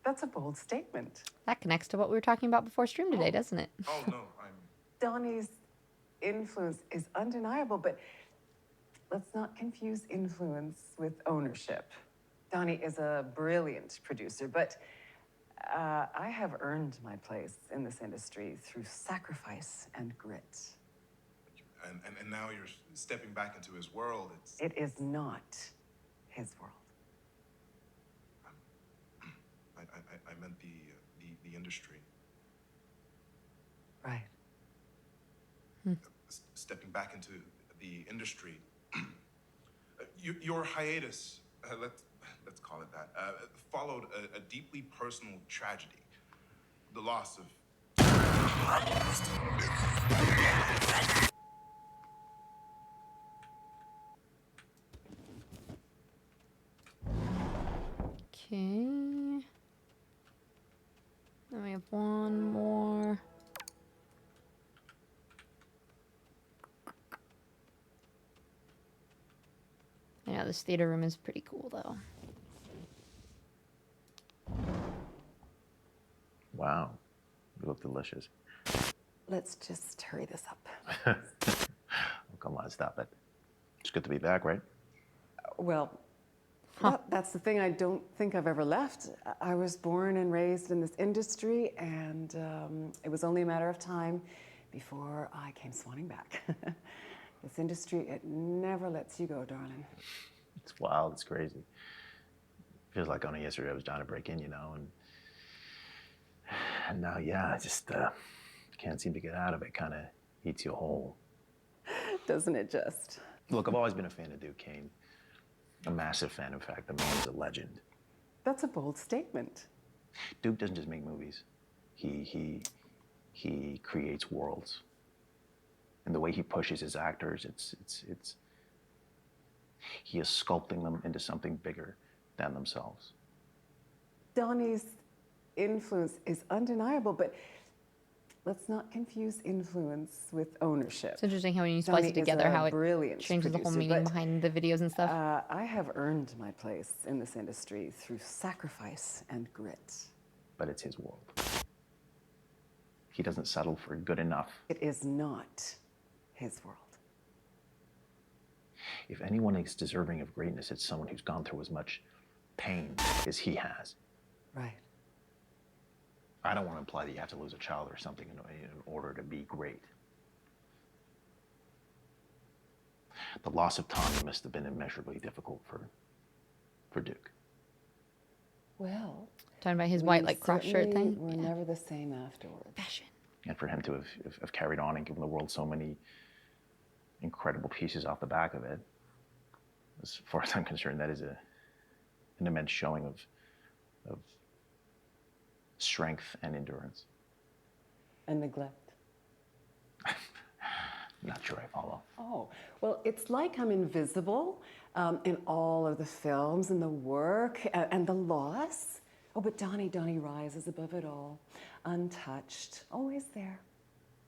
That's a bold statement. That connects to what we were talking about before stream today, doesn't it? Oh, no, Donnie's influence is undeniable, but let's not confuse influence with ownership. Donnie is a brilliant producer, but I have earned my place in this industry through sacrifice and grit. And now you're stepping back into his world. It is not his world. I meant the industry. Right. Stepping back into the industry. Your hiatus, let's call it that, followed a deeply personal tragedy. The loss of... Okay. Then we have one more. Yeah, this theater room is pretty cool, though. Wow, you look delicious. Let's just hurry this up. Oh, come on, stop it. It's good to be back, right? Well, that's the thing. I don't think I've ever left. I was born and raised in this industry, and it was only a matter of time before I came swanning back. This industry, it never lets you go, darling. It's wild, it's crazy. Feels like only yesterday I was trying to break in, you know, and now, yeah, I just can't seem to get out of it. Kind of eats you whole. Doesn't it just? Look, I've always been a fan of Duke Kane. A massive fan, in fact. The man is a legend. That's a bold statement. Duke doesn't just make movies. He creates worlds. And the way he pushes his actors, he is sculpting them into something bigger than themselves. Donnie's influence is undeniable, but let's not confuse influence with ownership. It's interesting how when you splice it together, how it changes the whole producer, meaning but, behind the videos and stuff. I have earned my place in this industry through sacrifice and grit. But it's his world. He doesn't settle for good enough. It is not his world. If anyone is deserving of greatness, it's someone who's gone through as much pain as he has. Right. I don't want to imply that you have to lose a child or something in order to be great. The loss of Tommy must have been immeasurably difficult for Duke. Well, talking about his white like cross shirt thing. We're never the same afterwards. Fashion. And for him to have carried on and given the world so many incredible pieces off the back of it, as far as I'm concerned, that is an immense showing of strength and endurance. And neglect. Not sure I follow. Oh, well, it's like I'm invisible in all of the films and the work and the loss. Oh, but Donnie rises above it all, untouched, always there.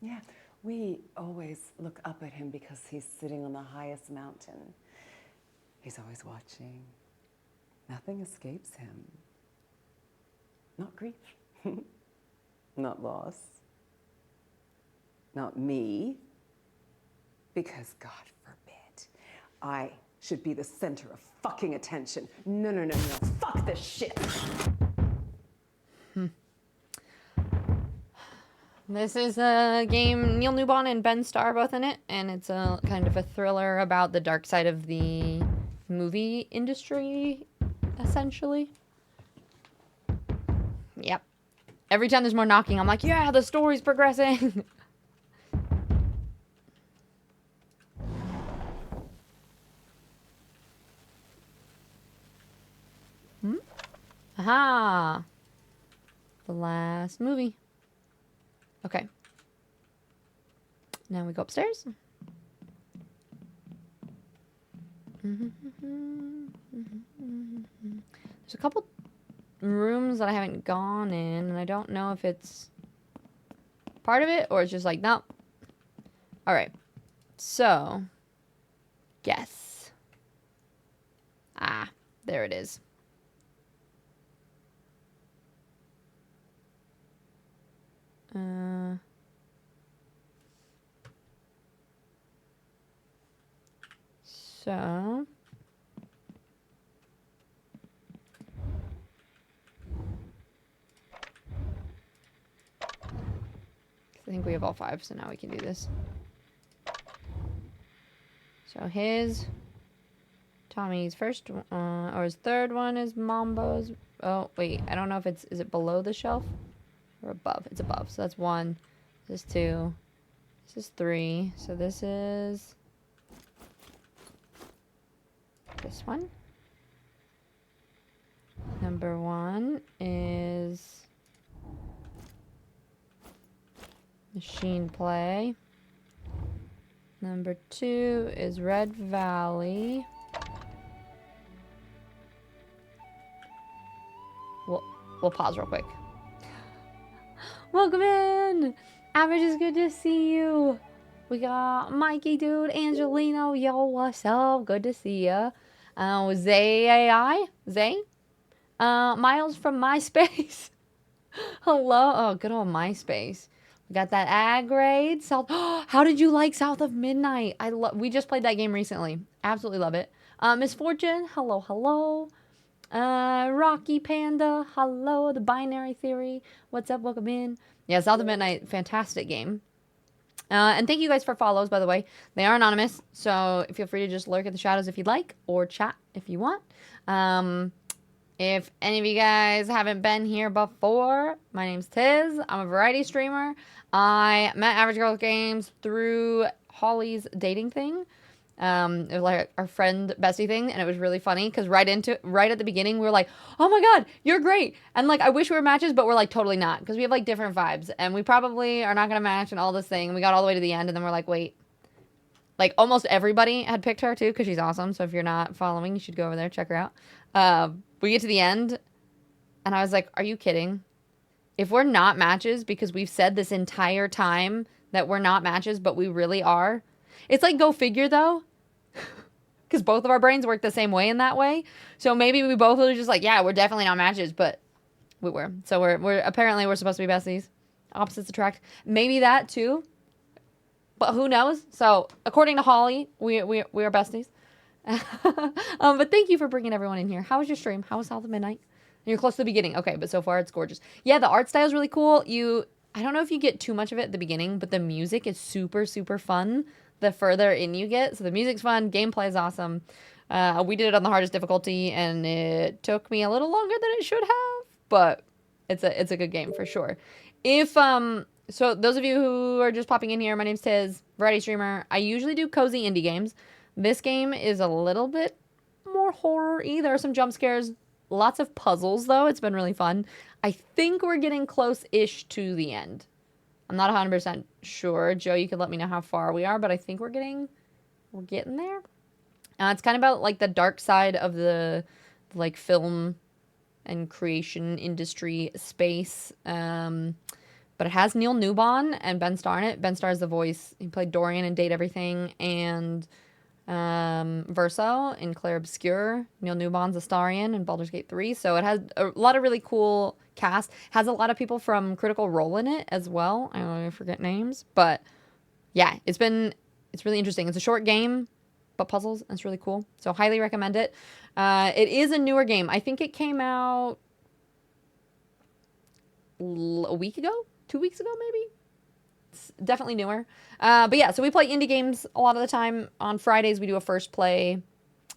Yeah, we always look up at him because he's sitting on the highest mountain. He's always watching. Nothing escapes him. Not grief, not loss, not me. Because, God forbid, I should be the center of fucking attention. No. Fuck this shit. This is a game, Neil Newbon and Ben Starr both in it, and it's a kind of a thriller about the dark side of the movie industry, essentially. Yep. Every time there's more knocking, I'm like, yeah, the story's progressing. Aha! The last movie. Okay. Now we go upstairs. There's a couple rooms that I haven't gone in, and I don't know if it's part of it or it's just like, no. Alright. So, guess. Ah, there it is. So I think we have all 5, so now we can do this. So Tommy's first, or his third one is Mambo's. Oh, wait, I don't know if is it below the shelf or above? It's above, so that's 1. This is 2. This is 3. So this is this one. Number 1 is Machine Play. Number 2 is Red Valley. We'll pause real quick. Welcome in! Average, is good to see you. We got Mikey, dude, Angelino, yo, what's up? Good to see ya. Zay, Miles from MySpace. Hello. Oh, good old MySpace. We got that ag raid. South. How did you like South of Midnight? We just played that game recently. Absolutely love it. Misfortune. Hello. Rocky Panda. Hello. The Binary Theory. What's up? Welcome in. Yeah, South of Midnight. Fantastic game. And thank you guys for follows, by the way. They are anonymous, so feel free to just lurk in the shadows if you'd like, or chat if you want. If any of you guys haven't been here before, my name's Tiz. I'm a variety streamer. I met Average Girls Games through Holly's dating thing. It was like our friend bestie thing, and it was really funny because right at the beginning we were like, oh my god, you're great, and like I wish we were matches, but we're like totally not, because we have like different vibes and we probably are not gonna match and all this thing, and we got all the way to the end and then we're like, wait, like almost everybody had picked her too because she's awesome. So if you're not following, you should go over there, check her out. We get to the end and I was like, are you kidding? If we're not matches because we've said this entire time that we're not matches, but we really are. It's like, go figure though. Because both of our brains work the same way in that way. So maybe we both were just like, yeah, we're definitely not matches, but we were. So we're apparently we're supposed to be besties. Opposites attract. Maybe that too. But who knows? So according to Holly, we are besties. But thank you for bringing everyone in here. How was your stream? How was South of Midnight? You're close to the beginning. Okay, but so far it's gorgeous. Yeah, the art style is really cool. I don't know if you get too much of it at the beginning, but the music is super, super fun the further in you get. So the music's fun. Gameplay is awesome. We did it on the hardest difficulty, and it took me a little longer than it should have, but it's a good game for sure. So those of you who are just popping in here, my name's Tiz, variety streamer. I usually do cozy indie games. This game is a little bit more horror-y. There are some jump scares. Lots of puzzles, though. It's been really fun. I think we're getting close-ish to the end. I'm not 100% sure. Joe, you could let me know how far we are, but I think we're getting there. It's kind of about, like, the dark side of the, like, film and creation industry space. But it has Neil Newbon and Ben Starr in it. Ben Starr is the voice. He played Dorian in Date Everything and Verso in Clair Obscure. Neil Newbon's Astarion in Baldur's Gate 3. So it has a lot of really cool cast. Has a lot of people from Critical Role in it as well. I forget names. But yeah, it's really interesting. It's a short game, but puzzles. It's really cool. So highly recommend it. It is a newer game. I think it came out a week ago? 2 weeks ago, maybe? It's definitely newer. But yeah, so we play indie games a lot of the time. On Fridays, we do a first play,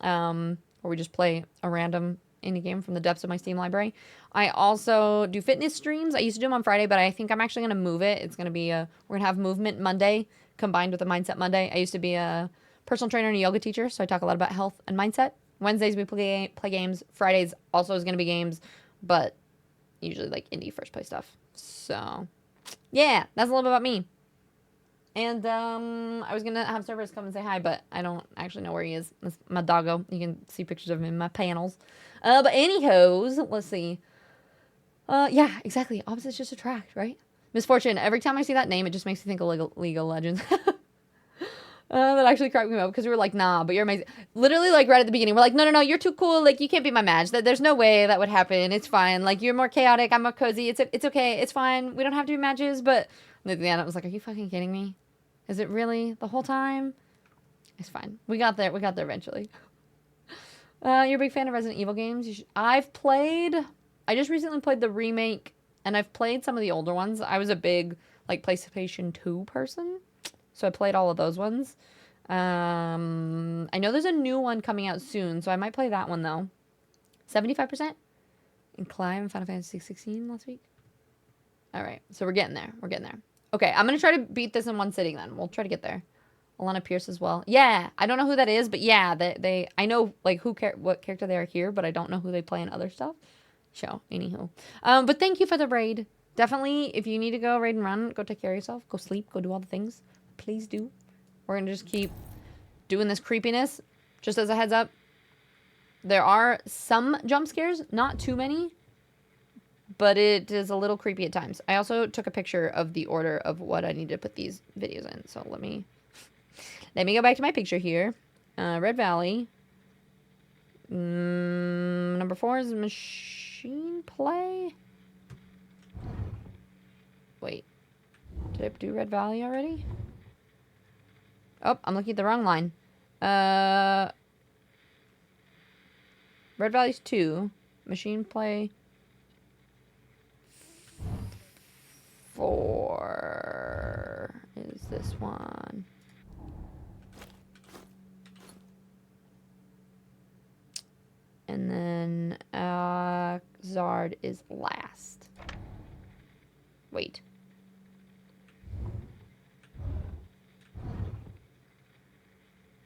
where we just play a random indie game from the depths of my Steam library. I also do fitness streams. I used to do them on Friday, but I think I'm actually going to move it. It's going to be we're going to have Movement Monday combined with a Mindset Monday. I used to be a personal trainer and a yoga teacher, so I talk a lot about health and mindset. Wednesdays, we play games. Fridays also is going to be games, but usually like indie first play stuff. So yeah, that's a little bit about me. And I was going to have Cerberus come and say hi, but I don't actually know where he is. That's my doggo. You can see pictures of him in my panels. But anyhows, let's see. Yeah, exactly. Opposites just attract, right? Misfortune. Every time I see that name, it just makes me think of League of Legends. That actually cracked me up because we were like, nah, but you're amazing. Literally, like, right at the beginning, we're like, no, you're too cool. Like, you can't beat my match. There's no way that would happen. It's fine. Like, you're more chaotic. I'm more cozy. It's okay. It's fine. We don't have to be matches. But at the end, I was like, are you fucking kidding me? Is it really the whole time? It's fine. We got there. We got there eventually. You're a big fan of Resident Evil games? I just recently played the remake, and I've played some of the older ones. I was a big, like, PlayStation 2 person. So I played all of those ones. I know there's a new one coming out soon, so I might play that one, though. 75% in Clive and Final Fantasy 16 last week. All right, so we're getting there. We're getting there. Okay, I'm going to try to beat this in one sitting, then. We'll try to get there. Alana Pierce as well. Yeah, I don't know who that is, but yeah, I know, like, what character they are here, but I don't know who they play in other stuff. So, anywho. But thank you for the raid. Definitely, if you need to go raid and run, go take care of yourself. Go sleep. Go do all the things. Please do. We're going to just keep doing this creepiness. Just as a heads up, there are some jump scares, not too many, but it is a little creepy at times. I also took a picture of the order of what I need to put these videos in. So let me go back to my picture here. Red Valley. Number 4 is Machine Play. Wait. Did I do Red Valley already? Oh, I'm looking at the wrong line. Red Valley's 2. Machine Play 4 is this one. And then Zard is last. Wait.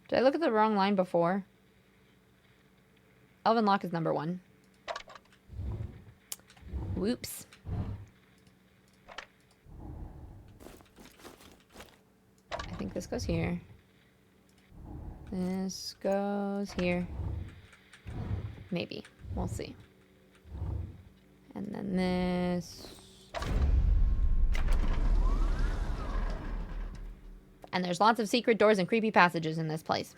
Did I look at the wrong line before? Elven Lock is number 1. Whoops. I think this goes here. This goes here. Maybe. We'll see. And then this. And there's lots of secret doors and creepy passages in this place.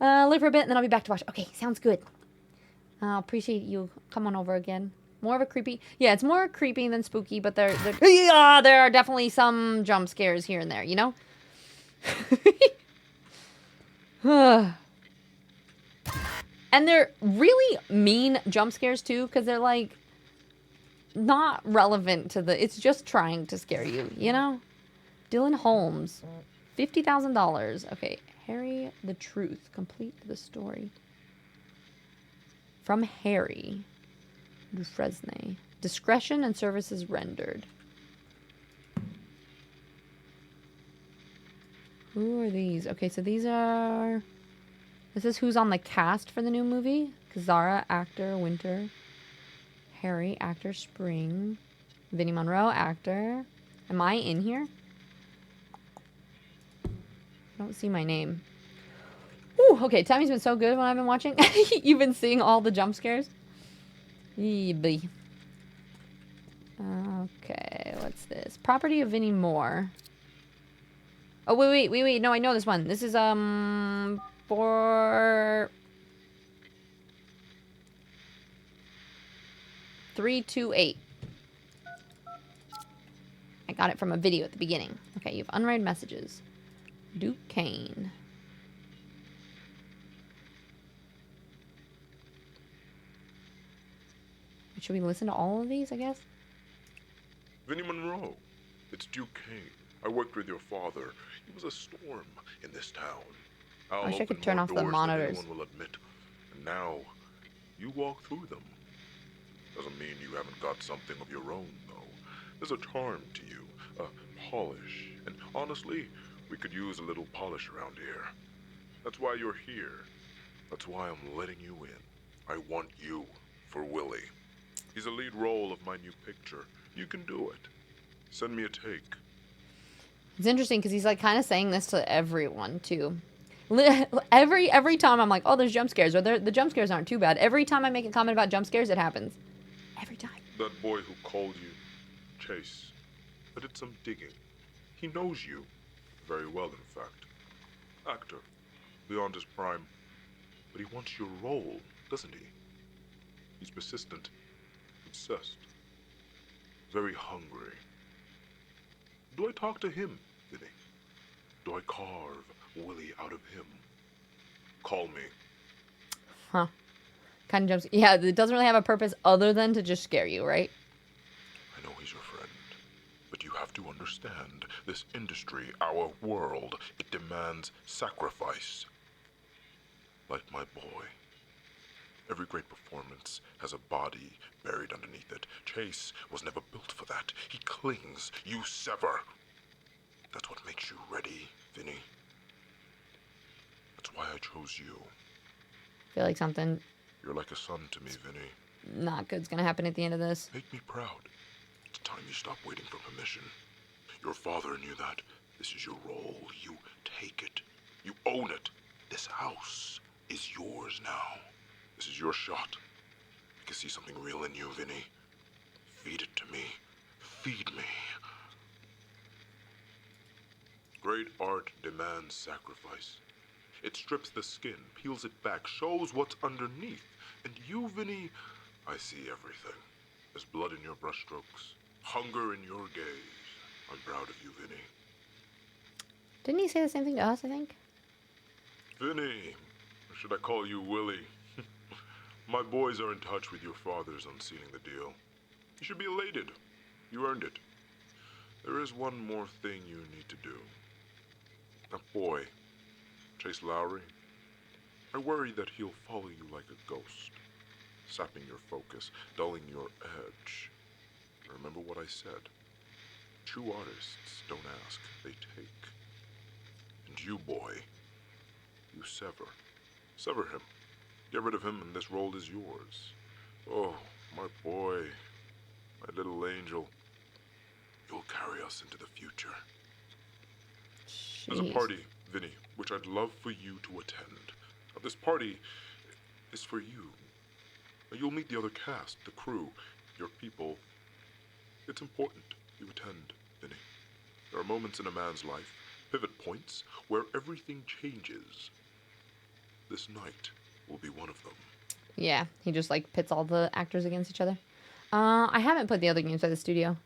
Live for a bit and then I'll be back to watch. Okay, sounds good. I'll appreciate you coming over again. More of a creepy. Yeah, it's more creepy than spooky, but there are definitely some jump scares here and there, you know? And they're really mean jump scares too, because they're like not relevant to the. It's just trying to scare you, you know? Dylan Holmes, $50,000. Okay, Harry the Truth. Complete the story. From Harry Dufresne. Discretion and services rendered. Who are these? Okay, so these are... This is who's on the cast for the new movie. Kazara, actor, winter. Harry, actor, spring. Vinnie Monroe, actor. Am I in here? I don't see my name. Ooh, okay, Tammy's been so good when I've been watching. You've been seeing all the jump scares? Okay, what's this? Property of Vinnie Moore. Oh, wait. No, I know this one. This is, for 328. I got it from a video at the beginning. Okay, you have unread messages. Duke Kane. Should we listen to all of these, I guess? Vinnie Monroe, it's Duke Kane. I worked with your father. He was a storm in this town. I wish I could turn off the monitors. Anyone will admit. And now, you walk through them. Doesn't mean you haven't got something of your own, though. There's a charm to you, a polish. And honestly, we could use a little polish around here. That's why you're here. That's why I'm letting you in. I want you for Willie. He's a lead role of my new picture. You can do it. Send me a take. It's interesting because he's like kind of saying this to everyone too. Every time I'm like, oh, there's jump scares, or the jump scares aren't too bad. Every time I make a comment about jump scares, it happens. Every time. That boy who called you, Chase, I did some digging. He knows you. Very well, in fact. Actor. Beyond his prime. But he wants your role, doesn't he? He's persistent. Obsessed. Very hungry. Do I talk to him, Vinny? Do I carve Willie out of him? Call me. Huh. Kind of jumps. Yeah, it doesn't really have a purpose other than to just scare you, right? I know he's your friend, but you have to understand, this industry, our world, it demands sacrifice. Like my boy. Every great performance has a body buried underneath it. Chase was never built for that. He clings. You sever. That's what makes you ready, Vinny. That's why I chose you. I feel like something You're like a son to me, Vinny. not good's gonna happen at the end of this. Make me proud. It's time you stop waiting for permission. Your father knew that. This is your role. You take it. You own it. This house is yours now. This is your shot. I can see something real in you, Vinny. Feed it to me. Feed me. Great art demands sacrifice. It strips the skin, peels it back, shows what's underneath. And you, Vinny, I see everything. There's blood in your brushstrokes, hunger in your gaze. I'm proud of you, Vinny. Didn't he say the same thing to us, I think? Vinny, or should I call you Willie? My boys are in touch with your fathers on sealing the deal. You should be elated. You earned it. There is one more thing you need to do. That boy, Chase Lowry, I worry that he'll follow you like a ghost, sapping your focus, dulling your edge. Remember what I said. True artists don't ask, they take. And you, boy, you sever. Sever him. Get rid of him and this role is yours. Oh, my boy, my little angel. You'll carry us into the future. There's a party, Vinny, which I'd love for you to attend. This party is for you. You'll meet the other cast, the crew, your people. It's important you attend, Vinny. There are moments in a man's life, pivot points, where everything changes. This night will be one of them. Yeah, he just like pits all the actors against each other. I haven't put the other games by the studio.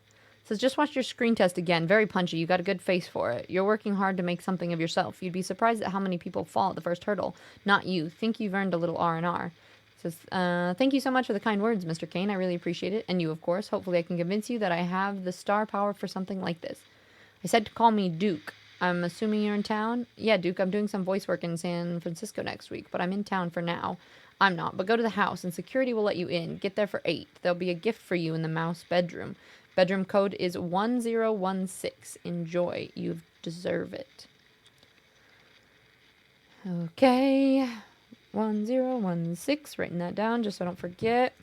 Says, just watched your screen test again. Very punchy. You got a good face for it. You're working hard to make something of yourself. You'd be surprised at how many people fall at the first hurdle. Not you. Think you've earned a little R&R. Says, thank you so much for the kind words, Mr. Kane. I really appreciate it. And you, of course. Hopefully I can convince you that I have the star power for something like this. I said to call me Duke. I'm assuming you're in town? Yeah, Duke, I'm doing some voice work in San Francisco next week, but I'm in town for now. I'm not, but go to the house and security will let you in. Get there for 8. There'll be a gift for you in the mouse bedroom. Bedroom code is 1016. Enjoy. You deserve it. Okay. 1016. Writing that down just so I don't forget.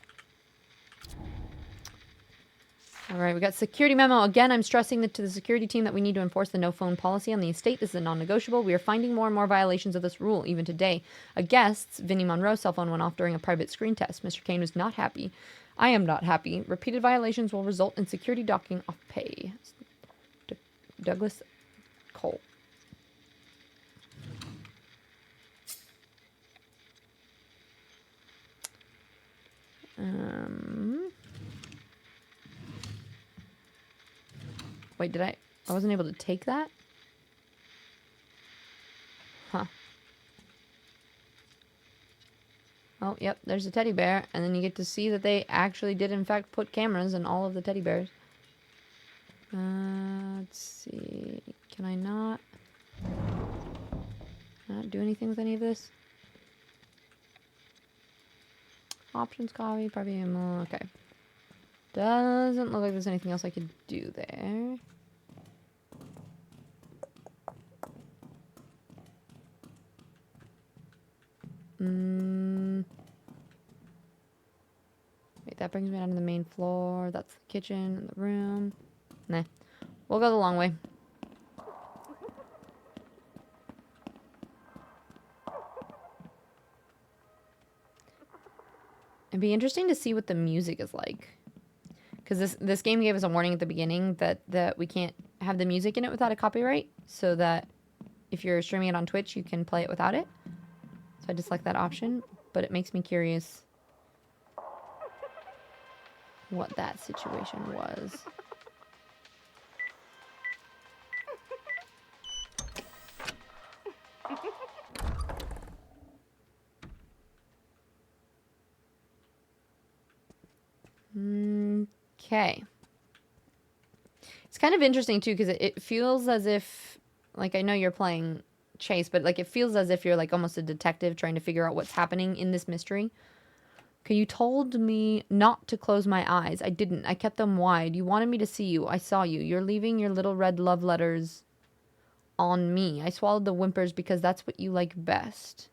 All right, we got security memo. Again, I'm stressing to the security team that we need to enforce the no phone policy on the estate. This is a non-negotiable. We are finding more and more violations of this rule. Even today, a guest's, Vinnie Monroe's cell phone went off during a private screen test. Mr. Kane was not happy. I am not happy. Repeated violations will result in security docking off pay. Douglas Cole. Wait, I wasn't able to take that? Huh. Oh, yep, there's a teddy bear, and then you get to see that they actually did in fact put cameras in all of the teddy bears. Let's see. Can I not do anything with any of this? Options, copy, probably ammo. Okay. Doesn't look like there's anything else I could do there. Wait, that brings me down to the main floor. That's the kitchen and the room. Nah. We'll go the long way. It'd be interesting to see what the music is like. Because this game gave us a warning at the beginning that we can't have the music in it without a copyright. So that if you're streaming it on Twitch, you can play it without it. So I just select that option. But it makes me curious what that situation was. Okay. It's kind of interesting too because it feels as if, like, I know you're playing Chase, but like it feels as if you're like almost a detective trying to figure out what's happening in this mystery. Okay, you told me not to close my eyes. I didn't. I kept them wide. You wanted me to see you. I saw you. You're leaving your little red love letters on me. I swallowed the whimpers because that's what you like best.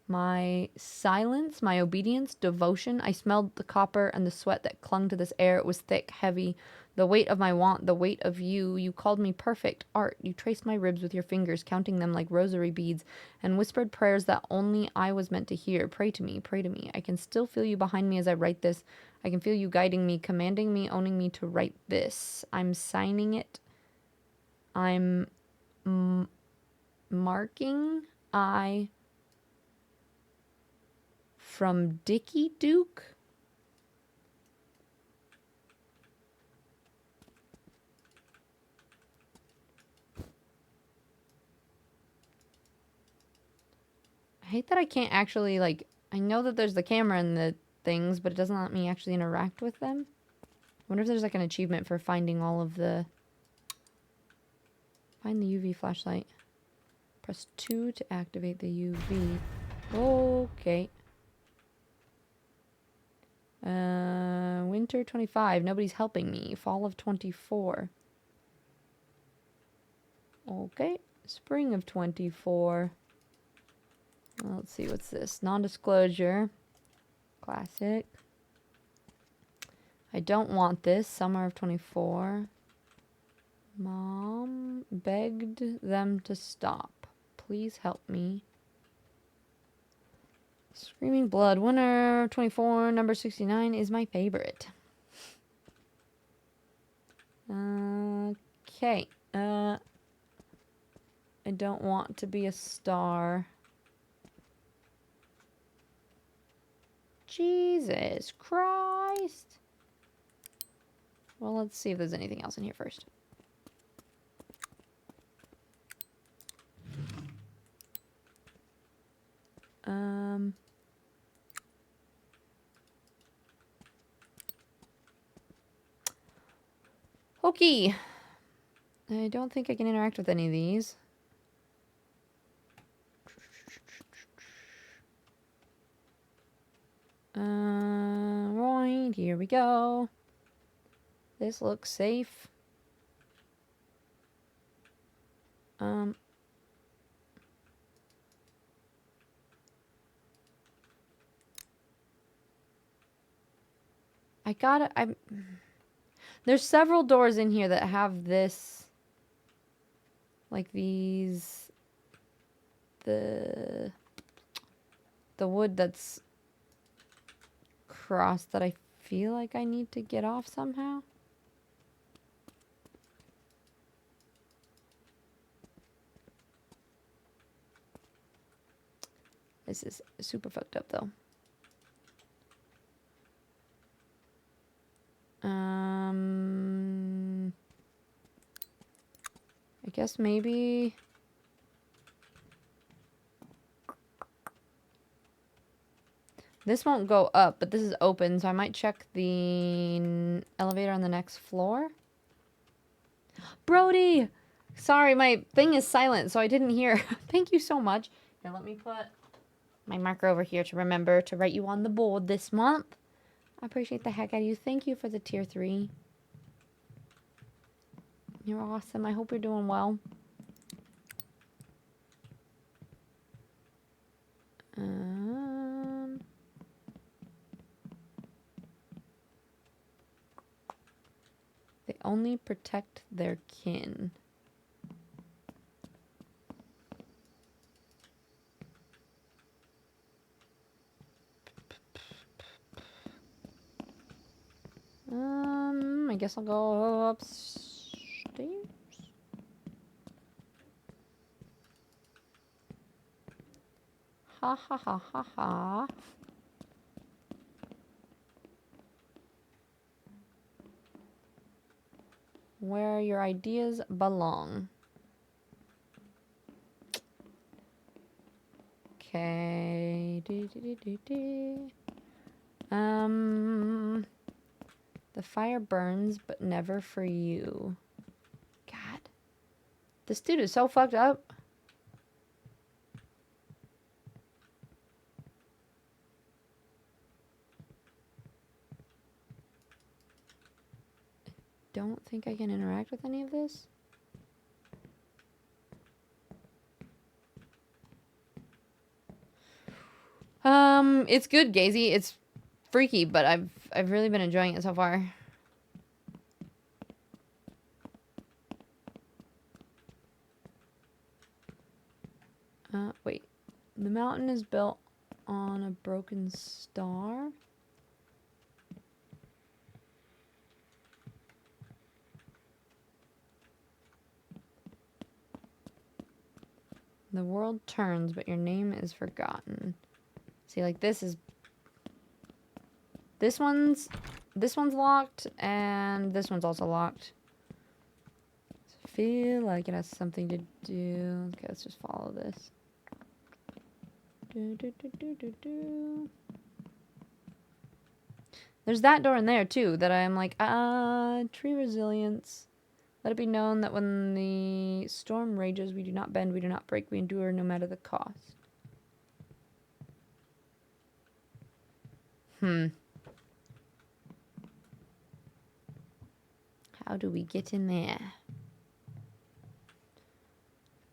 My silence, my obedience, devotion. I smelled the copper and the sweat that clung to this air. It was thick, heavy. The weight of my want, the weight of you. You called me perfect. Art. You traced my ribs with your fingers, counting them like rosary beads, and whispered prayers that only I was meant to hear. Pray to me, pray to me. I can still feel you behind me as I write this. I can feel you guiding me, commanding me, owning me to write this. I'm signing it. I'm marking. From Dickie Duke. I hate that I can't actually, like, I know that there's the camera and the things, but it doesn't let me actually interact with them. I wonder if there's like an achievement for finding all of the... Find the UV flashlight. Press 2 to activate the UV. Okay. Winter 25. Nobody's helping me. Fall of 24. Okay. Spring of 24. Well, let's see. What's this? Non-disclosure. Classic. I don't want this. Summer of 24. Mom begged them to stop. Please help me. Screaming Blood. Winter 24, number 69 is my favorite. Okay. I don't want to be a star. Jesus Christ. Well, let's see if there's anything else in here first. Okay. I don't think I can interact with any of these. Right, here we go. This looks safe. There's several doors in here that have this, like these, the wood that's crossed that I feel like I need to get off somehow. This is super fucked up though. I guess maybe this won't go up, but this is open, so I might check the elevator on the next floor. Brody! Sorry, my thing is silent, so I didn't hear. Thank you so much. Here, let me put my marker over here to remember to write you on the board this month. I appreciate the heck out of you. Thank you for the tier 3. You're awesome. I hope you're doing well. They only protect their kin. I guess I'll go upstairs. Ha ha ha ha ha. Where your ideas belong. Okay. The fire burns, but never for you. God. This dude is so fucked up. Don't think I can interact with any of this. It's good, Gazy. It's freaky, but I've really been enjoying it so far. Wait. The mountain is built on a broken star. The world turns, but your name is forgotten. See, like this one's locked, and this one's also locked. I feel like it has something to do. Okay, let's just follow this. There's that door in there too that I'm like, tree resilience. Let it be known that when the storm rages, we do not bend, we do not break, we endure no matter the cost. How do we get in there?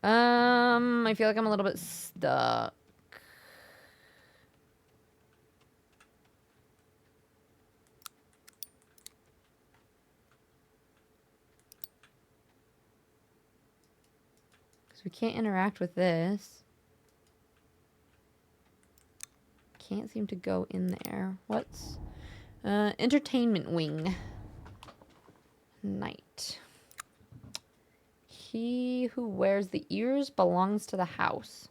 I feel like I'm a little bit stuck. Because we can't interact with this. Can't seem to go in there. What's... entertainment wing. Night. He who wears the ears belongs to the house.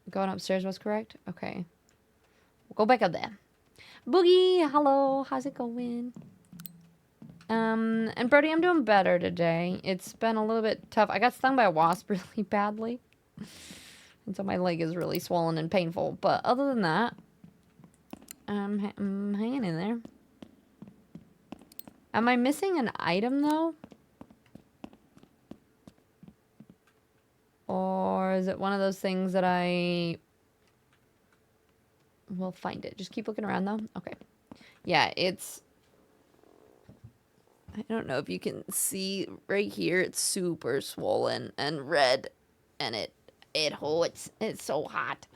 Going upstairs was correct? Okay. We'll go back up there. Boogie, hello. How's it going? And Brody, I'm doing better today. It's been a little bit tough. I got stung by a wasp really badly. And so my leg is really swollen and painful. But other than that, I'm hanging in there. Am I missing an item, though? Or is it one of those things that I will find it? Just keep looking around, though. Okay. Yeah, it's... I don't know if you can see right here. It's super swollen and red. And it hurts. It's so hot.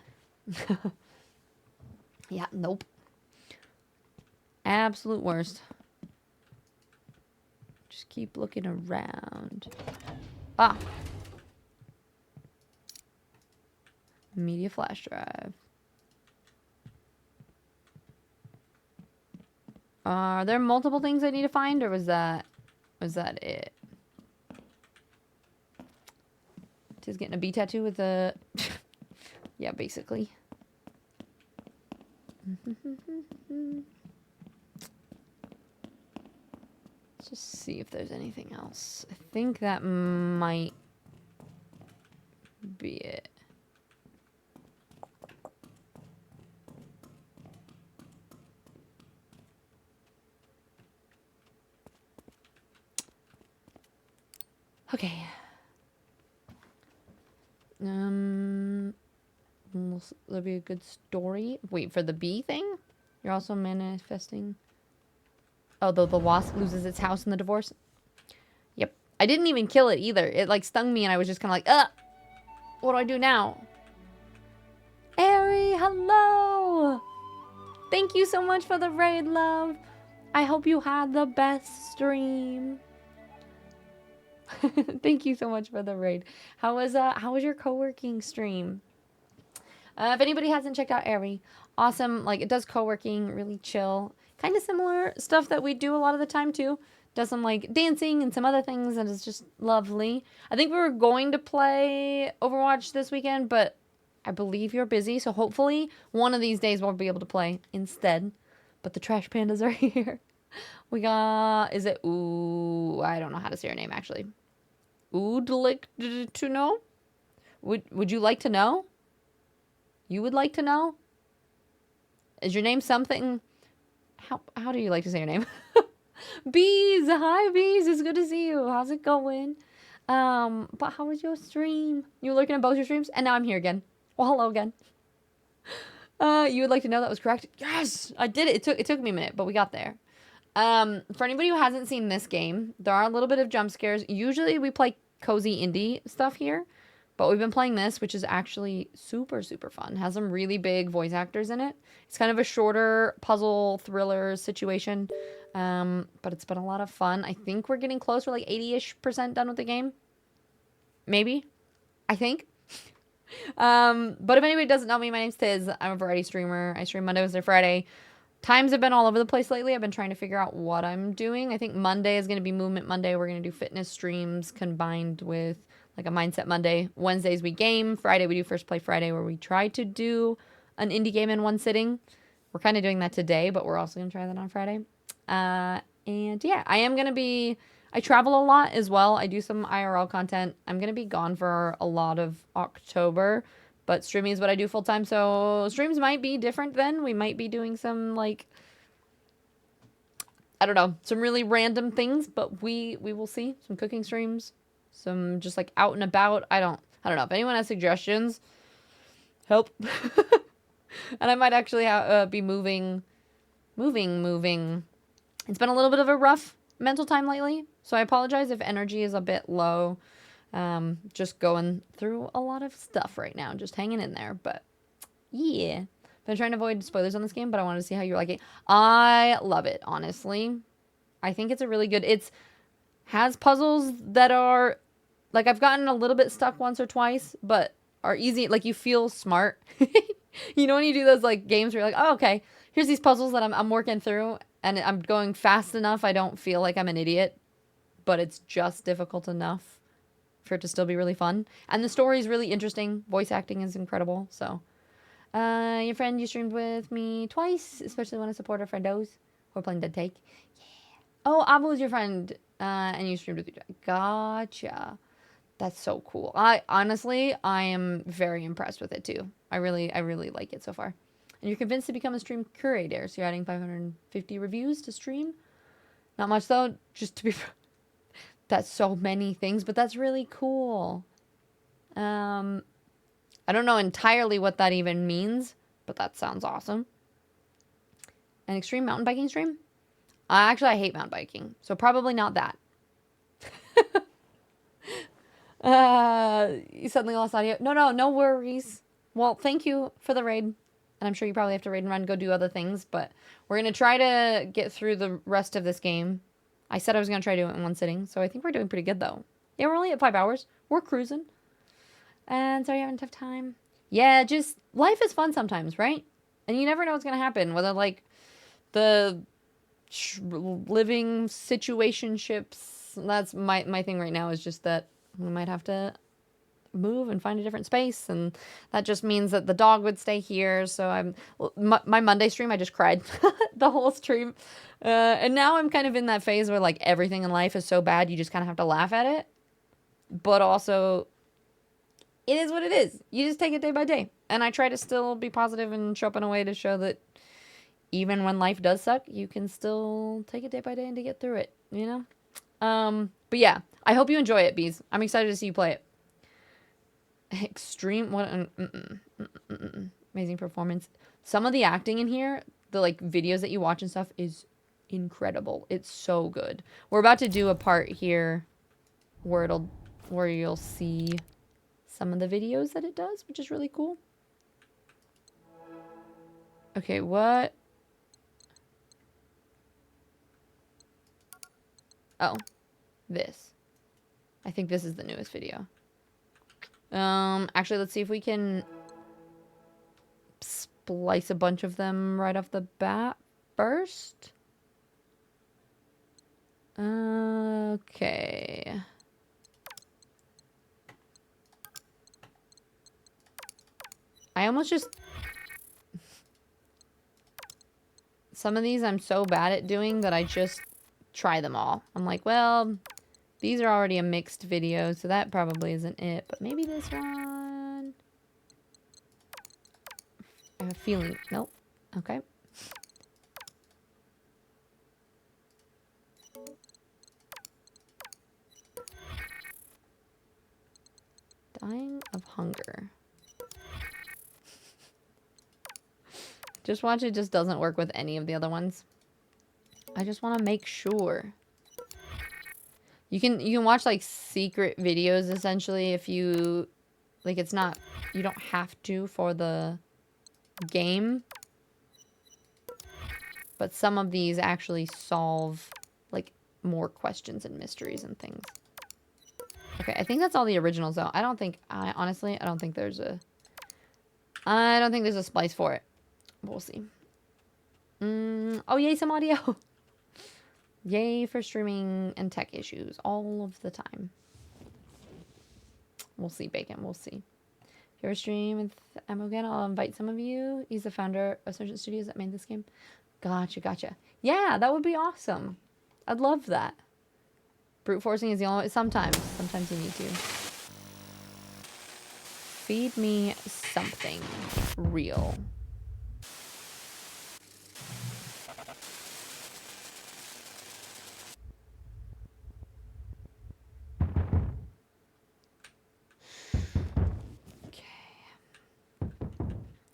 Yeah, nope. Absolute worst. Just keep looking around. Ah. Media flash drive. Are there multiple things I need to find, or was that it? Just getting a B tattoo with a... yeah, basically. Let's just see if there's anything else. I think that might be it. Okay. That'll be a good story. Wait, for the bee thing? You're also manifesting... Oh, the wasp loses its house in the divorce? Yep. I didn't even kill it either. It, like, stung me and I was just kind of like, ugh! What do I do now? Ari, hello! Thank you so much for the raid, love. I hope you had the best stream. Thank you so much for the raid. How was your co-working stream? If anybody hasn't checked out Airy, awesome. Like, it does co-working, really chill. Kind of similar stuff that we do a lot of the time too. Does some like dancing and some other things, and it's just lovely. I think we were going to play Overwatch this weekend, but I believe you're busy, so hopefully one of these days we'll be able to play instead. But the trash pandas are here. We got, is it, ooh, I don't know how to say her name actually. Would like to know? Would you like to know? You would like to know? Is your name something? How do you like to say your name? Bees, hi Bees, it's good to see you. How's it going? But how was your stream? You were looking at both your streams, and now I'm here again. Well, hello again. You would like to know that was correct? Yes, I did it. It took me a minute, but we got there. For anybody who hasn't seen this game, there are a little bit of jump scares. Usually we play cozy indie stuff here, but we've been playing this, which is actually super, super fun. It has some really big voice actors in it. It's kind of a shorter puzzle thriller situation, but it's been a lot of fun. I think we're getting close. We're like 80-ish% done with the game. Maybe. I think. But if anybody doesn't know me, my name's Tiz. I'm a variety streamer. I stream Monday, Wednesday, Friday. Times have been all over the place lately. I've been trying to figure out what I'm doing. I think Monday is going to be Movement Monday. We're going to do fitness streams combined with like a Mindset Monday. Wednesdays we game. Friday we do First Play Friday, where we try to do an indie game in one sitting. We're kind of doing that today, but we're also going to try that on Friday. And yeah, I am going to be... I travel a lot as well. I do some IRL content. I'm going to be gone for a lot of October. But streaming is what I do full time, so streams might be different then. We might be doing some, like, I don't know, some really random things, but we will see. Some cooking streams, some just, like, out and about. I don't know. If anyone has suggestions, help. And I might actually be moving. It's been a little bit of a rough mental time lately, so I apologize if energy is a bit low. Just going through a lot of stuff right now, just hanging in there, but yeah. Been trying to avoid spoilers on this game, but I wanted to see how you like it. I love it, honestly. I think it's a really good, has puzzles that are, like, I've gotten a little bit stuck once or twice, but are easy, like, you feel smart. You know when you do those, like, games where you're like, oh, okay, here's these puzzles that I'm working through, and I'm going fast enough, I don't feel like I'm an idiot, but it's just difficult enough for it to still be really fun. And the story is really interesting. Voice acting is incredible. So, your friend you streamed with me twice, especially when I support our friendos who are playing Dead Take. Yeah. Oh, Abu was your friend, and you streamed with you. Gotcha. That's so cool. I am very impressed with it too. I really like it so far. And you're convinced to become a stream curator, so you're adding 550 reviews to stream. Not much though, just to be. That's so many things, but that's really cool. I don't know entirely what that even means, but that sounds awesome. An extreme mountain biking stream? Actually, I hate mountain biking, so probably not that. You suddenly lost audio. No worries. Well, thank you for the raid. And I'm sure you probably have to raid and run, go do other things, but we're going to try to get through the rest of this game. I said I was going to try to do it in one sitting, so I think we're doing pretty good, though. Yeah, we're only at 5 hours. We're cruising. And sorry, you're having a tough time. Yeah, just, life is fun sometimes, right? And you never know what's going to happen, whether, like, the living situationships, that's my thing right now, is just that we might have to move and find a different space, and that just means that the dog would stay here. So my Monday stream, I just cried the whole stream, and now I'm kind of in that phase where like everything in life is so bad you just kind of have to laugh at it, but also it is what it is. You just take it day by day, and I try to still be positive and show up in a way to show that even when life does suck, you can still take it day by day and to get through it, you know. But yeah, I hope you enjoy it, Bees. I'm excited to see you play it. Extreme, what amazing performance. Some of the acting in here, the like videos that you watch and stuff, is incredible. It's so good. We're about to do a part here where you'll see some of the videos that it does, which is really cool. Okay, what? Oh, this. I think this is the newest video. Actually, let's see if we can splice a bunch of them right off the bat first. Okay. I almost just... Some of these I'm so bad at doing that I just try them all. I'm like, well... These are already a mixed video, so that probably isn't it. But maybe this one... I have a feeling... Nope. Okay. Dying of hunger. Just watch, it just doesn't work with any of the other ones. I just want to make sure. You can watch like secret videos essentially if you like, it's not, you don't have to for the game, but some of these actually solve like more questions and mysteries and things. Okay, I think that's all the originals though. I don't think there's a splice for it. We'll see. Oh yay, some audio. Yay for streaming and tech issues all of the time. We'll see, Bacon. We'll see. If you're a stream with Emo again, I'll invite some of you. He's the founder of Surgeon Studios that made this game. Gotcha. Yeah, that would be awesome. I'd love that. Brute forcing is the only way. Sometimes you need to. Feed me something real.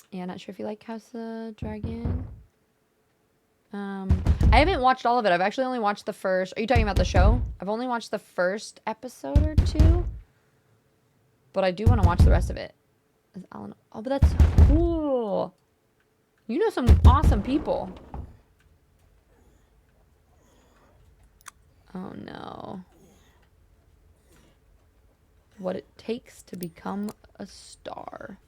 Yeah, not sure if you like House of Dragon. I haven't watched all of it. I've actually only watched the first... Are you talking about the show? I've only watched the first episode or two. But I do want to watch the rest of it. Oh, but that's cool. You know some awesome people. Oh, no. What it takes to become a star.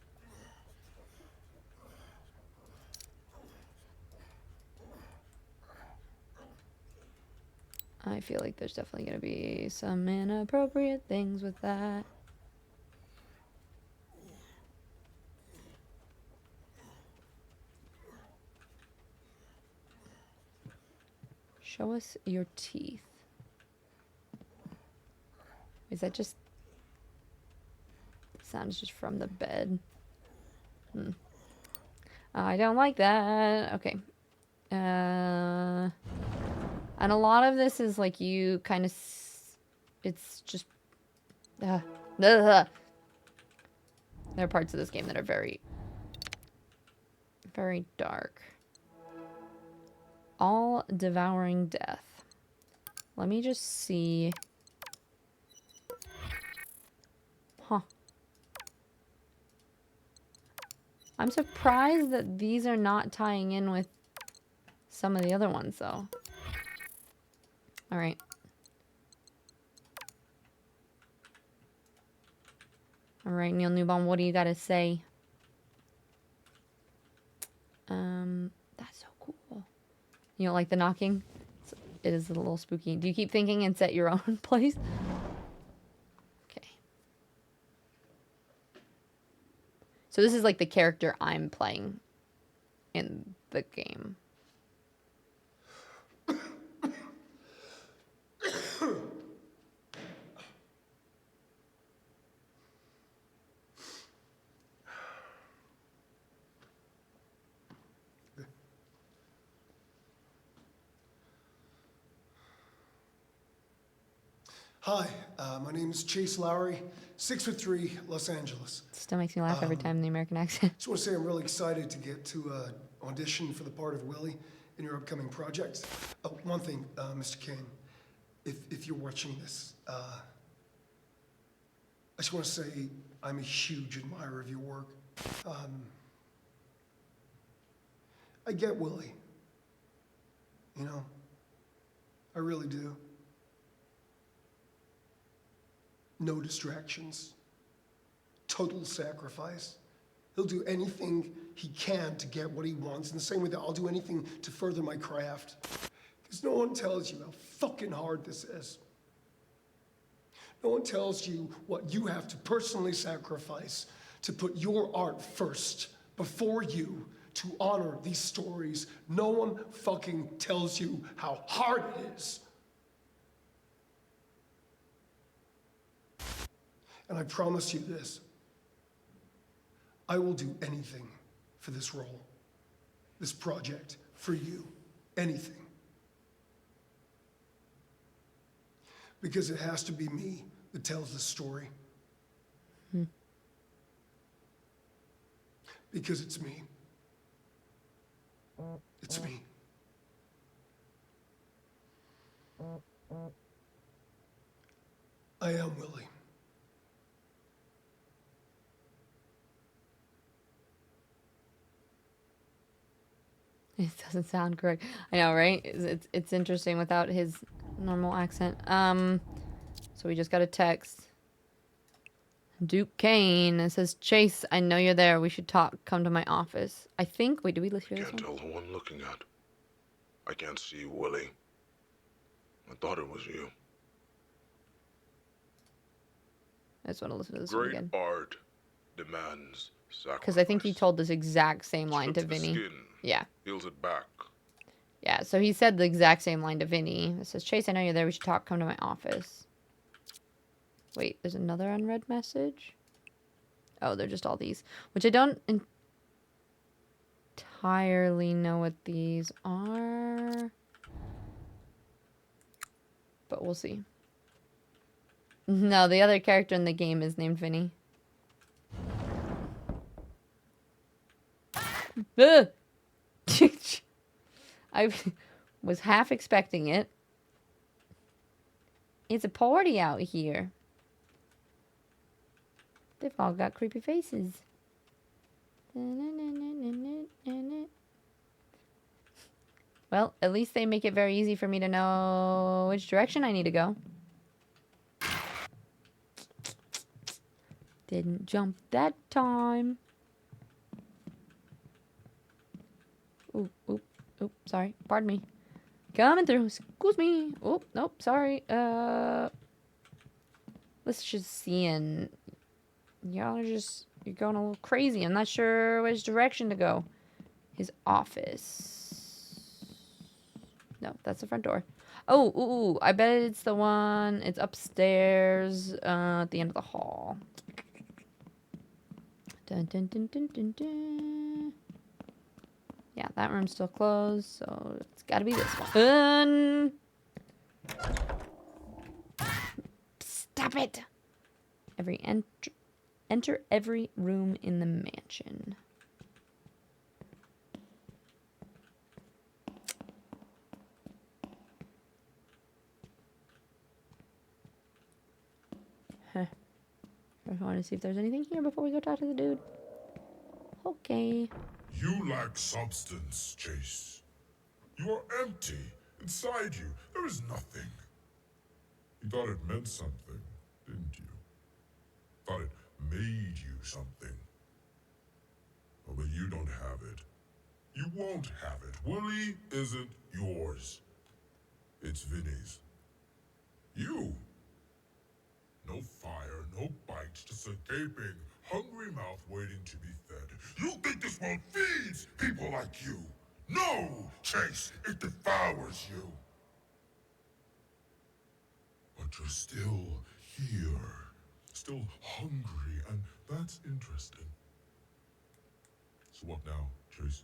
I feel like there's definitely going to be some inappropriate things with that. Show us your teeth. Is that just... sounds just from the bed. I don't like that. Okay. And a lot of this is like you kind of... it's just... There are parts of this game that are very... very dark. All devouring death. Let me just see... Huh. I'm surprised that these are not tying in with some of the other ones, though. Alright. Alright, Neil Newbaum, what do you gotta say? That's so cool. You don't like the knocking? It is a little spooky. Do you keep thinking it's at your own place? Okay. So this is like the character I'm playing in the game. Hi, my name is Chase Lowry, 6'3", Los Angeles. Still makes me laugh every time in the American accent. Just want to say I'm really excited to get to audition for the part of Willie in your upcoming project. Oh, one thing, Mr. Kane, if you're watching this, I just want to say I'm a huge admirer of your work. I get Willie, you know, I really do. No distractions, total sacrifice. He'll do anything he can to get what he wants, in the same way that I'll do anything to further my craft. Because no one tells you how fucking hard this is. No one tells you what you have to personally sacrifice to put your art first, before you, to honor these stories. No one fucking tells you how hard it is. And I promise you this, I will do anything for this role, this project, for you, anything. Because it has to be me that tells the story. Because it's me. It's me. I am Willie. It doesn't sound correct. I know, right? It's interesting without his normal accent. So we just got a text. Duke Kane. It says, Chase, I know you're there. We should talk. Come to my office. I think... Wait, did we hear this one? Can't tell who I'm looking at. I can't see you, Willie. I thought it was you. I just want to listen to this one again. Great art demands sacrifice. Because I think he told this exact same line to Vinny. Skin, yeah. heals it back. Yeah, so he said the exact same line to Vinny. It says, Chase, I know you're there. We should talk. Come to my office. Wait, there's another unread message? Oh, they're just all these. Which I don't entirely know what these are. But we'll see. No, the other character in the game is named Vinny. I was half expecting it. It's a party out here. They've all got creepy faces. Well, at least they make it very easy for me to know which direction I need to go. Didn't jump that time. Oop, oop, oop, sorry. Pardon me. Coming through. Excuse me. Oh, nope. Sorry. Let's just see. And y'all are just, you're going a little crazy. I'm not sure which direction to go. His office. No, that's the front door. Oh, ooh, I bet it's the one. It's upstairs at the end of the hall. Dun, dun, dun, dun, dun, dun. Yeah, that room's still closed, so it's got to be this one. Stop it! Enter every room in the mansion. Huh. I want to see if there's anything here before we go talk to the dude. Okay. You lack substance, Chase. You are empty. Inside you, there is nothing. You thought it meant something, didn't you? Thought it made you something. Oh, but you don't have it. You won't have it. Willie isn't yours. It's Vinny's. You. No fire, no bite, just a gaping, hungry mouth waiting to be fed. You think this world feeds people like you? No, Chase, it devours you. But you're still here, still hungry, and that's interesting. So what now, Chase?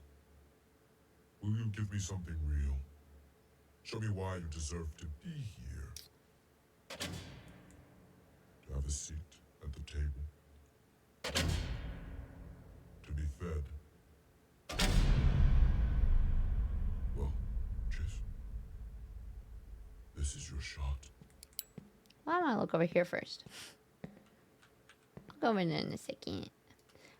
Will you give me something real? Show me why you deserve to be here. To have a seat at the table. To be fed. Well, Chase, this is your shot. Why don't I look over here first? I'll go over there in a second.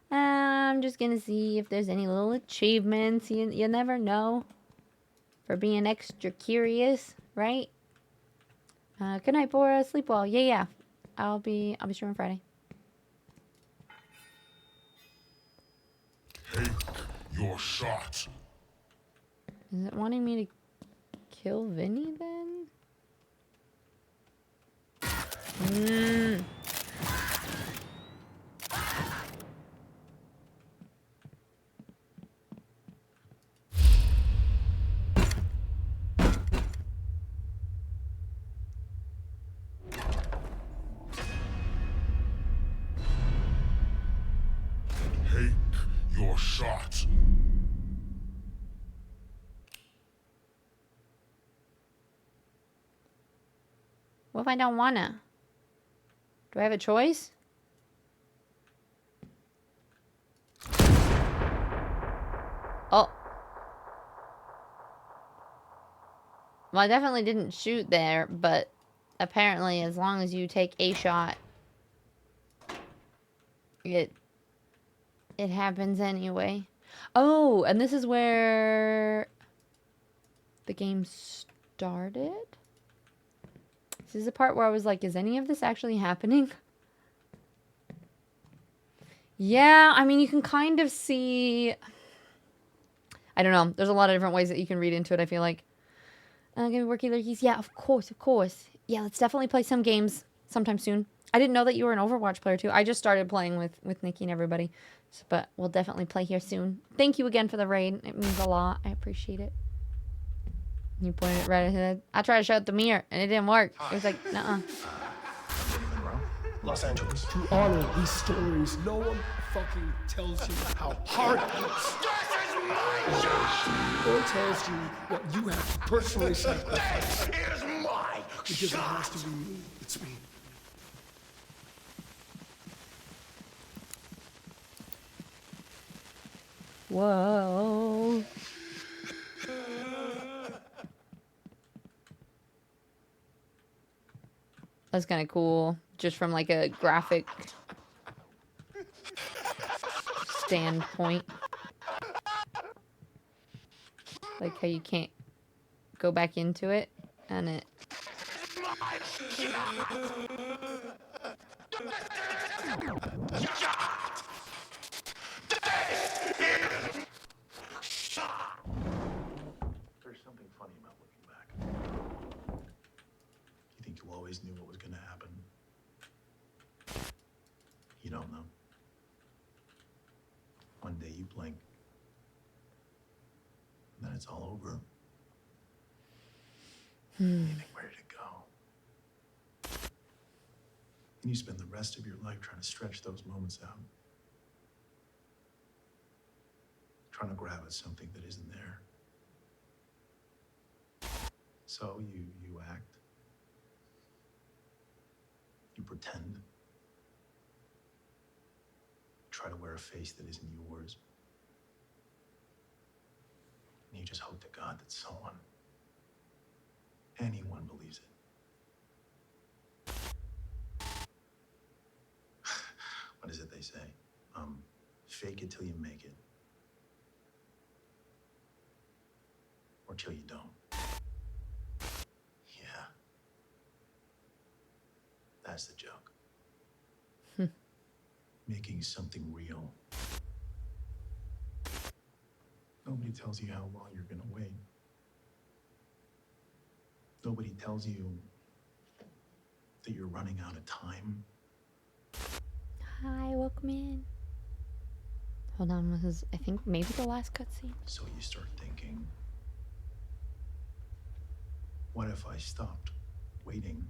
I'm just gonna see if there's any little achievements. You never know. For being extra curious, right? Good night, Bora. Sleep well. Yeah. I'll be streaming Friday. Take your shot. Is it wanting me to kill Vinny then? Take your shot. What if I don't wanna? Do I have a choice? Oh. Well, I definitely didn't shoot there, but apparently as long as you take a shot, it happens anyway. Oh, and this is where the game started? This is the part where I was like, is any of this actually happening? Yeah, I mean, you can kind of see... I don't know. There's a lot of different ways that you can read into it, I feel like. Gonna work lurkies. Yeah, of course. Yeah, let's definitely play some games sometime soon. I didn't know that you were an Overwatch player, too. I just started playing with Nikki and everybody. So, but we'll definitely play here soon. Thank you again for the raid. It means a lot. I appreciate it. You pointed it right ahead. I tried to shut the mirror, and it didn't work. It was like, nuh-uh. Los Angeles. To honor these stories, no one fucking tells you how hard it is. Or tells you what you have to personally sacrifice. Here's my Because it has to be me. It's me. Whoa. That's kind of cool, just from like a graphic standpoint. Like how you can't go back into it, and it... There's something funny about looking back. always knew what was gonna happen. You don't know. One day you blink, and then it's all over. You think, where did it go? And you spend the rest of your life trying to stretch those moments out. Trying to grab at something that isn't there. So you act. You pretend. Try to wear a face that isn't yours. And you just hope to God that someone, anyone believes it. What is it they say? Fake it till you make it. Or till you don't. Yeah. That's the joke. Making something real. Nobody tells you how long you're gonna wait. Nobody tells you that you're running out of time. Hi, welcome in. Hold on, this is, I think, maybe the last cutscene. So you start thinking, what if I stopped waiting?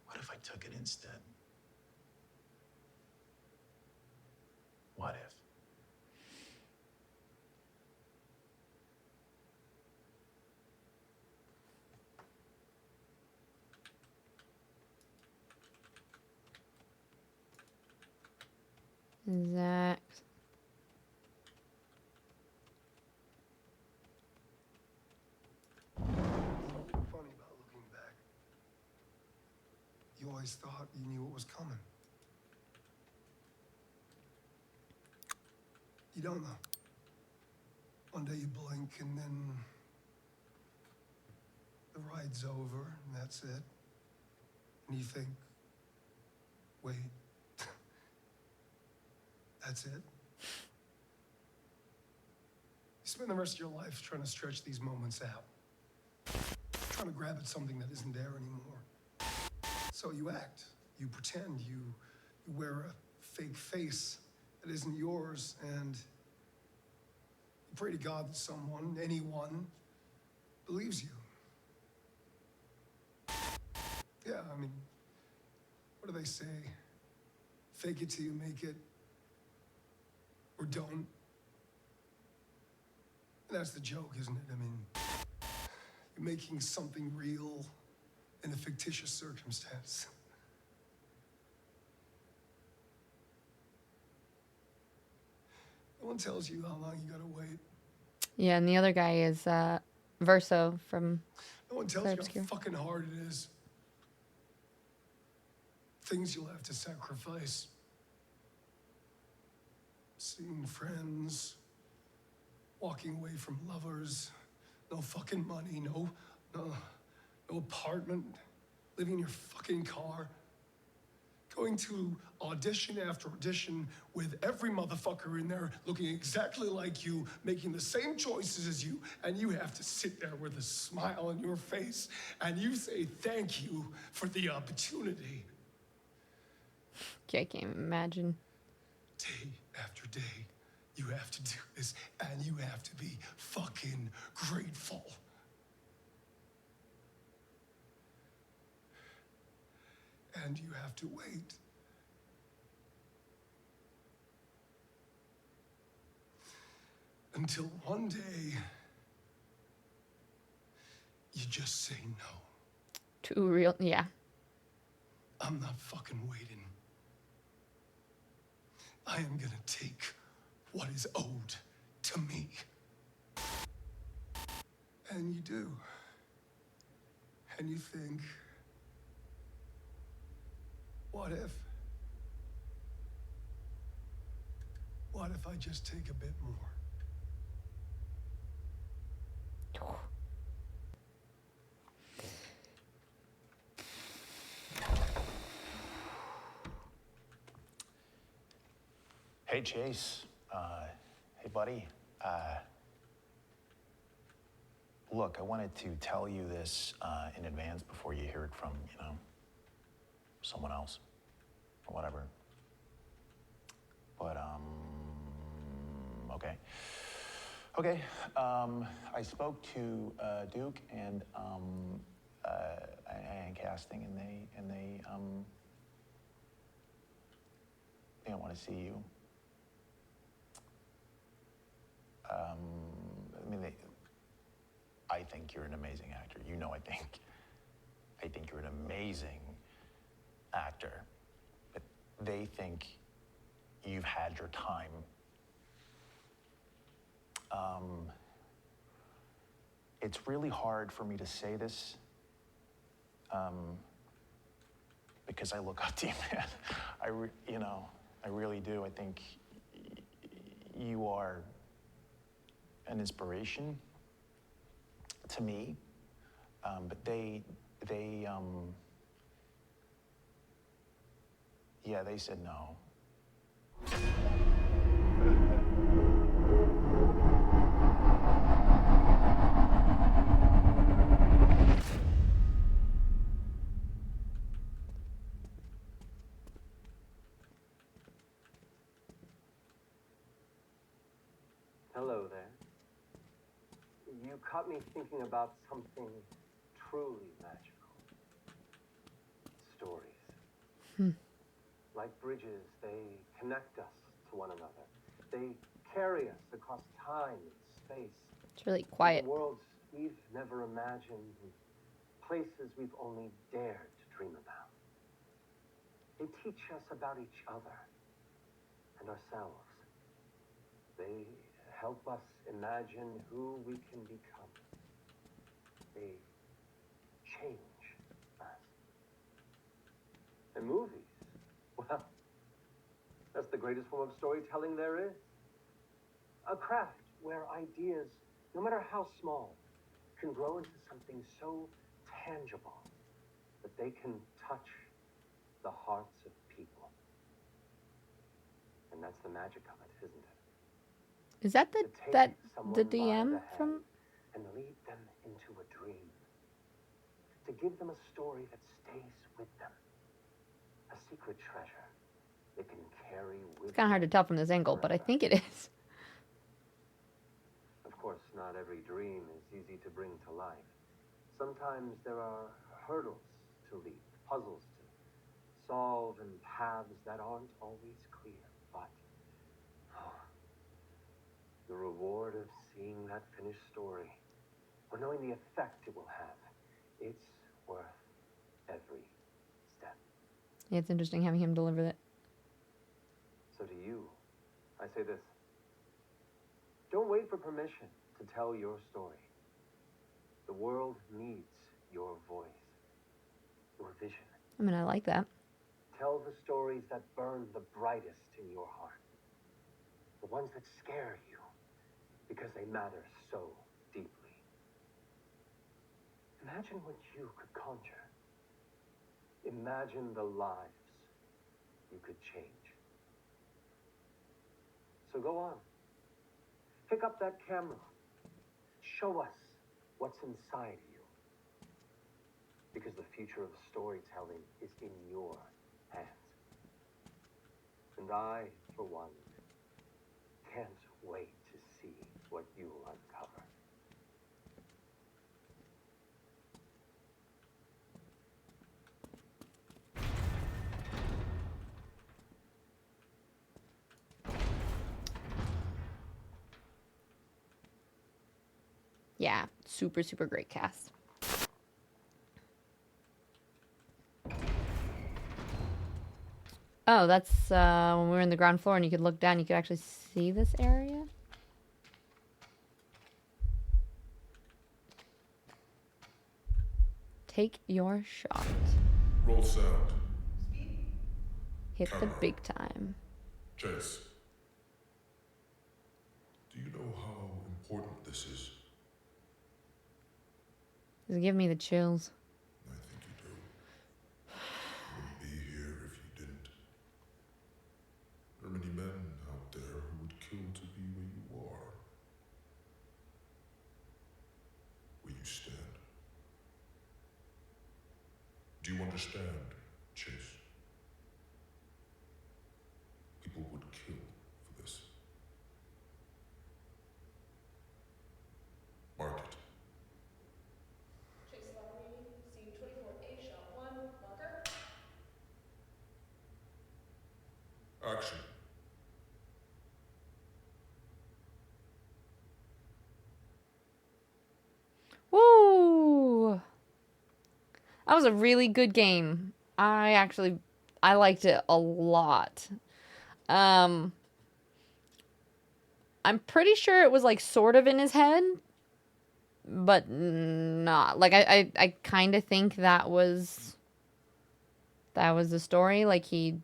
What if I took it instead? What if? Zach. Funny about looking back. You always thought you knew what was coming. You don't know. One day you blink and then the ride's over and that's it. And you think, wait, that's it? You spend the rest of your life trying to stretch these moments out. Trying to grab at something that isn't there anymore. So you act, you pretend, you wear a fake face that isn't yours, and you pray to God that someone, anyone, believes you. Yeah, I mean, what do they say? Fake it till you make it, or don't. And that's the joke, isn't it? I mean, you're making something real in a fictitious circumstance. No one tells you how long you gotta wait. Yeah, and the other guy is Verso from No one tells you how fucking hard it is. Things you'll have to sacrifice. Seeing friends, walking away from lovers, no fucking money, no apartment, living in your fucking car, going to audition after audition with every motherfucker in there looking exactly like you, making the same choices as you, and you have to sit there with a smile on your face, and you say thank you for the opportunity. Okay, I can't imagine. Day after day, you have to do this, and you have to be fucking grateful. And you have to wait. Until one day, you just say no. Too real, yeah. I'm not fucking waiting. I am gonna take what is owed to me. And you do. And you think, what if? What if I just take a bit more? Hey, Chase. Hey, buddy. look, I wanted to tell you this in advance before you hear it from, someone else or whatever. But, okay. Okay, I spoke to Duke and casting, and they don't want to see you. I think you're an amazing actor. I think you're an amazing actor. But they think you've had your time. It's really hard for me to say this, because I look up to you, man. I really do. I think you are an inspiration to me, but they said no. Hello there. You caught me thinking about something truly magical. Stories. Like bridges, they connect us to one another. They carry us across time and space. It's really quiet. Into worlds we've never imagined, and places we've only dared to dream about. They teach us about each other and ourselves. They help us imagine who we can become. They change us. And movies, well, that's the greatest form of storytelling there is. A craft where ideas, no matter how small, can grow into something so tangible that they can touch the hearts of people. And that's the magic of it, isn't it? Is that the DM from? And lead them into a dream. To give them a story that stays with them. A secret treasure they can carry with It's kind of hard to tell from this angle, but I think it is. Of course, not every dream is easy to bring to life. Sometimes there are hurdles to leap, puzzles to solve, and paths that aren't always clear. But the reward of seeing that finished story, or knowing the effect it will have, it's worth every step. Yeah, it's interesting having him deliver that. So to you, I say this. Don't wait for permission to tell your story. The world needs your voice, your vision. I mean, I like that. Tell the stories that burn the brightest in your heart. The ones that scare you because they matter so deeply. Imagine what you could conjure. Imagine the lives you could change. So go on. Pick up that camera. Show us what's inside you. Because the future of storytelling is in your hands. And I, for one, can't wait to see what you'll uncover. Yeah, super, super great cast. Oh, that's when we were in the ground floor and you could look down, you could actually see this area. Take your shot. Roll sound. Hit Camera. the big time. Chase. Do you know how important this is? It's giving me the chills. I think you do. You wouldn't be here if you didn't. There are many men out there who would kill to be where you are. We Do you understand, Chase? People would kill for this. Mark it. Chase Lottery, C24A, shot 1, marker. Action. Woo! That was a really good game. I liked it a lot. I'm pretty sure it was like sort of in his head, but not. Like I kind of think that was the story. Like he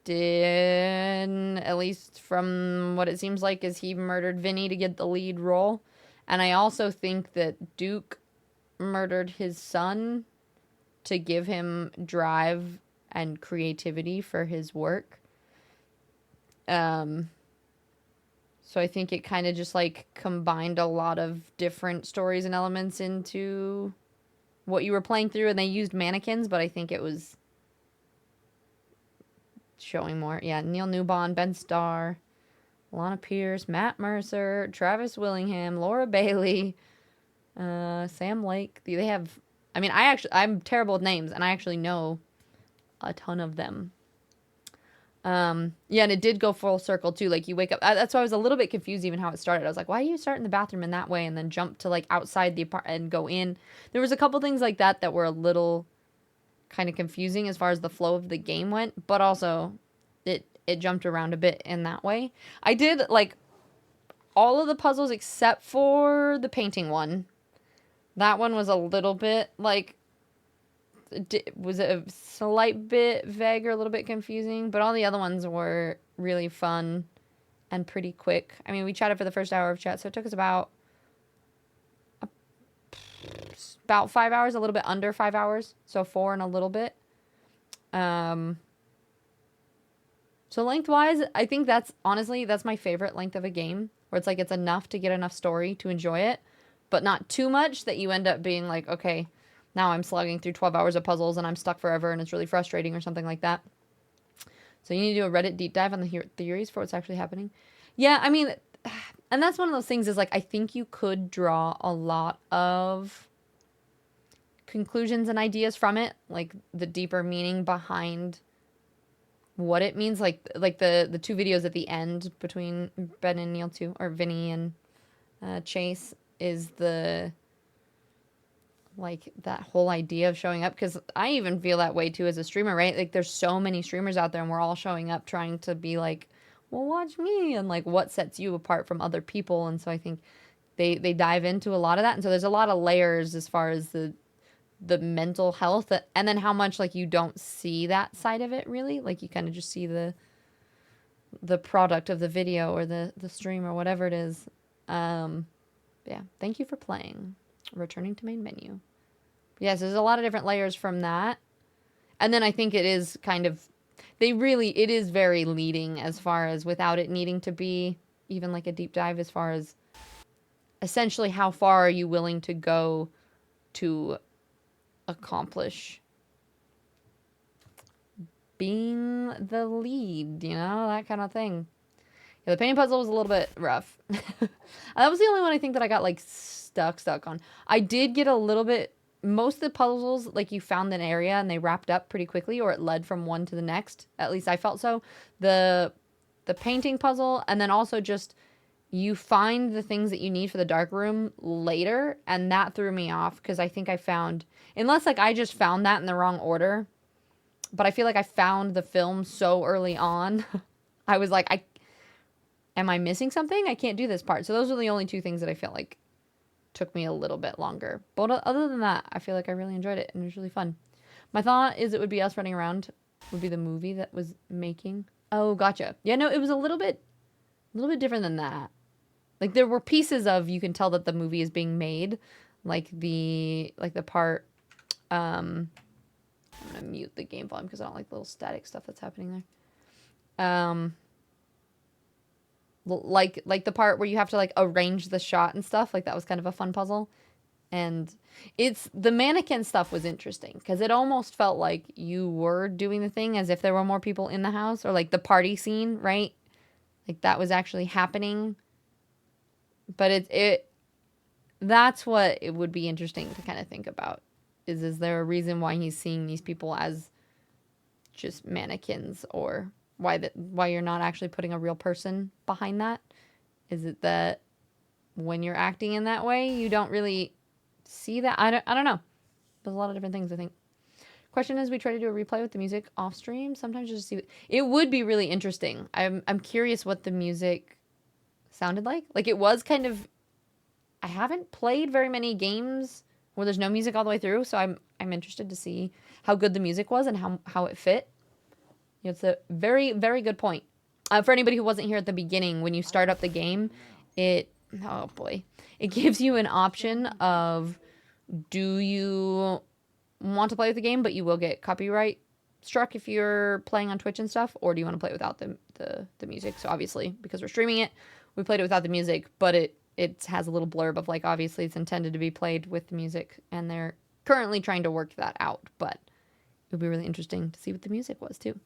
did, at least from what it seems like, is he murdered Vinny to get the lead role. And I also think that Duke murdered his son to give him drive and creativity for his work. So I think it kind of just like combined a lot of different stories and elements into what you were playing through, and they used mannequins, but I think it was showing more. Yeah, Neil Newbon, Ben Starr, Lana Pierce, Matt Mercer, Travis Willingham, Laura Bailey, Sam Lake. They have, I mean, I'm terrible with names, and I actually know a ton of them. Yeah, and it did go full circle too. Like you wake up, that's why I was a little bit confused even how it started. I was like, why do you start in the bathroom in that way and then jump to like outside the apartment and go in? There was a couple things like that that were a little kind of confusing as far as the flow of the game went, but also it jumped around a bit in that way. I did like all of the puzzles except for the painting one. That one was a little bit like, was a slight bit vague or a little bit confusing, but all the other ones were really fun and pretty quick. I mean, we chatted for the first hour of chat, so it took us about 5 hours, a little bit under 5 hours, so 4 and a little bit. So lengthwise, I think that's honestly my favorite length of a game, where it's like it's enough to get enough story to enjoy it, but not too much that you end up being like, okay, now I'm slugging through 12 hours of puzzles and I'm stuck forever and it's really frustrating or something like that. So you need to do a Reddit deep dive on the theories for what's actually happening. Yeah, I mean, and that's one of those things is like, I think you could draw a lot of conclusions and ideas from it, like the deeper meaning behind what it means. Like the two videos at the end between Ben and Neil too, or Vinny and Chase, is the like that whole idea of showing up, because I even feel that way too as a streamer, right? Like there's so many streamers out there and we're all showing up trying to be like, well, watch me, and like what sets you apart from other people. And so I think they dive into a lot of that, and so there's a lot of layers as far as the mental health, and then how much like you don't see that side of it really, like you kind of just see the product of the video or the stream or whatever it is. Yeah, thank you for playing. Returning to main menu. Yes, there's a lot of different layers from that. And then I think it is kind of, it is very leading as far as without it needing to be even like a deep dive, as far as essentially how far are you willing to go to accomplish being the lead, you know, that kind of thing. Yeah, the painting puzzle was a little bit rough. That was the only one I think that I got like stuck on. I did get a little bit, most of the puzzles, like you found an area and they wrapped up pretty quickly, or it led from one to the next. At least I felt so. The painting puzzle, and then also just you find the things that you need for the dark room later, and that threw me off because I think I found, unless like I just found that in the wrong order, but I feel like I found the film so early on. I was like, am I missing something? I can't do this part. So those are the only two things that I felt like took me a little bit longer. But other than that, I feel like I really enjoyed it and it was really fun. My thought is it would be us running around, would be the movie that was making. Oh, gotcha. Yeah, no, it was a little bit different than that. Like there were pieces of, you can tell that the movie is being made, like the part, I'm gonna mute the game volume because I don't like the little static stuff that's happening there. Like the part where you have to like arrange the shot and stuff, like that was kind of a fun puzzle. And the mannequin stuff was interesting because it almost felt like you were doing the thing as if there were more people in the house, or like the party scene, right? Like that was actually happening. But that's what it would be interesting to kind of think about. Is there a reason why he's seeing these people as just mannequins, or why you're not actually putting a real person behind that? Is it that when you're acting in that way, you don't really see that? I don't know. There's a lot of different things, I think. Question is, we try to do a replay with the music off stream. Sometimes just see it would be really interesting. I'm curious what the music sounded like. Like it was kind of, I haven't played very many games where there's no music all the way through, so I'm interested to see how good the music was and how it fit. It's a very, very good point. For anybody who wasn't here at the beginning, when you start up the game, oh boy, it gives you an option of, do you want to play with the game, but you will get copyright struck if you're playing on Twitch and stuff, or do you want to play without the music? So obviously, because we're streaming it, we played it without the music, but it has a little blurb of like, obviously it's intended to be played with the music, and they're currently trying to work that out, but it would be really interesting to see what the music was too.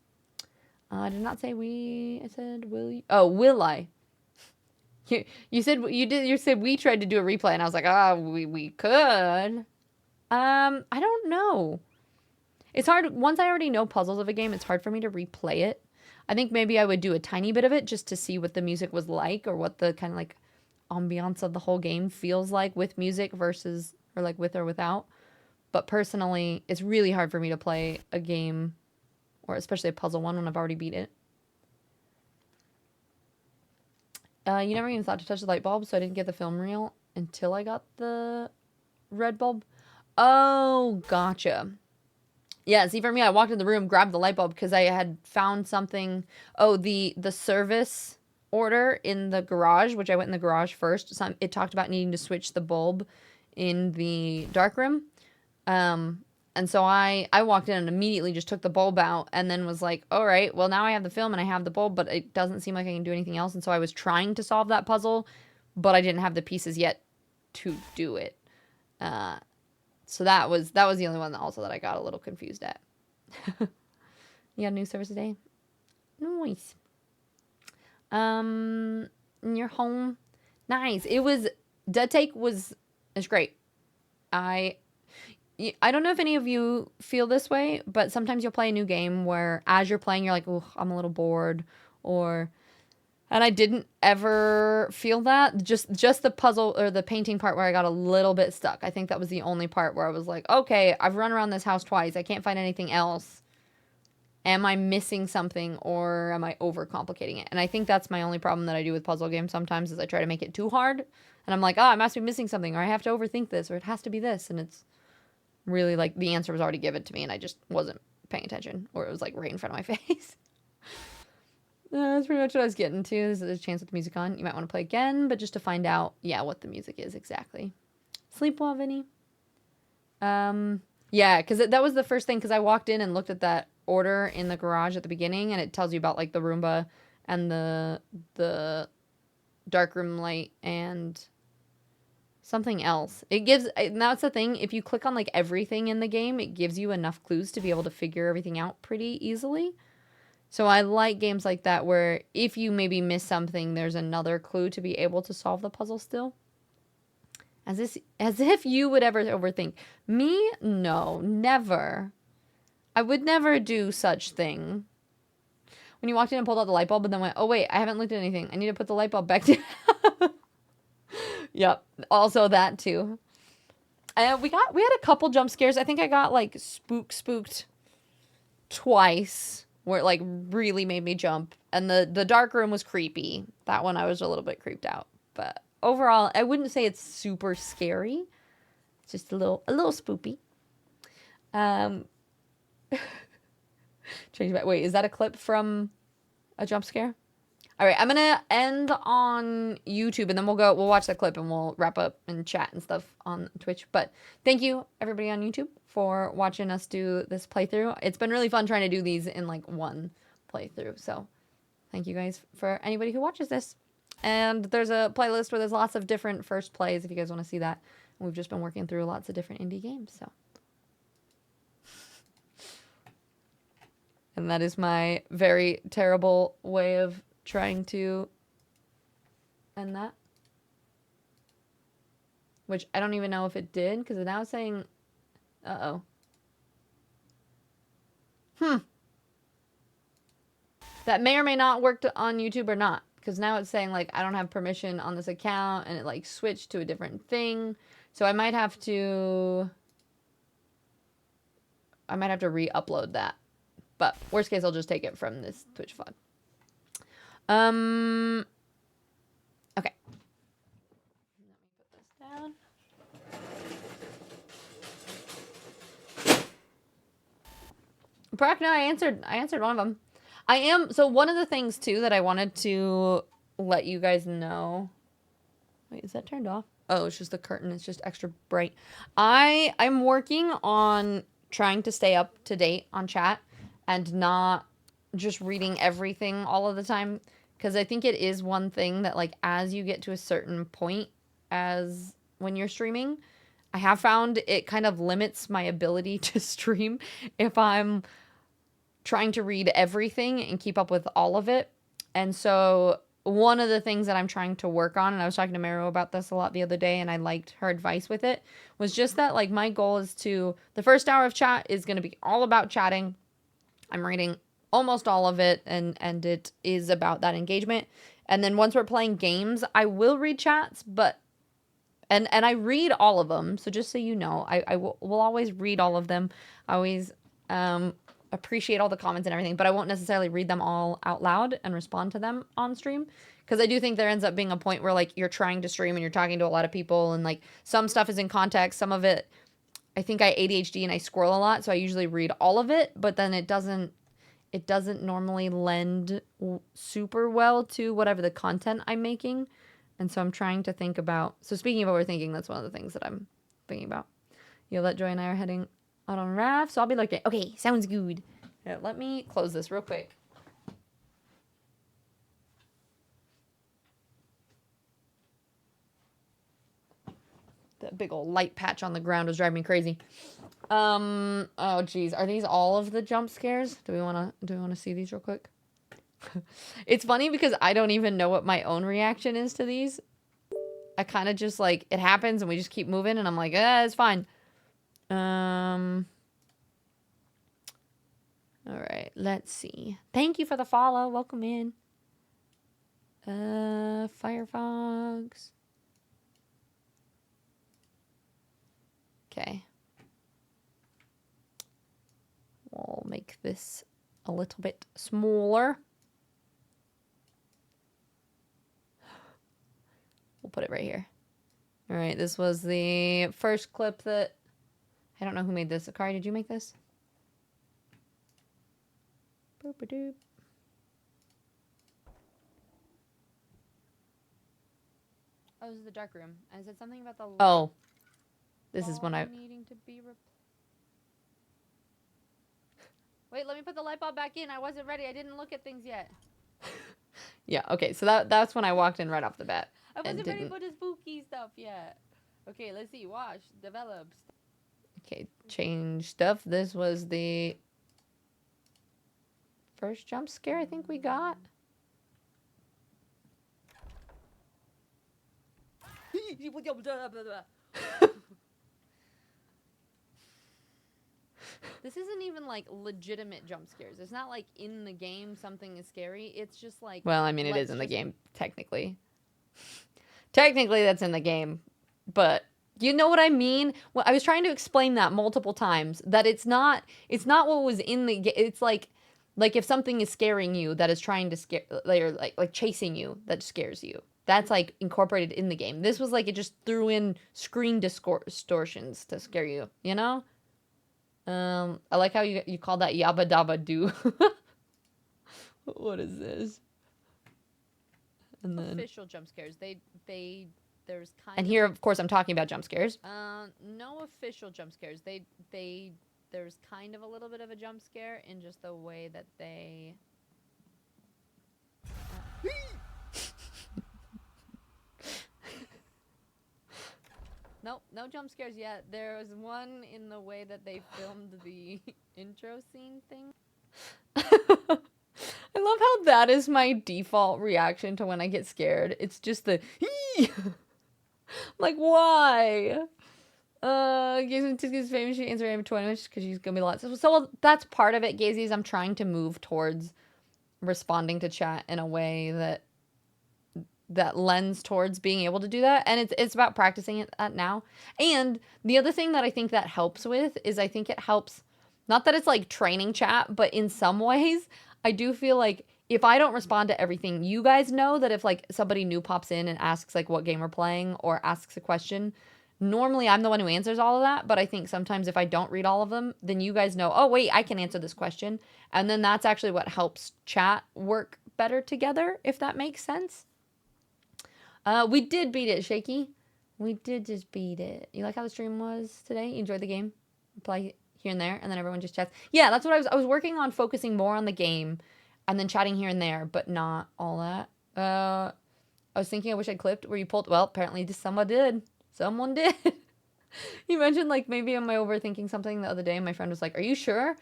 I did not say I said, will you? Oh, will I? You said you said we tried to do a replay, and I was like, we could. I don't know. It's hard. Once I already know puzzles of a game, it's hard for me to replay it. I think maybe I would do a tiny bit of it just to see what the music was like, or what the kind of like ambiance of the whole game feels like with music versus, or like with or without. But personally, it's really hard for me to play a game, or especially a puzzle one, when I've already beat it. You never even thought to touch the light bulb, so I didn't get the film reel until I got the red bulb. Oh, gotcha. Yeah, see, for me, I walked in the room, grabbed the light bulb because I had found something. Oh, the service order in the garage, which I went in the garage first. So it talked about needing to switch the bulb in the darkroom. And so I walked in and immediately just took the bulb out, and then was like, all right, well, now I have the film and I have the bulb, but it doesn't seem like I can do anything else. And so I was trying to solve that puzzle, but I didn't have the pieces yet to do it. So that was the only one that I got a little confused at. You got a new service today? Nice. Your home? Nice. Dead Take was great. I don't know if any of you feel this way, but sometimes you'll play a new game where as you're playing, you're like, oh, I'm a little bored, and I didn't ever feel that. Just the puzzle or the painting part where I got a little bit stuck. I think that was the only part where I was like, okay, I've run around this house twice. I can't find anything else. Am I missing something, or am I overcomplicating it? And I think that's my only problem that I do with puzzle games sometimes, is I try to make it too hard. And I'm like, I must be missing something, or I have to overthink this, or it has to be this. And it's really like the answer was already given to me and I just wasn't paying attention, or it was like right in front of my face. That's pretty much what I was getting to. There's a chance with the music on. You might want to play again, but just to find out, yeah, what the music is exactly. Sleep well, Vinny. Yeah, because that was the first thing, because I walked in and looked at that order in the garage at the beginning, and it tells you about like the Roomba and the darkroom light and something else. It gives, and that's the thing, if you click on like everything in the game, it gives you enough clues to be able to figure everything out pretty easily. So I like games like that where if you maybe miss something, there's another clue to be able to solve the puzzle still. As if you would ever overthink. Me? No, never. I would never do such thing. When you walked in and pulled out the light bulb and then went, oh wait, I haven't looked at anything. I need to put the light bulb back down. Yep, also that too. We had a couple jump scares. I think I got like spooked twice, where it like really made me jump. And the dark room was creepy. That one I was a little bit creeped out. But overall, I wouldn't say it's super scary. It's just a little spoopy. Change back. Wait, is that a clip from a jump scare? All right, I'm gonna end on YouTube, and then we'll watch that clip, and we'll wrap up and chat and stuff on Twitch. But thank you everybody on YouTube for watching us do this playthrough. It's been really fun trying to do these in like one playthrough. So thank you guys for anybody who watches this. And there's a playlist where there's lots of different first plays if you guys want to see that. we've just been working through lots of different indie games, so. And that is my very terrible way of trying to end that. Which I don't even know if it did, because it's now saying, uh-oh. That may or may not work on YouTube or not, because now it's saying, like, I don't have permission on this account, and it, like, switched to a different thing. So I might have to re-upload that. But worst case, I'll just take it from this Twitch VOD. Okay. Let me put this down. Brock, no, I answered one of them. So one of the things too that I wanted to let you guys know. Wait, is that turned off? Oh, it's just the curtain. It's just extra bright. I'm working on trying to stay up to date on chat and not just reading everything all of the time. Because I think it is one thing that, like, as you get to a certain point as when you're streaming, I have found it kind of limits my ability to stream if I'm trying to read everything and keep up with all of it. And so one of the things that I'm trying to work on, and I was talking to Mero about this a lot the other day, and I liked her advice with it, was just that, like, my goal is to, the first hour of chat is going to be all about chatting. I'm reading almost all of it, and it is about that engagement. And then once we're playing games, I will read chats, but, and I read all of them. So just so you know, I will always read all of them. I always, appreciate all the comments and everything, but I won't necessarily read them all out loud and respond to them on stream, because I do think there ends up being a point where, like, you're trying to stream and you're talking to a lot of people, and, like, some stuff is in context, some of it, I think I ADHD and I squirrel a lot, so I usually read all of it, but then it doesn't normally lend super well to whatever the content I'm making, and so I'm trying to think about, so speaking of overthinking, that's one of the things that I'm thinking about. Let Joy and I are heading out on raft, so I'll be looking. Okay, sounds good. Here, let me close this real quick. That big old light patch on the ground was driving me crazy. Oh geez, are these all of the jump scares? Do we want to see these real quick? It's funny because I don't even know what my own reaction is to these. I kind of just, like, it happens and we just keep moving, and I'm like, it's fine. All right, let's see. Thank you for the follow. Welcome in. Firefox. Okay. We'll make this a little bit smaller. We'll put it right here. All right, this was the first clip that, I don't know who made this. Akari, did you make this? Boop-a-doop. Oh, this is the dark room. I said something about the... Oh. This is when I... needing to be... Wait, let me put the light bulb back in. I wasn't ready. I didn't look at things yet. Yeah, okay. So that's when I walked in right off the bat. I wasn't ready for the spooky stuff yet. Okay, let's see. Watch. Develop. Okay, change stuff. This was the... first jump scare I think we got. This isn't even, like, legitimate jump scares. It's not like in the game something is scary. It's just like... Well, I mean, it is in the game, technically. Technically, that's in the game. But you know what I mean? Well, I was trying to explain that multiple times. That it's not what was in the game. It's like if something is scaring you that is trying to scare, or like chasing you, that scares you. That's, like, incorporated in the game. This was like it just threw in screen distortions to scare you, you know? I like how you call that Yabba Dabba Doo. What is this? And then official jump scares. There's kind and here, of course, I'm talking about jump scares. No official jump scares. There's kind of a little bit of a jump scare in just the way that they... Nope, no jump scares yet. There was one in the way that they filmed the intro scene thing. I love how that is my default reaction to when I get scared. It's just the like, why? Gazy's famous. She answered Instagram because she's gonna be a lot. So that's part of it, Gazy's. I'm trying to move towards responding to chat in a way that lends towards being able to do that, and it's about practicing it now. And the other thing that I think that helps with is I think it helps, not that it's like training chat, but in some ways I do feel like if I don't respond to everything, you guys know that if like somebody new pops in and asks like what game we're playing or asks a question, normally I'm the one who answers all of that, but I think sometimes if I don't read all of them, then you guys know, oh wait, I can answer this question, and then that's actually what helps chat work better together, if that makes sense. We did beat it, Shaky. We did just beat it. You like how the stream was today? You enjoyed the game? Play here and there, and then everyone just chats. Yeah, that's what I was working on, focusing more on the game, and then chatting here and there, but not all that. I was thinking I wish I clipped where you pulled. Well, apparently someone did. Someone did. You mentioned, like, maybe am I overthinking something the other day, and my friend was like, are you sure?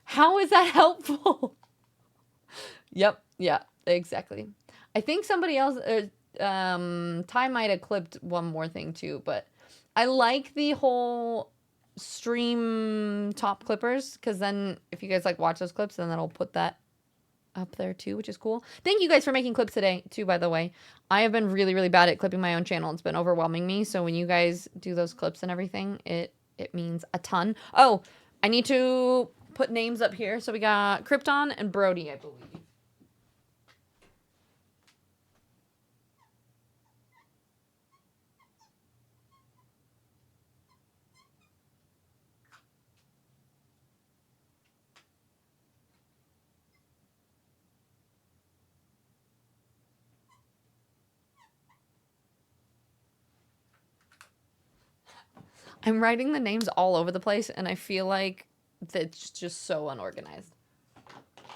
How is that helpful? Yep. Yeah, exactly. I think somebody else... Ty might have clipped one more thing too, but I like the whole stream top clippers, because then if you guys like watch those clips, then that'll put that up there too, which is cool. Thank you guys for making clips today too, by the way. I have been really, really bad at clipping my own channel. It's been overwhelming me, so when you guys do those clips and everything, it means a ton. Oh, I need to put names up here. So we got Krypton and Brody, I believe. I'm writing the names all over the place, and I feel like it's just so unorganized.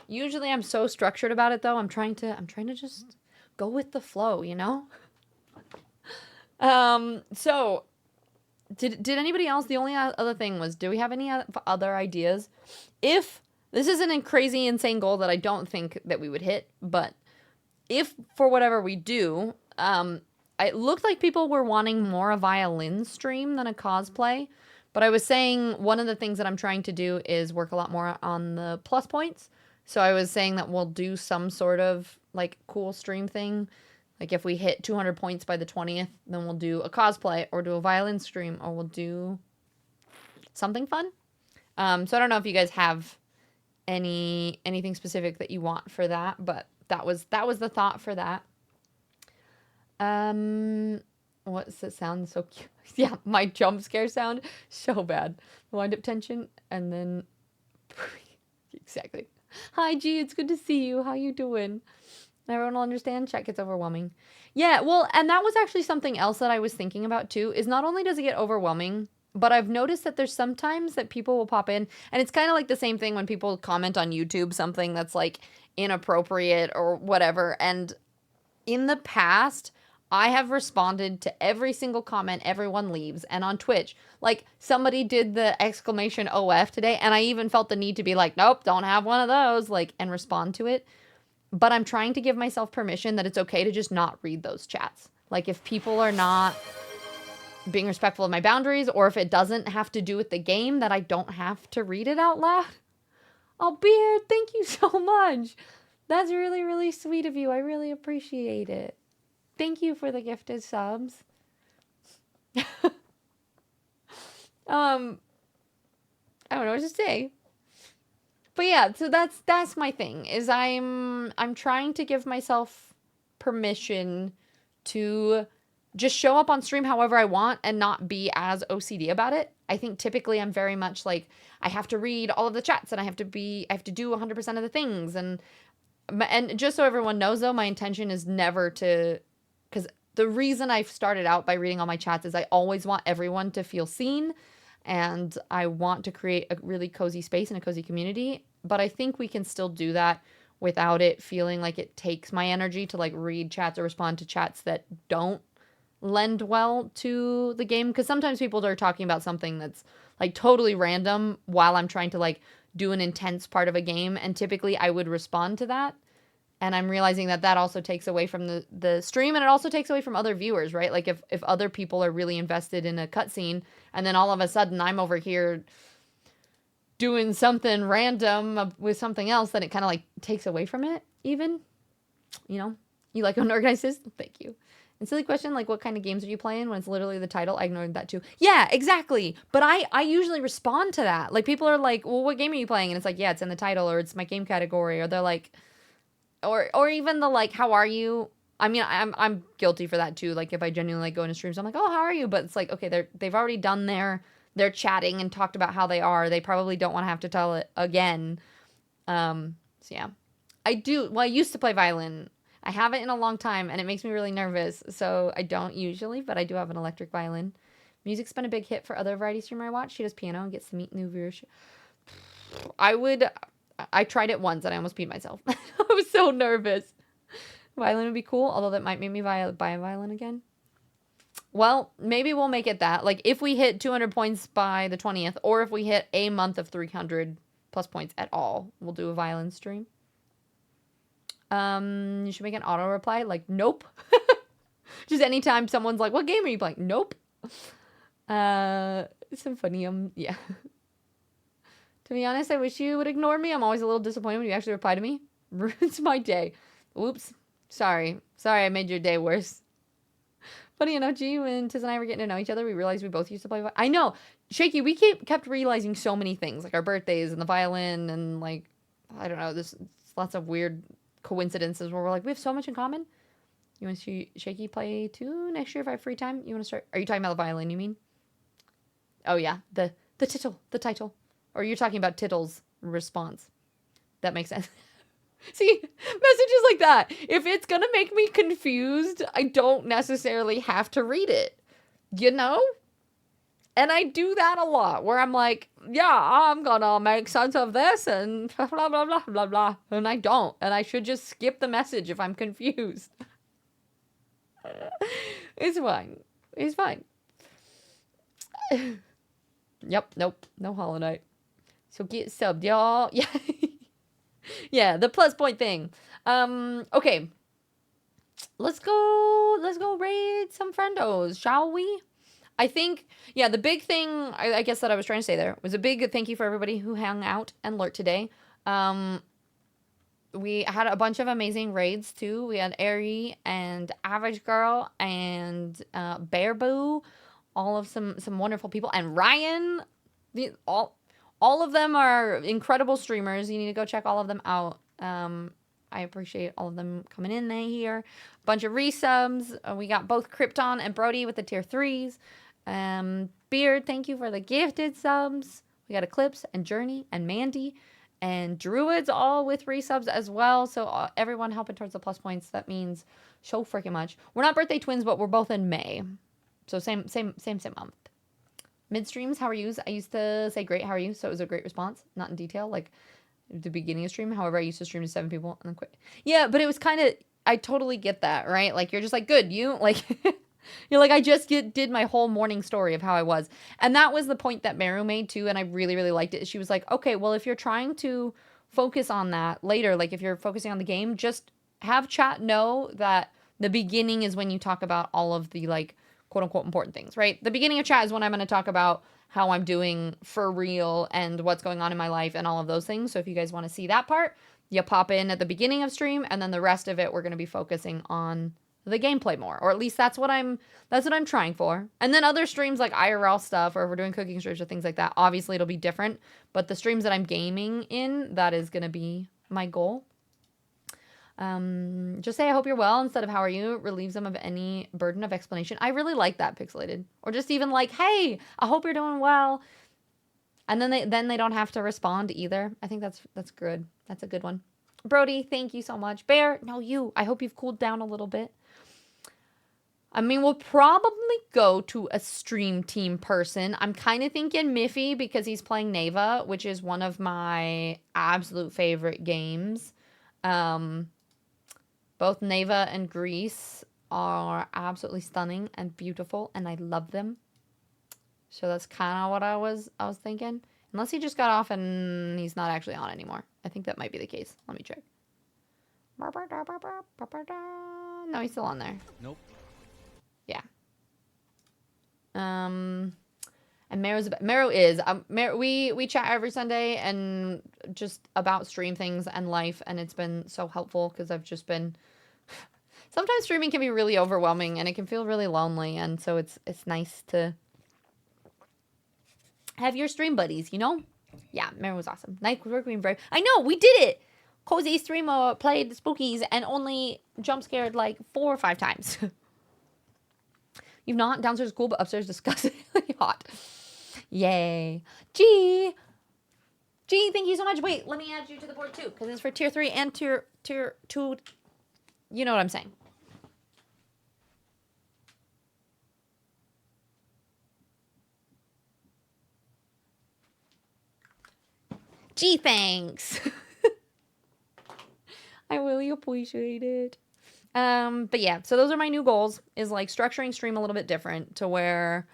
Usually I'm so structured about it, though. I'm trying to just go with the flow, you know? So did anybody else? The only other thing was, do we have any other ideas? If this isn't a crazy, insane goal that I don't think that we would hit, but if for whatever we do, it looked like people were wanting more a violin stream than a cosplay. But I was saying one of the things that I'm trying to do is work a lot more on the plus points. So I was saying that we'll do some sort of like cool stream thing. Like if we hit 200 points by the 20th, then we'll do a cosplay or do a violin stream, or we'll do something fun. So I don't know if you guys have anything specific that you want for that, but that was the thought for that. What's it sound so cute? Yeah, my jump scare sound so bad. Wind up tension and then exactly. Hi G, it's good to see you. How you doing? Everyone will understand. Chat gets overwhelming. Yeah, well, and that was actually something else that I was thinking about too, is not only does it get overwhelming, but I've noticed that there's sometimes that people will pop in, and it's kind of like the same thing when people comment on YouTube something that's like inappropriate or whatever, and in the past, I have responded to every single comment everyone leaves. And on Twitch, like somebody did the exclamation OF today, and I even felt the need to be like, nope, don't have one of those, like, and respond to it. But I'm trying to give myself permission that it's okay to just not read those chats. Like if people are not being respectful of my boundaries, or if it doesn't have to do with the game, that I don't have to read it out loud. Oh, Beard, thank you so much. That's really, really sweet of you. I really appreciate it. Thank you for the gifted subs. I don't know what to say. But yeah, so that's my thing, is I'm trying to give myself permission to just show up on stream however I want and not be as OCD about it. I think typically I'm very much like, I have to read all of the chats and I have to do 100% of the things. And just so everyone knows though, my intention is never to, because the reason I've started out by reading all my chats is I always want everyone to feel seen, and I want to create a really cozy space and a cozy community. But I think we can still do that without it feeling like it takes my energy to like read chats or respond to chats that don't lend well to the game, because sometimes people are talking about something that's like totally random while I'm trying to like do an intense part of a game, and typically I would respond to that. And I'm realizing that that also takes away from the stream, and it also takes away from other viewers, right? Like if other people are really invested in a cutscene, and then all of a sudden I'm over here doing something random with something else, then it kind of like takes away from it even. You know? You like unorganized system? Thank you. And silly question, like what kind of games are you playing when it's literally the title? I ignored that too. Yeah, exactly. But I usually respond to that. Like people are like, well, what game are you playing? And it's like, yeah, it's in the title, or it's my game category, or they're like, or even the like, how are you? I mean, I'm guilty for that too. Like if I genuinely like go into streams, I'm like, oh, how are you? But it's like, okay, they've already done their chatting and talked about how they are. They probably don't want to have to tell it again. So yeah, I used to play violin. I haven't in a long time, and it makes me really nervous, so I don't usually, but I do have an electric violin. Music's been a big hit for other variety streamer I watch. She does piano and gets to meet new viewers. I tried it once, and I almost peed myself. I was so nervous. Violin would be cool, although that might make me buy a violin again. Well, maybe we'll make it that. Like, if we hit 200 points by the 20th, or if we hit a month of 300 plus points at all, we'll do a violin stream. You should make an auto reply like, nope. Just anytime someone's like, what game are you playing? Nope. Symphonium, yeah. To be honest, I wish you would ignore me. I'm always a little disappointed when you actually reply to me. Ruins my day. Oops. Sorry, I made your day worse. Funny enough, G, when Tiz and I were getting to know each other, we realized we both used to play. I know, Shaky. We kept realizing so many things, like our birthdays and the violin, and like I don't know, this lots of weird coincidences where we're like, we have so much in common. You want to see Shaky play too next year if I have free time? You want to start? Are you talking about the violin? You mean? Oh yeah, the title, or you're talking about Tittle's response? That makes sense. See, messages like that. If it's gonna make me confused, I don't necessarily have to read it. You know? And I do that a lot, where I'm like, yeah, I'm gonna make sense of this, and blah, blah, blah, blah, blah. And I don't. And I should just skip the message if I'm confused. It's fine. It's fine. Yep, nope. No Hollow Knight. So get subbed, y'all. Yeah. Yeah, the plus point thing. Okay. Let's go raid some friendos, shall we? I think, yeah, the big thing, I guess that I was trying to say there, was a big thank you for everybody who hung out and lurked today. We had a bunch of amazing raids, too. We had Airy and Average Girl and Bear Boo, all of some wonderful people. And Ryan, all of them are incredible streamers. You need to go check all of them out. I appreciate all of them coming in there here. Bunch of resubs. We got both Krypton and Brody with the tier 3s. Beard, thank you for the gifted subs. We got Eclipse and Journey and Mandy and Druids all with resubs as well. So everyone helping towards the plus points. That means so freaking much. We're not birthday twins, but we're both in May. So same month. Mid-streams, how are you? I used to say great, how are you? So it was a great response. Not in detail, like the beginning of stream. However, I used to stream to 7 people and then quit. Yeah, but it was kind of, I totally get that, right? Like, you're just like, good, you, like, you're like, I just did my whole morning story of how I was. And that was the point that Meru made too, and I really, really liked it. She was like, okay, well, if you're trying to focus on that later, like if you're focusing on the game, just have chat know that the beginning is when you talk about all of the, like, quote-unquote important things, right? The beginning of chat is when I'm going to talk about how I'm doing for real and what's going on in my life and all of those things. So if you guys want to see that part, you pop in at the beginning of stream, and then the rest of it we're going to be focusing on the gameplay more, or at least that's what I'm trying for. And then other streams like IRL stuff, or if we're doing cooking streams or things like that, obviously it'll be different, but the streams that I'm gaming in, that is going to be my goal. Just say I hope you're well instead of how are you relieves them of any burden of explanation. I really like that, Pixelated. Or just even like, hey, I hope you're doing well. And then they don't have to respond either. I think that's good. That's a good one. Brody, thank you so much. Bear, no, you. I hope you've cooled down a little bit. I mean, we'll probably go to a stream team person. I'm kind of thinking Miffy because he's playing Neva, which is one of my absolute favorite games. Both Neva and Grease are absolutely stunning and beautiful, and I love them. So that's kind of what I was thinking. Unless he just got off and he's not actually on anymore. I think that might be the case. Let me check. No, he's still on there. Nope. Yeah. And Mero is we chat every Sunday and just about stream things and life, and it's been so helpful because I've just been sometimes streaming can be really overwhelming and it can feel really lonely, and so it's nice to have your stream buddies, you know? Yeah, Mero was awesome. Night work being brave. I know, we did it! Cozy streamer played Spookies and only jump scared like 4 or 5 times. You've not? Downstairs is cool, but upstairs disgustingly hot. Yay. G, thank you so much. Wait, let me add you to the board too, because it's for tier 3 and tier 2. You know what I'm saying. G, thanks. I really appreciate it. But yeah, so those are my new goals, is like structuring stream a little bit different to where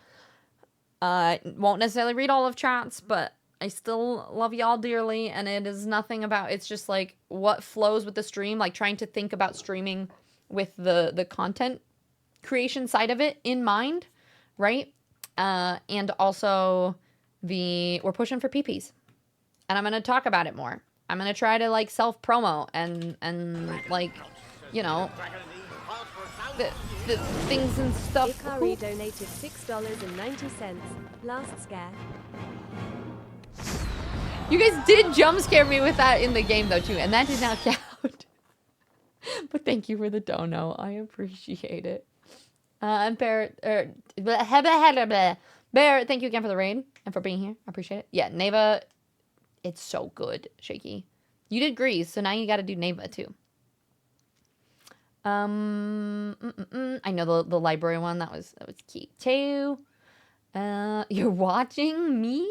won't necessarily read all of chats, but I still love y'all dearly, and it is nothing about, it's just like what flows with the stream, like trying to think about streaming with the content creation side of it in mind, right? And also we're pushing for PPs, and I'm going to talk about it more. I'm going to try to like self-promo and like, you know, the things and stuff. Ikari donated $6.90. Last scare. You guys did jump scare me with that in the game though too, and that did not count. But thank you for the dono. I appreciate it. And Barrett, Barrett, thank you again for the raid and for being here. I appreciate it. Yeah, Neva, it's so good, Shaky. You did Grease, so now you got to do Neva too. I know the library one, that was cute too. You're watching me?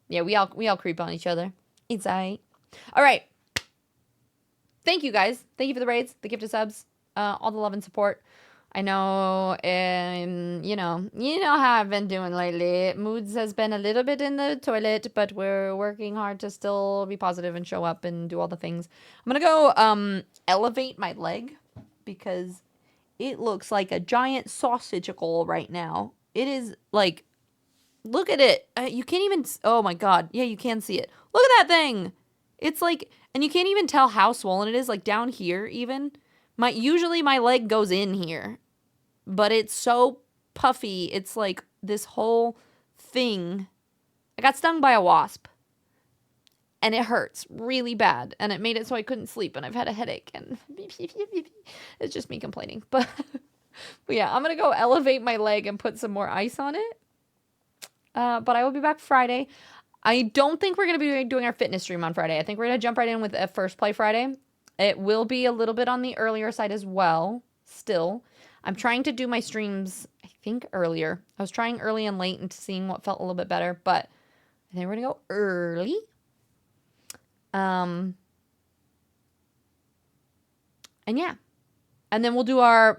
Yeah, we all creep on each other. It's alright. All right. Thank you guys. Thank you for the raids, the gifted subs, all the love and support. I know, you know how I've been doing lately. Moods has been a little bit in the toilet, but we're working hard to still be positive and show up and do all the things. I'm gonna go elevate my leg because it looks like a giant sausage-icle right now. It is like, look at it. You can't even, oh my god. Yeah, you can see it. Look at that thing. It's like, and you can't even tell how swollen it is, like down here even. Usually my leg goes in here, but it's so puffy. It's like this whole thing. I got stung by a wasp, and it hurts really bad, and it made it so I couldn't sleep, and I've had a headache, and it's just me complaining. But yeah, I'm gonna go elevate my leg and put some more ice on it. But I will be back Friday. I don't think we're gonna be doing our fitness stream on Friday. I think we're gonna jump right in with a First Play Friday. It will be a little bit on the earlier side as well, still. I'm trying to do my streams, I think, earlier. I was trying early and late and seeing what felt a little bit better, but I think we're going to go early. And yeah. And then we'll do our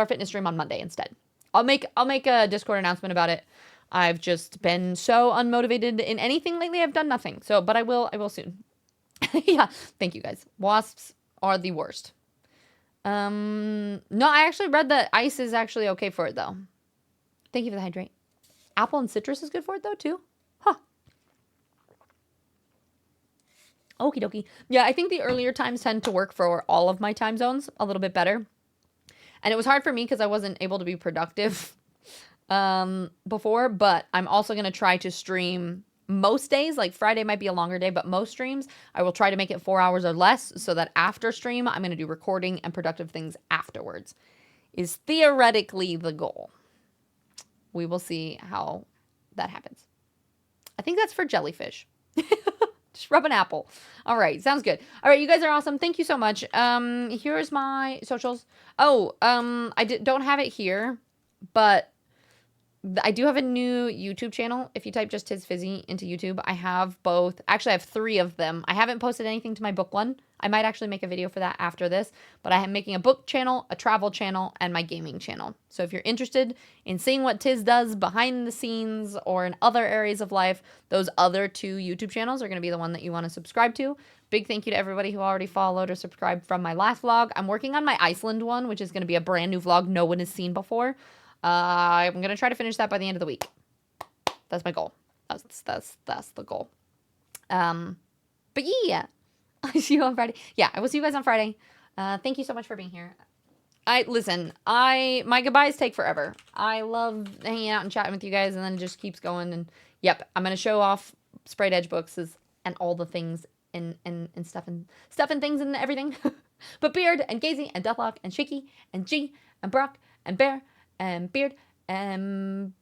fitness stream on Monday instead. I'll make a Discord announcement about it. I've just been so unmotivated in anything lately. I've done nothing. So, but I will soon. Yeah, thank you guys. Wasps are the worst. No, I actually read that ice is actually okay for it though. Thank you for the hydrate. Apple and citrus is good for it though too. Huh. Okie dokie. Yeah, I think the earlier times tend to work for all of my time zones a little bit better. And it was hard for me because I wasn't able to be productive before, but I'm also going to try to stream most days. Like Friday might be a longer day, but most streams I will try to make it 4 hours or less so that after stream I'm going to do recording and productive things afterwards is theoretically the goal. We will see how that happens. I think that's for jellyfish. Just rub an apple. All right, sounds good. All right, you guys are awesome. Thank you so much. Here's my socials. Oh, I don't have it here, but I do have a new YouTube channel. If you type just Tiz Fizzy into YouTube, I have both. Actually, I have 3 of them. I haven't posted anything to my book one. I might actually make a video for that after this, but I am making a book channel, a travel channel, and my gaming channel. So if you're interested in seeing what Tiz does behind the scenes or in other areas of life, those other 2 YouTube channels are going to be the one that you want to subscribe to. Big thank you to everybody who already followed or subscribed from my last vlog. I'm working on my Iceland one, which is going to be a brand new vlog no one has seen before. I'm going to try to finish that by the end of the week. That's my goal. That's the goal. But yeah, I'll see you on Friday. Yeah, I will see you guys on Friday. Thank you so much for being here. My goodbyes take forever. I love hanging out and chatting with you guys, and then it just keeps going. And yep, I'm gonna show off Sprayed Edge books and all the things and stuff and things and everything. But Beard and Gazy and Deathlock and Shaky and G and Brock and Bear and Beard and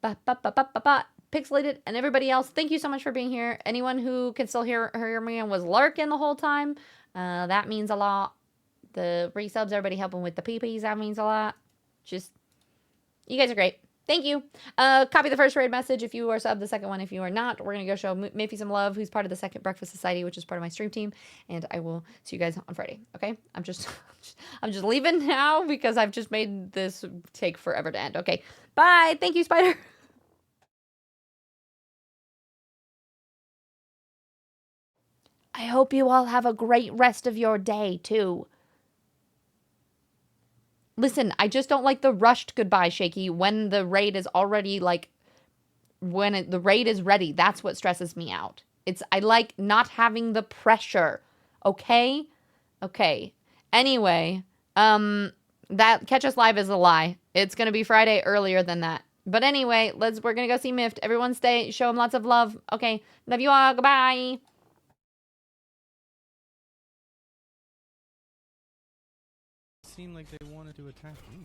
Pixelated and everybody else, thank you so much for being here. Anyone who can still hear me and was lurking the whole time, that means a lot. The resubs, everybody helping with the PPs, that means a lot. Just, you guys are great. Thank you. Copy the first raid message if you are sub, the second one if you are not. We're going to go show Miffy some love, who's part of the Second Breakfast Society, which is part of my stream team, and I will see you guys on Friday, okay? I'm just leaving now because I've just made this take forever to end. Okay, bye. Thank you, Spider. I hope you all have a great rest of your day, too. Listen, I just don't like the rushed goodbye, Shaky, when the raid is already, like, the raid is ready. That's what stresses me out. I like not having the pressure, okay? Okay. Anyway, that Catch Us Live is a lie. It's going to be Friday earlier than that. But anyway, we're going to go see Miffed. Everyone stay, show him lots of love. Okay, love you all. Goodbye. Seemed like they wanted to attack me.